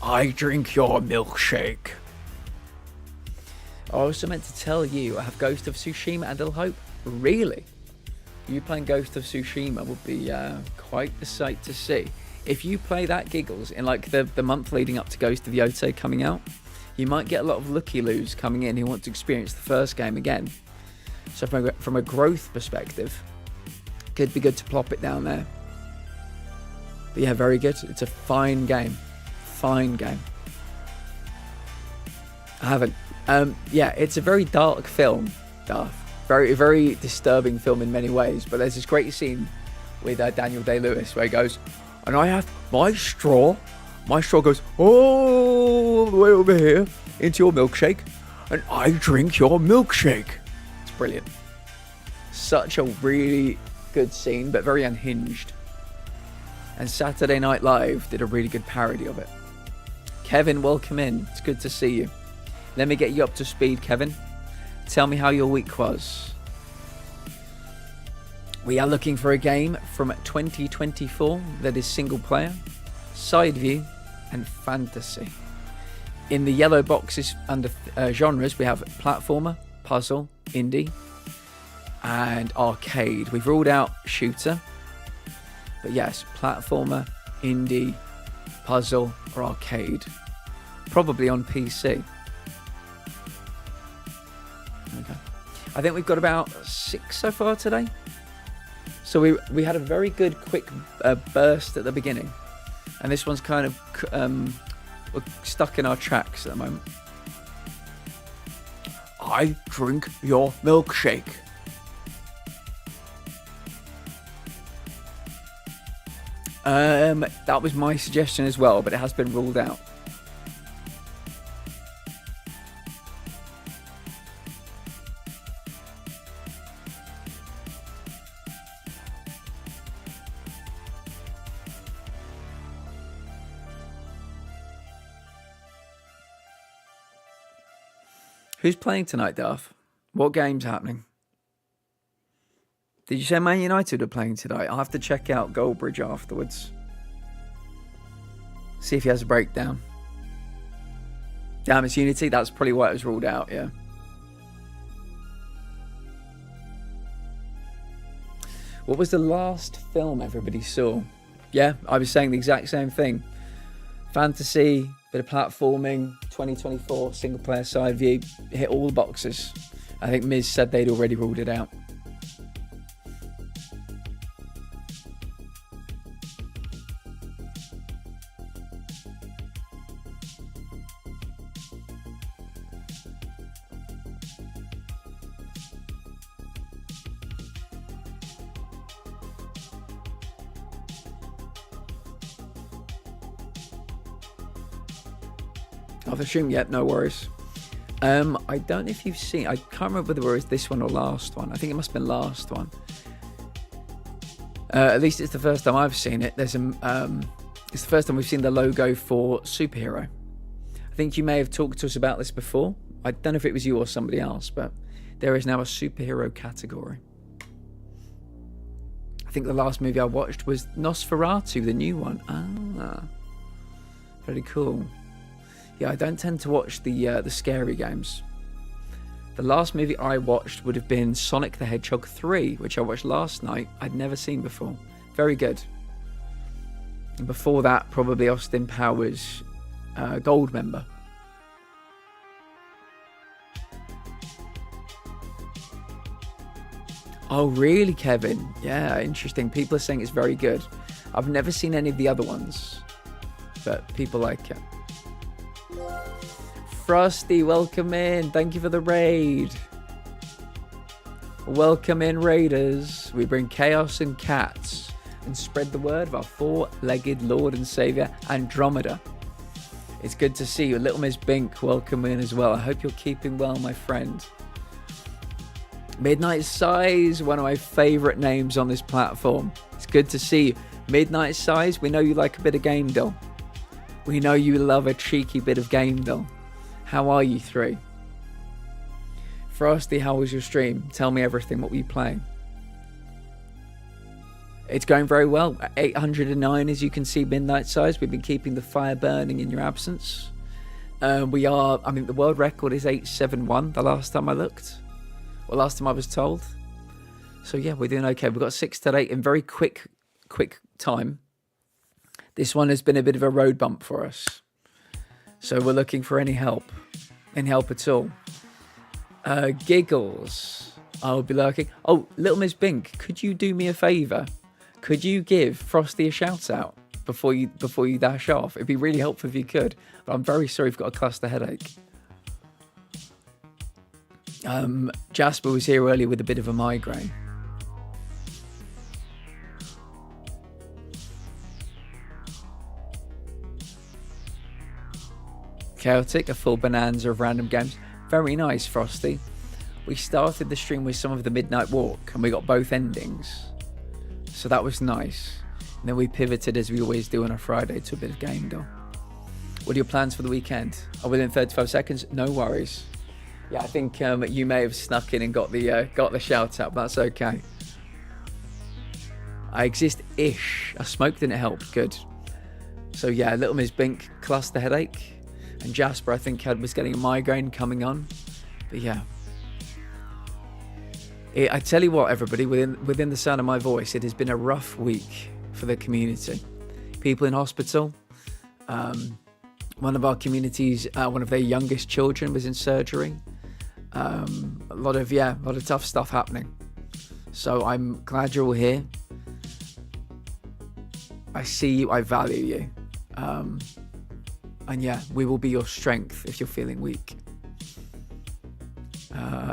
I drink your milkshake. I also meant to tell you I have Ghost of Tsushima and Ill Hope. Really? You playing Ghost of Tsushima would be quite the sight to see. If you play that, Giggles, in like the month leading up to Ghost of Yotei coming out, you might get a lot of looky-loos coming in who want to experience the first game again. So from a growth perspective, could be good to plop it down there. But yeah, very good. It's a fine game. Fine game. I haven't. Yeah, it's a very dark film, Darth. Very, very disturbing film in many ways. But there's this great scene with Daniel Day-Lewis where he goes, and I have my straw. My straw goes all the way over here into your milkshake, and I drink your milkshake. It's brilliant. Such a really good scene, but very unhinged. And Saturday Night Live did a really good parody of it. Kevin, welcome in. It's good to see you. Let me get you up to speed, Kevin. Tell me how your week was. We are looking for a game from 2024 that is single player, side view, and fantasy. In the yellow boxes under genres, we have platformer, puzzle, indie, and arcade. We've ruled out shooter, but yes, platformer, indie, puzzle, or arcade. Probably on PC. Okay. I think we've got about 6 so far today. So we had a very good quick burst at the beginning, and this one's kind of we're stuck in our tracks at the moment. I drink your milkshake. That was my suggestion as well, but it has been ruled out. Who's playing tonight, Darth? What game's happening? Did you say Man United are playing tonight? I'll have to check out Goldbridge afterwards. See if he has a breakdown. Damn, it's Unity. That's probably why it was ruled out, yeah. What was the last film everybody saw? Yeah, I was saying the exact same thing. Fantasy, bit of platforming, 2024, single player side view, hit all the boxes. I think Miz said they'd already ruled it out. I've assumed yet, no worries. I don't know if you've seen, I can't remember whether it was this one or last one. I think it must have been last one. At least it's the first time I've seen it. It's the first time we've seen the logo for superhero. I think you may have talked to us about this before. I don't know if it was you or somebody else, but there is now a superhero category. I think the last movie I watched was Nosferatu, the new one. Ah, very cool. Yeah, I don't tend to watch the scary games. The last movie I watched would have been Sonic the Hedgehog 3, which I watched last night. I'd never seen before. Very good. And before that, probably Austin Powers Gold Member. Oh, really, Kevin? Yeah, interesting. People are saying it's very good. I've never seen any of the other ones, but people like it. Frosty, welcome in. Thank you for the raid. Welcome in, raiders. We bring chaos and cats and spread the word of our four-legged Lord and Saviour, Andromeda. It's good to see you. Little Miss Bink, welcome in as well. I hope you're keeping well, my friend. Midnight Size, one of my favourite names on this platform. It's good to see you. Midnight Size, we know you like a bit of game doll. We know you love a cheeky bit of game doll. How are you three? Frosty, how was your stream? Tell me everything. What were you playing? It's going very well. 809, as you can see, Midnight Size. We've been keeping the fire burning in your absence. The world record is 871 the last time I looked. Or last time I was told. So yeah, we're doing okay. We've got 6 to 8 in very quick time. This one has been a bit of a road bump for us. So we're looking for any help at all. Giggles, I'll be lurking. Oh, Little Miss Bink, could you do me a favour? Could you give Frosty a shout out before you dash off? It'd be really helpful if you could. But I'm very sorry you've got a cluster headache. Jasper was here earlier with a bit of a migraine. Chaotic, a full bonanza of random games. Very nice, Frosty. We started the stream with some of the Midnight Walk and we got both endings. So that was nice. And then we pivoted, as we always do on a Friday, to a bit of game doll. What are your plans for the weekend? Are within 35 seconds? No worries. Yeah, I think you may have snuck in and got the shout out, but that's okay. I exist-ish. A smoke didn't help. Good. So yeah, Little Miss Bink, cluster headache. And Jasper, I think, was getting a migraine coming on. But yeah. I tell you what, everybody, within the sound of my voice, it has been a rough week for the community. People in hospital. One of our communities, one of their youngest children was in surgery. A lot of tough stuff happening. So I'm glad you're all here. I see you, I value you. And yeah, we will be your strength if you're feeling weak.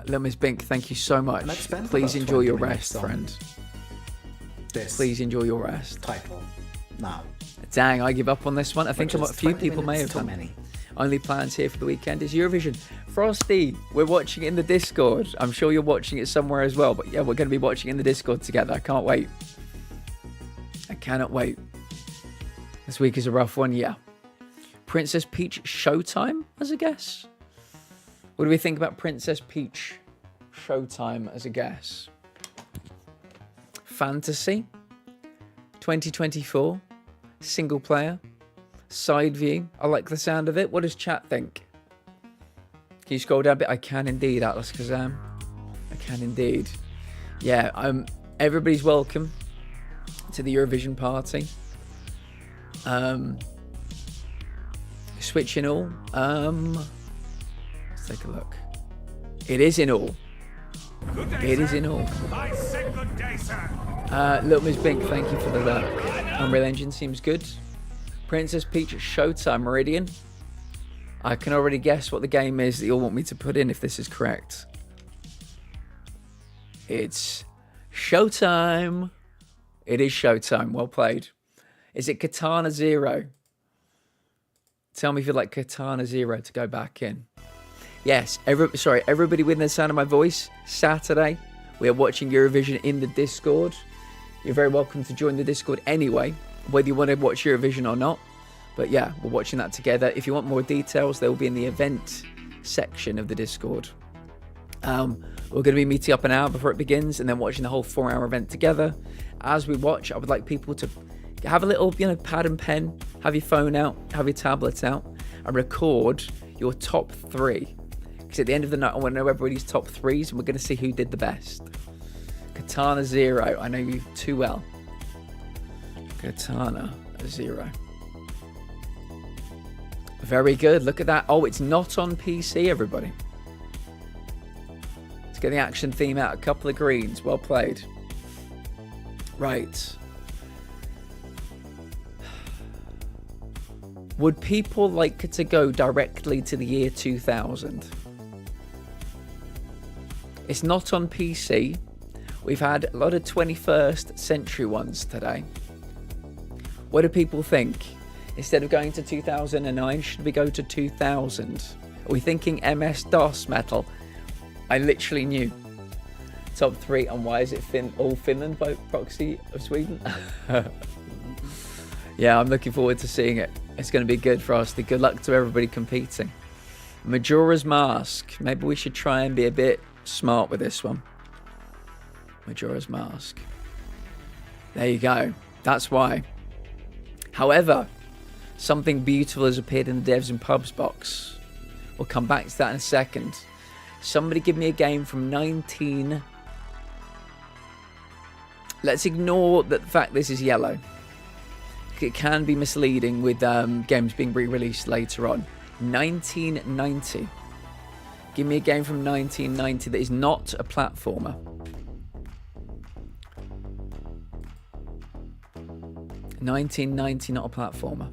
Little Miss Bink, thank you so much. Please enjoy your rest, friend. Please enjoy your rest. Title now. Dang, I give up on this one. I think a few people may have done. Only plans here for the weekend is Eurovision. Frosty, we're watching it in the Discord. I'm sure you're watching it somewhere as well. But yeah, we're going to be watching it in the Discord together. I can't wait. I cannot wait. This week is a rough one, yeah. Princess Peach Showtime as a guess? What do we think about Princess Peach Showtime as a guess? Fantasy 2024 single player side view. I like the sound of it. What does chat think? Can you scroll down a bit? I can indeed, Atlas Kazam. I can indeed. Yeah, everybody's welcome to the Eurovision party. Switch in all. Let's take a look. It is in all. It is in all. I said good day, sir. Little Miss Bink, thank you for the look. Unreal Engine seems good. Princess Peach Showtime Meridian. I can already guess what the game is that you'll want me to put in if this is correct. It's Showtime. It is Showtime. Well played. Is it Katana Zero? Tell me if you'd like Katana Zero to go back in. Yes, everybody within the sound of my voice, Saturday, we are watching Eurovision in the Discord. You're very welcome to join the Discord anyway, whether you want to watch Eurovision or not. But yeah, we're watching that together. If you want more details, they will be in the event section of the Discord. We're going to be meeting up an hour before it begins and then watching the whole 4-hour event together. As we watch, I would like people to have a little, pad and pen, have your phone out, have your tablet out, and record your top 3. Because at the end of the night, I want to know everybody's top 3s, and we're going to see who did the best. Katana Zero, I know you too well. Katana Zero. Very good, look at that. Oh, it's not on PC, everybody. Let's get the action theme out, a couple of greens, well played. Right. Would people like to go directly to the year 2000? It's not on PC. We've had a lot of 21st century ones today. What do people think? Instead of going to 2009, should we go to 2000? Are we thinking MS-DOS metal? I literally knew. Top 3, and why is it all Finland by proxy of Sweden? Yeah, I'm looking forward to seeing it. It's going to be good for us. Good luck to everybody competing. Majora's Mask. Maybe we should try and be a bit smart with this one. Majora's Mask. There you go. That's why. However, something beautiful has appeared in the Devs and Pubs box. We'll come back to that in a second. Somebody give me a game from 19... Let's ignore the fact this is yellow. It can be misleading with games being re-released later on. 1990. Give me a game from 1990 that is not a platformer. 1990, not a platformer.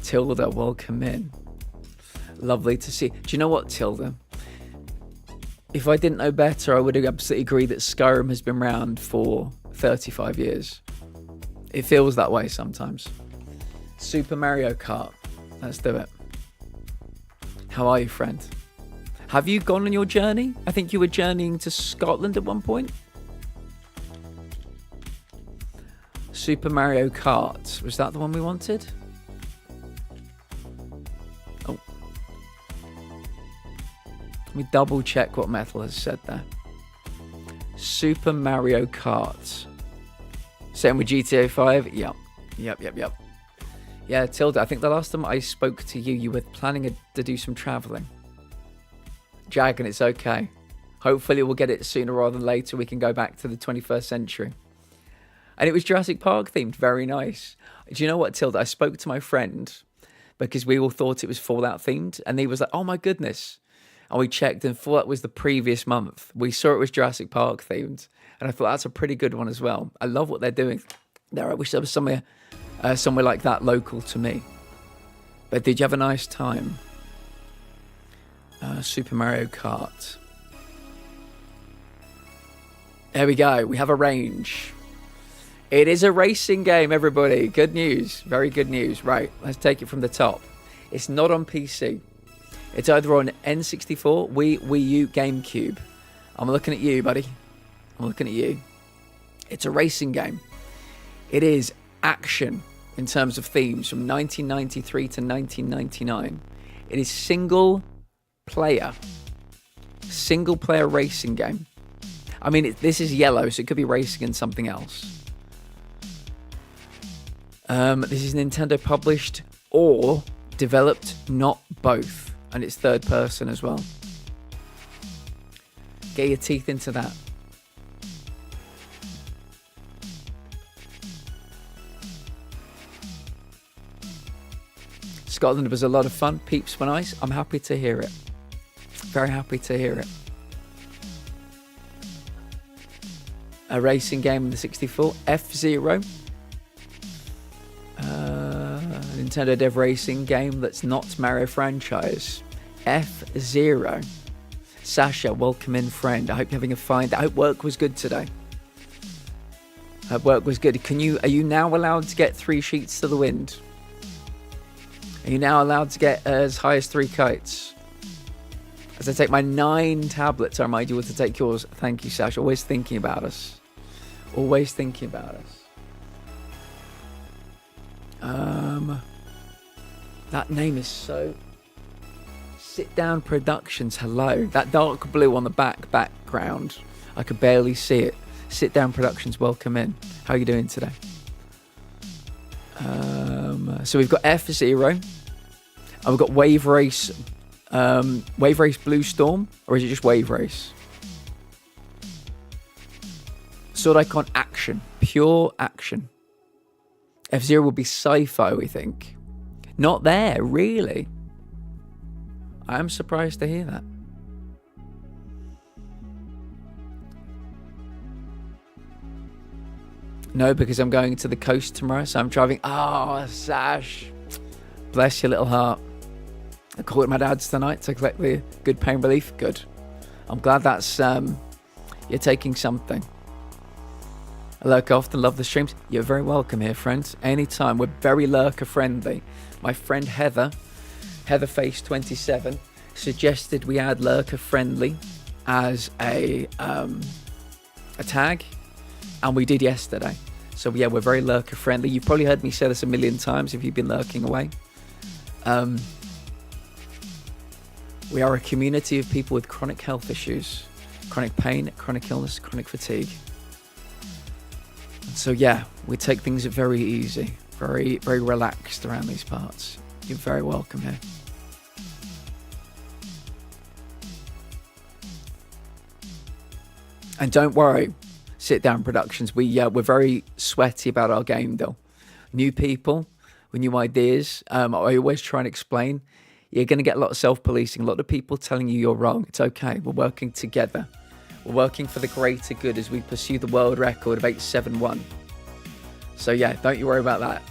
Tilda, welcome in. Lovely to see. Do you know what, Tilda? If I didn't know better, I would absolutely agree that Skyrim has been around for 35 years. It feels that way sometimes. Super Mario Kart. Let's do it. How are you, friend? Have you gone on your journey? I think you were journeying to Scotland at one point. Super Mario Kart. Was that the one we wanted? Let me double check what Metal has said there. Super Mario Kart. Same with GTA 5? Yep. Yeah, Tilda, I think the last time I spoke to you, you were planning to do some travelling. Jag, and it's okay. Hopefully we'll get it sooner rather than later. We can go back to the 21st century. And it was Jurassic Park themed. Very nice. Do you know what, Tilda? I spoke to my friend because we all thought it was Fallout themed. And he was like, oh my goodness. And we checked and Fallout was the previous month. We saw it was Jurassic Park themed. And I thought that's a pretty good one as well. I love what they're doing there. I wish there was somewhere like that local to me. But did you have a nice time? Super Mario Kart. There we go. We have a range. It is a racing game, everybody. Good news. Very good news. Right, let's take it from the top. It's not on PC. It's either on N64, Wii U, GameCube. I'm looking at you, buddy. I'm looking at you. It's a racing game. It is action in terms of themes from 1993 to 1999. It is single player racing game. I mean, this is yellow, so it could be racing and something else. This is Nintendo published or developed, not both. And it's third person as well. Get your teeth into that. Scotland was a lot of fun. Peeps were nice. I'm happy to hear it. Very happy to hear it. A racing game in the 64. F-Zero. Nintendo Dev Racing game that's not Mario franchise. F-Zero. Sasha, welcome in, friend. I hope you're having a fine day. I hope work was good today. I hope work was good. Are you now allowed to get 3 sheets to the wind? Are you now allowed to get as high as 3 kites? As I take my 9 tablets, I remind you all to take yours. Thank you, Sasha. Always thinking about us. Always thinking about us. That name is so... Sit Down Productions, hello. That dark blue on the background, I could barely see it. Sit Down Productions, welcome in. How are you doing today? So we've got F-Zero. And we've got Wave Race. Wave Race Blue Storm, or is it just Wave Race? Sword Icon action. Pure action. F-Zero will be sci-fi, we think. Not there, really. I am surprised to hear that. No, because I'm going to the coast tomorrow, so I'm driving. Oh, Sash. Bless your little heart. I called my dad's tonight to collect the good pain relief. Good. I'm glad that's you're taking something. I lurk often, love the streams. You're very welcome here, friends. Anytime. We're very lurker friendly. My friend Heather Face27, suggested we add lurker friendly as a tag, and we did yesterday. So yeah, we're very lurker friendly. You've probably heard me say this a million times if you've been lurking away. We are a community of people with chronic health issues, chronic pain, chronic illness, chronic fatigue. So yeah, we take things very easy, very, very relaxed around these parts. You're very welcome here. And don't worry, Sit Down Productions, we're very sweaty about our game though. New people with new ideas. I always try and explain. You're going to get a lot of self-policing, a lot of people telling you you're wrong. It's okay. We're working together. We're working for the greater good as we pursue the world record of 871. So yeah, don't you worry about that.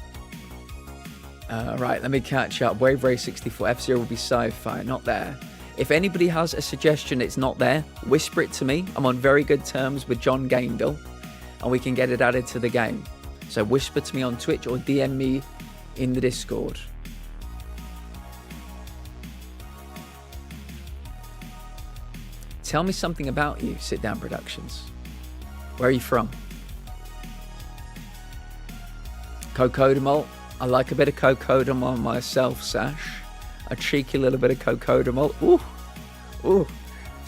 Right, let me catch up. Wave Race 64, F-Zero will be sci-fi, not there. If anybody has a suggestion it's not there, whisper it to me. I'm on very good terms with John Gaindle, and we can get it added to the game. So whisper to me on Twitch or DM me in the Discord. Tell me something about you, Sit Down Productions. Where are you from? Cocodamol. I like a bit of cocodamol myself, Sash. A cheeky little bit of cocodamol. Ooh, ooh.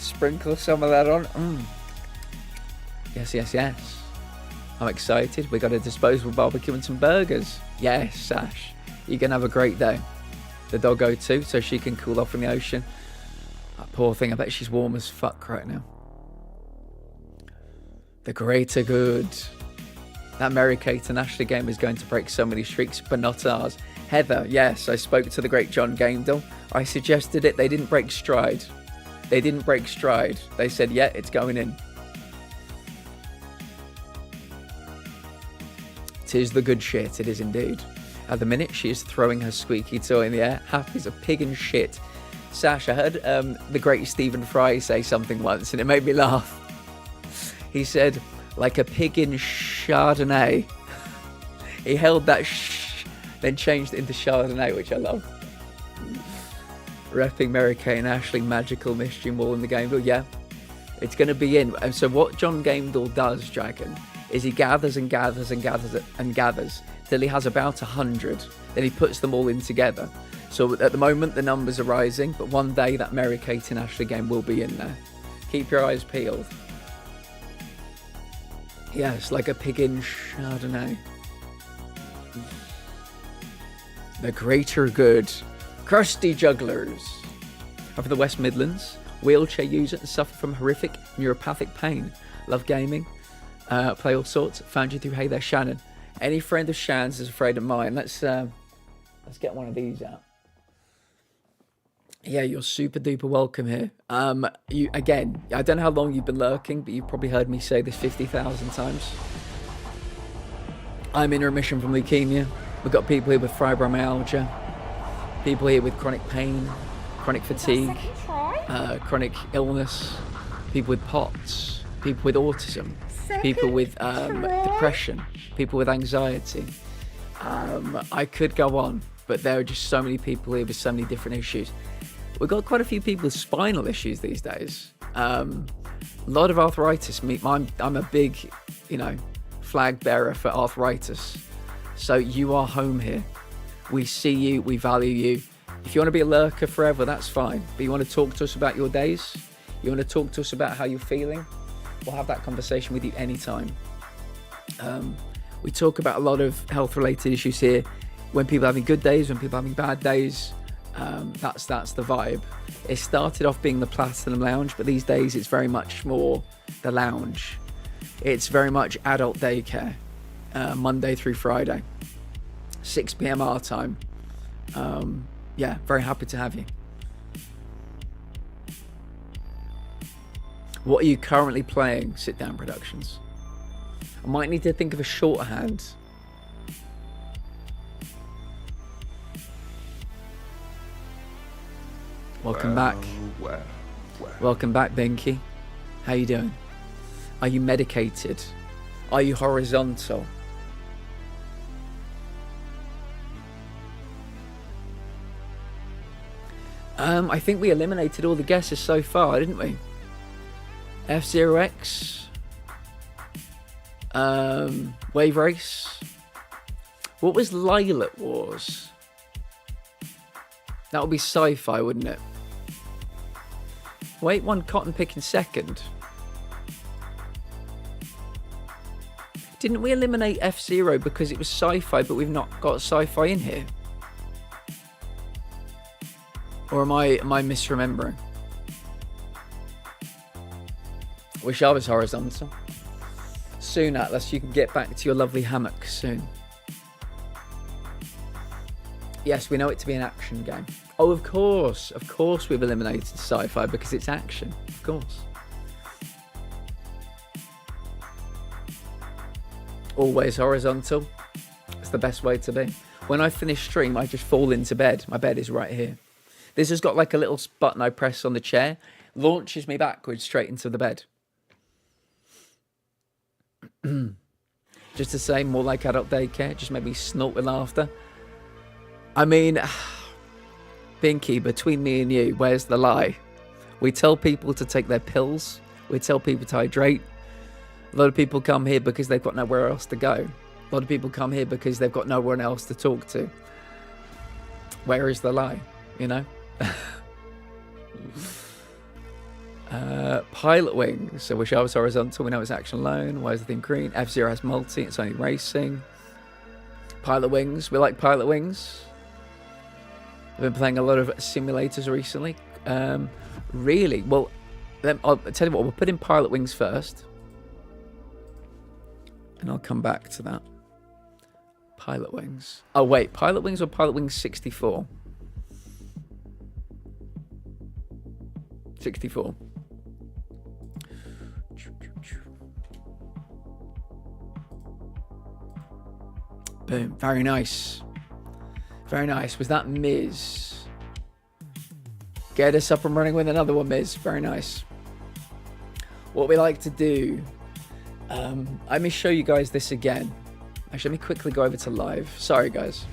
Sprinkle some of that on. Yes, yes, yes. I'm excited. We got a disposable barbecue and some burgers. Yes, Sash. You're going to have a great day. The doggo too, so she can cool off in the ocean. That poor thing, I bet she's warm as fuck right now. The greater good. That Mary-Kate and Ashley game is going to break so many streaks, but not ours. Heather, yes, I spoke to the great John Gamedall. I suggested it. They didn't break stride. They didn't break stride. They said, yeah, it's going in. Tis the good shit. It is indeed. At the minute, she is throwing her squeaky toy in the air, happy as a pig in shit. Sash, I heard the great Stephen Fry say something once, and it made me laugh. He said, like a pig in Chardonnay. He held that then changed it into Chardonnay, which I love. Repping Mary-Kate and Ashley, magical mystery wall in the game. Well, yeah, it's going to be in. And so what John Gamedall does, Dragon, is he gathers and gathers and gathers and gathers till he has about 100. Then he puts them all in together. So at the moment, the numbers are rising, but one day that Mary-Kate and Ashley game will be in there. Keep your eyes peeled. Yes, like a pig in Chardonnay. The greater good. Crusty jugglers. I'm from the West Midlands. Wheelchair user and suffer from horrific neuropathic pain. Love gaming. Play all sorts. Found you through Hey There Shannon. Any friend of Shan's is afraid of mine. Let's get one of these out. Yeah, you're super duper welcome here. You again, I don't know how long you've been lurking, but you've probably heard me say this 50,000 times. I'm in remission from leukemia. We've got people here with fibromyalgia, people here with chronic pain, chronic fatigue, chronic illness, people with POTS, people with autism, people with depression, people with anxiety. I could go on, but there are just so many people here with so many different issues. We've got quite a few people with spinal issues these days. A lot of arthritis. I'm a big, flag bearer for arthritis. So you are home here. We see you, we value you. If you want to be a lurker forever, that's fine. But you want to talk to us about your days? You want to talk to us about how you're feeling? We'll have that conversation with you anytime. We talk about a lot of health-related issues here. When people are having good days, when people are having bad days. That's the vibe. It started off being the Platinum Lounge, but these days it's very much more the lounge. It's very much adult daycare, Monday through Friday, 6 p.m. our time. Yeah, very happy to have you. What are you currently playing, Sit Down Productions? I might need to think of a shorthand. Welcome back. Welcome back, Binky. How you doing? Are you medicated? Are you horizontal? I think we eliminated all the guesses so far, didn't we? F-Zero-X. Wave Race. What was Lilac Wars? That would be sci-fi, wouldn't it? Wait, one cotton pick in second. Didn't we eliminate F-Zero because it was sci-fi, but we've not got sci-fi in here? Or am I misremembering? Wish I was horizontal. Soon, Atlas, you can get back to your lovely hammock soon. Yes, we know it to be an action game. Oh, of course we've eliminated sci-fi because it's action. Of course. Always horizontal. It's the best way to be. When I finish stream, I just fall into bed. My bed is right here. This has got like a little button I press on the chair, launches me backwards straight into the bed. Just to say, more like adult daycare, just made me snort with laughter. I mean, Binky, between me and you, where's the lie? We tell people to take their pills. We tell people to hydrate. A lot of people come here because they've got nowhere else to go. A lot of people come here because they've got no one else to talk to. Where is the lie? You know? Pilot Wings. So wish I was horizontal. We know it's action alone. Why is the thing green? F-Zero has multi. It's only racing. Pilot Wings. We like Pilot Wings. I've been playing a lot of simulators recently. Really? Well, I'll tell you what. We'll put in Pilot Wings first. And I'll come back to that. Pilot Wings. Oh, wait. Pilot Wings or Pilot Wings 64? 64. Boom. Very nice. Very nice. Was that Miz? Get us up and running with another one, Miz. Very nice. What we like to do... let me show you guys this again. Actually, let me quickly go over to live. Sorry, guys.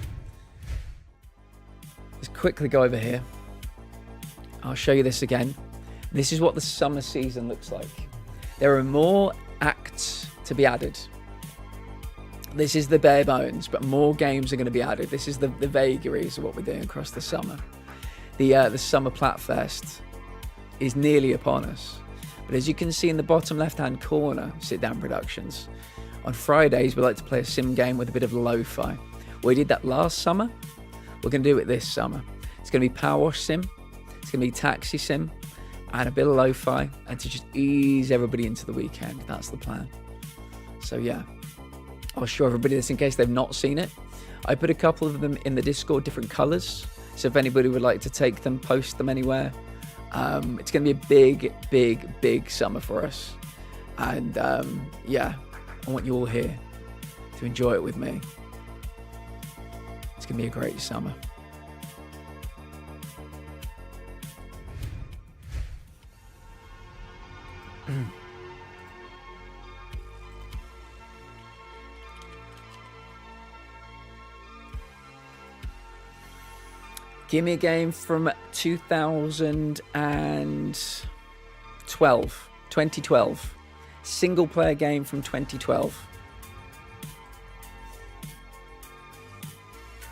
Let's quickly go over here. I'll show you this again. This is what the summer season looks like. There are more acts to be added. This is the bare bones, but more games are going to be added. This is the vagaries of what we're doing across the summer. The Summer Platfest is nearly upon us. But as you can see in the bottom left-hand corner, Sit Down Productions, on Fridays we like to play a sim game with a bit of lo-fi. We did that last summer. We're going to do it this summer. It's going to be Power Wash Sim. It's going to be Taxi Sim. And a bit of lo-fi. And to just ease everybody into the weekend. That's the plan. So yeah. I'll show everybody this in case they've not seen it. I put a couple of them in the Discord, different colours. So if anybody would like to take them, post them anywhere. It's going to be a big summer for us. And yeah, I want you all here to enjoy it with me. It's going to be a great summer. Give me a game from 2012. Single player game from 2012.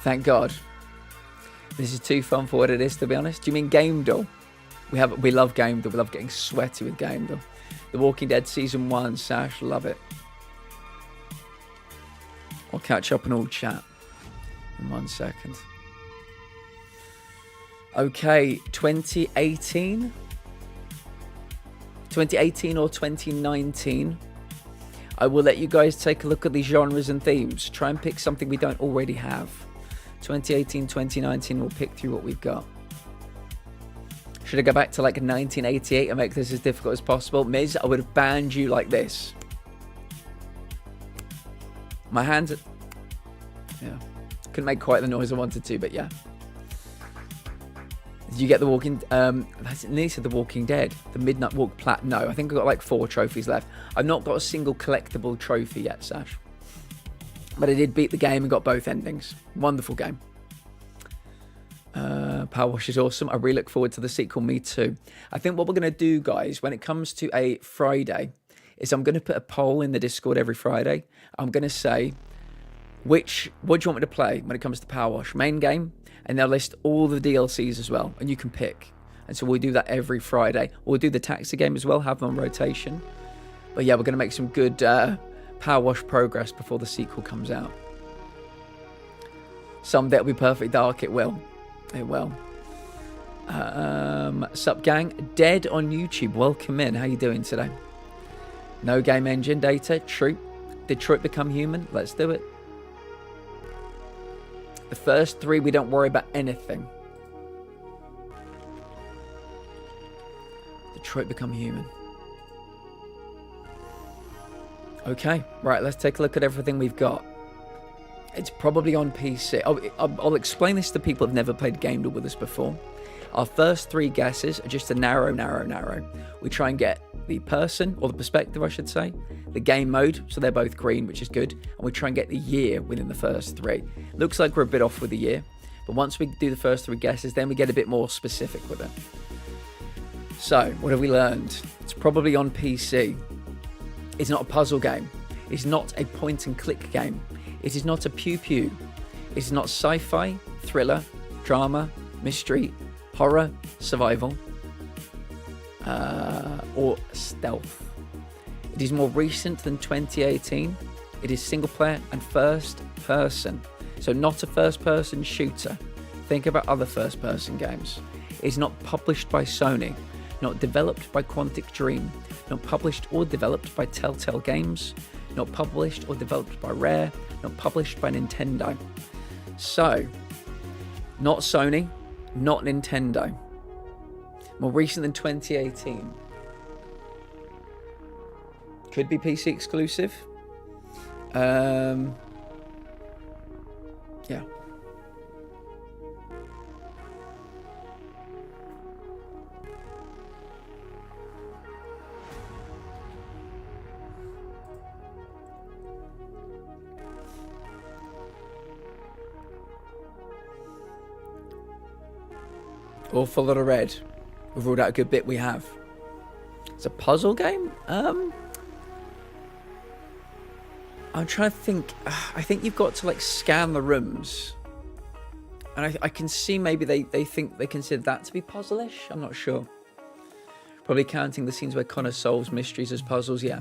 Thank God. This is too fun for what it is, to be honest. Do you mean Game Duel? We love Game Duel. We love getting sweaty with Game Duel. The Walking Dead Season 1, Sash, love it. I'll catch up and all chat in 1 second. Okay, 2018 or 2019. I will let you guys take a look at the genres and themes. Try and pick something we don't already have. 2018, 2019, we'll pick through what we've got. Should I go back to like 1988 and make this as difficult as possible? Miz, I would have banned you like this. My hands... Yeah. Couldn't make quite the noise I wanted to, but yeah. Did you get the Walking... that's nearly said the Walking Dead. The Midnight Walk Plat. No, I think I've got like 4 trophies left. I've not got a single collectible trophy yet, Sash. But I did beat the game and got both endings. Wonderful game. Power Wash is awesome. I really look forward to the sequel. Me too. I think what we're going to do, guys, when it comes to a Friday, is I'm going to put a poll in the Discord every Friday. I'm going to say, what do you want me to play when it comes to Power Wash? Main game? And they'll list all the DLCs as well, and you can pick. And so we'll do that every Friday. We'll do the taxi game as well, have them on rotation. But yeah, we're going to make some good Power Wash progress before the sequel comes out. Someday it'll be perfect dark. It will. It will. Sup gang? Dead on YouTube. Welcome in. How you doing today? No game engine data. True. Detroit Become Human. Let's do it. The first 3, we don't worry about anything. Detroit Become Human. Okay, right, let's take a look at everything we've got. It's probably on PC. I'll explain this to people who've never played Game Duel with us before. Our first 3 guesses are just a narrow. We try and get the person, or the perspective I should say, the game mode, so they're both green, which is good, and we try and get the year within the first 3. Looks like we're a bit off with the year, but once we do the first 3 guesses, then we get a bit more specific with it. So, what have we learned? It's probably on PC. It's not a puzzle game. It's not a point and click game. It is not a pew-pew. It is not sci-fi, thriller, drama, mystery, horror, survival. or stealth. It is more recent than 2018. It is single player and first person. So not a first person shooter. Think about other first person games. It is not published by Sony, not developed by Quantic Dream, not published or developed by Telltale Games, not published or developed by Rare, not published by Nintendo. So, not Sony, not Nintendo. More recent than 2018. Could be PC exclusive. Yeah. Awful lot of red. We've ruled out a good bit. We have. It's a puzzle game. I'm trying to think. I think you've got to like scan the rooms, and I can see maybe they think they consider that to be puzzle-ish. I'm not sure. Probably counting the scenes where Connor solves mysteries as puzzles. Yeah.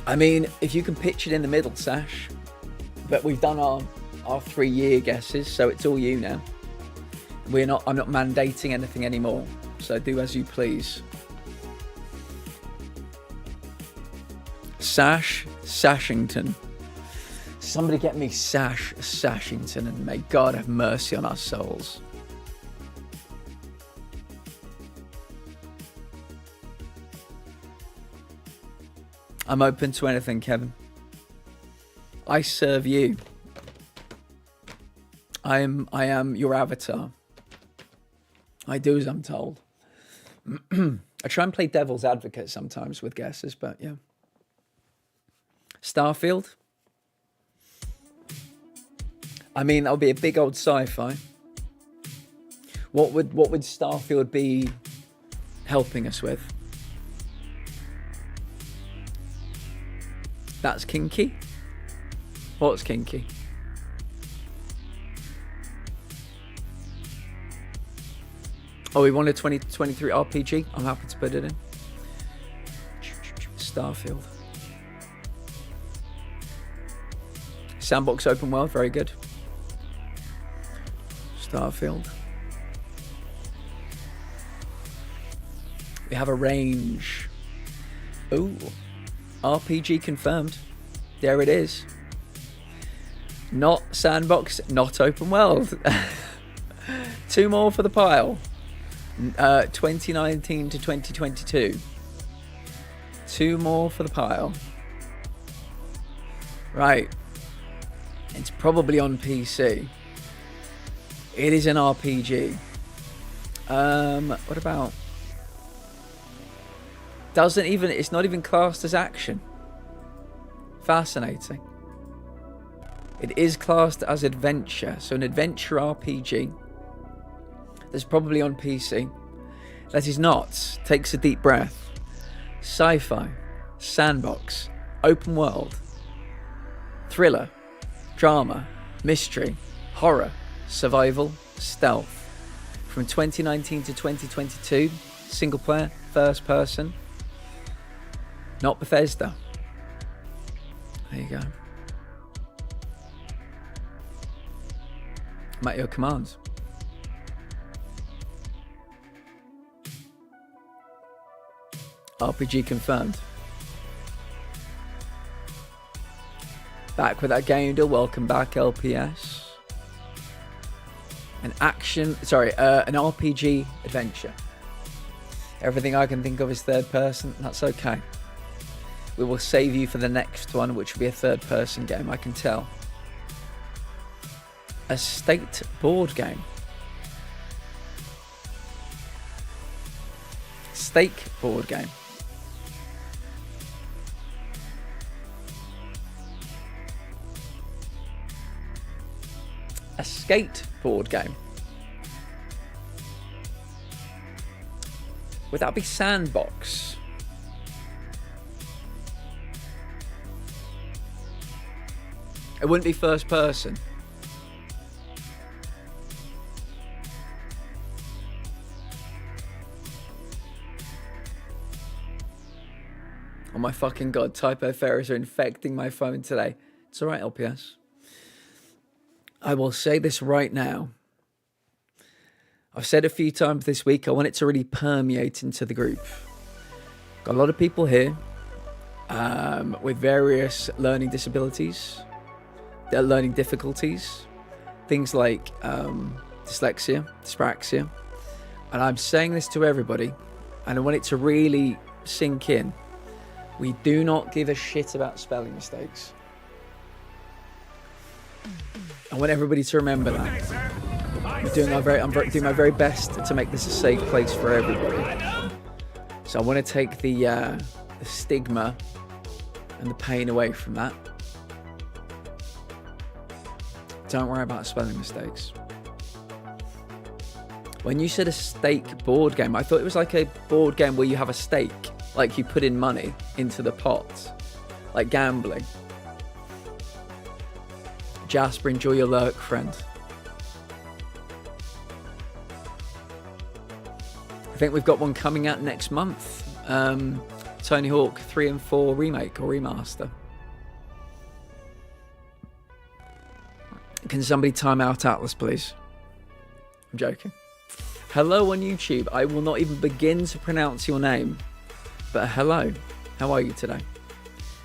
I mean, if you can pitch it in the middle, Sash. But we've done our 3-year guesses, so it's all you now. I'm not mandating anything anymore, so do as you please. Sash Sashington. Somebody get me Sash Sashington, and may God have mercy on our souls. I'm open to anything, Kevin. I serve you. I am your avatar. I do as I'm told. I try and play devil's advocate sometimes with guesses, but yeah. Starfield. I mean, that'll be a big old sci-fi. What would Starfield be helping us with? That's kinky. What's kinky? Oh, we want a 2023 RPG? I'm happy to put it in. Starfield. Sandbox open world, very good. Starfield. We have a range. Ooh. RPG confirmed. There it is. Not sandbox, not open world. 2 more for the pile. 2019 to 2022. 2 more for the pile. Right. It's probably on PC. It is an RPG. What about... It's not even classed as action. Fascinating. It is classed as adventure. So an adventure RPG. That's probably on PC. That is not. Takes a deep breath. Sci-fi. Sandbox. Open world. Thriller. Drama. Mystery. Horror. Survival. Stealth. From 2019 to 2022. Single player. First person. Not Bethesda. There you go. I'm at your commands. RPG confirmed. Back with that game deal. Welcome back, LPS. An RPG adventure. Everything I can think of is third person. That's okay. We will save you for the next one, which will be a third person game, I can tell. A state board game. Stake board game. A skateboard game. Would that be sandbox? It wouldn't be first person. my fucking god, typo errors are infecting my phone today. It's alright, LPS. I will say this right now. I've said a few times this week, I want it to really permeate into the group. Got a lot of people here with various learning disabilities, their learning difficulties, things like dyslexia, dyspraxia. And I'm saying this to everybody, and I want it to really sink in. We do not give a shit about spelling mistakes. I want everybody to remember that. I'm doing my very best to make this a safe place for everybody. So I want to take the stigma and the pain away from that. Don't worry about spelling mistakes. When you said a stake board game, I thought it was like a board game where you have a stake, like you put in money into the pot, like gambling. Jasper, enjoy your lurk, friend. I think we've got one coming out next month. Tony Hawk 3 and 4 remake or remaster. Can somebody time out Atlas, please? I'm joking. Hello on YouTube. I will not even begin to pronounce your name. But hello. How are you today?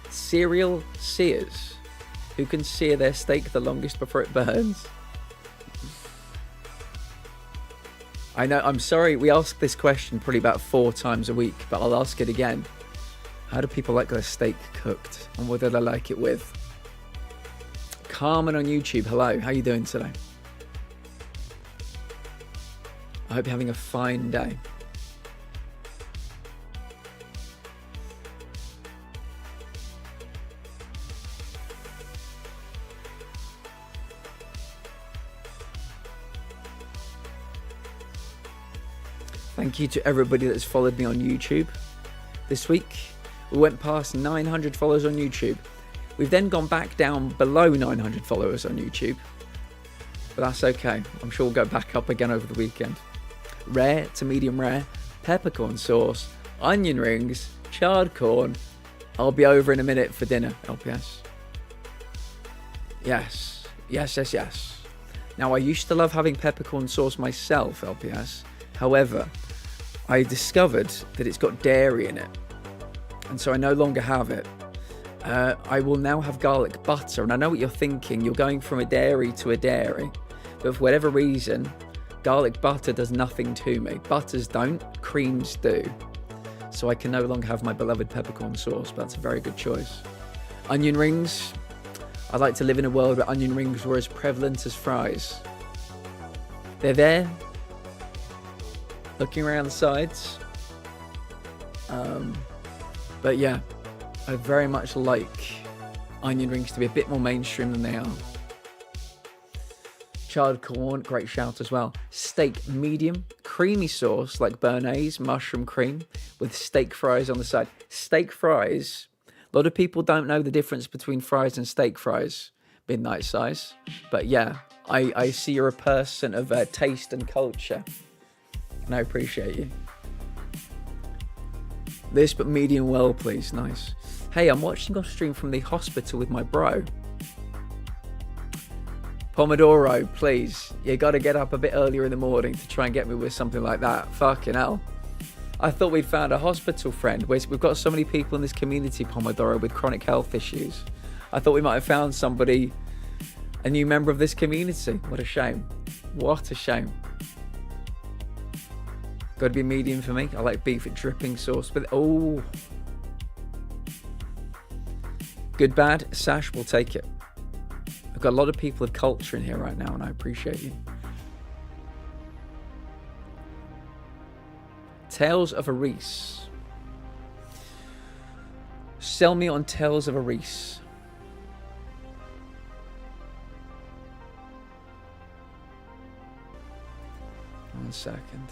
Serial seers. Who can sear their steak the longest before it burns? I know, I'm sorry, we ask this question probably about 4 times a week, but I'll ask it again. How do people like their steak cooked? And what do they like it with? Carmen on YouTube, hello, how are you doing today? I hope you're having a fine day. Thank you to everybody that's followed me on YouTube this week. We went past 900 followers on YouTube. We've then gone back down below 900 followers on YouTube. But that's okay. I'm sure we'll go back up again over the weekend. Rare to medium rare, peppercorn sauce, onion rings, charred corn. I'll be over in a minute for dinner, LPS. Yes. Yes. Now, I used to love having peppercorn sauce myself, LPS. However, I discovered that it's got dairy in it, and so I no longer have it. I will now have garlic butter, and I know what you're thinking. You're going from a dairy to a dairy, but for whatever reason, garlic butter does nothing to me. Butters don't, creams do. So I can no longer have my beloved peppercorn sauce, but that's a very good choice. Onion rings. I'd like to live in a world where onion rings were as prevalent as fries. They're there. Looking around the sides. But yeah, I very much like onion rings to be a bit more mainstream than they are. Charred corn, great shout as well. Steak medium, creamy sauce like béarnaise, mushroom cream with steak fries on the side. Steak fries, a lot of people don't know the difference between fries and steak fries, midnight size. But yeah, I see you're a person of taste and culture. And I appreciate you. This, but medium well, please. Nice. Hey, I'm watching your stream from the hospital with my bro. Pomodoro, please. You got to get up a bit earlier in the morning to try and get me with something like that. Fucking hell. I thought we'd found a hospital friend. We've got so many people in this community, Pomodoro, with chronic health issues. I thought we might have found somebody, a new member of this community. What a shame. What a shame. Got to be medium for me. I like beef with dripping sauce. But oh, good, bad. Sash, we'll take it. I've got a lot of people of culture in here right now, and I appreciate you. Tales of a Reese. Sell me on Tales of a Reese. One second.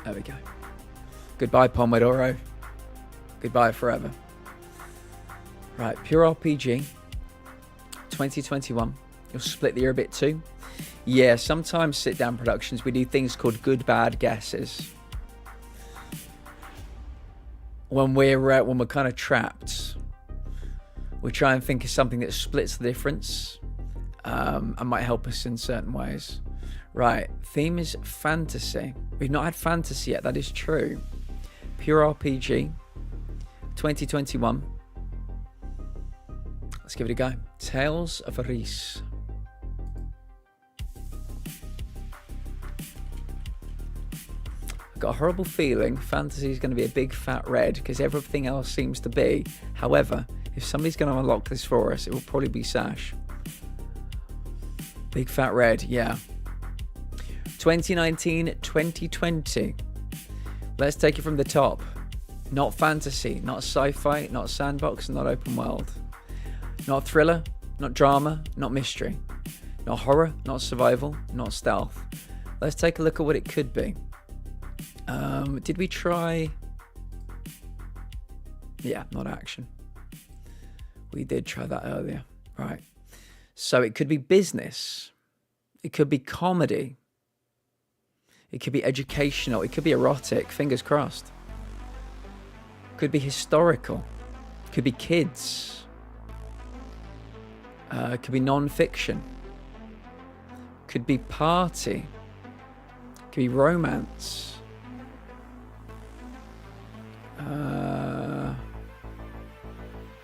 There we go. Goodbye, Pomodoro. Goodbye forever. Right, Pure RPG 2021. You'll split the year a bit too. Yeah, sometimes sit-down productions, we do things called good, bad guesses. When we're kind of trapped, we try and think of something that splits the difference and might help us in certain ways. Right, theme is fantasy. We've not had fantasy yet, that is true. Pure RPG, 2021. Let's give it a go. Tales of Arise. I've got a horrible feeling fantasy is going to be a big fat red because everything else seems to be. However, if somebody's going to unlock this for us, it will probably be Sash. Big fat red, yeah. 2019, 2020. Let's take it from the top. Not fantasy, not sci-fi, not sandbox, not open world. Not thriller, not drama, not mystery. Not horror, not survival, not stealth. Let's take a look at what it could be. Did we try... Yeah, not action. We did try that earlier. Right. So it could be business. It could be comedy. It could be educational. It could be erotic. Fingers crossed. Could be historical. Could be kids. Could be non-fiction. Could be party. Could be romance.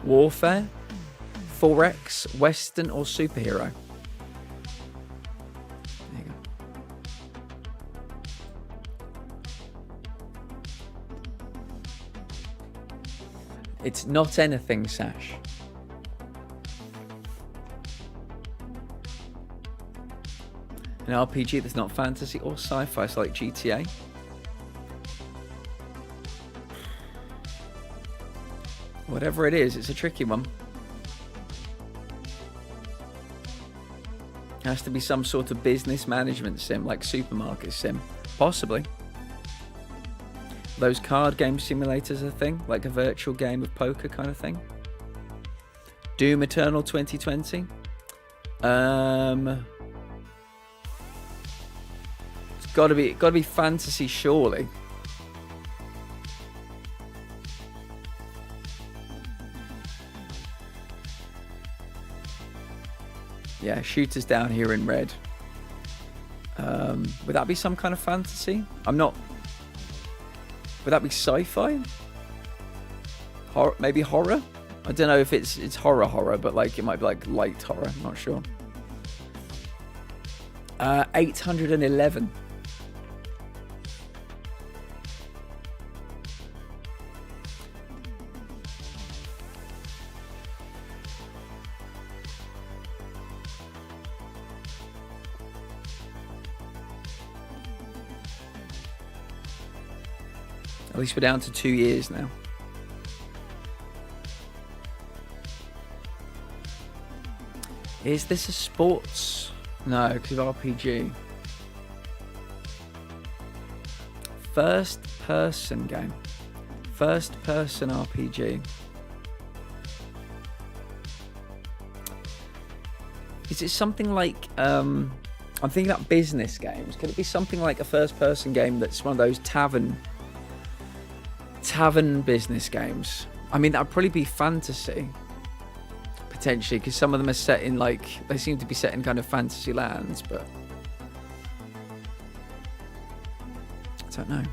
Warfare, Forex, Western, or superhero. There you go. It's not anything, Sash. An RPG that's not fantasy or sci-fi, so like GTA. Whatever it is, it's a tricky one. It has to be some sort of business management sim, like supermarket sim. Possibly. Those card game simulators are a thing, like a virtual game of poker kind of thing. Doom Eternal 2020. It's gotta be fantasy, surely. Yeah, shooters down here in red. Would that be some kind of fantasy? I'm not... Would that be sci-fi? Horror, maybe horror? I don't know if it's horror, but like it might be like light horror. I'm not sure. 811. At least we're down to 2 years now. Is this a sports? No, because of RPG. First person game. First person RPG. Is it something like, I'm thinking about business games. Could it be something like a first person game that's one of those tavern business games? I mean, that would probably be fantasy. Potentially, because some of them are set in like, they seem to be set in kind of fantasy lands, but I don't know.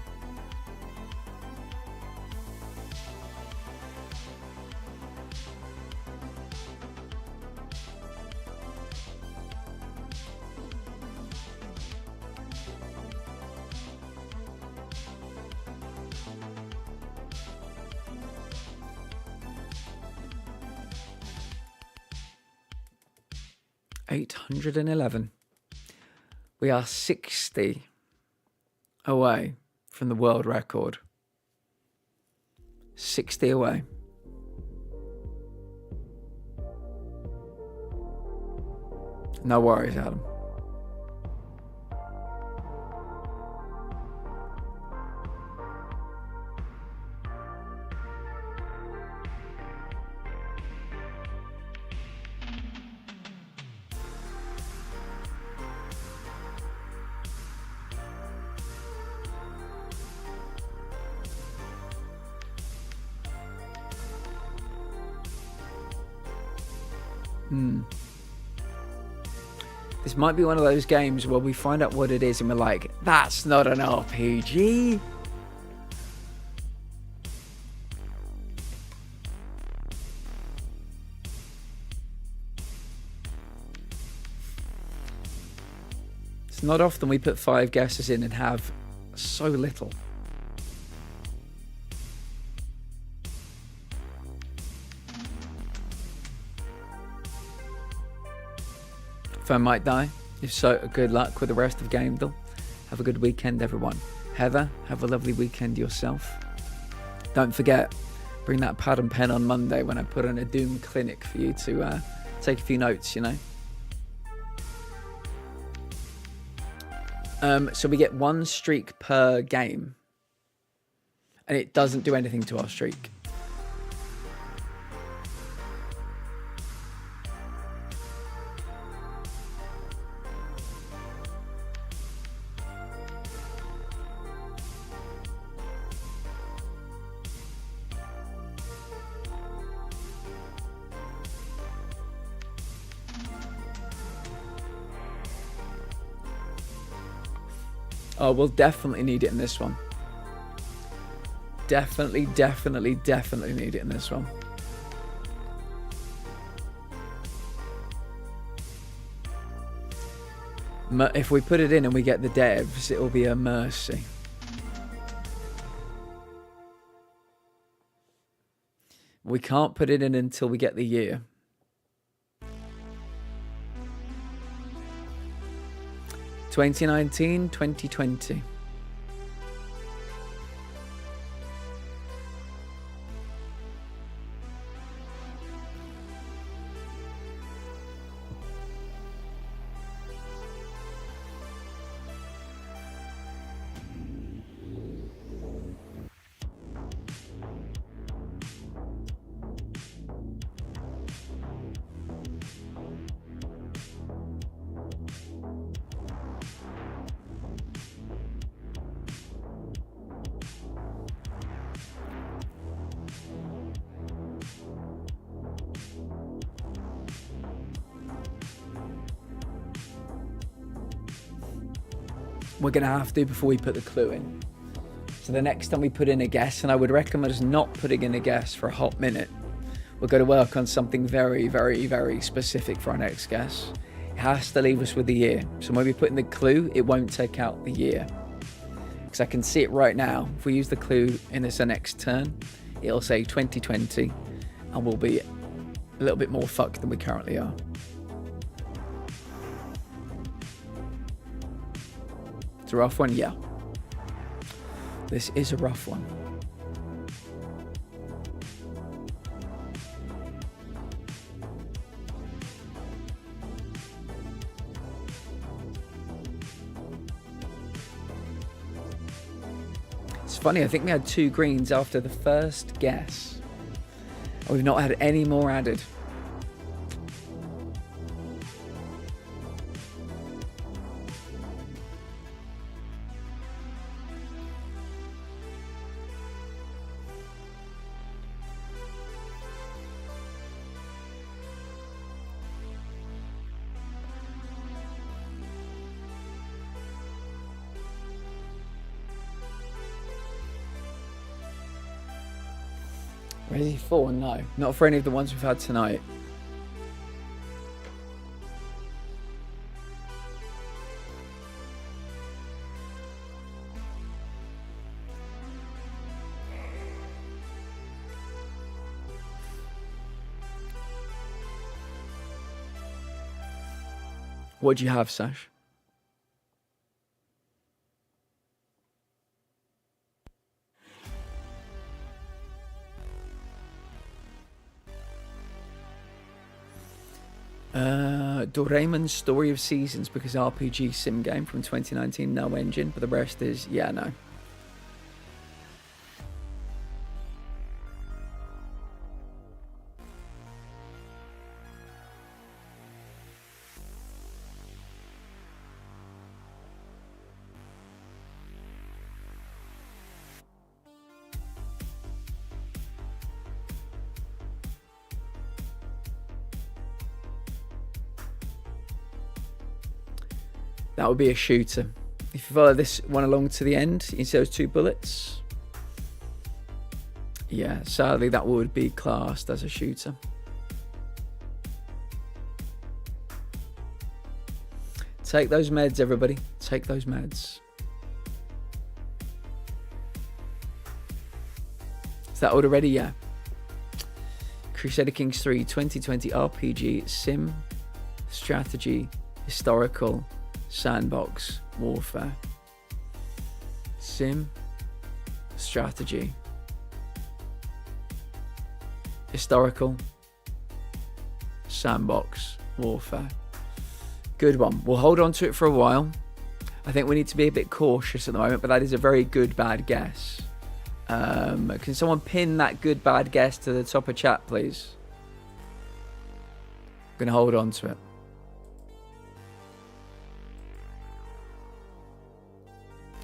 $811. We are 60 away from the world record. 60 away. No worries, Adam. This might be one of those games where we find out what it is and we're like, that's not an RPG. It's not often we put 5 guesses in and have so little. Phone might die. If so, good luck with the rest of Gameville. Have a good weekend, everyone. Heather, have a lovely weekend yourself. Don't forget, bring that pad and pen on Monday when I put on a Doom clinic for you to take a few notes, you know. So we get 1 streak per game. And it doesn't do anything to our streak. Oh, we'll definitely need it in this one. Definitely need it in this one. If we put it in and we get the devs, it will be a mercy. We can't put it in until we get the year. (2019, 2020). We're going to have to before we put the clue in. So the next time we put in a guess, and I would recommend us not putting in a guess for a hot minute. We're going to work on something very, very, very specific for our next guess. It has to leave us with the year. So when we put in the clue, it won't take out the year. Because I can see it right now. If we use the clue in this next turn, it'll say 2020, and we'll be a little bit more fucked than we currently are. A rough one, yeah. This is a rough one. It's funny, I think we had 2 greens after the first guess. And we've not had any more added. Resi 4? No. Not for any of the ones we've had tonight. What do you have, Sash? Doraemon's Story of Seasons, because RPG sim game from 2019, no engine, but the rest is, yeah, no. That would be a shooter. If you follow this one along to the end, you see those 2 bullets? Yeah, sadly that would be classed as a shooter. Take those meds, everybody. Take those meds. Is that order ready? Yeah. Crusader Kings 3 2020 RPG, sim, strategy, historical, sandbox, warfare. Sim, strategy, historical, sandbox, warfare. Good one. We'll hold on to it for a while. I think we need to be a bit cautious at the moment, but that is a very good bad guess. Can someone pin that good bad guess to the top of chat, please? I'm going to hold on to it.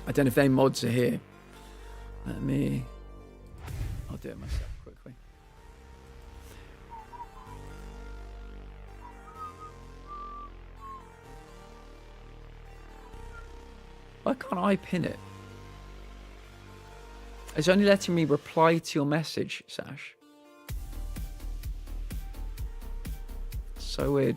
I don't know if any mods are here. I'll do it myself quickly. Why can't I pin it? It's only letting me reply to your message, Sash. So weird.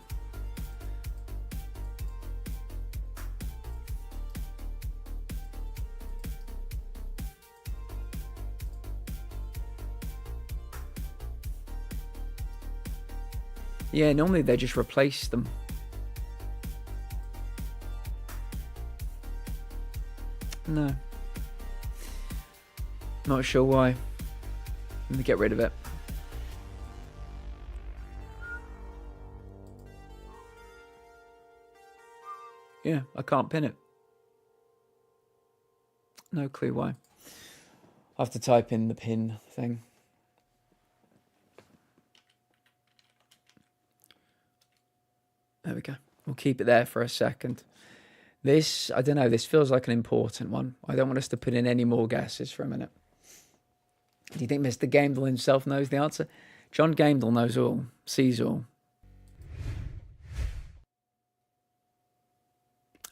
Yeah, normally they just replace them. No. Not sure why. Let me get rid of it. Yeah, I can't pin it. No clue why. I have to type in the pin thing. There we go. We'll keep it there for a second. This, I don't know, this feels like an important one. I don't want us to put in any more guesses for a minute. Do you think Mr. Gamedall himself knows the answer? John Gamedall knows all, sees all.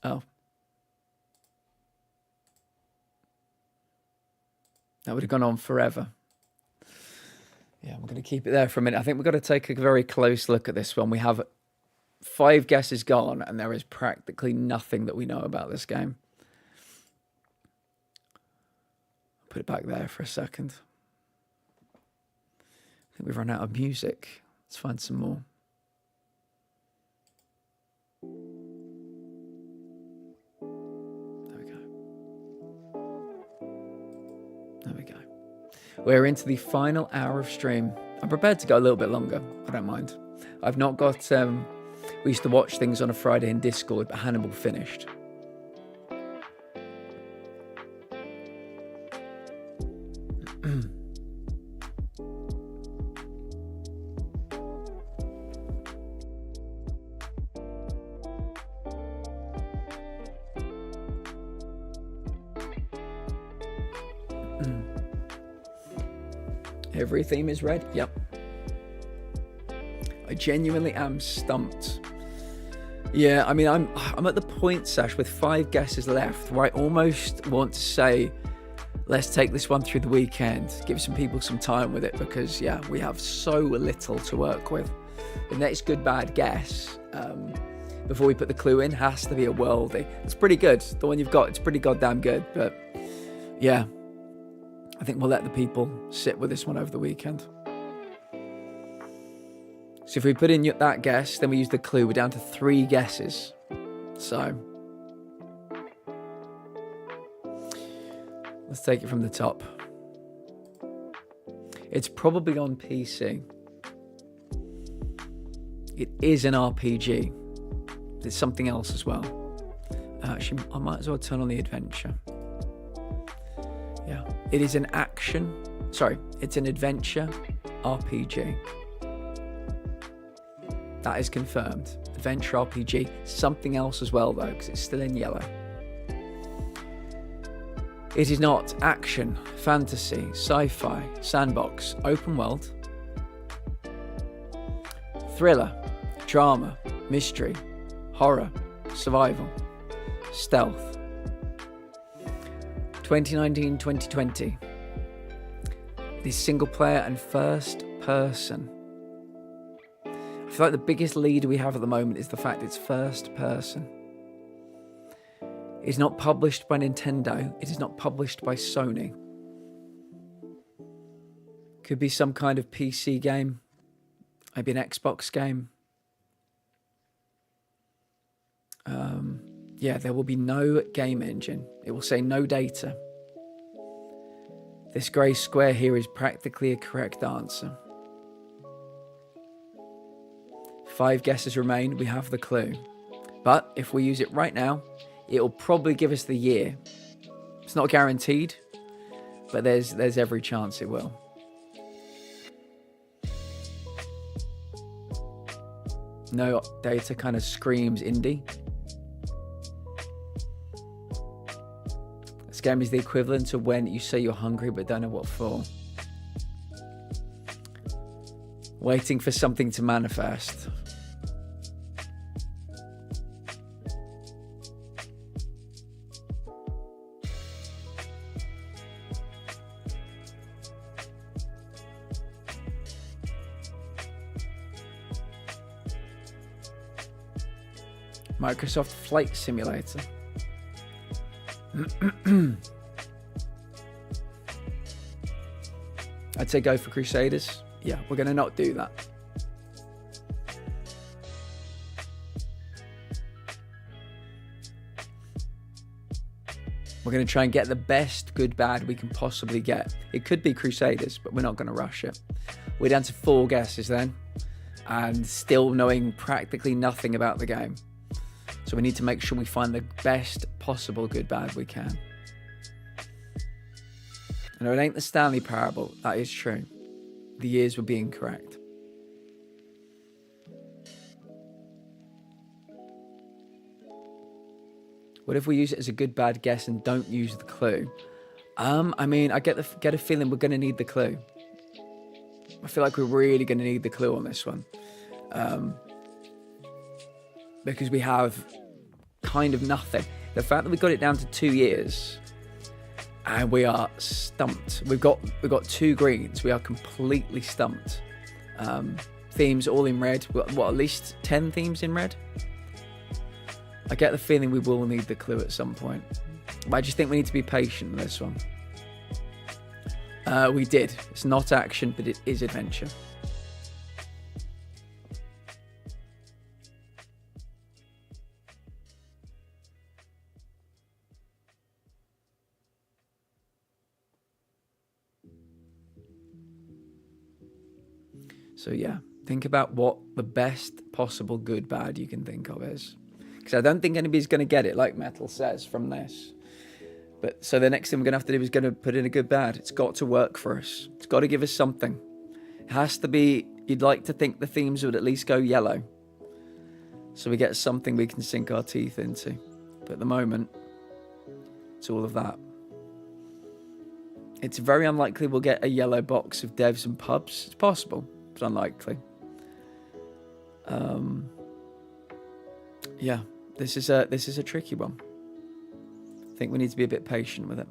Oh. That would have gone on forever. Yeah, we're going to keep it there for a minute. I think we've got to take a very close look at this one. We have 5 guesses gone, and there is practically nothing that we know about this game. Put it back there for a second. I think we've run out of music. Let's find some more. There we go. There we go. We're into the final hour of stream. I'm prepared to go a little bit longer. I don't mind. I've not got... we used to watch things on a Friday in Discord, but Hannibal finished. Every theme is red? Yep. I genuinely am stumped. Yeah, I mean, I'm at the point, Sash, with 5 guesses left, where I almost want to say, let's take this one through the weekend, give some people some time with it, because, yeah, we have so little to work with. The next good bad guess, before we put the clue in, has to be a worldie. It's pretty good. The one you've got, it's pretty goddamn good, but, yeah. I think we'll let the people sit with this one over the weekend. So if we put in that guess, then we use the clue, we're down to 3 guesses. So, let's take it from the top. It's probably on PC. It is an RPG. There's something else as well. Actually, I might as well turn on the adventure. Yeah, it is an action. Sorry, it's an adventure RPG. That is confirmed. Adventure RPG. Something else as well, though, because it's still in yellow. It is not action, fantasy, sci-fi, sandbox, open world, thriller, drama, mystery, horror, survival. Stealth. 2019-2020. It is single player and first person. I feel like the biggest lead we have at the moment is the fact it's first person. It's not published by Nintendo. It is not published by Sony. Could be some kind of PC game. Maybe an Xbox game. Yeah, there will be no game engine. It will say no data. This grey square here is practically a correct answer. 5 guesses remain. We have the clue. But if we use it right now, it will probably give us the year. It's not guaranteed, but there's every chance it will. No data kind of screams indie. This game is the equivalent to when you say you're hungry but don't know what for. Waiting for something to manifest. Microsoft Flight Simulator. I'd say go for Crusaders. Yeah, we're going to not do that. We're going to try and get the best good bad we can possibly get. It could be Crusaders, but we're not going to rush it. We're down to 4 guesses then, and still knowing practically nothing about the game. So we need to make sure we find the best possible good bad we can. And it ain't the Stanley Parable, that is true. The years would be incorrect. What if we use it as a good bad guess and don't use the clue? I mean, I get a feeling we're going to need the clue. I feel like we're really going to need the clue on this one. Because we have kind of nothing. The fact that we got it down to 2 years and we are stumped. We've got 2 greens. We are completely stumped. Themes all in red. What, at least 10 themes in red? I get the feeling we will need the clue at some point. But I just think we need to be patient with this one. We did. It's not action, but it is adventure. So yeah, think about what the best possible good bad you can think of is. Because I don't think anybody's going to get it, like Metal says, from this. But so the next thing we're going to have to do is going to put in a good bad. It's got to work for us. It's got to give us something. It has to be, you'd like to think the themes would at least go yellow. So we get something we can sink our teeth into. But at the moment, it's all of that. It's very unlikely we'll get a yellow box of devs and pubs. It's possible. It's unlikely. Yeah, this is a tricky one. I think we need to be a bit patient with it.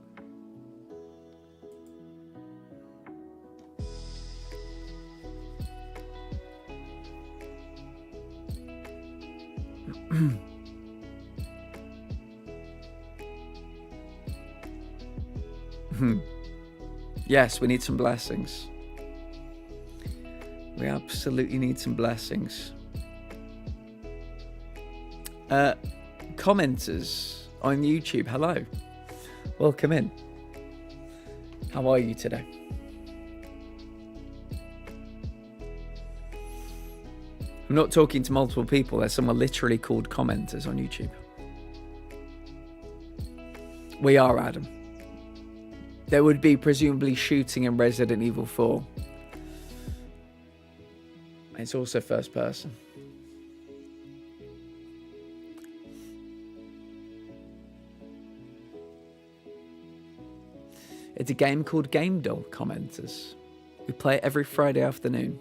Yes, we need some blessings. We absolutely need some blessings. Commenters on YouTube, hello. Welcome in. How are you today? I'm not talking to multiple people. There's someone literally called commenters on YouTube. We are, Adam. There would be presumably shooting in Resident Evil 4. It's also first person. It's a game called Game Doll, commenters. We play it every Friday afternoon.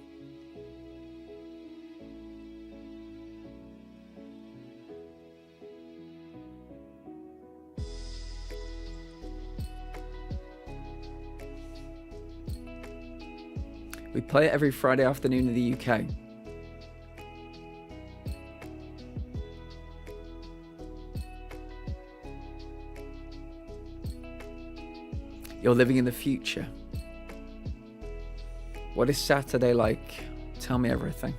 We play it every Friday afternoon in the UK. You're living in the future. What is Saturday like? Tell me everything.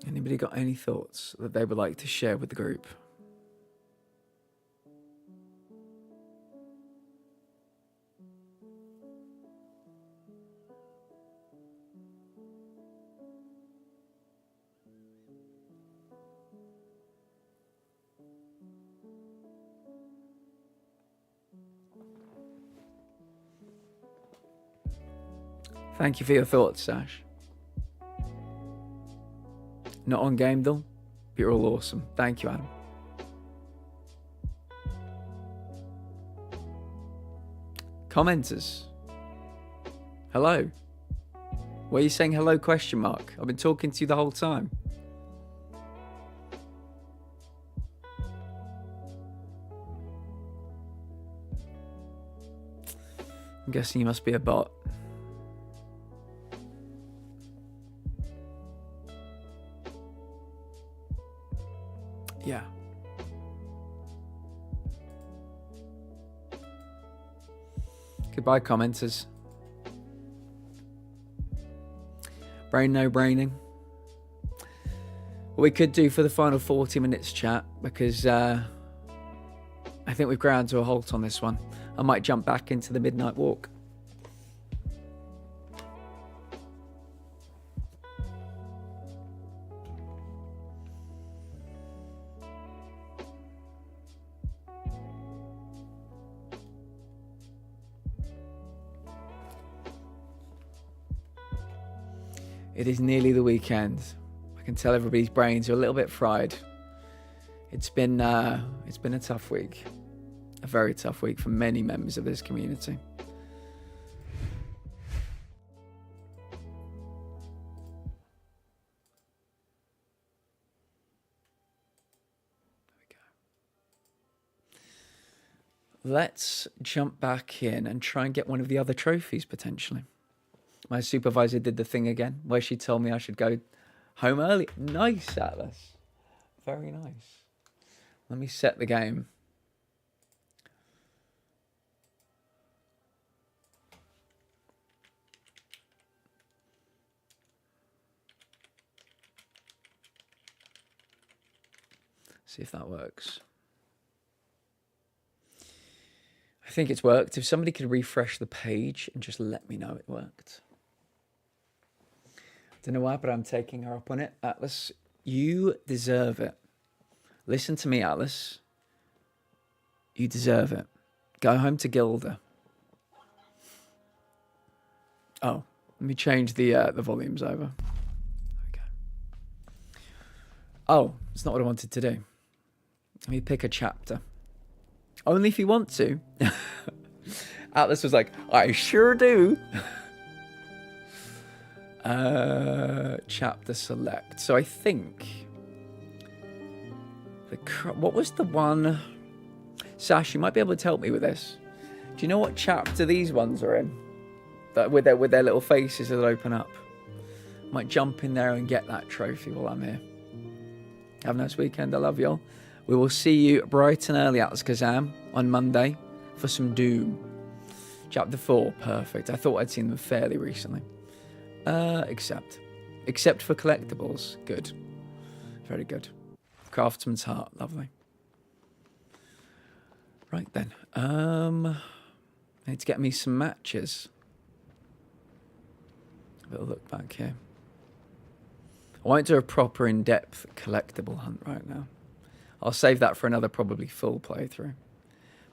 Anybody got any thoughts that they would like to share with the group? Thank you for your thoughts, Sash. Not on game though, but you're all awesome. Thank you, Adam. Commenters. Hello. Why are you saying hello question mark? I've been talking to you the whole time. I'm guessing you must be a bot. Yeah. Goodbye, commenters. Brain no braining. What we could do for the final 40 minutes chat, because I think we've ground to a halt on this one. I might jump back into the midnight walk. It is nearly the weekend. I can tell everybody's brains are a little bit fried. It's been a tough week. A very tough week for many members of this community. There we go. Let's jump back in and try and get one of the other trophies potentially. My supervisor did the thing again where she told me I should go home early. Nice, Atlas. Very nice. Let me set the game. See if that works. I think it's worked. If somebody could refresh the page and just let me know it worked. Don't know why, but I'm taking her up on it. Atlas, you deserve it. Listen to me, Atlas. You deserve it. Go home to Gilda. Oh, let me change the volumes over. There we go. Oh, it's not what I wanted to do. Let me pick a chapter. Only if you want to. Atlas was like, I sure do. Chapter select. So I think what was the one? Sash, you might be able to help me with this. Do you know what chapter these ones are in? That with their little faces that open up. Might jump in there and get that trophy while I'm here. Have a nice weekend. I love y'all. We will see you bright and early, Atlas Kazam, on Monday for some Doom. Chapter 4, perfect. I thought I'd seen them fairly recently. Except for collectibles. Good. Very good. Craftsman's Heart, lovely. Right then. I need to get me some matches. A little look back here. I won't do a proper in-depth collectible hunt right now. I'll save that for another probably full playthrough.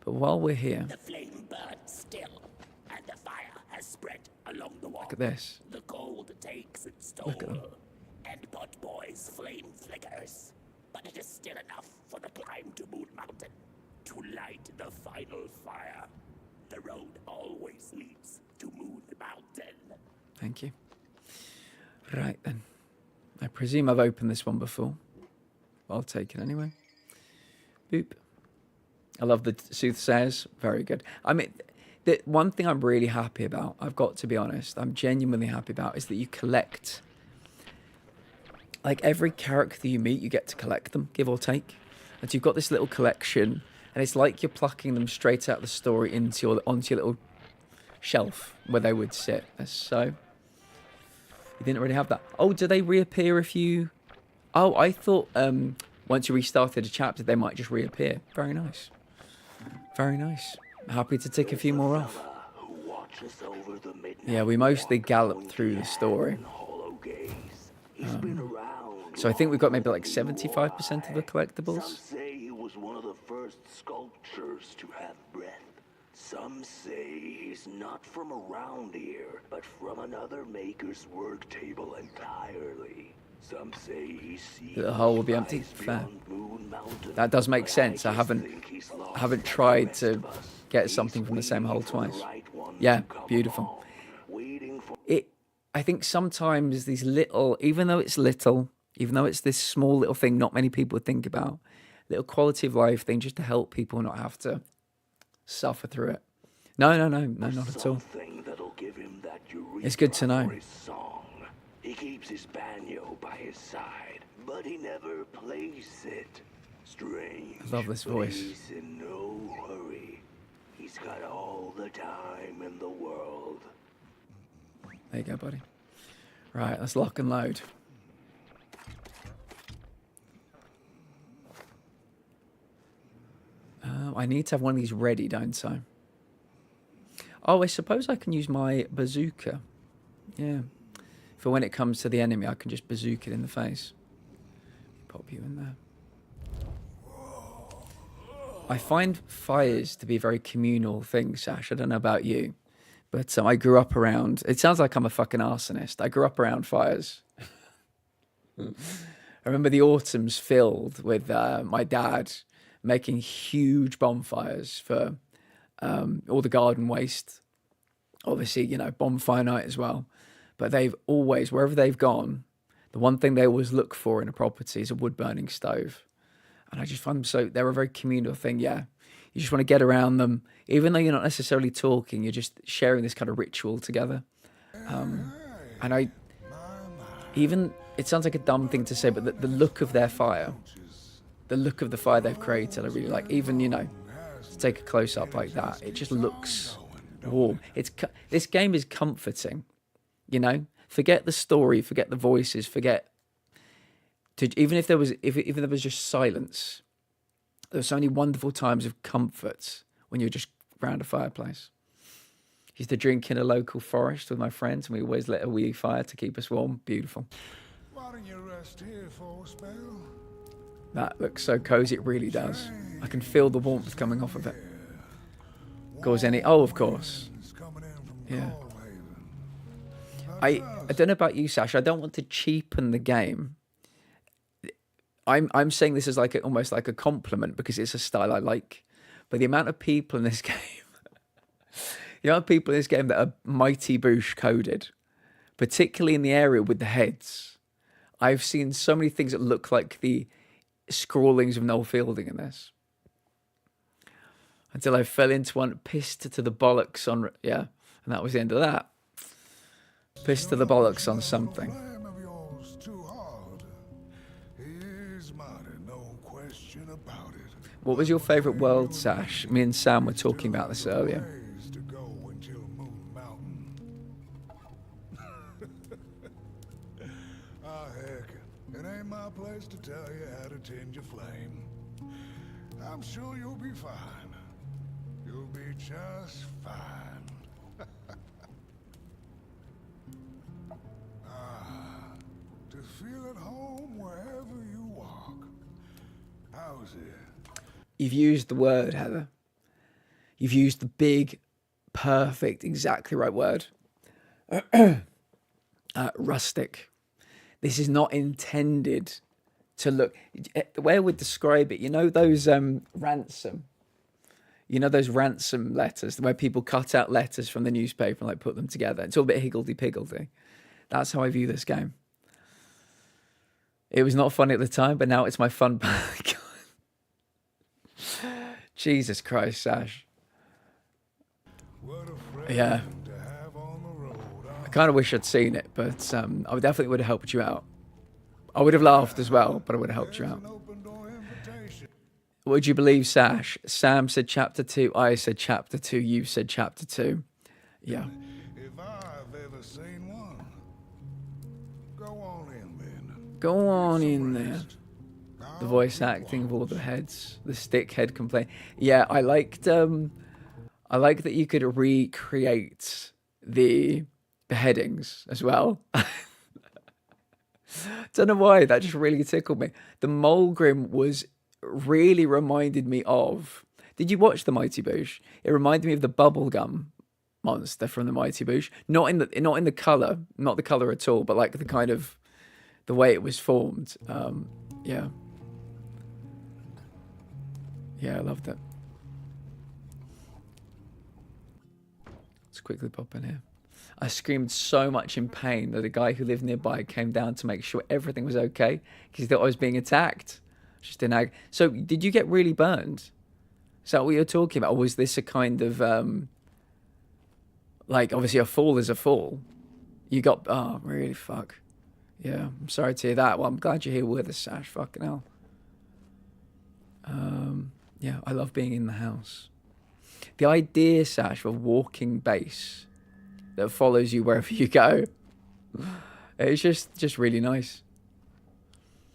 But while we're here, The flame burns still, and the fire has spread along the wall. look at this. The cold takes its toll, Look at them. and Potboy's flame flickers. But it is still enough for the climb to Moon Mountain, to light the final fire. The road always leads to Moon Mountain. Thank you. Right then. I presume I've opened this one before. I'll take it anyway. Boop. I love the soothsayers. Very good. I mean, the one thing I'm really happy about, I've got to be honest, I'm genuinely happy about, is that you collect, like every character you meet, you get to collect them, give or take. And so you've got this little collection, and it's like you're plucking them straight out of the story onto your little shelf where they would sit. So you didn't really have that. Oh, do they reappear if you... Oh, I thought once you restarted a chapter, they might just reappear. Very nice. Very nice. Happy to tick a few more off. Yeah, we mostly galloped through the story. So I think we've got maybe like 75% of the collectibles. Some say he was one of the first sculptors to have breath. Some say he's not from around here, but from another maker's work table entirely. Some say he sees The hole will be empty. Fair. That does make sense. I haven't tried to get something from the same hole twice. Yeah, beautiful. I think sometimes these little, even though it's this small little thing not many people would think about, little quality of life thing just to help people not have to suffer through it. No, not at all. It's good to know. He keeps his banjo by his side, but he never plays it. Strange. I love this voice. He's in no hurry. He's got all the time in the world. There you go, buddy. Right, let's lock and load. I need to have one of these ready, don't I? Oh, I suppose I can use my bazooka. Yeah. For when it comes to the enemy, I can just bazooka it in the face. Pop you in there. I find fires to be a very communal thing, Sash. I don't know about you, but I grew up around... It sounds like I'm a fucking arsonist. I grew up around fires. I remember the autumns filled with my dad making huge bonfires for all the garden waste. Obviously, you know, bonfire night as well. But they've always, wherever they've gone, the one thing they always look for in a property is a wood-burning stove. And I just find them they're a very communal thing, yeah. You just want to get around them. Even though you're not necessarily talking, you're just sharing this kind of ritual together. And it sounds like a dumb thing to say, but the look of their fire, the look of the fire they've created, I really like. Even, you know, to take a close-up like that, it just looks warm. This game is comforting. You know, forget the story, forget the voices, even if there was just silence. There were so many wonderful times of comfort when you're just around a fireplace. Used to drink in a local forest with my friends, and we always lit a wee fire to keep us warm. Beautiful. Why don't you rest here for a spell? That looks so cozy. It really does. I can feel the warmth coming off of it. Cause any? Oh, of course. Yeah. I don't know about you, Sash. I don't want to cheapen the game. I'm saying this as almost like a compliment because it's a style I like. But the amount of people in this game, that are Mighty Boosh coded, particularly in the area with the heads, I've seen so many things that look like the scrawlings of Noel Fielding in this. Until I fell into one, pissed to the bollocks on, yeah, and that was the end of that. Pissed to the bollocks on something. What was your favourite world, Sash? Me and Sam were talking about this earlier. Heck, it ain't my place to tell you how to tend your flame. I'm sure you'll be fine. You'll be just fine. To feel at home wherever you walk. How's it? You've used the word, Heather. You've used the big, perfect, exactly right word. Rustic. This is not intended to look... The way I would describe it, you know those ransom... You know those ransom letters where people cut out letters from the newspaper and like put them together? It's all a bit higgledy-piggledy. That's how I view this game. It was not funny at the time, but now it's my fun. Jesus Christ, Sash. Yeah. I kind of wish I'd seen it, but I definitely would have helped you out. I would have laughed as well, but I would have helped you out. Would you believe, Sash? Sam said chapter 2, I said chapter 2, you said chapter 2. Yeah. If I've ever seen one, go on in then. Go on in there. The voice acting of all the heads, the stick head complaint. Yeah, I liked that you could recreate the beheadings as well. Don't know why, that just really tickled me. The Mulgrim was really reminded me of... Did you watch the Mighty Boosh? It reminded me of the bubblegum monster from the Mighty Boosh. Not in the colour, not the colour at all, but like the kind of the way it was formed. Yeah. Yeah, I loved it. Let's quickly pop in here. I screamed so much in pain that a guy who lived nearby came down to make sure everything was okay because he thought I was being attacked. Just an ag. So, did you get really burned? Is that what you're talking about? Or was this a kind of, like, obviously a fall is a fall. You got, oh, really, fuck. Yeah, I'm sorry to hear that. Well, I'm glad you're here with us, Sash. Fucking hell. Yeah, I love being in the house. The idea, Sash, of a walking base that follows you wherever you go, it's just really nice.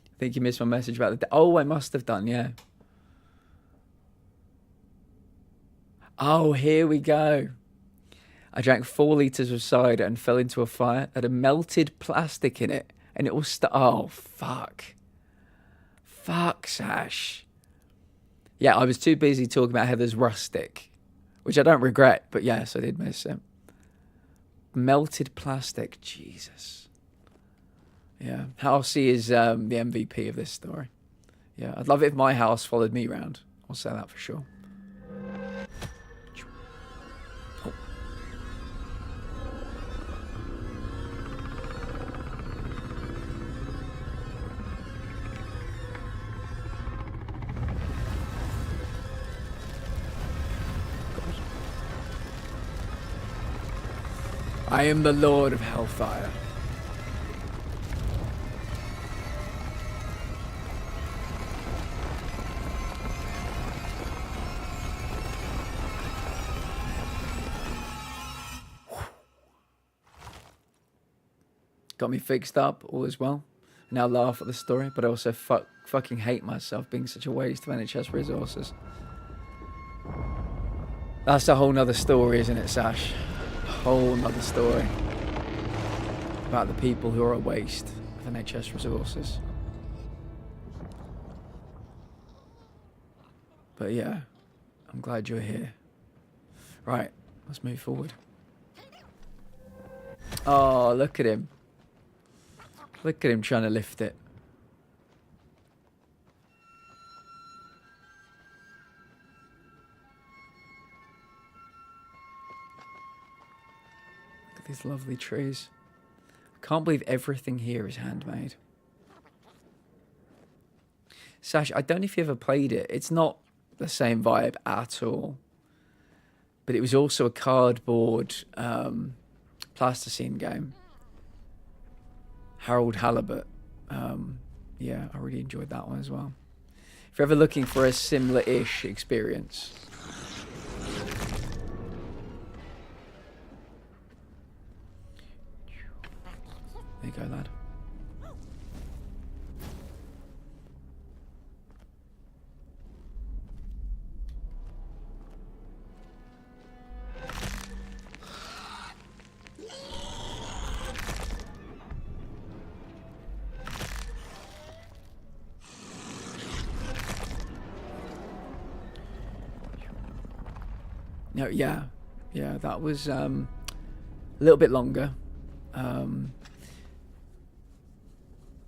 I think you missed my message about the... Oh, I must have done, yeah. Oh, here we go. I drank 4 litres of cider and fell into a fire that had melted plastic in it. And it was... Oh, fuck. Fuck, Sash. Yeah, I was too busy talking about Heather's rustic, which I don't regret, but yes, I did miss it. Melted plastic, Jesus. Yeah, Housey is the MVP of this story. Yeah, I'd love it if my house followed me around. I'll say that for sure. Oh. I am the Lord of Hellfire. Got me fixed up, all is well. Now laugh at the story, but I also fucking hate myself being such a waste of NHS resources. That's a whole nother story, isn't it, Sash? Whole nother story about the people who are a waste of NHS resources. But yeah, I'm glad you're here. Right, let's move forward. Oh, look at him. Look at him trying to lift it. These lovely trees. I can't believe everything here is handmade. Sash, I don't know if you ever played it. It's not the same vibe at all. But it was also a cardboard plasticine game. Harold Halibut. Yeah, I really enjoyed that one as well. If you're ever looking for a similar-ish experience... There you go, lad. No, yeah, that was a little bit longer.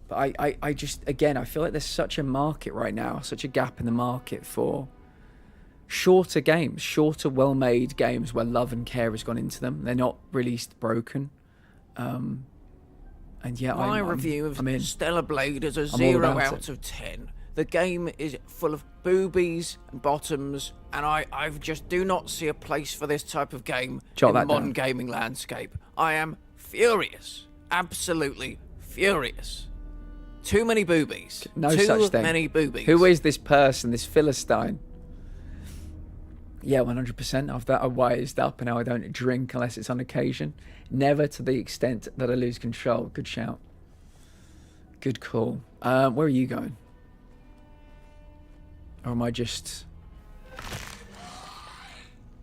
But I just, again, I feel like there's such a market right now, such a gap in the market for shorter games, shorter, well-made games where love and care has gone into them. They're not released broken. And yeah, My review of I'm in. Stellar Blade is a all 0 about out it. of 10. The game is full of boobies and bottoms, and I just do not see a place for this type of game Jot in the that modern down. gaming landscape. I am furious. Absolutely furious. Too many boobies. No Too such thing. many boobies. Who is this person, this Philistine? Yeah, 100%. I've that wised up, and now I don't drink unless it's on occasion. Never to the extent that I lose control. Good shout. Good call. Where are you going? Or am I just...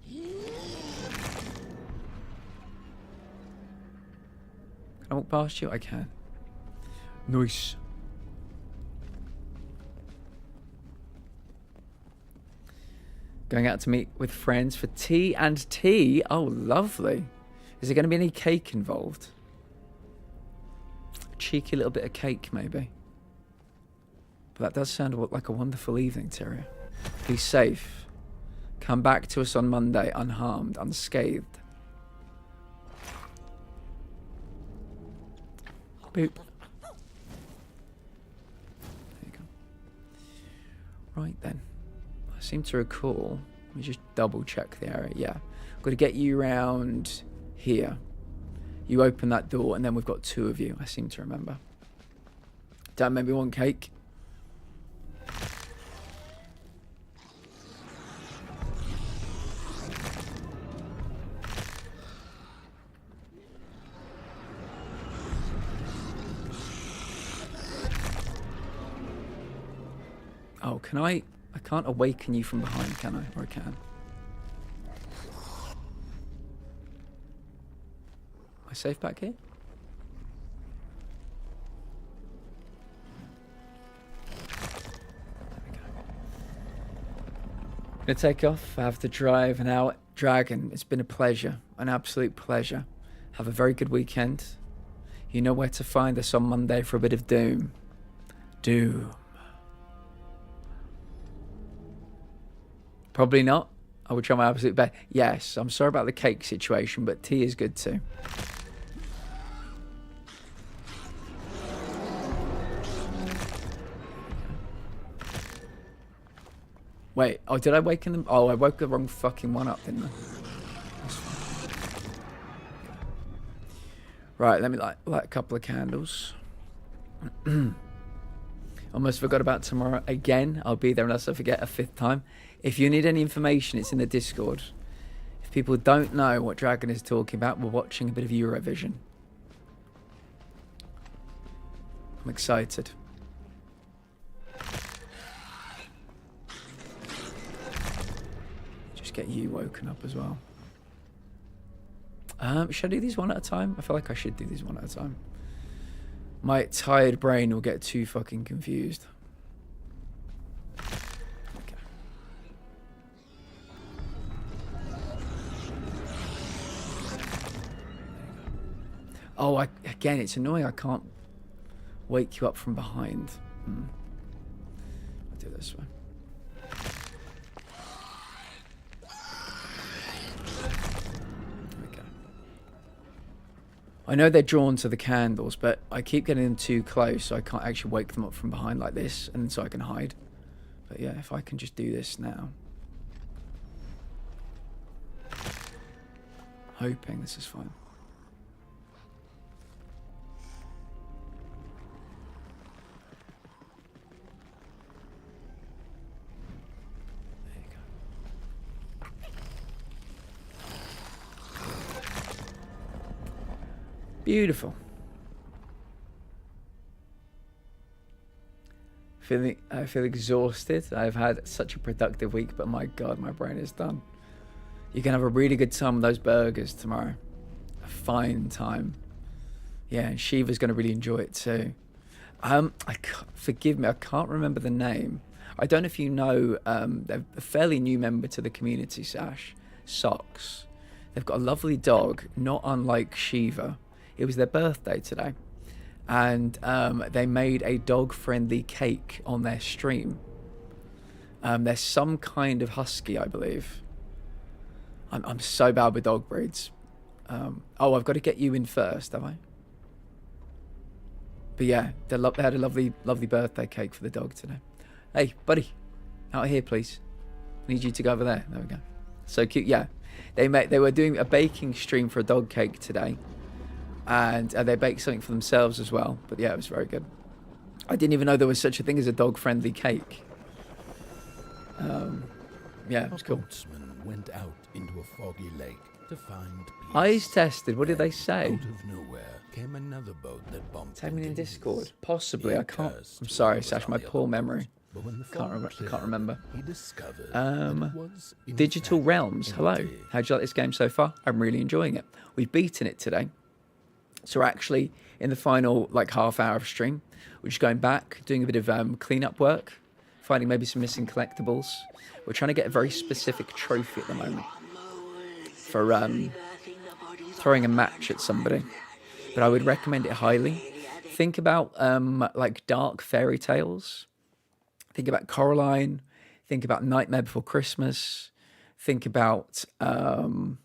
Can I walk past you? I can. Nice. Going out to meet with friends for tea and tea. Oh, lovely. Is there going to be any cake involved? A cheeky little bit of cake, maybe. But that does sound like a wonderful evening, Tyria. Be safe. Come back to us on Monday, unharmed, unscathed. Boop. There you go. Right then. I seem to recall. Let me just double check the area. Yeah. I've got to get you around here. You open that door and then we've got 2 of you. I seem to remember. Don't make me want cake. Oh, can I can't awaken you from behind, can I? Or I can. Am I safe back here? There we go. I'm gonna take off. I have to drive an hour. Dragon, it's been a pleasure. An absolute pleasure. Have a very good weekend. You know where to find us on Monday for a bit of doom. Doom. Probably not. I will try my absolute best. Yes, I'm sorry about the cake situation, but tea is good too. Wait, oh, did I waken them? Oh, I woke the wrong fucking one up, didn't I? That's fine. Right, let me light a couple of candles. Almost forgot about tomorrow again. I'll be there unless I forget a 5th time. If you need any information, it's in the Discord. If people don't know what Dragon is talking about, we're watching a bit of Eurovision. I'm excited. Just get you woken up as well. Should I do these one at a time? I feel like I should do these one at a time. My tired brain will get too fucking confused. Okay. Oh, again, it's annoying. I can't wake you up from behind. I'll do it this way. I know they're drawn to the candles, but I keep getting them too close, so I can't actually wake them up from behind like this, and so I can hide. But yeah, if I can just do this now. Hoping this is fine. There you go. Beautiful. I feel exhausted. I've had such a productive week, but my God, my brain is done. You can have a really good time with those burgers tomorrow. A fine time. Yeah, and Shiva's going to really enjoy it too. Forgive me, I can't remember the name. I don't know if you know, they're a fairly new member to the community, Sash. socks. They've got a lovely dog, not unlike Shiva. It was their birthday today. And they made a dog-friendly cake on their stream. There's some kind of husky, I believe. I'm so bad with dog breeds. Oh, I've got to get you in first, have I? But yeah, they had a lovely birthday cake for the dog today. Hey, buddy, out here, please. I need you to go over there. There we go. So cute. Yeah, they were doing a baking stream for a dog cake today, and they baked something for themselves as well. But yeah, it was very good. I didn't even know there was such a thing as a dog-friendly cake. Yeah, it was cool. Went out into a foggy lake to find peace. Eyes tested. What did they say? Out of nowhere came another boat that bumped Tag me in into Discord. his. Possibly. I can't. I'm sorry, Sash. My poor memory. Can't remember. He discovered Digital Realms. Hello. How'd you like this game so far? I'm really enjoying it. We've beaten it today. So we're actually in the final half hour of stream. We're just going back, doing a bit of cleanup work, finding maybe some missing collectibles. We're trying to get a very specific trophy at the moment for throwing a match at somebody. But I would recommend it highly. Think about dark fairy tales. Think about Coraline. Think about Nightmare Before Christmas. Think about I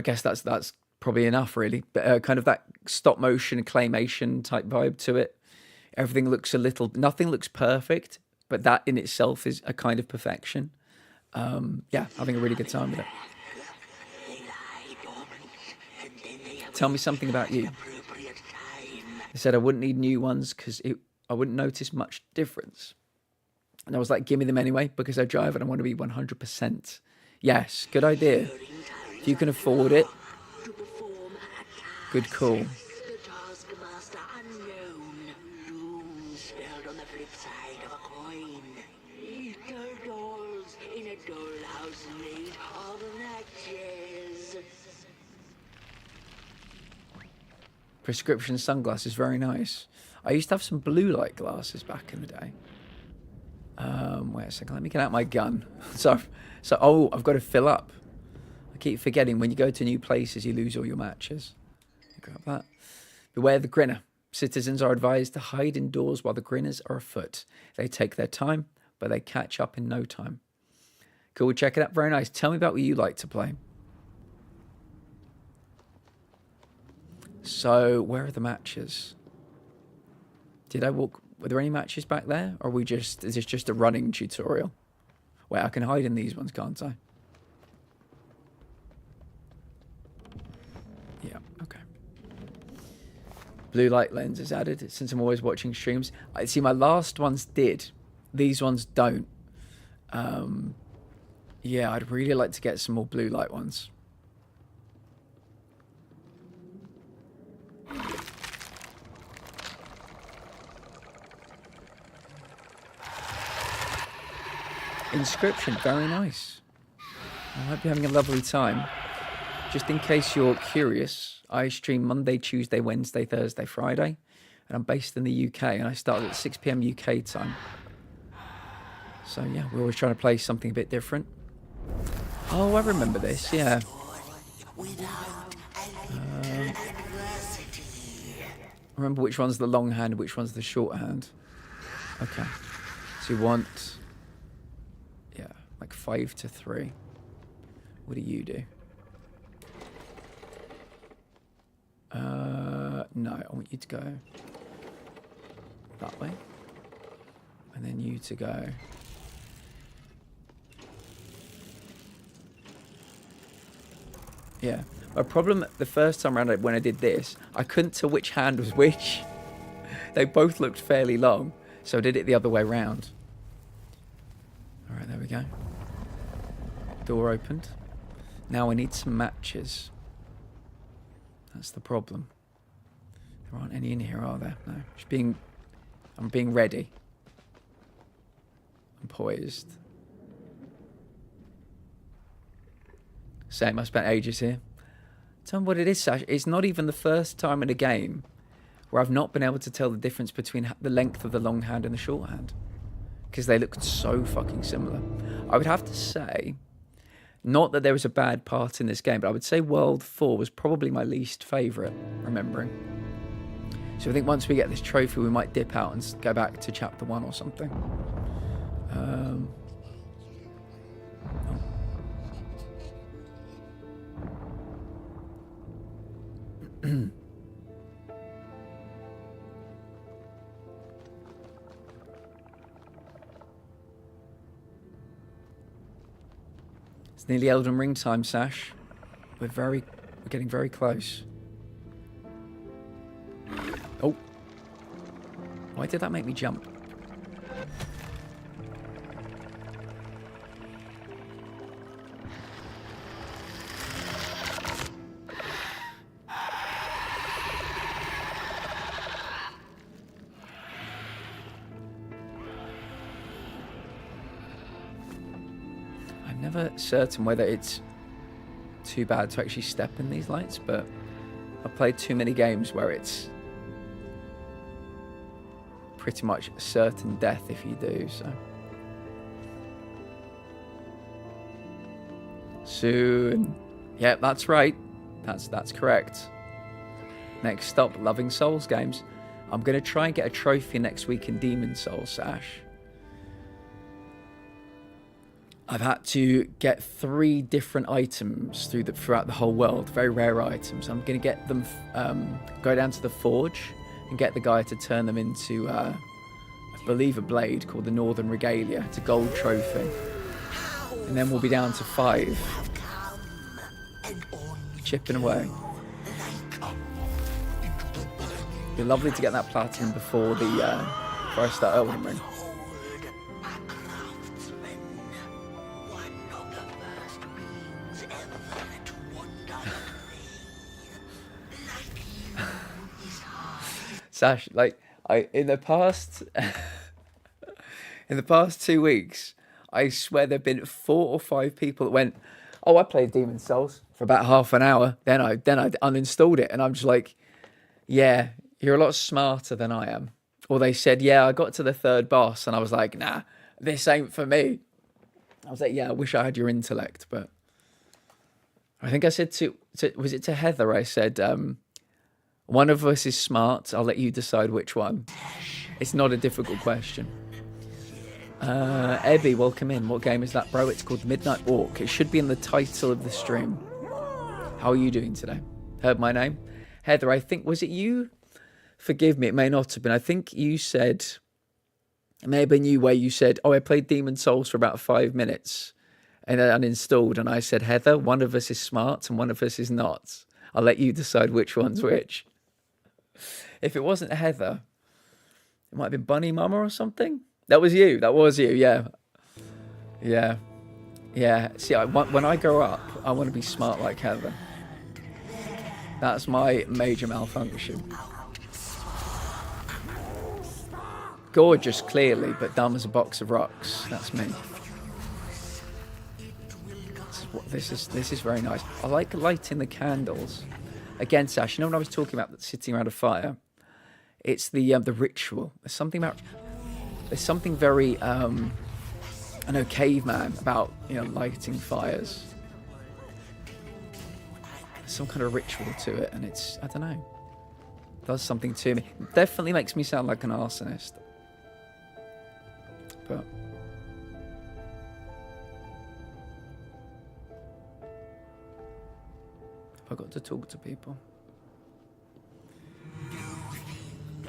guess that's probably enough really. But kind of that stop motion claymation type vibe to it. Everything looks nothing looks perfect, but that in itself is a kind of perfection. Yeah, having a really good time with it. Tell me something about you. I said I wouldn't need new ones because I wouldn't notice much difference. And I was like, give me them anyway because I drive and I want to be 100%. Yes, good idea. If you can afford it, good call. Prescription sunglasses, very nice. I used to have some blue light glasses back in the day. Wait a second, let me get out my gun. So I've got to fill up. I keep forgetting when you go to new places, you lose all your matches. Grab that. Beware the grinner. Citizens are advised to hide indoors while the grinners are afoot. They take their time, but they catch up in no time. Cool, check it out. Very nice. Tell me about what you like to play. So, where are the matches? Were there any matches back there? Or is this just a running tutorial? Wait, I can hide in these ones, can't I? Yeah, okay. Blue light lens is added since I'm always watching streams. I see my last ones did. These ones don't. Yeah, I'd really like to get some more blue light ones. Inscription, very nice. I hope you're having a lovely time. Just in case you're curious, I stream Monday, Tuesday, Wednesday, Thursday, Friday, and I'm based in the UK, and I start at 6 p.m. UK time. So yeah, we're always trying to play something a bit different. Oh, I remember this, yeah. Remember which one's the long hand, which one's the short hand. Okay. So you want, 5 to 3. What do you do? No, I want you to go that way. And then you to go yeah. My problem the first time around when I did this, I couldn't tell which hand was which. They both looked fairly long, so I did it the other way round. Alright, there we go. Door opened. Now I need some matches. That's the problem. There aren't any in here, are there? No. I'm being ready. I'm poised. Same, I spent ages here. Tell me what it is, Sash. It's not even the first time in a game where I've not been able to tell the difference between the length of the long hand and the short hand. Because they looked so fucking similar. I would have to say Not that there was a bad part in this game, but I would say World 4 was probably my least favourite, remembering. So I think once we get this trophy, we might dip out and go back to chapter 1 or something. It's nearly Elden Ring time, Sash. We're getting very close. Oh. Why did that make me jump? I'm never certain whether it's too bad to actually step in these lights, but I've played too many games where it's pretty much certain death if you do, so. Soon. Yeah, that's right. That's correct. Next stop, Loving Souls games. I'm going to try and get a trophy next week in Demon Souls, Sash. I've had to get 3 different items throughout the whole world, very rare items. I'm going to get them, go down to the forge and get the guy to turn them into, I believe, a blade called the Northern Regalia. It's a gold trophy. And then we'll be down to 5. Chipping away. It'd be lovely to get that platinum before I start Elden Ring. Sash, like, in the past 2 weeks, I swear there've been 4 or 5 people that went, "Oh, I played Demon Souls for about half an hour, then I uninstalled it," and I'm just like, "Yeah, you're a lot smarter than I am." Or they said, "Yeah, I got to the 3rd boss," and I was like, "Nah, this ain't for me." I was like, "Yeah, I wish I had your intellect," but I think I said was it to Heather? I said, "One of us is smart. I'll let you decide which one." It's not a difficult question. Ebby, welcome in. What game is that, bro? It's called Midnight Walk. It should be in the title of the stream. How are you doing today? Heard my name? Heather, I think, was it you? Forgive me, it may not have been. I think you said, it may have been you where you said, "Oh, I played Demon Souls for about 5 minutes and then uninstalled." And I said, "Heather, one of us is smart and one of us is not. I'll let you decide which one's which." If it wasn't Heather, it might have been Bunny Mama or something. That was you. Yeah. Yeah. Yeah. See, when I grow up, I want to be smart like Heather. That's my major malfunction. Gorgeous, clearly, but dumb as a box of rocks. That's me. This is very nice. I like lighting the candles. Again, Sash, you know when I was talking about sitting around a fire? It's the ritual. There's something very I know, caveman about, lighting fires. There's some kind of ritual to it, and it's, I don't know, does something to me. It definitely makes me sound like an arsonist. But I got to talk to people.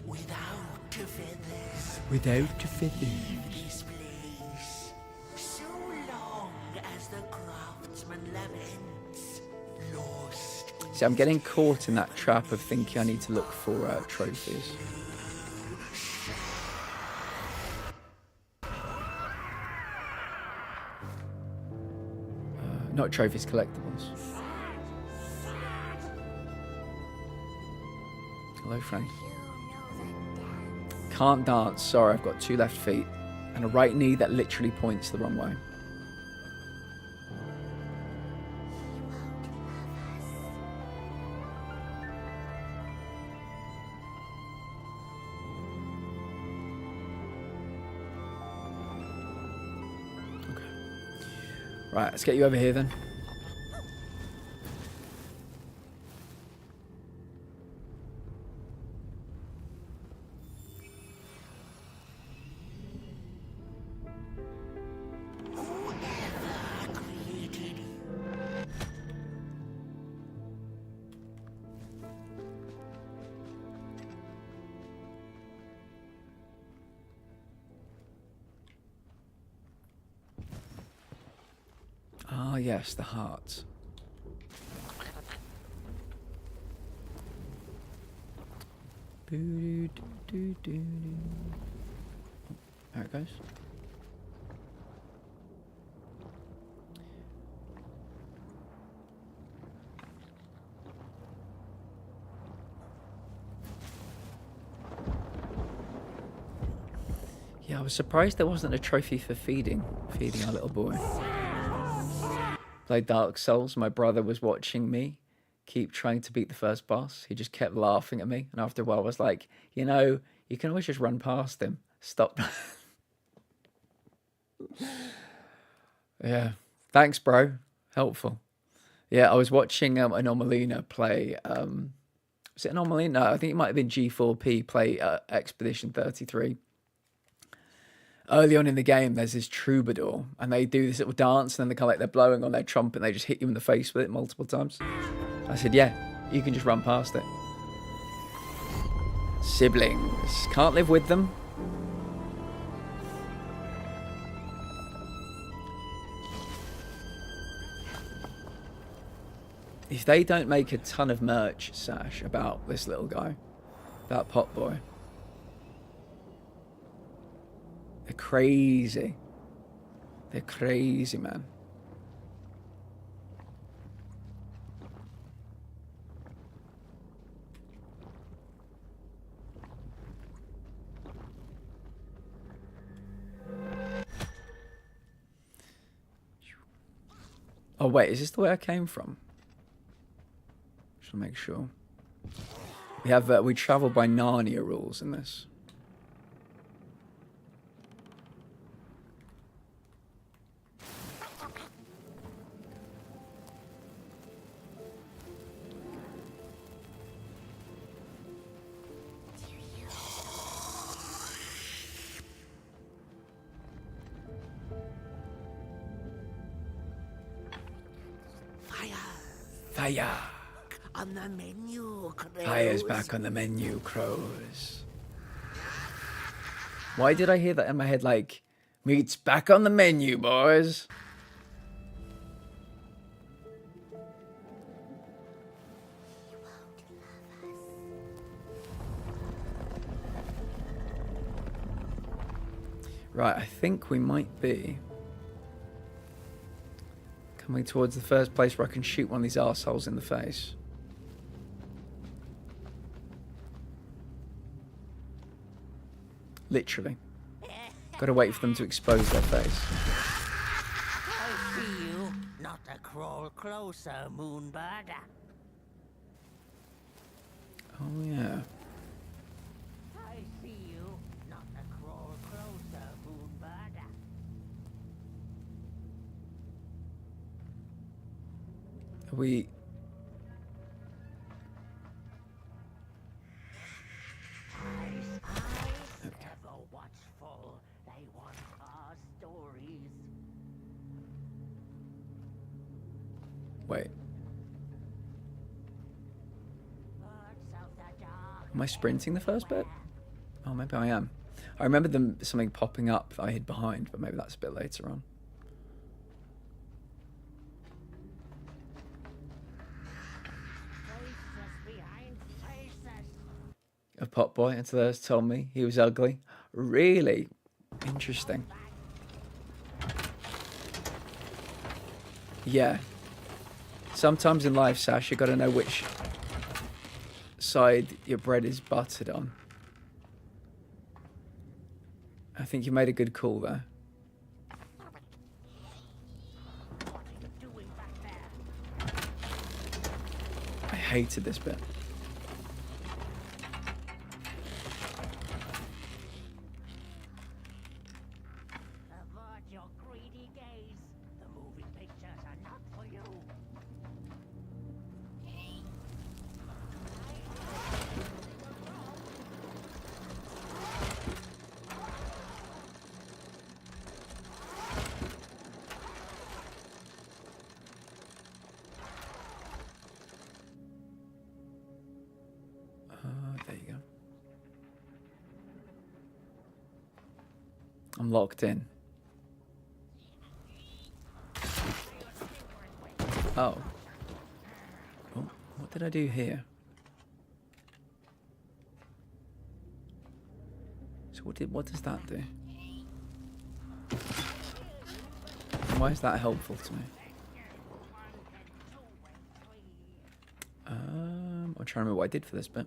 Without a feather. This place, so long as the craftsman laments, lost. See, I'm getting caught in that trap of thinking I need to look for trophies. Not trophies, collectibles. Hello, friend. Can't dance. Sorry, I've got 2 left feet and a right knee that literally points the wrong way. Okay. Right, let's get you over here then. Oh yes, the heart. There it goes. Yeah, I was surprised there wasn't a trophy for feeding our little boy. Played Dark Souls. My brother was watching me keep trying to beat the first boss. He just kept laughing at me. And after a while I was like, you know, you can always just run past him. Stop. Yeah. Thanks, bro. Helpful. Yeah, I was watching Anomalina play. Was it Anomalina? No, I think it might have been G4P play Expedition 33. Early on in the game, there's this troubadour, and they do this little dance, and then they kind of like they're blowing on their trumpet, and they just hit you in the face with it multiple times. I said, yeah, you can just run past it. Siblings. Can't live with them. If they don't make a ton of merch, Sash, about this little guy, about Pot Boy, they're crazy. They're crazy, man. Oh, wait, is this the way I came from? Just to make sure. We have, we travel by Narnia rules in this. Fire. On the menu, Crows. Fire's back on the menu, Crows. Why did I hear that in my head like, meat's back on the menu, boys? Right, I think we might be coming towards the first place where I can shoot one of these arseholes in the face. Literally. Gotta wait for them to expose their face. I see you. Not a crawl closer, Moonbird. Oh, yeah. I see you. Not a crawl closer, Moonbird. Are we... Ever watchful, they want our stories. Wait. Birds of the dark. Am I sprinting the first bit? Oh, maybe I am. I remember something popping up that I hid behind, but maybe that's a bit later on. Faces behind faces. A pot boy until others told me he was ugly. Really? Interesting. Yeah. Sometimes in life, Sash, you gotta know which side your bread is buttered on. I think you made a good call there. I hated this bit. Avert your greedy gaze. The moving pictures are not for you. There you go. I'm locked in. Oh. Oh, what did I do here? So what does that do? Why is that helpful to me? I'm trying to remember what I did for this bit.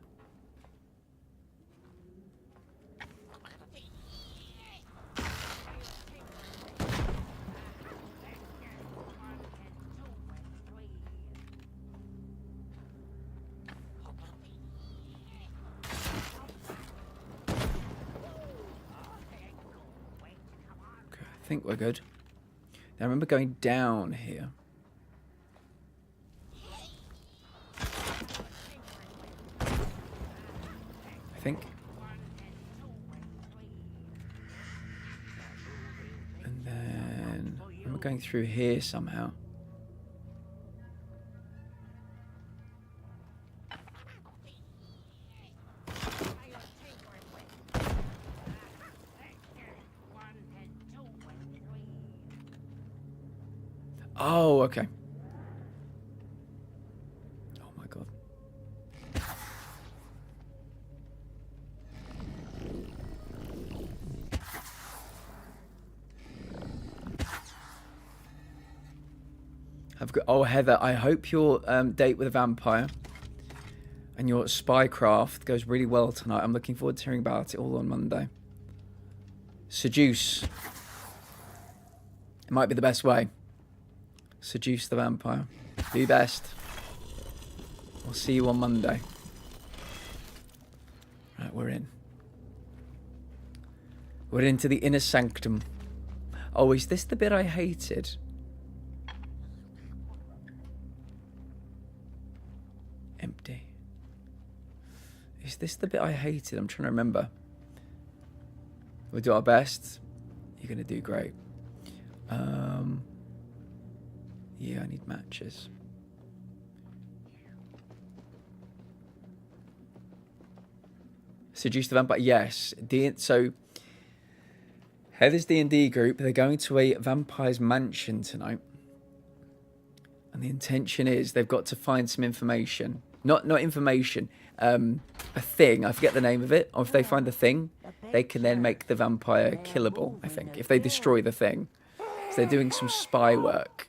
Okay, I think we're good. Now I remember going down here. I think. And then I remember going through here somehow. Oh, okay. Oh my god. I've got. Oh, Heather, I hope your date with a vampire and your spycraft goes really well tonight. I'm looking forward to hearing about it all on Monday. Seduce. It might be the best way. Seduce the vampire. Be best. I'll see you on Monday. Right, we're in. We're into the inner sanctum. Oh, is this the bit I hated? Empty. Is this the bit I hated? I'm trying to remember. We'll do our best. You're going to do great. Yeah, I need matches. Seduce the vampire. Yes. So, Heather's D&D group, they're going to a vampire's mansion tonight. And the intention is they've got to find some information. Not information. A thing. I forget the name of it. Or if they find the thing, they can then make the vampire killable, I think. If they destroy the thing. So they're doing some spy work.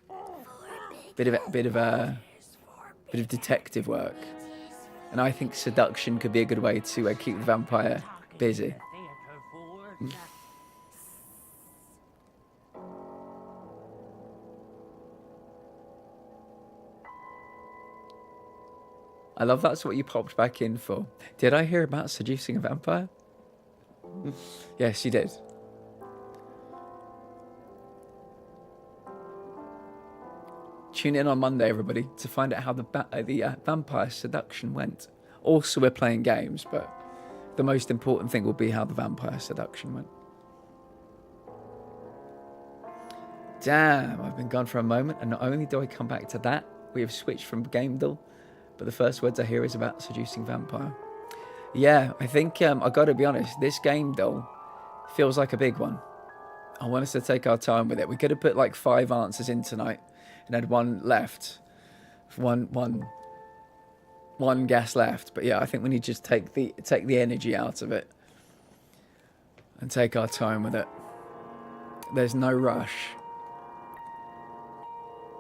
Bit of detective work. And I think seduction could be a good way to keep the vampire busy. I love that's what you popped back in for. Did I hear about seducing a vampire? Yes, you did. Tune in on Monday, everybody, to find out how the vampire seduction went. Also, we're playing games, but the most important thing will be how the vampire seduction went. Damn, I've been gone for a moment, and not only do I come back to that, we have switched from game duel, but the first words I hear is about seducing vampire. Yeah, I think, I've got to be honest, this game duel feels like a big one. I want us to take our time with it. We could have put like 5 answers in tonight and had one left. One guess left. But yeah, I think we need to just take the energy out of it and take our time with it. There's no rush.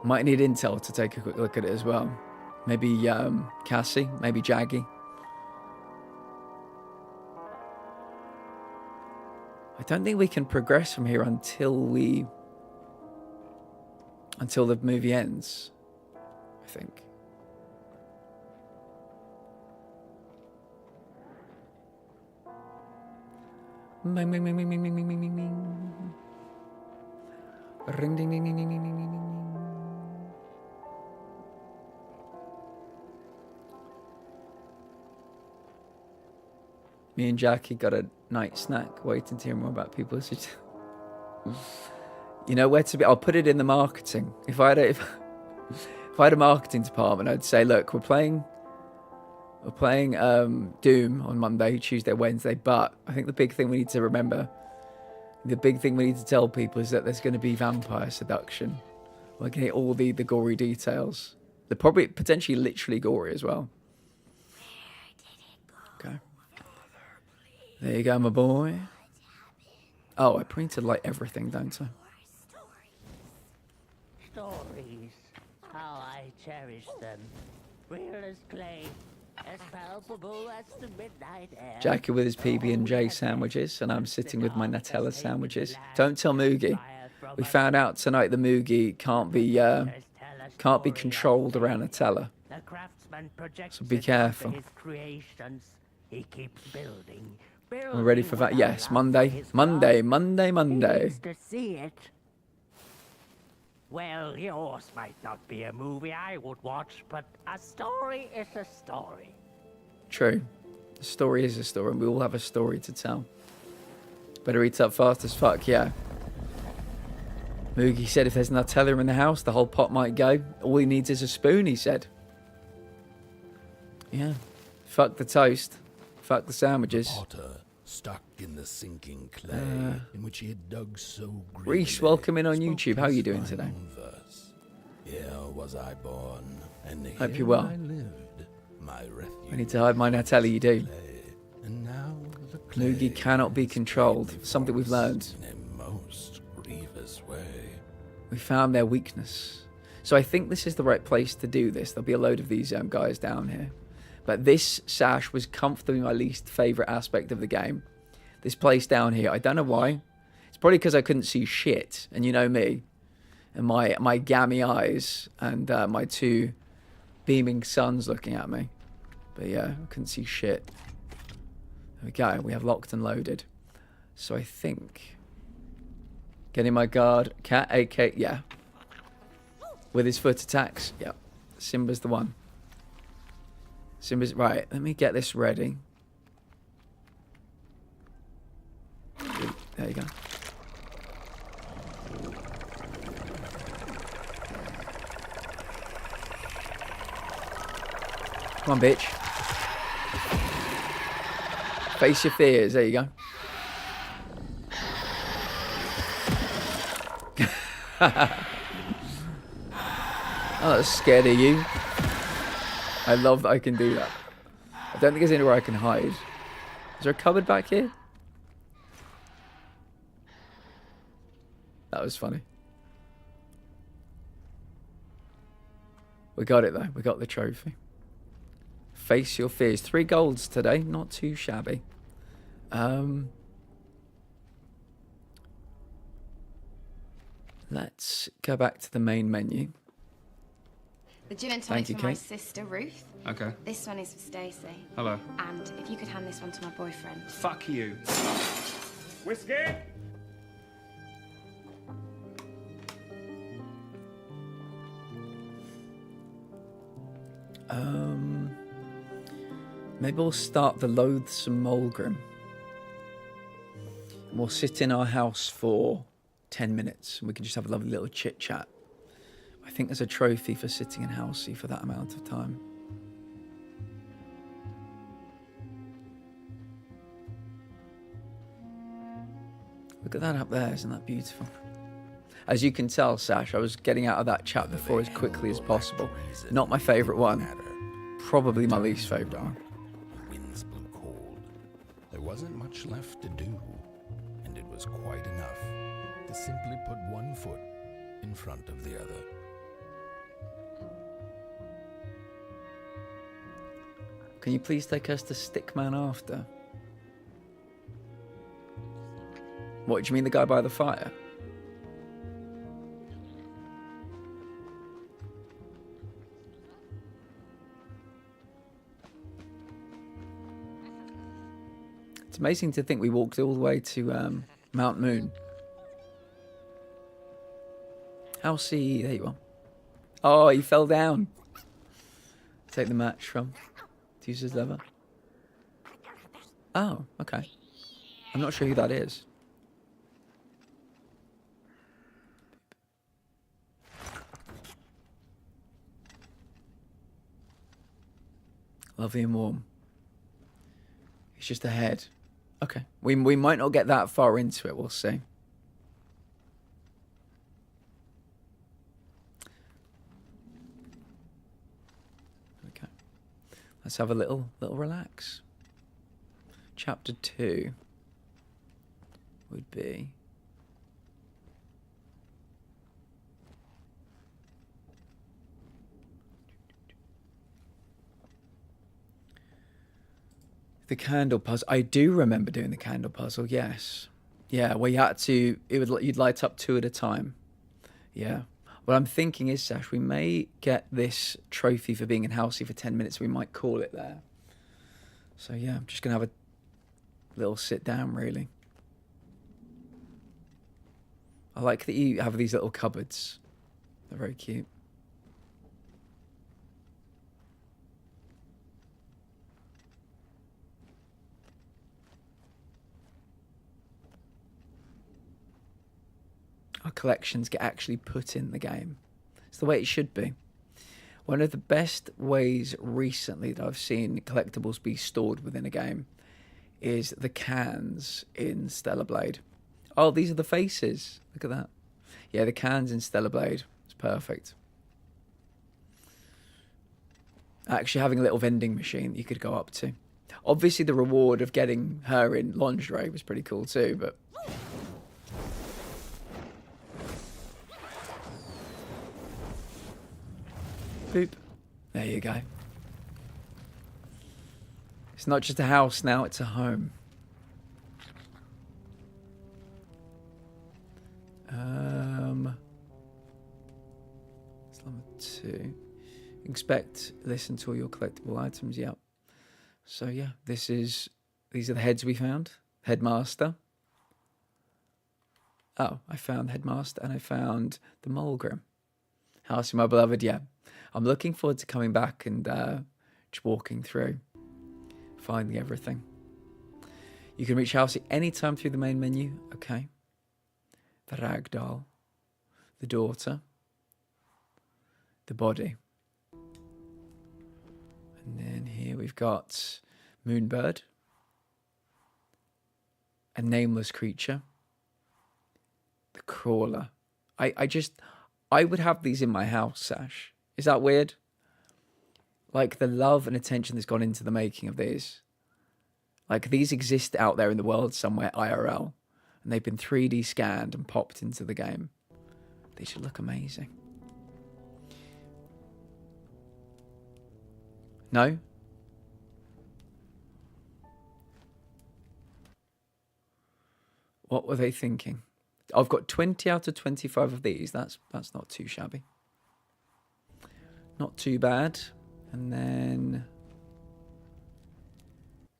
Might need intel to take a quick look at it as well. Maybe Cassie, maybe Jaggy. I don't think we can progress from here until the movie ends, I think. Ming, ming, ming, ming, ming, ming, ming, ming, ming. Ring, ding, ding, ding, ding, ding, ding, ding, ding. Me and Jackie got a night snack waiting to hear more about people. You know where to be. I'll put it in the marketing. If I had a marketing department, I'd say, look, we're playing Doom on Monday, Tuesday, Wednesday. But I think the big thing we need to remember, the big thing we need to tell people is that there's going to be vampire seduction We're going to get all the gory details. They're probably potentially literally gory as well. Okay. There you go, my boy. Oh, I printed like everything, don't I? Stories, how I cherish them. Real as clay, as palpable as the midnight air. Jackie with his PB&J sandwiches, and I'm sitting with my Nutella sandwiches. Don't tell Moogie. We found out tonight the Moogie can't be controlled around Nutella. So be careful. He keeps building. We're ready for that. Yes, Monday. To see it. Well, yours might not be a movie I would watch, but a story is a story. True. A story is a story, and we all have a story to tell. Better eat up fast as fuck, yeah. Moogie said if there's Nutella in the house, the whole pot might go. All he needs is a spoon, he said. Yeah. Fuck the toast. Fuck the sandwiches. Potter stuck in the sinking clay in which he had dug so greedily. Reese, welcome in on YouTube. How are you doing today? Verse. Here was I born, and Hope here you're well. I lived, my refuge. I need to hide my Nutella, you do. And now the clay Moogie cannot be controlled. Something we've learned. in a most grievous way. We found their weakness. So I think this is the right place to do this. There'll be a load of these guys down here. But this sash was comfortably my least favourite aspect of the game. This place down here, I don't know why. It's probably because I couldn't see shit. And you know me. And my gammy eyes. And my two beaming suns looking at me. But yeah, I couldn't see shit. There we go. We have locked and loaded. So I think... Getting my guard. Cat AK. Yeah. With his foot attacks. Yep. Simba's the one. Simba's... Right. Let me get this ready. There you go. Come on, bitch. Face your fears. There you go. Oh, that's scared of you. I love that I can do that. I don't think there's anywhere I can hide. Is there a cupboard back here? That was funny. We got it though. We got the trophy. Face your fears. 3 golds today. Not too shabby. Let's go back to the main menu. The gin and Thank tonic you, for my Kate. sister, Ruth. Okay. This one is for Stacey. Hello. And if you could hand this one to my boyfriend. Fuck you. Whiskey? Maybe we'll start the loathsome Mulgrim. And we'll sit in our house for 10 minutes and we can just have a lovely little chit chat. I think there's a trophy for sitting in housey for that amount of time. Look at that up there, isn't that beautiful? As you can tell, Sash, I was getting out of that chat before as quickly as possible. Not my favourite one. Probably my least favourite one. The winds blew cold. There wasn't much left to do, and it was quite enough to simply put one foot in front of the other. Can you please take us to Stickman after? What, do you mean the guy by the fire? It's amazing to think we walked all the way to Mount Moon. Housey, there you are. Oh, he fell down. Take the match from Tuesday's Lever. Oh, okay. I'm not sure who that is. Lovely and warm. It's just ahead. Okay. We might not get that far into it. We'll see. let's have a little relax. Chapter 2 would be the candle puzzle. I do remember doing the candle puzzle, yes. Yeah, where you had to, you'd light up 2 at a time. Yeah. What I'm thinking is, Sash, we may get this trophy for being in Housey for 10 minutes. We might call it there. So yeah, I'm just going to have a little sit down, really. I like that you have these little cupboards. They're very cute. Our collections get actually put in the game. It's the way it should be. One of the best ways recently that I've seen collectibles be stored within a game is the cans in Stellar Blade. Oh, these are the faces. Look at that. Yeah, the cans in Stellar Blade. It's perfect. Actually having a little vending machine that you could go up to. Obviously the reward of getting her in lingerie was pretty cool too, but... Boop. There you go. It's not just a house now, it's a home. It's number 2. Inspect, listen to all your collectible items, yep. So yeah, these are the heads we found. Headmaster. Oh, I found Headmaster and I found the Mulgrim. House of my beloved, yeah. I'm looking forward to coming back and just walking through, finding everything. You can reach Housey anytime through the main menu. Okay. The ragdoll, the daughter, the body. And then here we've got Moonbird, a nameless creature, the crawler. I would have these in my house, Sash. Is that weird? Like the love and attention that's gone into the making of these. Like these exist out there in the world somewhere IRL. And they've been 3D scanned and popped into the game. They should look amazing. No? What were they thinking? I've got 20 out of 25 of these. That's not too shabby. Not too bad. And then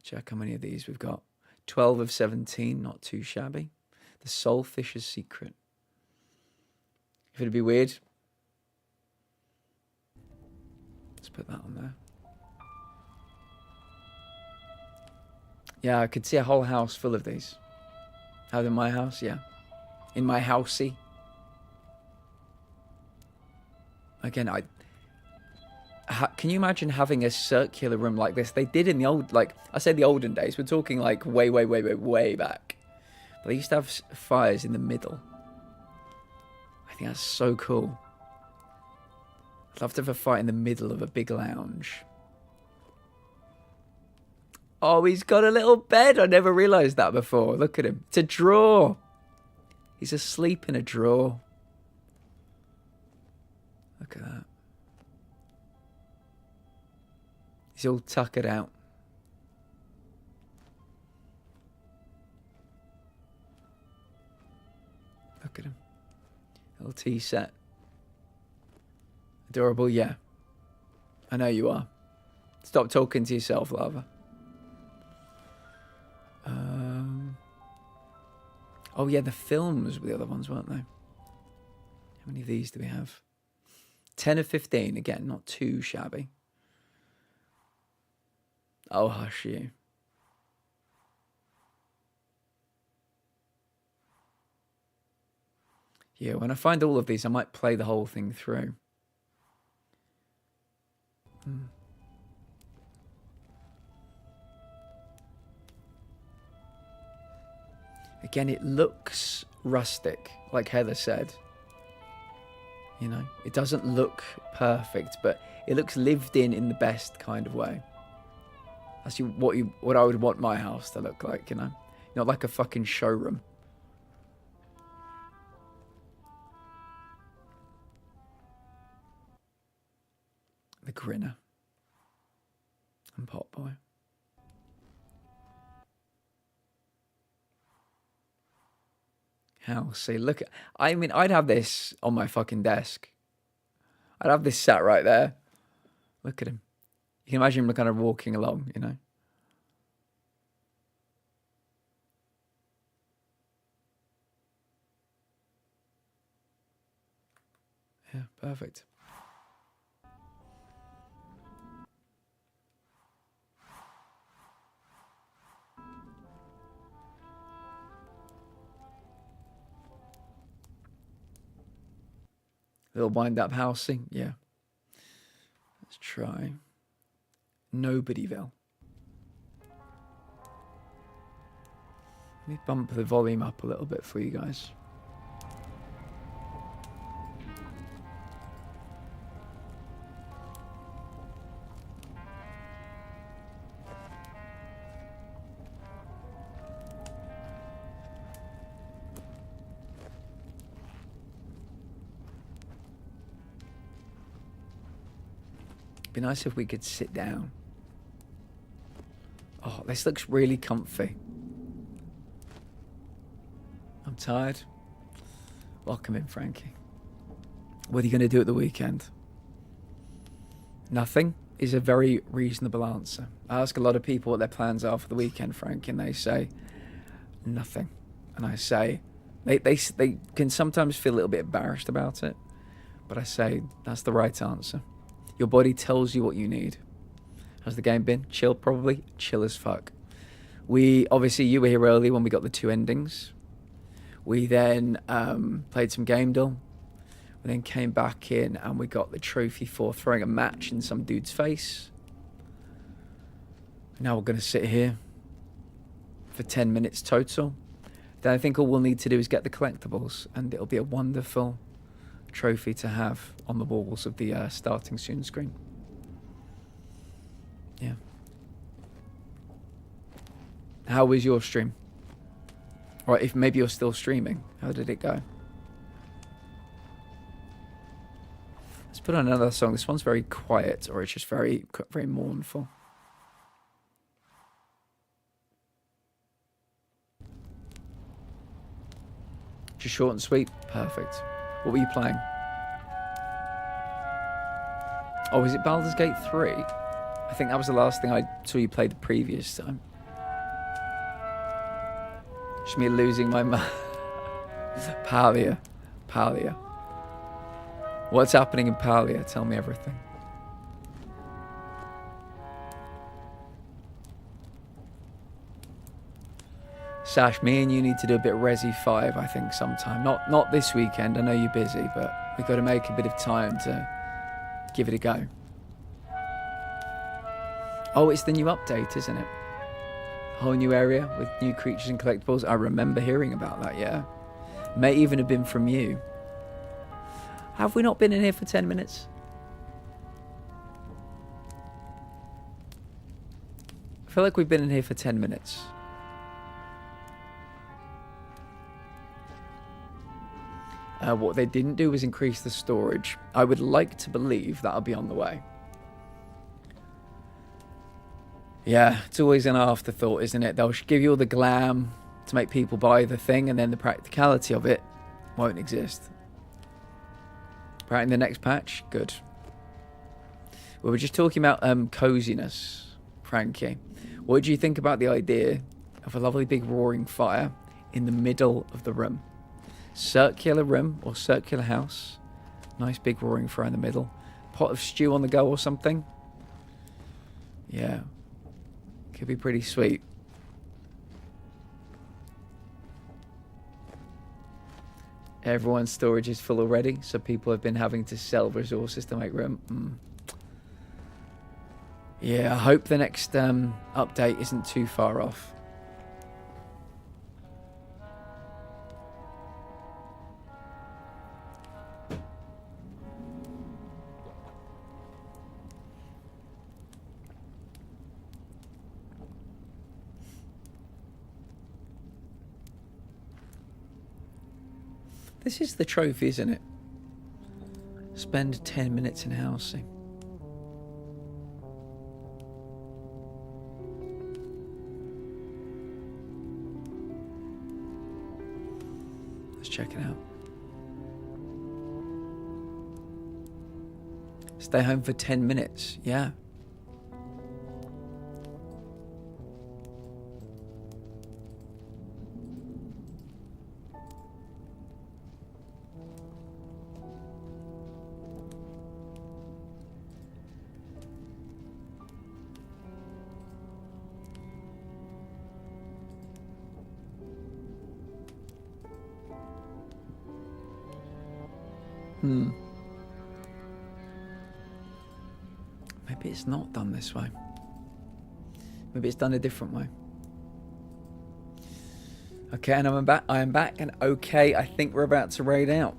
check how many of these we've got. 12 of 17, not too shabby. The Soulfisher's Secret. If it'd be weird, let's put that on there. Yeah, I could see a whole house full of these. Out in my house, yeah. In my housey. Again, can you imagine having a circular room like this? They did in the old, like, I said the olden days. We're talking like way back. But they used to have fires in the middle. I think that's so cool. I'd love to have a fight in the middle of a big lounge. Oh, he's got a little bed. I never realised that before. Look at him. It's a drawer. He's asleep in a drawer. Look at that. He's all tuckered out. Look at him. Little tea set. Adorable, yeah. I know you are. Stop talking to yourself, Lava. Oh yeah, the films were the other ones, weren't they? How many of these do we have? 10 of 15. Again, not too shabby. Oh, hush you. Yeah, when I find all of these, I might play the whole thing through. Again, it looks rustic, like Heather said. You know, it doesn't look perfect, but it looks lived in the best kind of way. That's what I would want my house to look like, you know? Not like a fucking showroom. The Grinner. And Potboy. How? See, look at... I mean, I'd have this on my fucking desk. I'd have this sat right there. Look at him. You can imagine him kind of walking along, you know? Yeah, perfect. Little wind-up housing, yeah. Let's try Nobodyville. Let me bump the volume up a little bit for you guys. It'd be nice if we could sit down. Oh, this looks really comfy. I'm tired. Welcome in, Frankie. What are you going to do at the weekend? Nothing is a very reasonable answer. I ask a lot of people what their plans are for the weekend, Frankie, and they say nothing. And I say, they can sometimes feel a little bit embarrassed about it, but I say that's the right answer. Your body tells you what you need. How's the game been? Chill, probably. Chill as fuck. Obviously, you were here early when we got the 2 endings. We then played some Game Duel. We then came back in and we got the trophy for throwing a match in some dude's face. Now we're going to sit here for 10 minutes total. Then I think all we'll need to do is get the collectibles, and it'll be a wonderful trophy to have on the walls of the starting soon screen. Yeah. How was your stream? Or if maybe you're still streaming, how did it go? Let's put on another song. This one's very quiet, or it's just very, very mournful. Just short and sweet. Perfect. What were you playing? Oh, is it Baldur's Gate 3? I think that was the last thing I saw you play the previous time. Just me losing my mind. Palia. What's happening in Palia? Tell me everything. Sash, me and you need to do a bit of Resi 5, I think, sometime. Not this weekend. I know you're busy, but we've got to make a bit of time to give it a go. Oh, it's the new update, isn't it? Whole new area with new creatures and collectibles. I remember hearing about that, yeah. May even have been from you. Have we not been in here for 10 minutes? I feel like we've been in here for 10 minutes. What they didn't do was increase the storage. I would like to believe that'll be on the way. Yeah, it's always an afterthought, isn't it? They'll give you all the glam to make people buy the thing, and then the practicality of it won't exist. Right, in the next patch? Good. We were just talking about coziness, Frankie. What do you think about the idea of a lovely big roaring fire in the middle of the room? Circular room or circular house. Nice big roaring fire in the middle. Pot of stew on the go or something. Yeah. Could be pretty sweet. Everyone's storage is full already, so people have been having to sell resources to make room. Yeah, I hope the next update isn't too far off. This is the trophy, isn't it? Spend 10 minutes in housing. Let's check it out. Stay home for 10 minutes. Yeah. Maybe it's not done this way. Maybe it's done a different way. Okay, and I am back, and okay, I think we're about to raid out.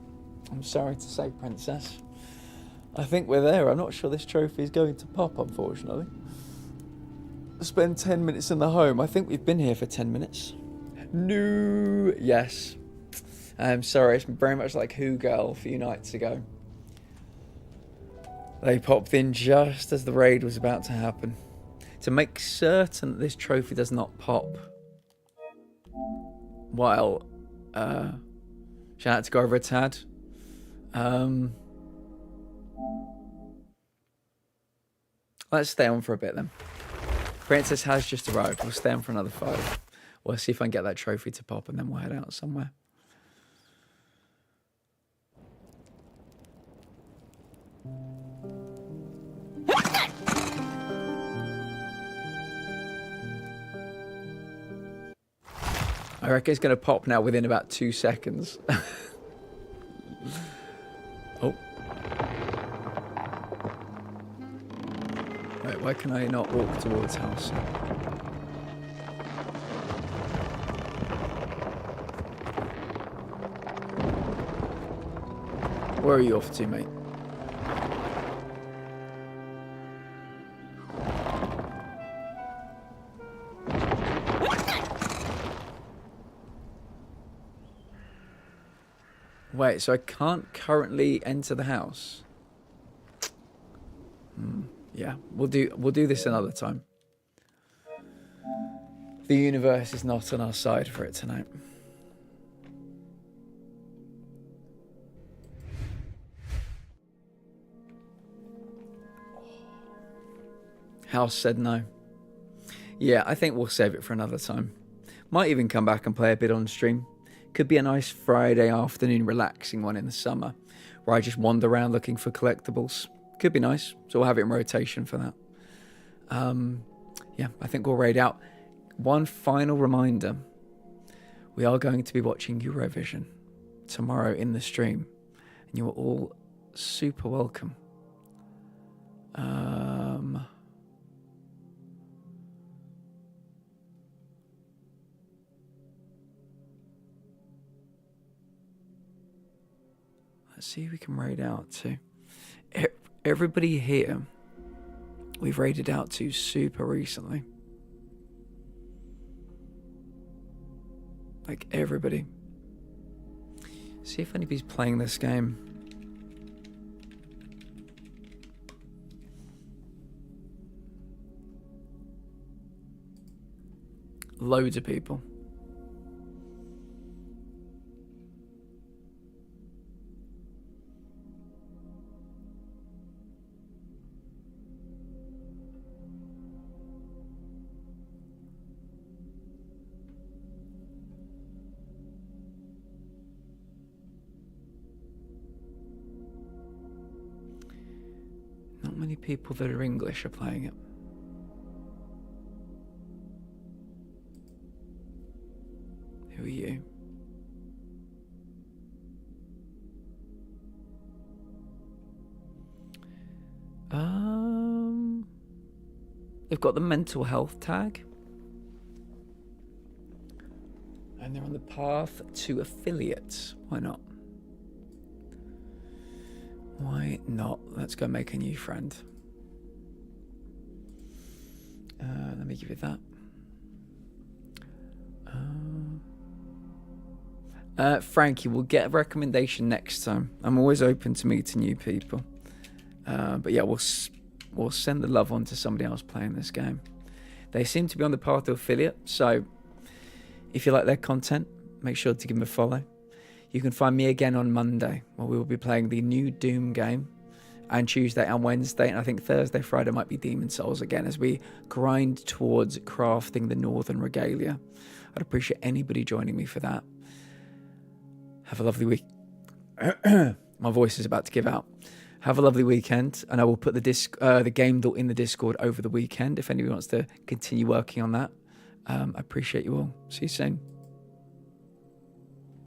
I'm sorry to say, Princess. I think we're there. I'm not sure this trophy is going to pop, unfortunately. Spend 10 minutes in the home. I think we've been here for 10 minutes. No. Yes. I'm sorry, it's very much like Who Girl a few nights ago. They popped in just as the raid was about to happen. To make certain that this trophy does not pop. While, shout out to go over a tad. Let's stay on for a bit then. Princess has just arrived. We'll stay on for another 5. We'll see if I can get that trophy to pop, and then we'll head out somewhere. I reckon it's going to pop now within about 2 seconds. Oh. Wait, why can I not walk towards house? Where are you off to, mate? Wait, so I can't currently enter the house? Yeah, we'll do this another time. The universe is not on our side for it tonight. House said no. Yeah, I think we'll save it for another time. Might even come back and play a bit on stream. Could be a nice Friday afternoon relaxing one in the summer, where I just wander around looking for collectibles. Could be nice, so we'll have it in rotation for that. Yeah, I think we'll raid out. One final reminder. We are going to be watching Eurovision tomorrow in the stream, and you are all super welcome. Let's see if we can raid out to. Everybody here, we've raided out to super recently. Like everybody. See if anybody's playing this game. Loads of people. Not many people that are English are playing it. Who are you? They've got the mental health tag. And they're on the path to affiliates. Why not? Why not? Let's go make a new friend. Let me give you that. Frankie, we'll get a recommendation next time. I'm always open to meeting new people. But yeah, we'll send the love on to somebody else playing this game. They seem to be on the path to affiliate, so if you like their content, make sure to give them a follow. You can find me again on Monday, where we will be playing the new Doom game, and Tuesday and Wednesday, and I think Thursday, Friday might be Demon Souls again, as we grind towards crafting the Northern Regalia. I'd appreciate anybody joining me for that. Have a lovely week. My voice is about to give out. Have a lovely weekend, and I will put the game door in the Discord over the weekend if anybody wants to continue working on that. I appreciate you all. See you soon.